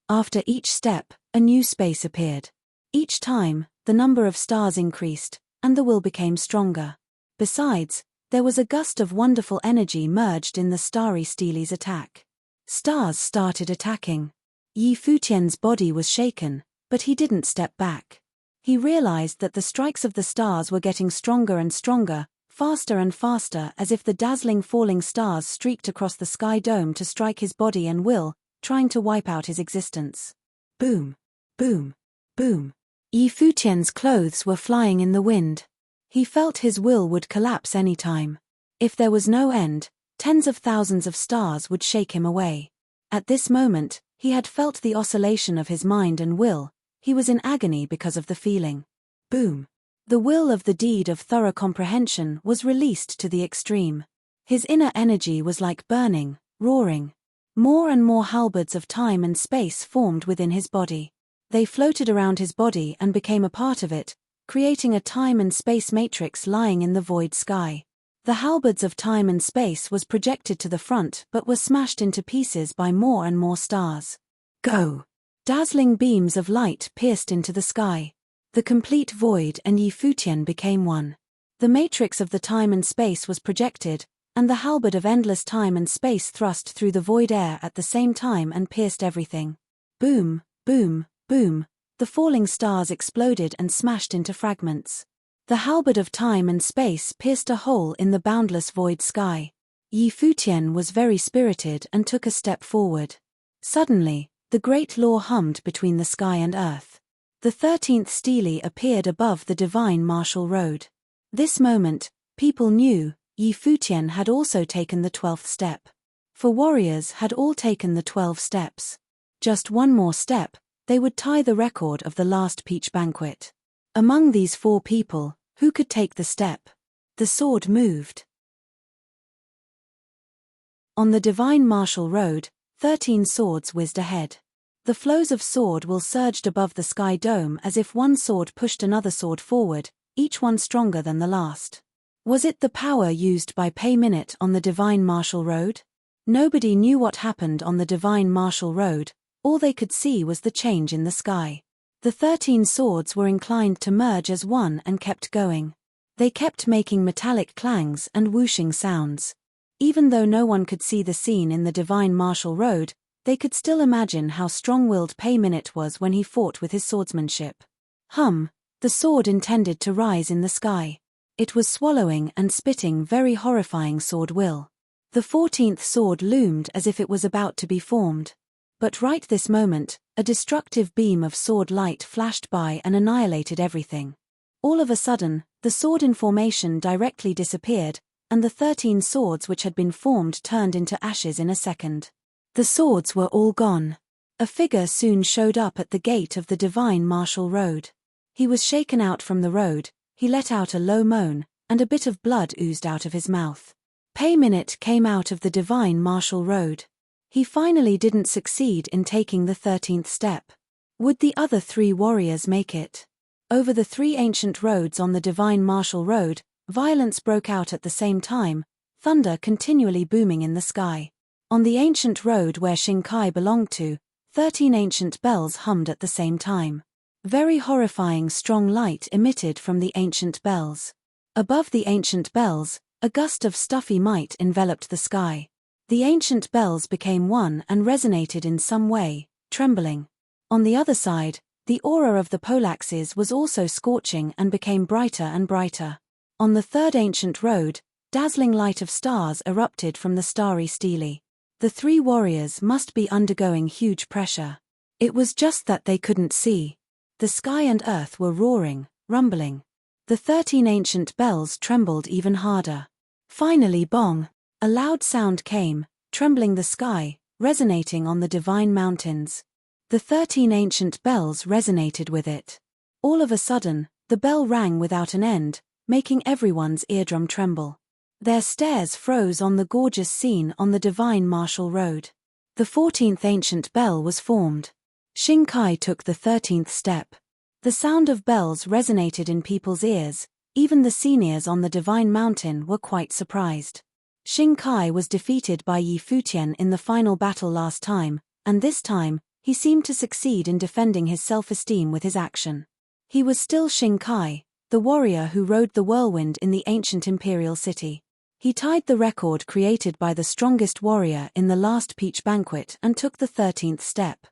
After each step, a new space appeared. Each time, the number of stars increased, and the will became stronger. Besides, there was a gust of wonderful energy merged in the starry steely's attack. Stars started attacking. Yi Futian's body was shaken, but he didn't step back. He realized that the strikes of the stars were getting stronger and stronger, faster and faster, as if the dazzling falling stars streaked across the sky dome to strike his body and will, trying to wipe out his existence. Boom! Boom! Boom! Yi Futian's clothes were flying in the wind. He felt his will would collapse any time. If there was no end, tens of thousands of stars would shake him away. At this moment, he had felt the oscillation of his mind and will. He was in agony because of the feeling. Boom! The will of the deed of thorough comprehension was released to the extreme. His inner energy was like burning, roaring. More and more halberds of time and space formed within his body. They floated around his body and became a part of it, creating a time and space matrix lying in the void sky. The halberds of time and space was projected to the front but were smashed into pieces by more and more stars. Go! Dazzling beams of light pierced into the sky. The complete void and Yi Futian became one. The matrix of the time and space was projected, and the halberd of endless time and space thrust through the void air at the same time and pierced everything. Boom, boom, boom, the falling stars exploded and smashed into fragments. The halberd of time and space pierced a hole in the boundless void sky. Futian was very spirited and took a step forward. Suddenly, the great law hummed between the sky and earth. The 13th stele appeared above the divine martial road. This moment, people knew, Futian had also taken the 12th step. For warriors had all taken the 12 steps. Just one more step, they would tie the record of the last peach banquet. Among these 4 people, who could take the step? The sword moved. On the divine martial road, 13 swords whizzed ahead. The flows of sword will surged above the sky dome as if one sword pushed another sword forward, each one stronger than the last. Was it the power used by Pay Minute on the divine martial road? Nobody knew what happened on the divine martial road, all they could see was the change in the sky. The 13 swords were inclined to merge as one and kept going. They kept making metallic clangs and whooshing sounds. Even though no one could see the scene in the divine martial road, they could still imagine how strong-willed Pay Minute was when he fought with his swordsmanship. The sword intended to rise in the sky. It was swallowing and spitting very horrifying sword will. The 14th sword loomed as if it was about to be formed. But right this moment, a destructive beam of sword light flashed by and annihilated everything. All of a sudden, the sword in formation directly disappeared, and the 13 swords which had been formed turned into ashes in a second. The swords were all gone. A figure soon showed up at the gate of the divine martial road. He was shaken out from the road, he let out a low moan, and a bit of blood oozed out of his mouth. Pay Minute came out of the divine martial road. He finally didn't succeed in taking the 13th step. Would the other 3 warriors make it? Over the 3 ancient roads on the divine martial road, violence broke out at the same time, thunder continually booming in the sky. On the ancient road where Shinkai belonged to, 13 ancient bells hummed at the same time. Very horrifying strong light emitted from the ancient bells. Above the ancient bells, a gust of stuffy might enveloped the sky. The ancient bells became one and resonated in some way, trembling. On the other side, the aura of the polaxes was also scorching and became brighter and brighter. On the 3rd ancient road, dazzling light of stars erupted from the starry stele. The 3 warriors must be undergoing huge pressure. It was just that they couldn't see. The sky and earth were roaring, rumbling. The 13 ancient bells trembled even harder. Finally, bong! A loud sound came, trembling the sky, resonating on the divine mountains. The 13 ancient bells resonated with it. All of a sudden, the bell rang without an end, making everyone's eardrum tremble. Their stares froze on the gorgeous scene on the divine martial road. The 14th ancient bell was formed. Shinkai took the 13th step. The sound of bells resonated in people's ears, even the seniors on the divine mountain were quite surprised. Shinkai was defeated by Futian in the final battle last time, and this time, he seemed to succeed in defending his self-esteem with his action. He was still Shinkai, the warrior who rode the whirlwind in the ancient imperial city. He tied the record created by the strongest warrior in the last peach banquet and took the 13th step.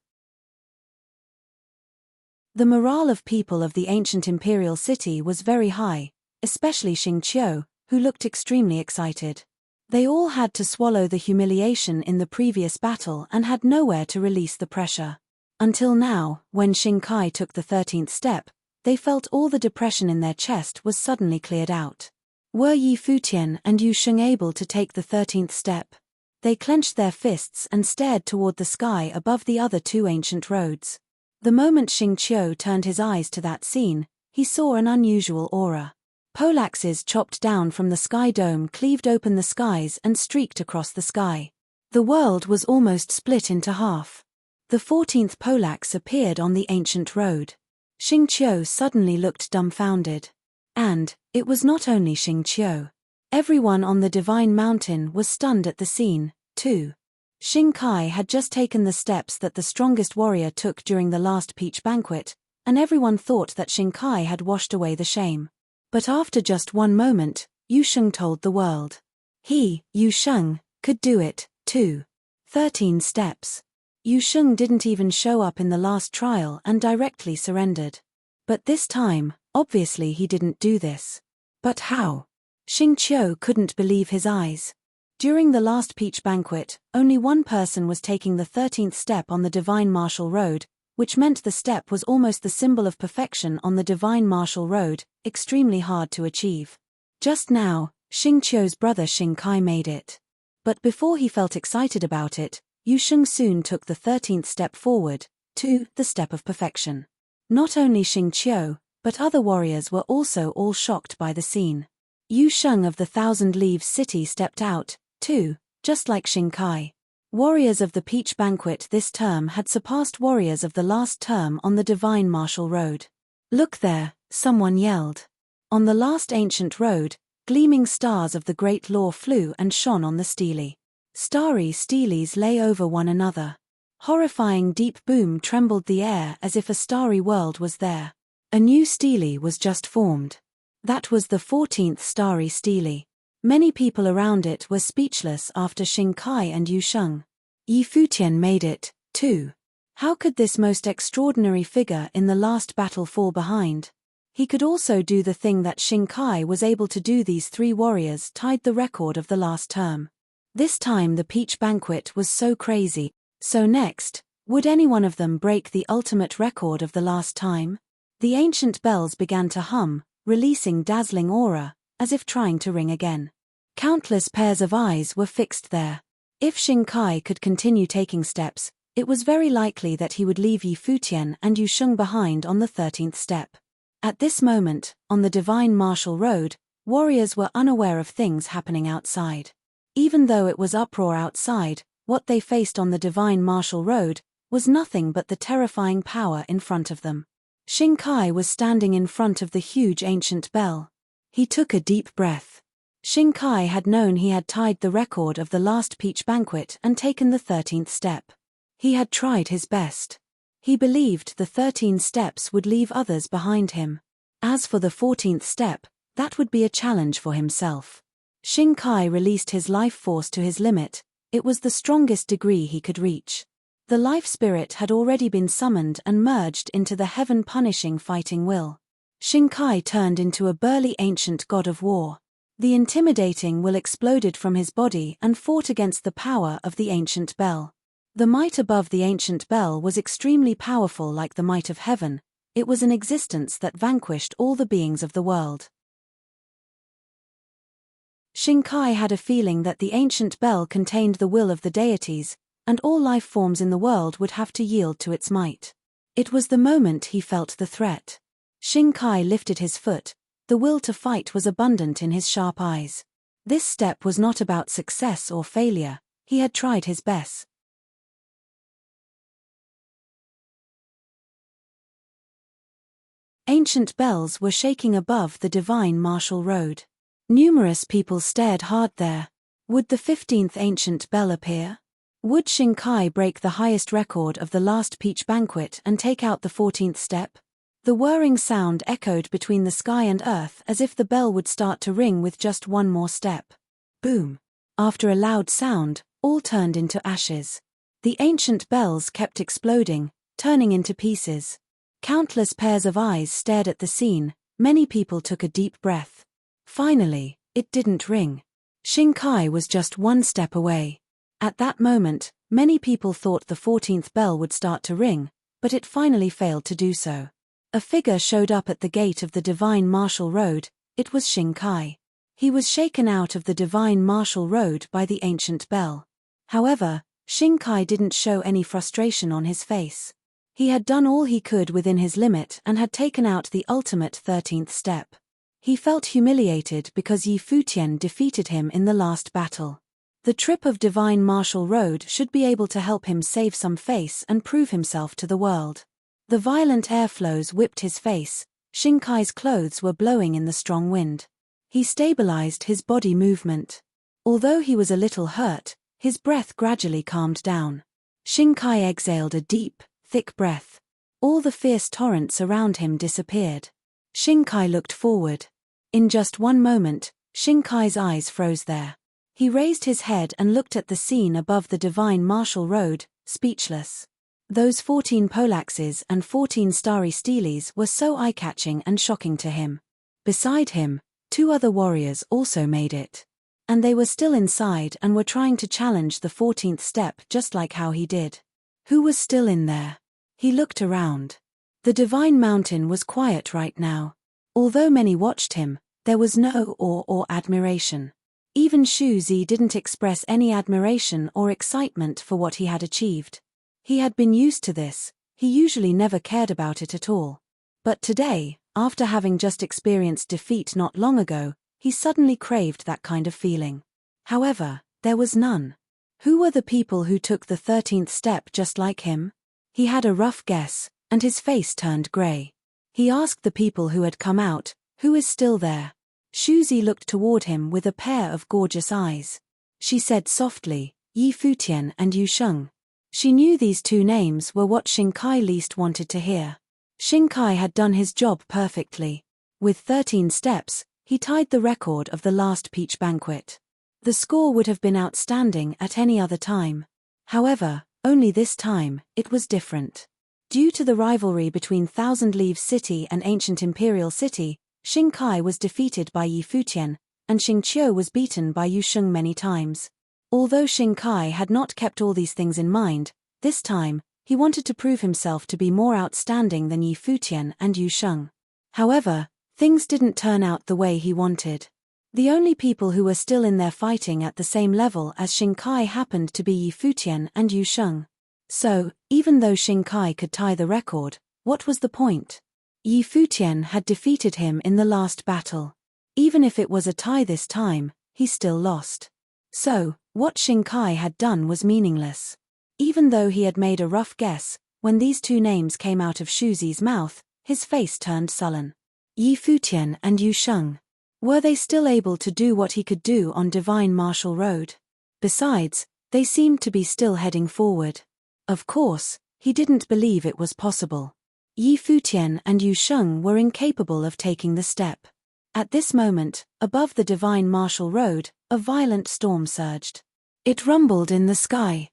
The morale of people of the ancient imperial city was very high, especially Xingqiu, who looked extremely excited. They all had to swallow the humiliation in the previous battle and had nowhere to release the pressure. Until now, when Shinkai took the 13th step, they felt all the depression in their chest was suddenly cleared out. Were Futian and Yu Sheng able to take the 13th step? They clenched their fists and stared toward the sky above the other 2 ancient roads. The moment Xingqiu turned his eyes to that scene, he saw an unusual aura. Polaxes chopped down from the sky dome cleaved open the skies and streaked across the sky. The world was almost split into half. The 14th polax appeared on the ancient road. Xingqiu suddenly looked dumbfounded. And, it was not only Xingqiu. Everyone on the divine mountain was stunned at the scene, too. Shinkai had just taken the steps that the strongest warrior took during the last peach banquet, and everyone thought that Shinkai had washed away the shame. But after just one moment, Yu Sheng told the world. He, Yu Sheng, could do it, too. 13 steps. Yu Sheng didn't even show up in the last trial and directly surrendered. But this time, obviously he didn't do this. But how? Xing Qiu couldn't believe his eyes. During the last peach banquet, only one person was taking the 13th step on the divine martial road, which meant the step was almost the symbol of perfection on the divine martial road, extremely hard to achieve. Just now, Xing Qiu's brother Xing Kai made it. But before he felt excited about it, Yu Sheng soon took the 13th step forward, to the step of perfection. Not only Xing Qiu, but other warriors were also all shocked by the scene. Yu Sheng of the Thousand Leaves City stepped out, too, just like Xing Kai. Warriors of the Peach Banquet this term had surpassed warriors of the last term on the divine martial road. Look there, someone yelled. On the last ancient road, gleaming stars of the great law flew and shone on the steely. Starry steelies lay over one another. Horrifying deep boom trembled the air as if a starry world was there. A new steely was just formed. That was the 14th starry steely. Many people around it were speechless after Xing Kai and Yu Sheng. Yi Futian made it, too. How could this most extraordinary figure in the last battle fall behind? He could also do the thing that Xing Kai was able to do. These 3 warriors tied the record of the last term. This time the Peach Banquet was so crazy. So next, would any one of them break the ultimate record of the last time? The ancient bells began to hum, releasing dazzling aura, as if trying to ring again. Countless pairs of eyes were fixed there. If Xing Kai could continue taking steps, it was very likely that he would leave Yi Futian and Yu Sheng behind on the 13th step. At this moment, on the divine martial road, warriors were unaware of things happening outside. Even though it was uproar outside, what they faced on the divine martial road was nothing but the terrifying power in front of them. Xing Kai was standing in front of the huge ancient bell. He took a deep breath. Xing Kai had known he had tied the record of the last Peach Banquet and taken the 13th step. He had tried his best. He believed the 13 steps would leave others behind him. As for the 14th step, that would be a challenge for himself. Xing Kai released his life force to his limit. It was the strongest degree he could reach. The life spirit had already been summoned and merged into the heaven-punishing fighting will. Xing Kai turned into a burly ancient god of war. The intimidating will exploded from his body and fought against the power of the ancient bell. The might above the ancient bell was extremely powerful, like the might of heaven. It was an existence that vanquished all the beings of the world. Xing Kai had a feeling that the ancient bell contained the will of the deities, and all life forms in the world would have to yield to its might. It was the moment he felt the threat. Xing Kai lifted his foot. The will to fight was abundant in his sharp eyes. This step was not about success or failure. He had tried his best. Ancient bells were shaking above the divine martial road. Numerous people stared hard there. Would the 15th ancient bell appear? Would Xing Kai break the highest record of the last Peach Banquet and take out the 14th step? The whirring sound echoed between the sky and earth as if the bell would start to ring with just one more step. Boom! After a loud sound, all turned into ashes. The ancient bells kept exploding, turning into pieces. Countless pairs of eyes stared at the scene. Many people took a deep breath. Finally, it didn't ring. Xing Kai was just one step away. At that moment, many people thought the 14th bell would start to ring, but it finally failed to do so. A figure showed up at the gate of the divine martial road. It was Xing Kai. He was shaken out of the divine martial road by the ancient bell. However, Xing Kai didn't show any frustration on his face. He had done all he could within his limit and had taken out the ultimate 13th step. He felt humiliated because Yi Futian defeated him in the last battle. The trip of divine martial road should be able to help him save some face and prove himself to the world. The violent airflows whipped his face. Xing Kai's clothes were blowing in the strong wind. He stabilized his body movement. Although he was a little hurt, his breath gradually calmed down. Xing Kai exhaled a deep, thick breath. All the fierce torrents around him disappeared. Xing Kai looked forward. In just one moment, Xing Kai's eyes froze there. He raised his head and looked at the scene above the divine martial road, speechless. Those 14 polaxes and 14 starry steles were so eye-catching and shocking to him. Beside him, 2 other warriors also made it. And they were still inside and were trying to challenge the 14th step just like how he did. Who was still in there? He looked around. The divine mountain was quiet right now. Although many watched him, there was no awe or admiration. Even Shuzi didn't express any admiration or excitement for what he had achieved. He had been used to this, he usually never cared about it at all. But today, after having just experienced defeat not long ago, he suddenly craved that kind of feeling. However, there was none. Who were the people who took the 13th step just like him? He had a rough guess, and his face turned grey. He asked the people who had come out, "Who is still there?" Shuzi looked toward him with a pair of gorgeous eyes. She said softly, "Yi Futian and Yu Sheng." She knew these 2 names were what Xingkai least wanted to hear. Xingkai had done his job perfectly. With 13 steps, he tied the record of the last peach banquet. The score would have been outstanding at any other time. However, only this time, it was different. Due to the rivalry between Thousand Leaves City and Ancient Imperial City, Xingkai was defeated by Yi Futian, and Xingqiu was beaten by Yu Sheng many times. Although Xingkai had not kept all these things in mind, this time, he wanted to prove himself to be more outstanding than Yi Futian and Yu Sheng. However, things didn't turn out the way he wanted. The only people who were still in there fighting at the same level as Xingkai happened to be Yi Futian and Yu Sheng. So, even though Xingkai could tie the record, what was the point? Yi Futian had defeated him in the last battle. Even if it was a tie this time, he still lost. So, what Xingkai had done was meaningless. Even though he had made a rough guess, when these 2 names came out of Shuzi's mouth, his face turned sullen. Yi Futian and Yu Sheng. Were they still able to do what he could do on Divine Martial Road? Besides, they seemed to be still heading forward. Of course, he didn't believe it was possible. Yi Futian and Yu Sheng were incapable of taking the step. At this moment, above the Divine Martial Road, a violent storm surged. It rumbled in the sky.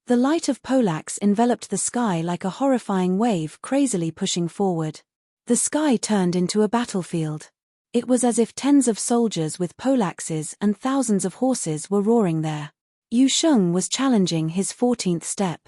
The light of Polax enveloped the sky like a horrifying wave crazily pushing forward. The sky turned into a battlefield. It was as if tens of soldiers with polaxes and thousands of horses were roaring there. Yu Sheng was challenging his 14th step.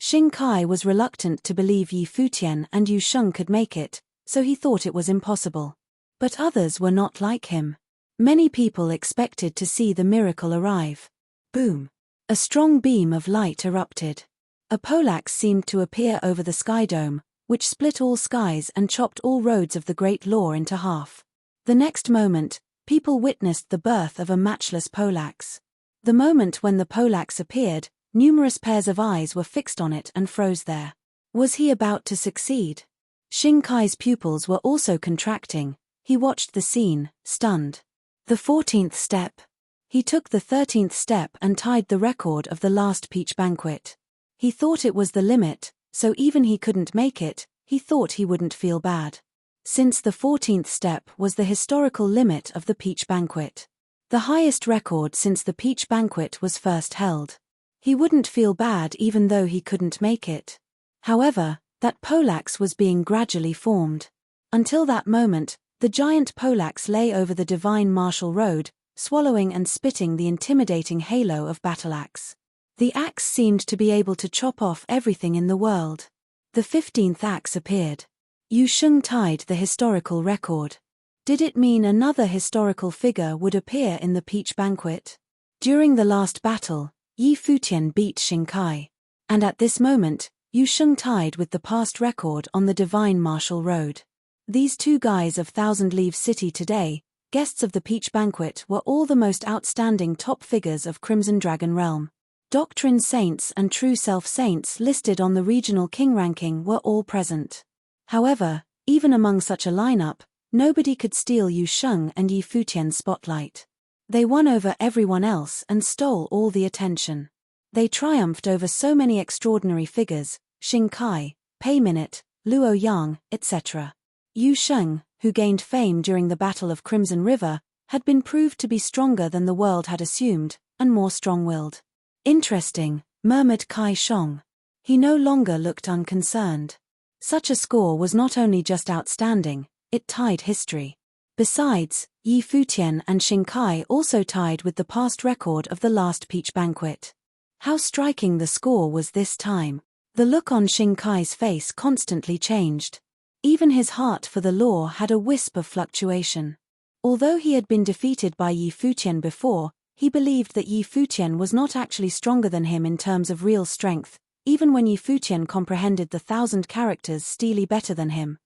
Xingkai was reluctant to believe Yi Futian and Yu Sheng could make it, so he thought it was impossible. But others were not like him. Many people expected to see the miracle arrive. Boom! A strong beam of light erupted. A polax seemed to appear over the sky dome, which split all skies and chopped all roads of the Great Law into half. The next moment, people witnessed the birth of a matchless polax. The moment when the polax appeared, numerous pairs of eyes were fixed on it and froze there. Was he about to succeed? Xingkai's pupils were also contracting. He watched the scene, stunned. The 14th step. He took the 13th step and tied the record of the last peach banquet. He thought it was the limit, so even he couldn't make it, he thought he wouldn't feel bad. Since the 14th step was the historical limit of the peach banquet. The highest record since the peach banquet was first held. He wouldn't feel bad even though he couldn't make it. However, that polax was being gradually formed. Until that moment, the giant polax lay over the Divine Martial Road, swallowing and spitting the intimidating halo of battle axe. The axe seemed to be able to chop off everything in the world. The 15th axe appeared. Yu Sheng tied the historical record. Did it mean another historical figure would appear in the peach banquet? During the last battle, Yi Futian beat Xingkai. And at this moment, Yu Sheng tied with the past record on the Divine Martial Road. These 2 guys of Thousand Leaves City today, guests of the peach banquet, were all the most outstanding top figures of Crimson Dragon Realm. Doctrine Saints and True Self Saints listed on the regional king ranking were all present. However, even among such a lineup, nobody could steal Yu Sheng and Yi Futian's spotlight. They won over everyone else and stole all the attention. They triumphed over so many extraordinary figures, Xingkai, Pei Minute, Luo Yang, etc. Yu Sheng, who gained fame during the Battle of Crimson River, had been proved to be stronger than the world had assumed, and more strong-willed. Interesting, murmured Kai Shong. He no longer looked unconcerned. Such a score was not only just outstanding, it tied history. Besides, Yi Futian and Xing Kai also tied with the past record of the last peach banquet. How striking the score was this time. The look on Xing Kai's face constantly changed. Even his heart for the law had a wisp of fluctuation. Although he had been defeated by Yi Futian before, he believed that Yi Futian was not actually stronger than him in terms of real strength, even when Yi Futian comprehended the 1,000 characters steely better than him.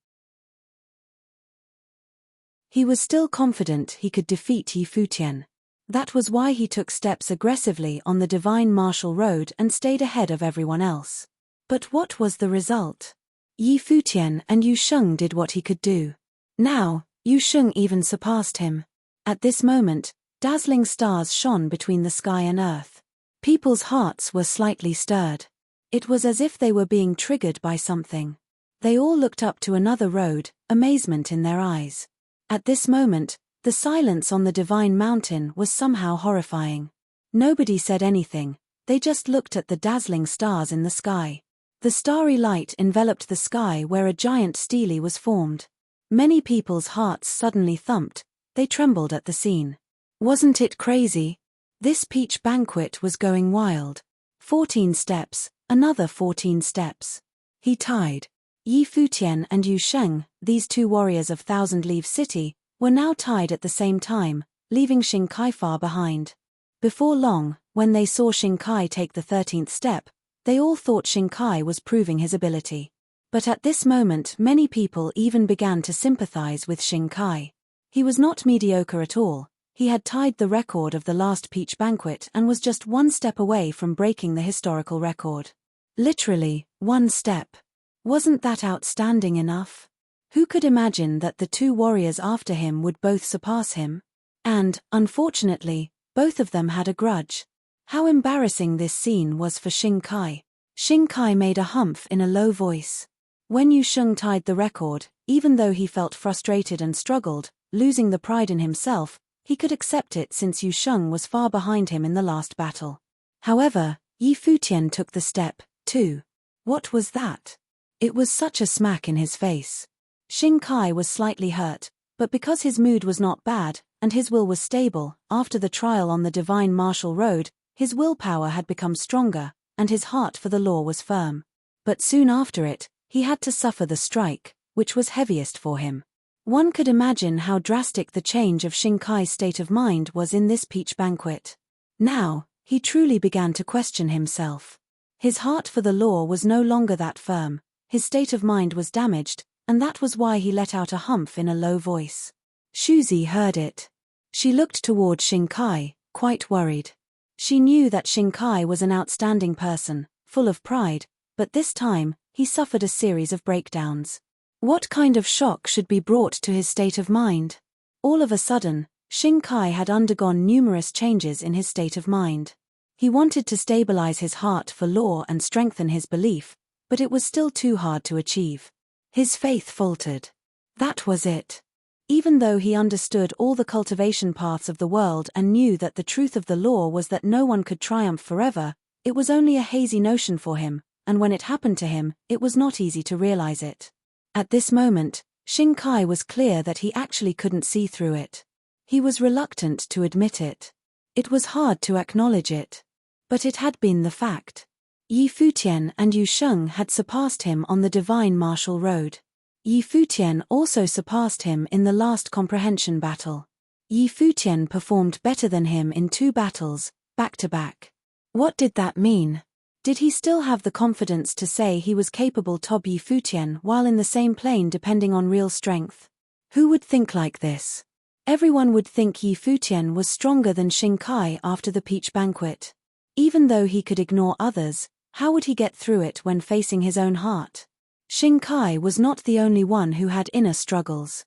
He was still confident he could defeat Yi Futian. That was why he took steps aggressively on the divine martial road and stayed ahead of everyone else. But what was the result? Yi Futian and Yu Sheng did what he could do. Now, Yu Sheng even surpassed him. At this moment, dazzling stars shone between the sky and earth. People's hearts were slightly stirred. It was as if they were being triggered by something. They all looked up to another road, amazement in their eyes. At this moment, the silence on the divine mountain was somehow horrifying. Nobody said anything, they just looked at the dazzling stars in the sky. The starry light enveloped the sky where a giant stele was formed. Many people's hearts suddenly thumped, they trembled at the scene. Wasn't it crazy? This peach banquet was going wild. 14 steps, another 14 steps. He tied. Yi Futian and Yu Sheng, these two warriors of Thousand Leaf City, were now tied at the same time, leaving Xing Kai far behind. Before long, when they saw Xing Kai take the 13th step, they all thought Xing Kai was proving his ability. But at this moment many people even began to sympathize with Xing Kai. He was not mediocre at all, he had tied the record of the last peach banquet and was just one step away from breaking the historical record. Literally, one step. Wasn't that outstanding enough? Who could imagine that the two warriors after him would both surpass him? And, unfortunately, both of them had a grudge. How embarrassing this scene was for Xing Kai. Xing Kai made a humph in a low voice. When Yu Sheng tied the record, even though he felt frustrated and struggled, losing the pride in himself, he could accept it since Yu Sheng was far behind him in the last battle. However, Yi Futian took the step, too. What was that? It was such a smack in his face. Xing Kai was slightly hurt, but because his mood was not bad, and his will was stable, after the trial on the divine martial road, his willpower had become stronger, and his heart for the law was firm. But soon after it, he had to suffer the strike, which was heaviest for him. One could imagine how drastic the change of Xing Kai's state of mind was in this peach banquet. Now, he truly began to question himself. His heart for the law was no longer that firm, his state of mind was damaged, and that was why he let out a humph in a low voice. Shuzi heard it. She looked toward Xing Kai, quite worried. She knew that Xing Kai was an outstanding person, full of pride, but this time, he suffered a series of breakdowns. What kind of shock should be brought to his state of mind? All of a sudden, Xing Kai had undergone numerous changes in his state of mind. He wanted to stabilize his heart for law and strengthen his belief, but it was still too hard to achieve. His faith faltered. That was it. Even though he understood all the cultivation paths of the world and knew that the truth of the law was that no one could triumph forever, it was only a hazy notion for him, and when it happened to him, it was not easy to realize it. At this moment, Xing Kai was clear that he actually couldn't see through it. He was reluctant to admit it. It was hard to acknowledge it. But it had been the fact. Yi Futian and Yu Sheng had surpassed him on the divine martial road. Yi Futian also surpassed him in the last comprehension battle. Yi Futian performed better than him in 2 battles, back to back. What did that mean? Did he still have the confidence to say he was capable top Yi Futian while in the same plane depending on real strength? Who would think like this? Everyone would think Yi Futian was stronger than Xing Kai after the peach banquet. Even though he could ignore others, how would he get through it when facing his own heart? Xing Kai was not the only one who had inner struggles.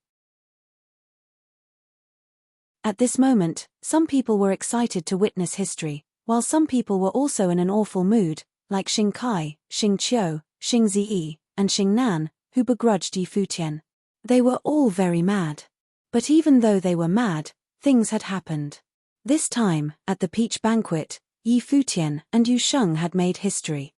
At this moment, some people were excited to witness history, while some people were also in an awful mood, like Xing Kai, Xing Qiu, Xing Ziyi, and Xing Nan, who begrudged Yi Futian. They were all very mad. But even though they were mad, things had happened. This time, at the peach banquet, Yi Futian and Yu Sheng had made history.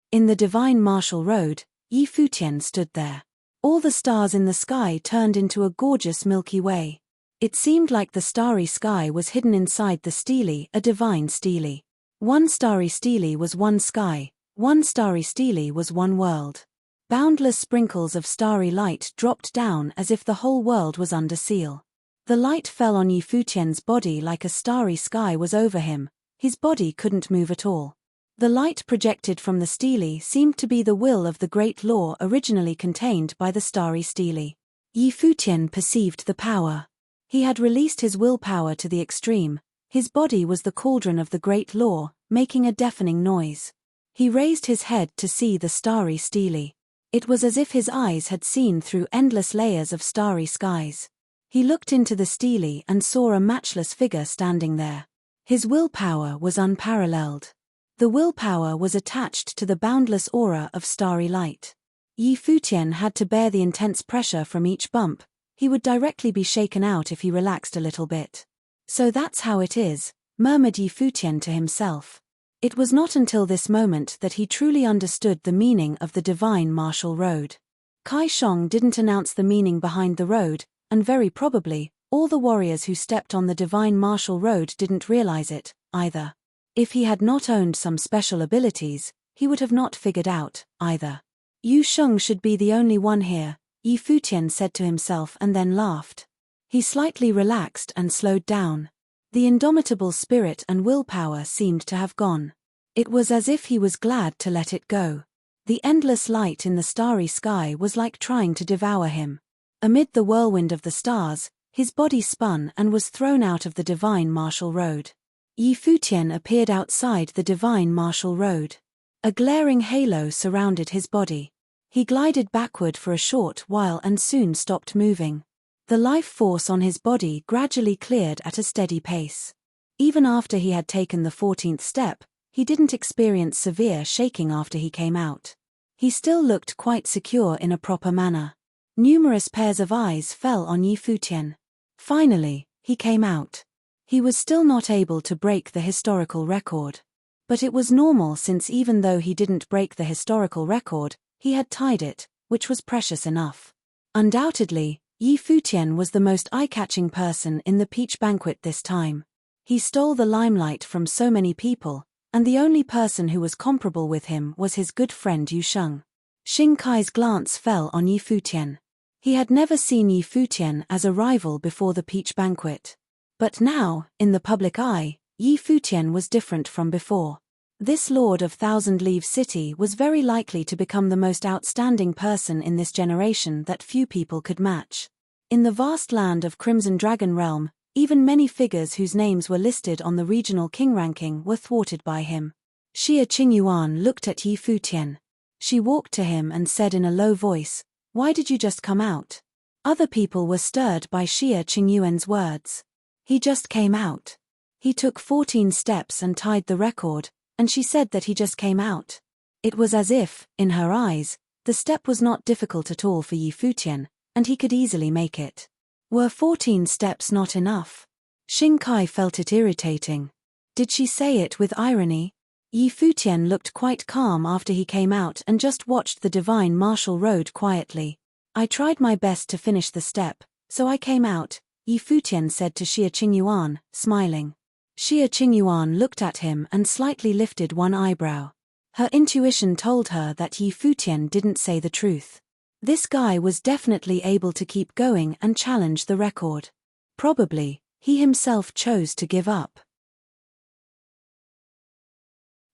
In the divine martial road, Yi Futian stood there. All the stars in the sky turned into a gorgeous Milky Way. It seemed like the starry sky was hidden inside the stele, a divine stele. One starry stele was one sky, one starry stele was one world. Boundless sprinkles of starry light dropped down as if the whole world was under seal. The light fell on Yi Futian's body like a starry sky was over him. His body couldn't move at all. The light projected from the stele seemed to be the will of the great law originally contained by the starry stele. Yi Futian perceived the power. He had released his willpower to the extreme. His body was the cauldron of the great law, making a deafening noise. He raised his head to see the starry stele. It was as if his eyes had seen through endless layers of starry skies. He looked into the stele and saw a matchless figure standing there. His willpower was unparalleled. The willpower was attached to the boundless aura of starry light. Yi Futian had to bear the intense pressure from each bump. He would directly be shaken out if he relaxed a little bit. So that's how it is, murmured Yi Futian to himself. It was not until this moment that he truly understood the meaning of the divine martial road. Kai Shong didn't announce the meaning behind the road, and very probably, all the warriors who stepped on the divine martial road didn't realize it, either. If he had not owned some special abilities, he would have not figured out, either. Yu Sheng should be the only one here, Yi Futian said to himself and then laughed. He slightly relaxed and slowed down. The indomitable spirit and willpower seemed to have gone. It was as if he was glad to let it go. The endless light in the starry sky was like trying to devour him. Amid the whirlwind of the stars, his body spun and was thrown out of the divine martial road. Yi Futian appeared outside the divine martial road. A glaring halo surrounded his body. He glided backward for a short while and soon stopped moving. The life force on his body gradually cleared at a steady pace. Even after he had taken the 14th step, he didn't experience severe shaking after he came out. He still looked quite secure in a proper manner. Numerous pairs of eyes fell on Yi Futian. Finally, he came out. He was still not able to break the historical record. But it was normal since even though he didn't break the historical record, he had tied it, which was precious enough. Undoubtedly, Yi Futian was the most eye-catching person in the peach banquet this time. He stole the limelight from so many people, and the only person who was comparable with him was his good friend Yu Sheng. Xing Kai's glance fell on Yi Futian. He had never seen Yi Futian as a rival before the peach banquet. But now, in the public eye, Yi Futian was different from before. This lord of Thousand Leaves City was very likely to become the most outstanding person in this generation that few people could match. In the vast land of Crimson Dragon Realm, even many figures whose names were listed on the regional king ranking were thwarted by him. Xia Qingyuan looked at Yi Futian. She walked to him and said in a low voice, "Why did you just come out?" Other people were stirred by Xia Qingyuan's words. He just came out. He took 14 steps and tied the record, and she said that he just came out. It was as if, in her eyes, the step was not difficult at all for Yi Futian, and he could easily make it. Were 14 steps not enough? Xing Kai felt it irritating. Did she say it with irony? Yi Futian looked quite calm after he came out and just watched the divine martial road quietly. "I tried my best to finish the step, so I came out," Yi Futian said to Xia Qingyuan, smiling. Xia Qingyuan looked at him and slightly lifted one eyebrow. Her intuition told her that Yi Futian didn't say the truth. This guy was definitely able to keep going and challenge the record. Probably, he himself chose to give up.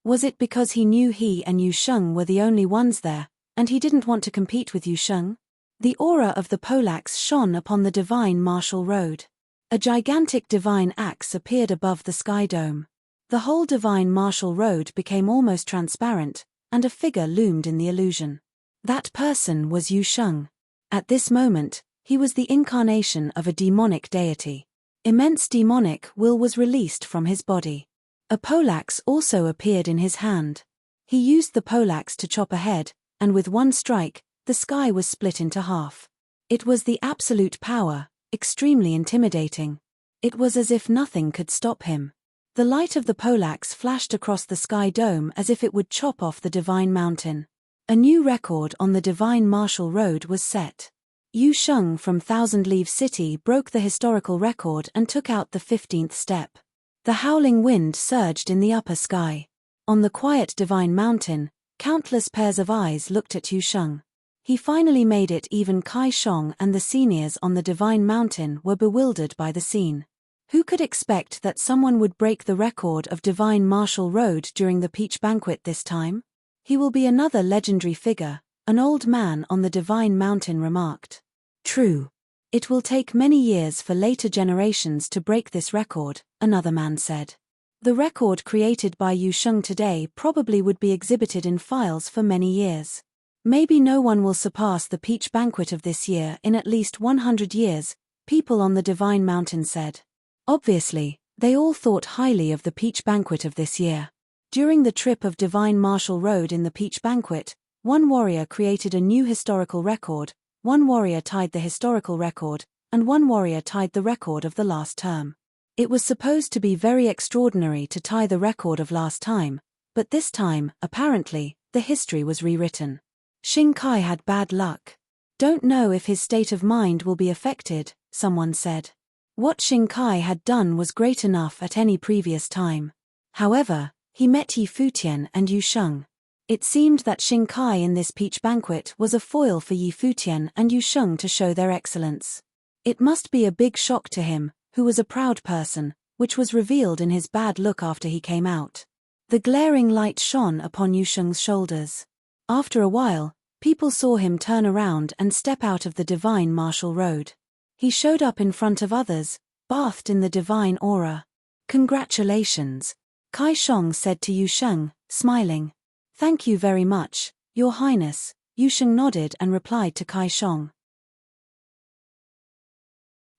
Was it because he knew he and Yu Sheng were the only ones there, and he didn't want to compete with Yu Sheng? The aura of the Polax shone upon the divine martial road. A gigantic divine axe appeared above the sky dome. The whole divine martial road became almost transparent, and a figure loomed in the illusion. That person was Yu Sheng. At this moment, he was the incarnation of a demonic deity. Immense demonic will was released from his body. A polax also appeared in his hand. He used the polax to chop ahead, and with one strike, the sky was split into half. It was the absolute power, extremely intimidating. It was as if nothing could stop him. The light of the poleaxe flashed across the sky dome as if it would chop off the divine mountain. A new record on the divine martial road was set. Yu Sheng from Thousand Leaf City broke the historical record and took out the 15th step. The howling wind surged in the upper sky. On the quiet divine mountain, countless pairs of eyes looked at Yu Sheng. He finally made it. Even Kai Shong and the seniors on the divine mountain were bewildered by the scene. Who could expect that someone would break the record of divine martial road during the peach banquet this time? He will be another legendary figure, an old man on the divine mountain remarked. True. It will take many years for later generations to break this record, another man said. The record created by Yu Sheng today probably would be exhibited in files for many years. Maybe no one will surpass the peach banquet of this year in at least 100 years, people on the divine mountain said. Obviously, they all thought highly of the peach banquet of this year. During the trip of divine martial road in the peach banquet, one warrior created a new historical record, one warrior tied the historical record, and one warrior tied the record of the last term. It was supposed to be very extraordinary to tie the record of last time, but this time, apparently, the history was rewritten. Xing Kai had bad luck. Don't know if his state of mind will be affected, someone said. What Xing Kai had done was great enough at any previous time. However, he met Yi Futian and Yu Sheng. It seemed that Xing Kai in this peach banquet was a foil for Yi Futian and Yu Sheng to show their excellence. It must be a big shock to him, who was a proud person, which was revealed in his bad look after he came out. The glaring light shone upon Yu Sheng's shoulders. After a while, people saw him turn around and step out of the divine martial road. He showed up in front of others, bathed in the divine aura. Congratulations, Kai Shong said to Yu Sheng, smiling. Thank you very much, Your Highness, Yu Sheng nodded and replied to Kai Shong.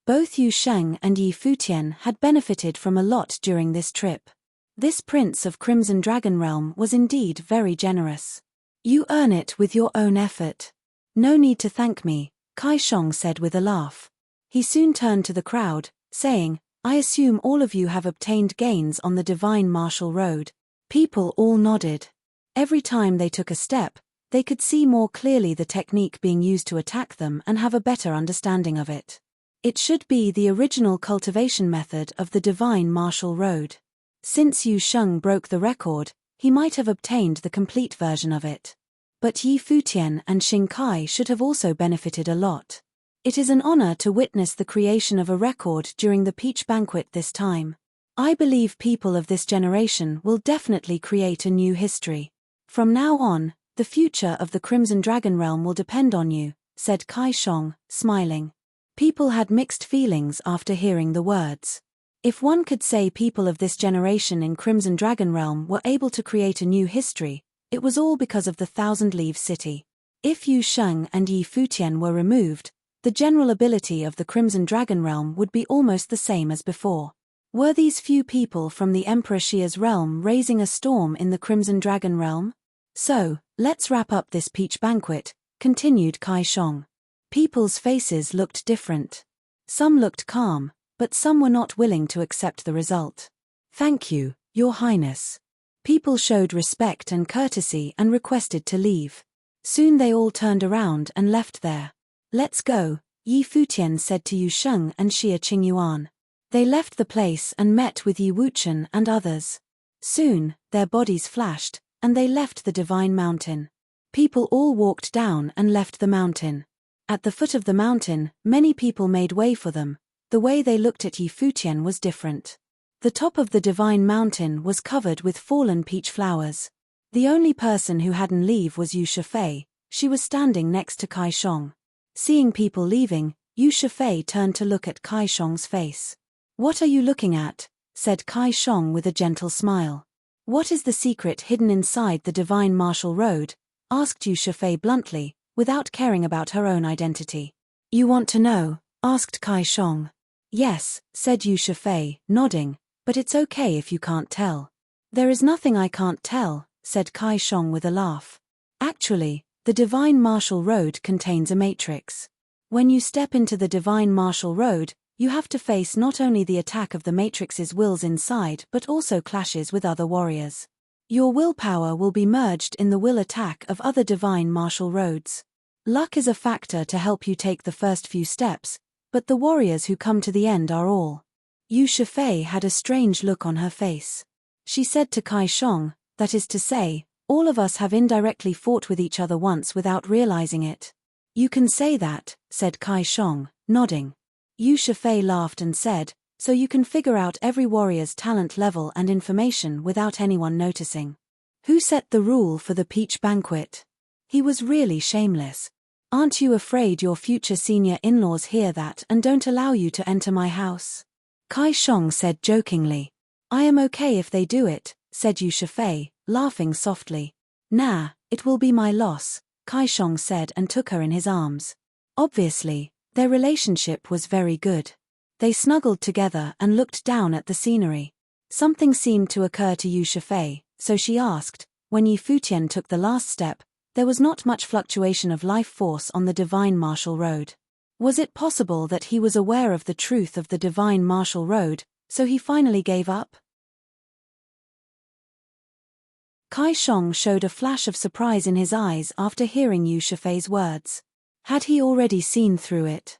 Both Yu Sheng and Yi Futian had benefited from a lot during this trip. This prince of Crimson Dragon Realm was indeed very generous. You earn it with your own effort. No need to thank me, Kai Shong said with a laugh. He soon turned to the crowd, saying, I assume all of you have obtained gains on the divine martial road. People all nodded. Every time they took a step, they could see more clearly the technique being used to attack them and have a better understanding of it. It should be the original cultivation method of the divine martial road. Since Yu Sheng broke the record, he might have obtained the complete version of it. But Yi Futian and Xing Kai should have also benefited a lot. It is an honor to witness the creation of a record during the peach banquet this time. I believe people of this generation will definitely create a new history. From now on, the future of the Crimson Dragon Realm will depend on you, said Kai Shong, smiling. People had mixed feelings after hearing the words. If one could say people of this generation in Crimson Dragon Realm were able to create a new history, it was all because of the Thousand Leaf City. If Yu Sheng and Yi Futian were removed, the general ability of the Crimson Dragon Realm would be almost the same as before. Were these few people from the Emperor Xia's realm raising a storm in the Crimson Dragon Realm? So, let's wrap up this peach banquet, continued Kai Shong. People's faces looked different. Some looked calm, but some were not willing to accept the result. Thank you, Your Highness. People showed respect and courtesy and requested to leave. Soon they all turned around and left there. Let's go, Yi Futian said to Yu Sheng and Xia Qingyuan. They left the place and met with Yi Wuchen and others. Soon, their bodies flashed, and they left the divine mountain. People all walked down and left the mountain. At the foot of the mountain, many people made way for them. The way they looked at Yi Futian was different. The top of the divine mountain was covered with fallen peach flowers. The only person who hadn't leave was Yu Shifei. She was standing next to Kai Shong. Seeing people leaving, Yu Shifei turned to look at Kai Shong's face. What are you looking at? Said Kai Shong with a gentle smile. What is the secret hidden inside the divine martial road? Asked Yu Shifei bluntly, without caring about her own identity. You want to know? Asked Kai Shong. Yes, said Yu Shifei, nodding, but it's okay if you can't tell. There is nothing I can't tell, said Kai Shong with a laugh. Actually, The Divine Martial Road contains a matrix. When you step into the Divine Martial Road, you have to face not only the attack of the matrix's wills inside but also clashes with other warriors. Your willpower will be merged in the will attack of other Divine Martial Roads. Luck is a factor to help you take the first few steps, but the warriors who come to the end are all. Yu Shifei had a strange look on her face. She said to Kai Shong, "That is to say, all of us have indirectly fought with each other once without realizing it." "You can say that," said Kai Shong, nodding. Yu Shifei laughed and said, "So you can figure out every warrior's talent level and information without anyone noticing. Who set the rule for the peach banquet? He was really shameless. Aren't you afraid your future senior in-laws hear that and don't allow you to enter my house?" Kai Shong said jokingly. "I am okay if they do it," said Yu Shifei, laughing softly. "Nah, it will be my loss," Kai Shong said and took her in his arms. Obviously, their relationship was very good. They snuggled together and looked down at the scenery. Something seemed to occur to Yu Shifei, so she asked, when Yi Futian took the last step, there was not much fluctuation of life force on the Divine Martial Road. Was it possible that he was aware of the truth of the Divine Martial Road, so he finally gave up? Kai Shong showed a flash of surprise in his eyes after hearing Yu Shifei's words. Had he already seen through it?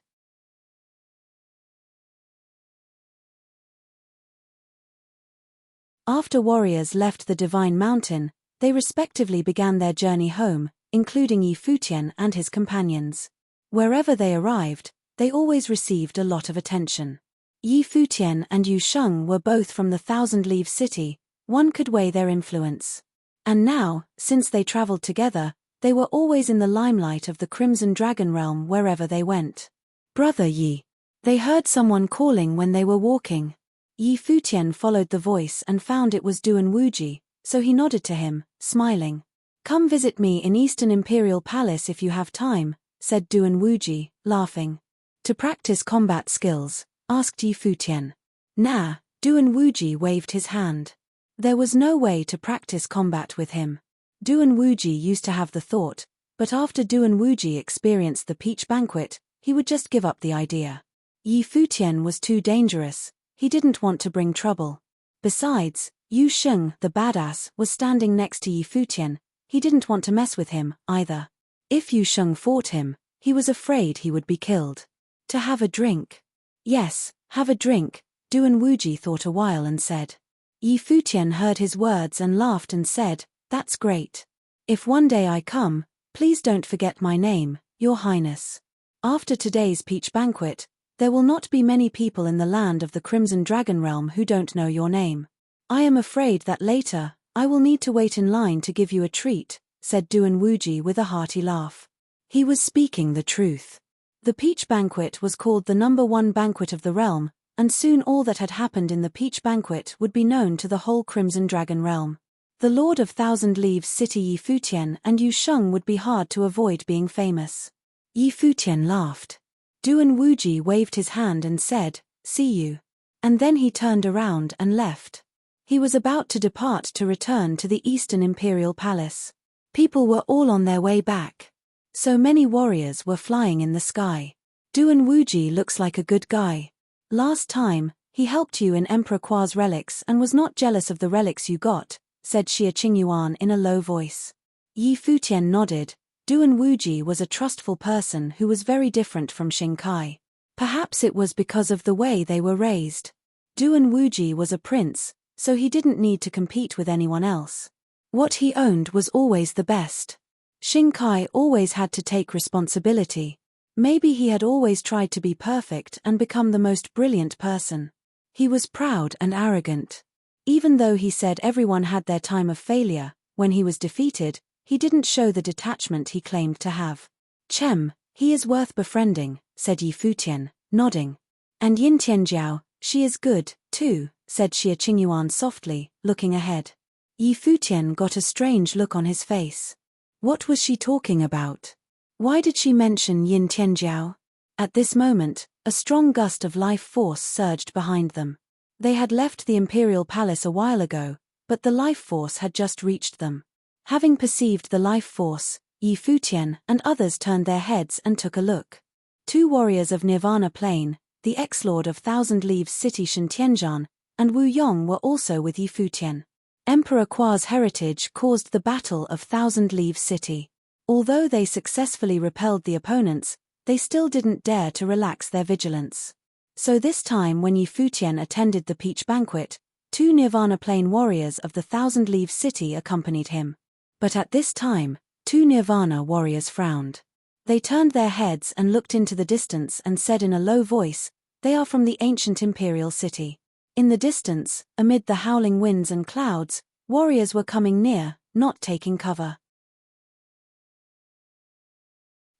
After warriors left the Divine Mountain, they respectively began their journey home, including Yi Futian and his companions. Wherever they arrived, they always received a lot of attention. Yi Futian and Yu Sheng were both from the Thousand Leaves City, one could weigh their influence. And now, since they traveled together, they were always in the limelight of the Crimson Dragon Realm wherever they went. "Brother Yi." They heard someone calling when they were walking. Yi Futian followed the voice and found it was Duan Wuji, so he nodded to him, smiling. "Come visit me in Eastern Imperial Palace if you have time," said Duan Wuji, laughing. "To practice combat skills?" asked Yi Futian. "Nah," Duan Wuji waved his hand. There was no way to practice combat with him. Duan Wuji used to have the thought, but after Duan Wuji experienced the peach banquet, he would just give up the idea. Yi Futian was too dangerous, he didn't want to bring trouble. Besides, Yu Sheng, the badass, was standing next to Yi Futian, he didn't want to mess with him, either. If Yu Sheng fought him, he was afraid he would be killed. To have a drink. Yes, have a drink, Duan Wuji thought a while and said. Yi Futian heard his words and laughed and said, "That's great. If one day I come, please don't forget my name, Your Highness. After today's peach banquet, there will not be many people in the land of the Crimson Dragon Realm who don't know your name. I am afraid that later, I will need to wait in line to give you a treat," said Duan Wuji with a hearty laugh. He was speaking the truth. The peach banquet was called the #1 banquet of the realm, and soon all that had happened in the peach banquet would be known to the whole Crimson Dragon Realm. The Lord of Thousand Leaves City Yi Futian and Yu Sheng would be hard to avoid being famous. Yi Futian laughed. Duan Wuji waved his hand and said, "See you." And then he turned around and left. He was about to depart to return to the Eastern Imperial Palace. People were all on their way back. So many warriors were flying in the sky. Duan Wuji looks like a good guy. Last time, he helped you in Emperor Kwa's relics and was not jealous of the relics you got, said Xia Qingyuan in a low voice. Yi Futian nodded. Duan Wuji was a trustful person who was very different from Xing Kai. Perhaps it was because of the way they were raised. Duan Wuji was a prince, so he didn't need to compete with anyone else. What he owned was always the best. Xing Kai always had to take responsibility. Maybe he had always tried to be perfect and become the most brilliant person. He was proud and arrogant. Even though he said everyone had their time of failure, when he was defeated, he didn't show the detachment he claimed to have. "Chem, he is worth befriending," said Yi Futian, nodding. "And Yin Tianjiao, she is good, too," said Xia Qingyuan softly, looking ahead. Yi Futian got a strange look on his face. What was she talking about? Why did she mention Yin Tianjiao? At this moment, a strong gust of life force surged behind them. They had left the Imperial Palace a while ago, but the life force had just reached them. Having perceived the life force, Yi Futian and others turned their heads and took a look. 2 warriors of Nirvana Plain, the ex-lord of Thousand Leaves City Shintianzhan, and Wu Yong were also with Yi Futian. Emperor Kua's heritage caused the Battle of Thousand Leaves City. Although they successfully repelled the opponents, they still didn't dare to relax their vigilance. So this time when Yi Futian attended the Peach Banquet, 2 Nirvana Plain warriors of the Thousand Leaves City accompanied him. But at this time, 2 Nirvana warriors frowned. They turned their heads and looked into the distance and said in a low voice, "They are from the ancient imperial city." In the distance, amid the howling winds and clouds, warriors were coming near, not taking cover.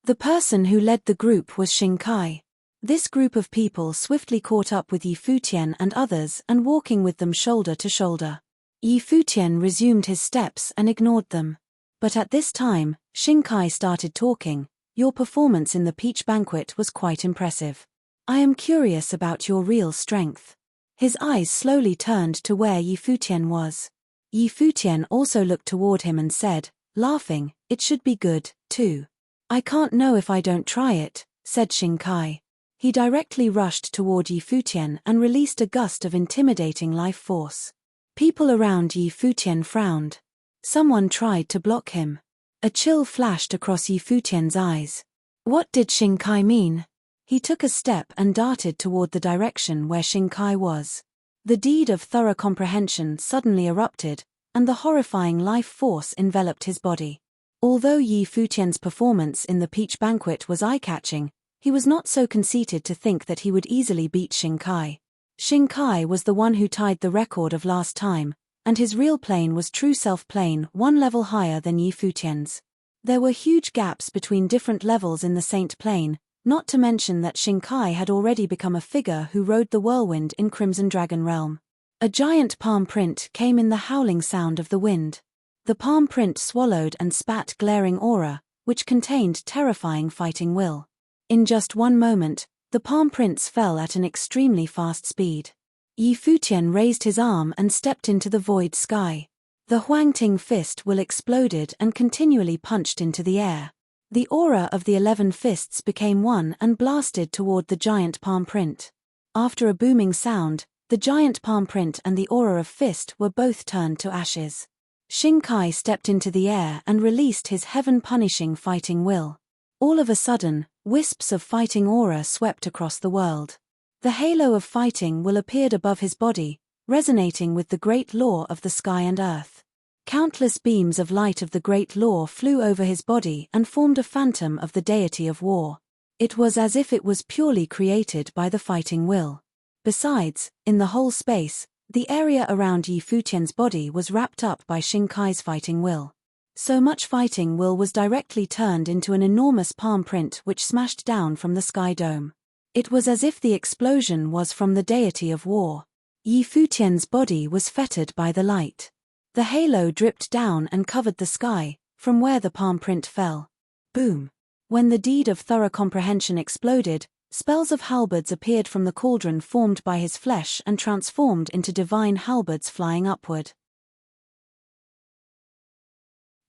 The person who led the group was Xingkai. This group of people swiftly caught up with Yi Futian and others and walking with them shoulder to shoulder. Yi Futian resumed his steps and ignored them. But at this time, Xingkai started talking. "Your performance in the Peach Banquet was quite impressive. I am curious about your real strength." His eyes slowly turned to where Yi Futian was. Yi Futian also looked toward him and said, laughing, "It should be good, too." "I can't know if I don't try it," said Xingkai. He directly rushed toward Yi Futian and released a gust of intimidating life force. People around Yi Futian frowned. Someone tried to block him. A chill flashed across Yi Futian's eyes. What did Xingkai mean? He took a step and darted toward the direction where Xingkai was. The deed of thorough comprehension suddenly erupted, and the horrifying life force enveloped his body. Although Yi Futian's performance in the Peach Banquet was eye-catching, he was not so conceited to think that he would easily beat Xingkai. Xingkai was the one who tied the record of last time, and his real plane was true self plane, 1 level higher than Yi Futian's. There were huge gaps between different levels in the Saint Plane, not to mention that Xingkai had already become a figure who rode the whirlwind in Crimson Dragon Realm. A giant palm print came in the howling sound of the wind. The palm print swallowed and spat glaring aura, which contained terrifying fighting will. In just one moment, the palm prints fell at an extremely fast speed. Yi Futian raised his arm and stepped into the void sky. The Huangting fist will exploded and continually punched into the air. The aura of the 11 fists became one and blasted toward the giant palm print. After a booming sound, the giant palm print and the aura of fist were both turned to ashes. Xingkai stepped into the air and released his heaven-punishing fighting will. All of a sudden, wisps of fighting aura swept across the world. The halo of fighting will appeared above his body, resonating with the great law of the sky and earth. Countless beams of light of the great law flew over his body and formed a phantom of the deity of war. It was as if it was purely created by the fighting will. Besides, in the whole space, the area around Yi Futian's body was wrapped up by Xingkai's fighting will. So much fighting will was directly turned into an enormous palm print which smashed down from the sky dome. It was as if the explosion was from the deity of war. Yi Futian's body was fettered by the light. The halo dripped down and covered the sky, from where the palm print fell. Boom! When the deed of thorough comprehension exploded, spells of halberds appeared from the cauldron formed by his flesh and transformed into divine halberds flying upward.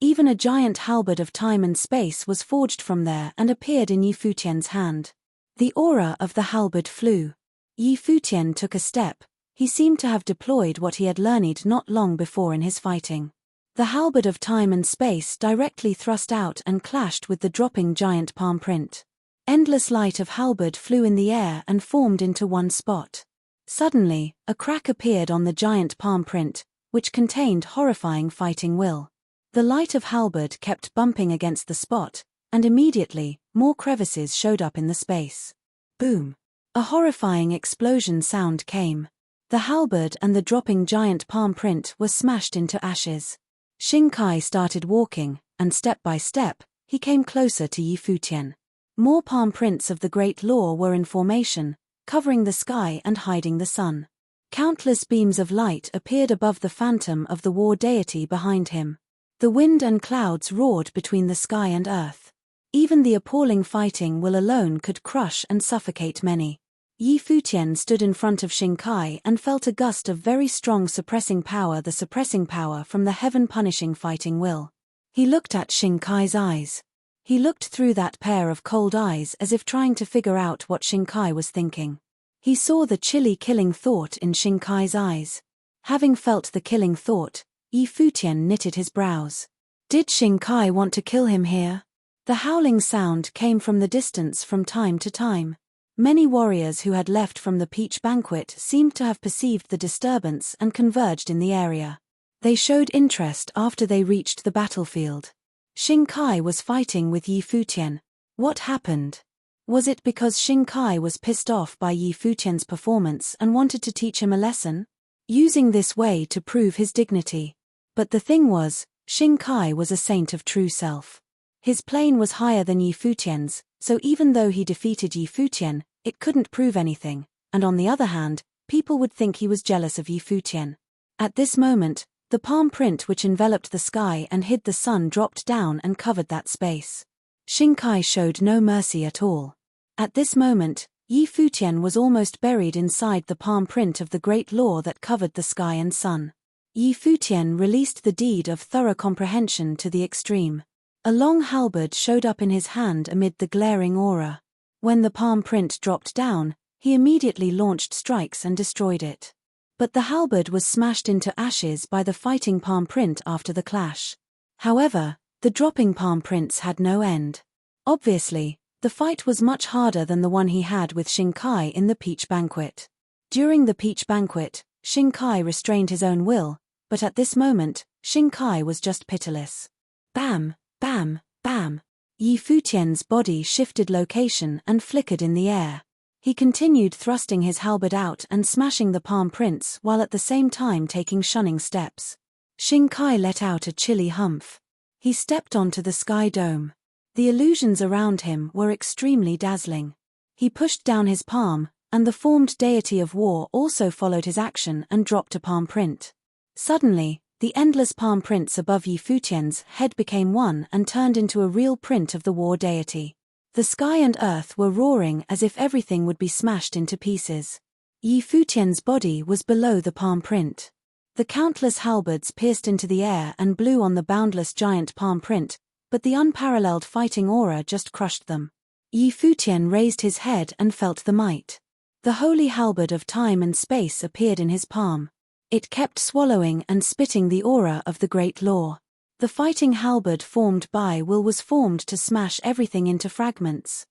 Even a giant halberd of time and space was forged from there and appeared in Yi Futian's hand. The aura of the halberd flew. Yi Futian took a step. He seemed to have deployed what he had learned not long before in his fighting. The halberd of time and space directly thrust out and clashed with the dropping giant palm print. Endless light of halberd flew in the air and formed into one spot. Suddenly, a crack appeared on the giant palm print, which contained horrifying fighting will. The light of halberd kept bumping against the spot, and immediately, more crevices showed up in the space. Boom! A horrifying explosion sound came. The halberd and the dropping giant palm print were smashed into ashes. Xingkai started walking, and step by step, he came closer to Yi Futian. More palm prints of the Great Law were in formation, covering the sky and hiding the sun. Countless beams of light appeared above the phantom of the war deity behind him. The wind and clouds roared between the sky and earth. Even the appalling fighting will alone could crush and suffocate many. Yi Futian stood in front of Xingkai and felt a gust of very strong suppressing power, the suppressing power from the heaven-punishing fighting will. He looked at Shinkai's eyes. He looked through that pair of cold eyes as if trying to figure out what Shinkai was thinking. He saw the chilly killing thought in Shinkai's eyes. Having felt the killing thought, Futian knitted his brows. Did Shinkai want to kill him here? The howling sound came from the distance from time to time. Many warriors who had left from the peach banquet seemed to have perceived the disturbance and converged in the area. They showed interest after they reached the battlefield. Shinkai was fighting with Futian. What happened? Was it because Shinkai was pissed off by Futian's performance and wanted to teach him a lesson? Using this way to prove his dignity. But the thing was, Shinkai was a saint of true self. His plane was higher than Futian's, so even though he defeated Futian, it couldn't prove anything, and on the other hand, people would think he was jealous of Futian. At this moment, the palm print which enveloped the sky and hid the sun dropped down and covered that space. Shinkai showed no mercy at all. At this moment, Futian was almost buried inside the palm print of the great law that covered the sky and sun. Futian released the deed of thorough comprehension to the extreme. A long halberd showed up in his hand amid the glaring aura. When the palm print dropped down, he immediately launched strikes and destroyed it. But the halberd was smashed into ashes by the fighting palm print after the clash. However, the dropping palm prints had no end. Obviously, the fight was much harder than the one he had with Shinkai in the peach banquet. During the peach banquet, Shinkai restrained his own will, but at this moment, Shinkai was just pitiless. Bam, bam, bam. Futian's body shifted location and flickered in the air. He continued thrusting his halberd out and smashing the palm prints while at the same time taking shunning steps. Shinkai let out a chilly humph. He stepped onto the sky dome. The illusions around him were extremely dazzling. He pushed down his palm, and the formed deity of war also followed his action and dropped a palm print. Suddenly, the endless palm prints above Futian's head became one and turned into a real print of the war deity. The sky and earth were roaring as if everything would be smashed into pieces. Futian's body was below the palm print. The countless halberds pierced into the air and blew on the boundless giant palm print, but the unparalleled fighting aura just crushed them. Futian raised his head and felt the might. The holy halberd of time and space appeared in his palm. It kept swallowing and spitting the aura of the great law. The fighting halberd formed by will was formed to smash everything into fragments.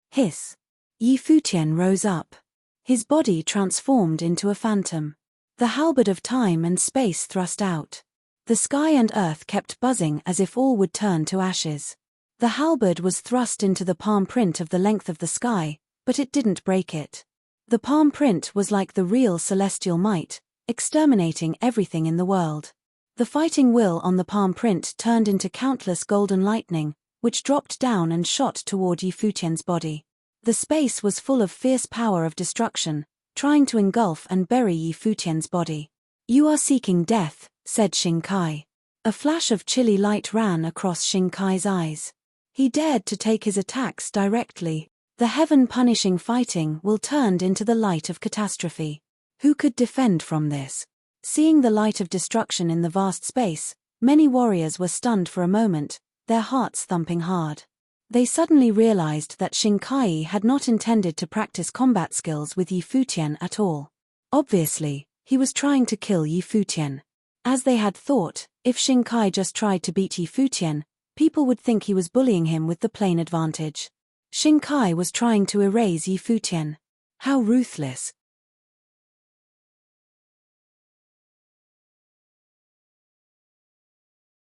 Hiss. Futian rose up. His body transformed into a phantom. The halberd of time and space thrust out. The sky and earth kept buzzing as if all would turn to ashes. The halberd was thrust into the palm print of the length of the sky, but it didn't break it. The palm print was like the real celestial might, exterminating everything in the world. The fighting will on the palm print turned into countless golden lightning, which dropped down and shot toward Futian's body. The space was full of fierce power of destruction, trying to engulf and bury Futian's body. "You are seeking death," said Shinkai. A flash of chilly light ran across Shinkai's eyes. He dared to take his attacks directly. The heaven-punishing fighting will turned into the light of catastrophe. Who could defend from this? Seeing the light of destruction in the vast space, many warriors were stunned for a moment, their hearts thumping hard. They suddenly realized that Shinkai had not intended to practice combat skills with Futian at all. Obviously, he was trying to kill Futian. As they had thought, if Shinkai just tried to beat Futian, people would think he was bullying him with the plain advantage. Shinkai was trying to erase Futian. How ruthless.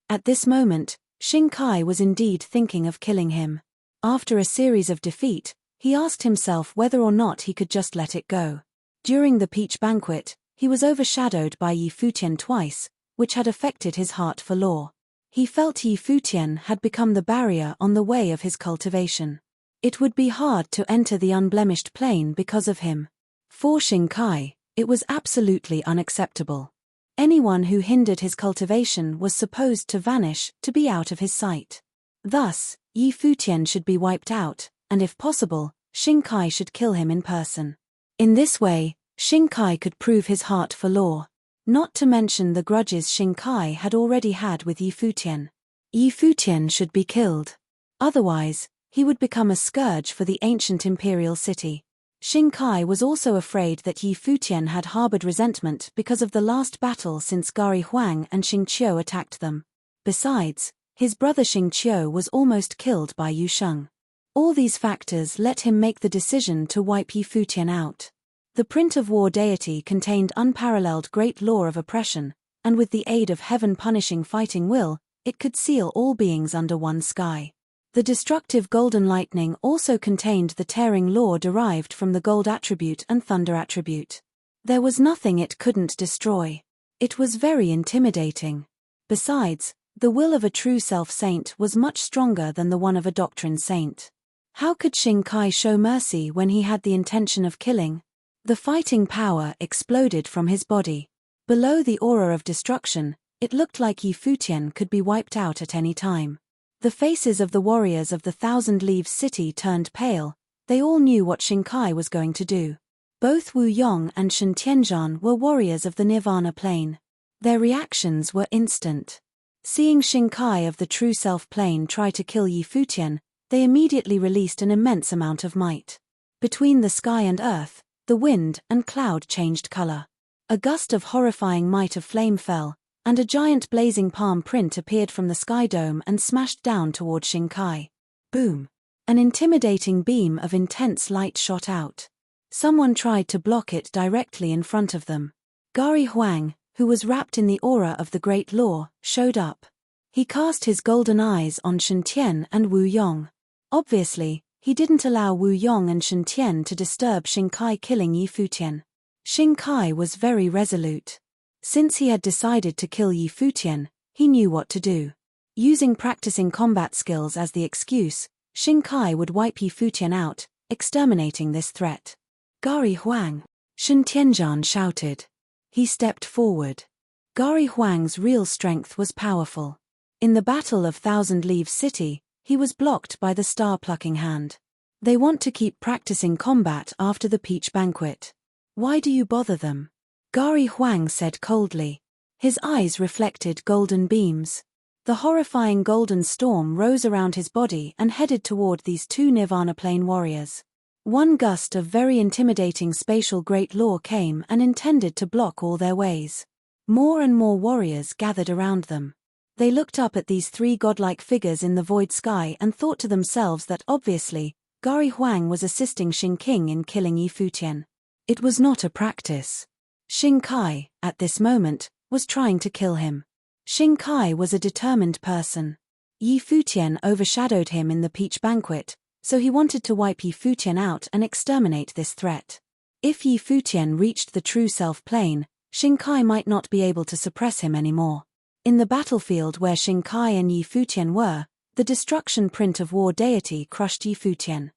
At this moment, Shinkai was indeed thinking of killing him. After a series of defeat, he asked himself whether or not he could just let it go. During the peach banquet, he was overshadowed by Futian twice, which had affected his heart for law. He felt Futian had become the barrier on the way of his cultivation. It would be hard to enter the unblemished plane because of him. For Shinkai, it was absolutely unacceptable. Anyone who hindered his cultivation was supposed to vanish, to be out of his sight. Thus, Futian should be wiped out, and if possible, Shinkai should kill him in person. In this way, Shinkai could prove his heart for law. Not to mention the grudges Xingkai had already had with Yi Futian. Yi Futian should be killed. Otherwise, he would become a scourge for the ancient imperial city. Xingkai was also afraid that Yi Futian had harbored resentment because of the last battle since Gari Huang and Xingqiu attacked them. Besides, his brother Xingqiu was almost killed by Yu Sheng. All these factors let him make the decision to wipe Yi Futian out. The print of war deity contained unparalleled great law of oppression, and with the aid of heaven-punishing fighting will, it could seal all beings under one sky. The destructive golden lightning also contained the tearing law derived from the gold attribute and thunder attribute. There was nothing it couldn't destroy. It was very intimidating. Besides, the will of a true self-saint was much stronger than the one of a doctrine saint. How could Xingkai show mercy when he had the intention of killing? The fighting power exploded from his body. Below the aura of destruction, it looked like Yi Futian could be wiped out at any time. The faces of the warriors of the Thousand Leaves City turned pale. They all knew what Xingkai was going to do. Both Wu Yong and Shen Tianzhan were warriors of the Nirvana plane. Their reactions were instant. Seeing Xingkai of the True Self plane try to kill Yi Futian, they immediately released an immense amount of might. Between the sky and earth, the wind and cloud changed color. A gust of horrifying might of flame fell, and a giant blazing palm print appeared from the sky dome and smashed down toward Xingkai. Boom! An intimidating beam of intense light shot out. Someone tried to block it directly in front of them. Gari Huang, who was wrapped in the aura of the Great Law, showed up. He cast his golden eyes on Shen Tian and Wu Yong. Obviously, he didn't allow Wu Yong and Shen Tian to disturb Xingkai killing Yi Futian. Xingkai was very resolute. Since he had decided to kill Yi Futian, he knew what to do. Using practicing combat skills as the excuse, Xingkai would wipe Yi Futian out, exterminating this threat. Gari Huang! Shen Tianzhan shouted. He stepped forward. Gari Huang's real strength was powerful. In the Battle of Thousand Leaves City, he was blocked by the star-plucking hand. They want to keep practicing combat after the peach banquet. Why do you bother them? Gari Huang said coldly. His eyes reflected golden beams. The horrifying golden storm rose around his body and headed toward these two Nirvana plane warriors. One gust of very intimidating spatial great law came and intended to block all their ways. More and more warriors gathered around them. They looked up at these three godlike figures in the void sky and thought to themselves that obviously, Gari Huang was assisting Xingqing in killing Yi Futian. It was not a practice. Xingkai, at this moment, was trying to kill him. Xingkai was a determined person. Yi Futian overshadowed him in the peach banquet, so he wanted to wipe Yi Futian out and exterminate this threat. If Yi Futian reached the true self plane, Xingkai might not be able to suppress him anymore. In the battlefield where Xingkai and Yi Futian were, the destruction print of war deity crushed Yi Futian.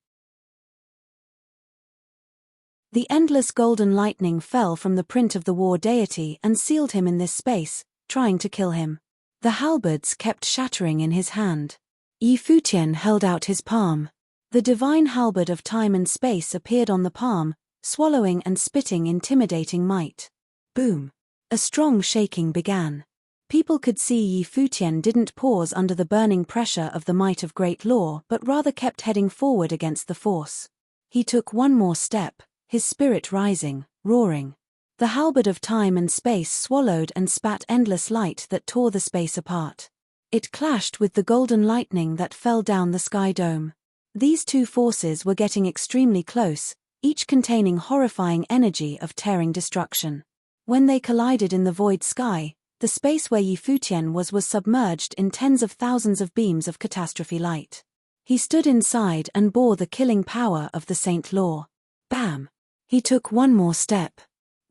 The endless golden lightning fell from the print of the war deity and sealed him in this space, trying to kill him. The halberds kept shattering in his hand. Yi Futian held out his palm. The divine halberd of time and space appeared on the palm, swallowing and spitting intimidating might. Boom! A strong shaking began. People could see Yi Futian didn't pause under the burning pressure of the might of great law but rather kept heading forward against the force. He took one more step, his spirit rising, roaring. The halberd of time and space swallowed and spat endless light that tore the space apart. It clashed with the golden lightning that fell down the sky dome. These two forces were getting extremely close, each containing horrifying energy of tearing destruction. When they collided in the void sky, the space where Yi Futian was submerged in tens of thousands of beams of catastrophe light. He stood inside and bore the killing power of the Saint Law. Bam! He took one more step.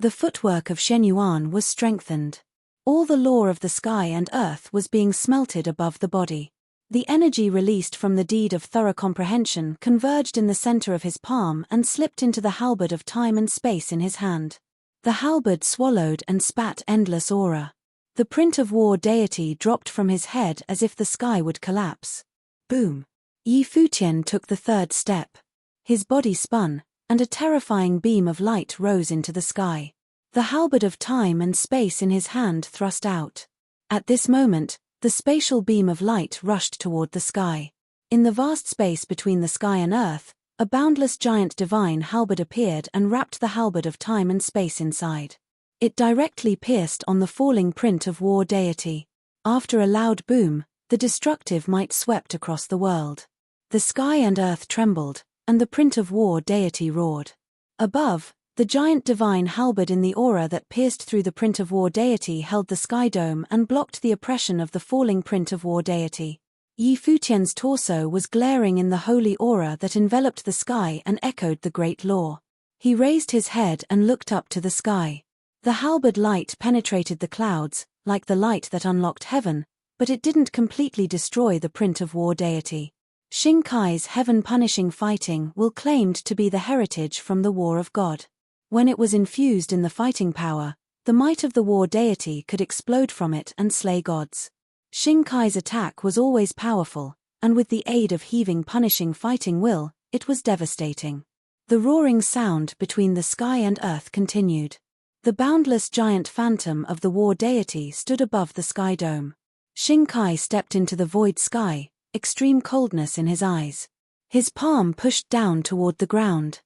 The footwork of Shen Yuan was strengthened. All the law of the sky and earth was being smelted above the body. The energy released from the deed of thorough comprehension converged in the center of his palm and slipped into the halberd of time and space in his hand. The halberd swallowed and spat endless aura. The print of war deity dropped from his head as if the sky would collapse. Boom! Yi Futian took the third step. His body spun, and a terrifying beam of light rose into the sky. the halberd of time and space in his hand thrust out. At this moment, the spatial beam of light rushed toward the sky. In the vast space between the sky and earth, a boundless giant divine halberd appeared and wrapped the halberd of time and space inside. It directly pierced on the falling print of war deity. After a loud boom, the destructive might swept across the world. The sky and earth trembled, and the print of war deity roared. Above, the giant divine halberd in the aura that pierced through the print of war deity held the sky dome and blocked the oppression of the falling print of war deity. Yi Futian's torso was glaring in the holy aura that enveloped the sky and echoed the great law. He raised his head and looked up to the sky. The halberd light penetrated the clouds, like the light that unlocked heaven, but it didn't completely destroy the print of war deity. Shinkai's heaven-punishing fighting will claimed to be the heritage from the War of God. When it was infused in the fighting power, the might of the war deity could explode from it and slay gods. Shinkai's attack was always powerful, and with the aid of heaving punishing fighting will, it was devastating. The roaring sound between the sky and earth continued. The boundless giant phantom of the war deity stood above the sky dome. Shinkai stepped into the void sky, extreme coldness in his eyes. His palm pushed down toward the ground.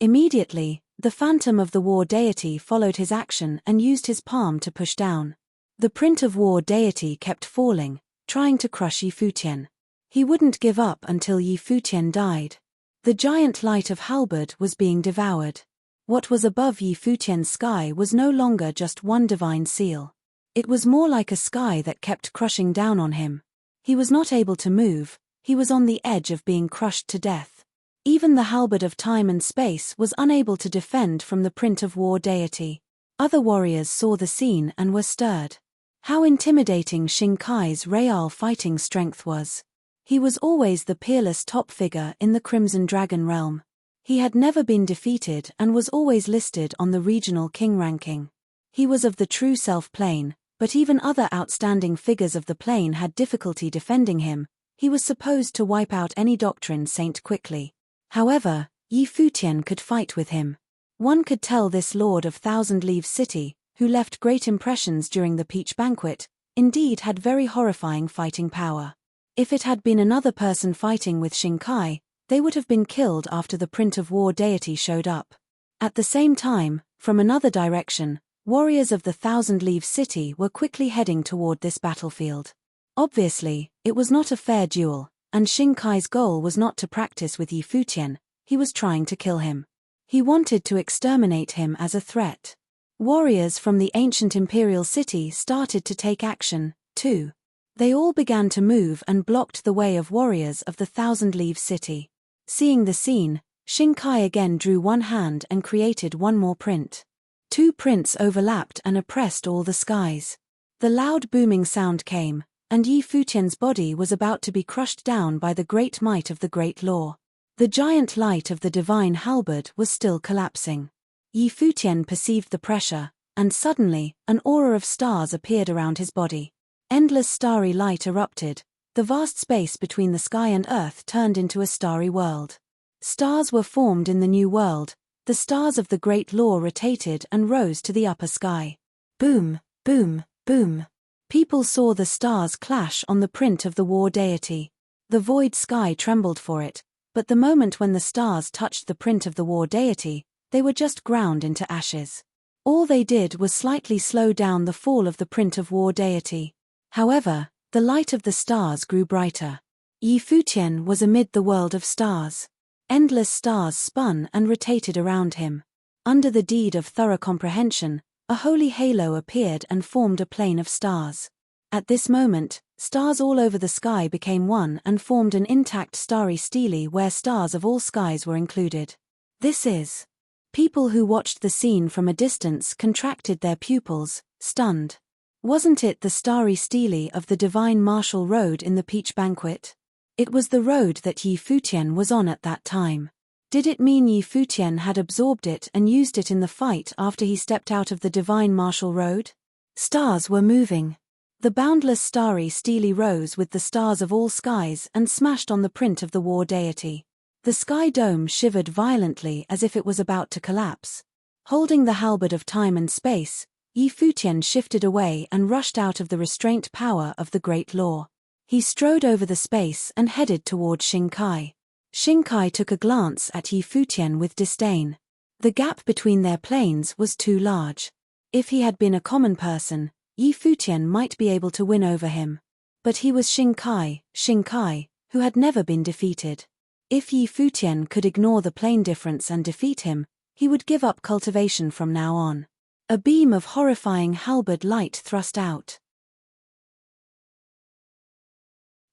Immediately, the phantom of the war deity followed his action and used his palm to push down. The print of war deity kept falling, trying to crush Yi Futian. He wouldn't give up until Yi Futian died. The giant light of halberd was being devoured. What was above Yi Futian's sky was no longer just one divine seal. It was more like a sky that kept crushing down on him. He was not able to move, he was on the edge of being crushed to death. Even the halberd of time and space was unable to defend from the print of war deity. Other warriors saw the scene and were stirred. How intimidating Shinkai's real fighting strength was. He was always the peerless top figure in the Crimson Dragon realm. He had never been defeated and was always listed on the regional king ranking. He was of the true self plane, but even other outstanding figures of the plane had difficulty defending him. He was supposed to wipe out any doctrine saint quickly. However, Yi Futian could fight with him. One could tell this Lord of Thousand Leaves City, who left great impressions during the Peach Banquet, indeed had very horrifying fighting power. If it had been another person fighting with Shinkai, they would have been killed after the print of war deity showed up. At the same time, from another direction, warriors of the Thousand Leaves City were quickly heading toward this battlefield. Obviously, it was not a fair duel, and Shinkai's goal was not to practice with Yi Futian, he was trying to kill him. He wanted to exterminate him as a threat. Warriors from the ancient imperial city started to take action, too. They all began to move and blocked the way of warriors of the Thousand Leaves City. Seeing the scene, Shinkai again drew one hand and created one more print. Two prints overlapped and oppressed all the skies. The loud booming sound came, and Yi Futian's body was about to be crushed down by the great might of the great law. The giant light of the divine halberd was still collapsing. Yi Futian perceived the pressure, and suddenly, an aura of stars appeared around his body. Endless starry light erupted, the vast space between the sky and earth turned into a starry world. Stars were formed in the new world, the stars of the great law rotated and rose to the upper sky. Boom, boom, boom. People saw the stars clash on the print of the war deity. The void sky trembled for it, but the moment when the stars touched the print of the war deity, they were just ground into ashes. All they did was slightly slow down the fall of the print of war deity. However, the light of the stars grew brighter. Yi Futian was amid the world of stars. Endless stars spun and rotated around him. Under the deed of thorough comprehension, a holy halo appeared and formed a plane of stars. At this moment, stars all over the sky became one and formed an intact starry stele where stars of all skies were included. This is. People who watched the scene from a distance contracted their pupils, stunned. Wasn't it the starry stele of the divine martial road in the Peach Banquet? It was the road that Yi Futian was on at that time. Did it mean Yi Futian had absorbed it and used it in the fight after he stepped out of the divine martial road? Stars were moving. The boundless starry stele rose with the stars of all skies and smashed on the print of the war deity. The sky dome shivered violently as if it was about to collapse. Holding the halberd of time and space, Futian shifted away and rushed out of the restraint power of the great law. He strode over the space and headed toward Xingkai. Xingkai took a glance at Futian with disdain. The gap between their planes was too large. If he had been a common person, Futian might be able to win over him. But he was Xingkai, who had never been defeated. If Futian could ignore the plane difference and defeat him, he would give up cultivation from now on. A beam of horrifying halberd light thrust out.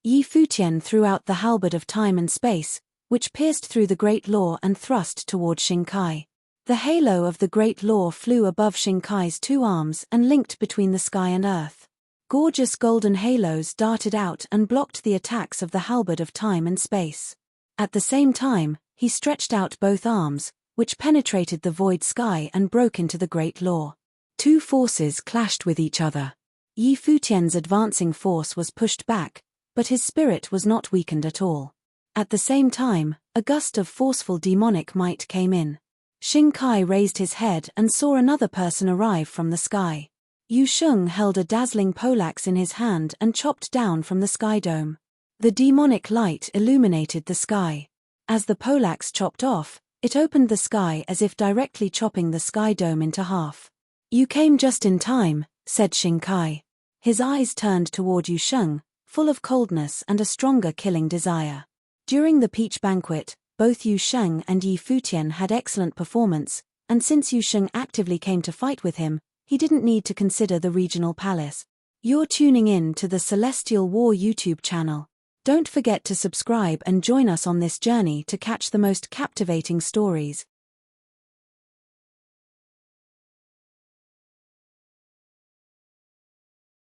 Futian threw out the halberd of time and space, which pierced through the great law and thrust toward Xingkai. The halo of the great law flew above Xingkai's two arms and linked between the sky and earth. Gorgeous golden halos darted out and blocked the attacks of the halberd of time and space. At the same time, he stretched out both arms, which penetrated the void sky and broke into the great law. Two forces clashed with each other. Futian's advancing force was pushed back, but his spirit was not weakened at all. At the same time, a gust of forceful demonic might came in. Xingkai raised his head and saw another person arrive from the sky. Yu Sheng held a dazzling poleaxe in his hand and chopped down from the sky dome. The demonic light illuminated the sky. As the poleaxe chopped off, it opened the sky as if directly chopping the sky dome into half. "You came just in time," said Xingkai. His eyes turned toward Yu Sheng, full of coldness and a stronger killing desire. During the peach banquet, both Yu Sheng and Futian had excellent performance, and since Yu Sheng actively came to fight with him, he didn't need to consider the regional palace. You're tuning in to the Celestial War YouTube channel. Don't forget to subscribe and join us on this journey to catch the most captivating stories.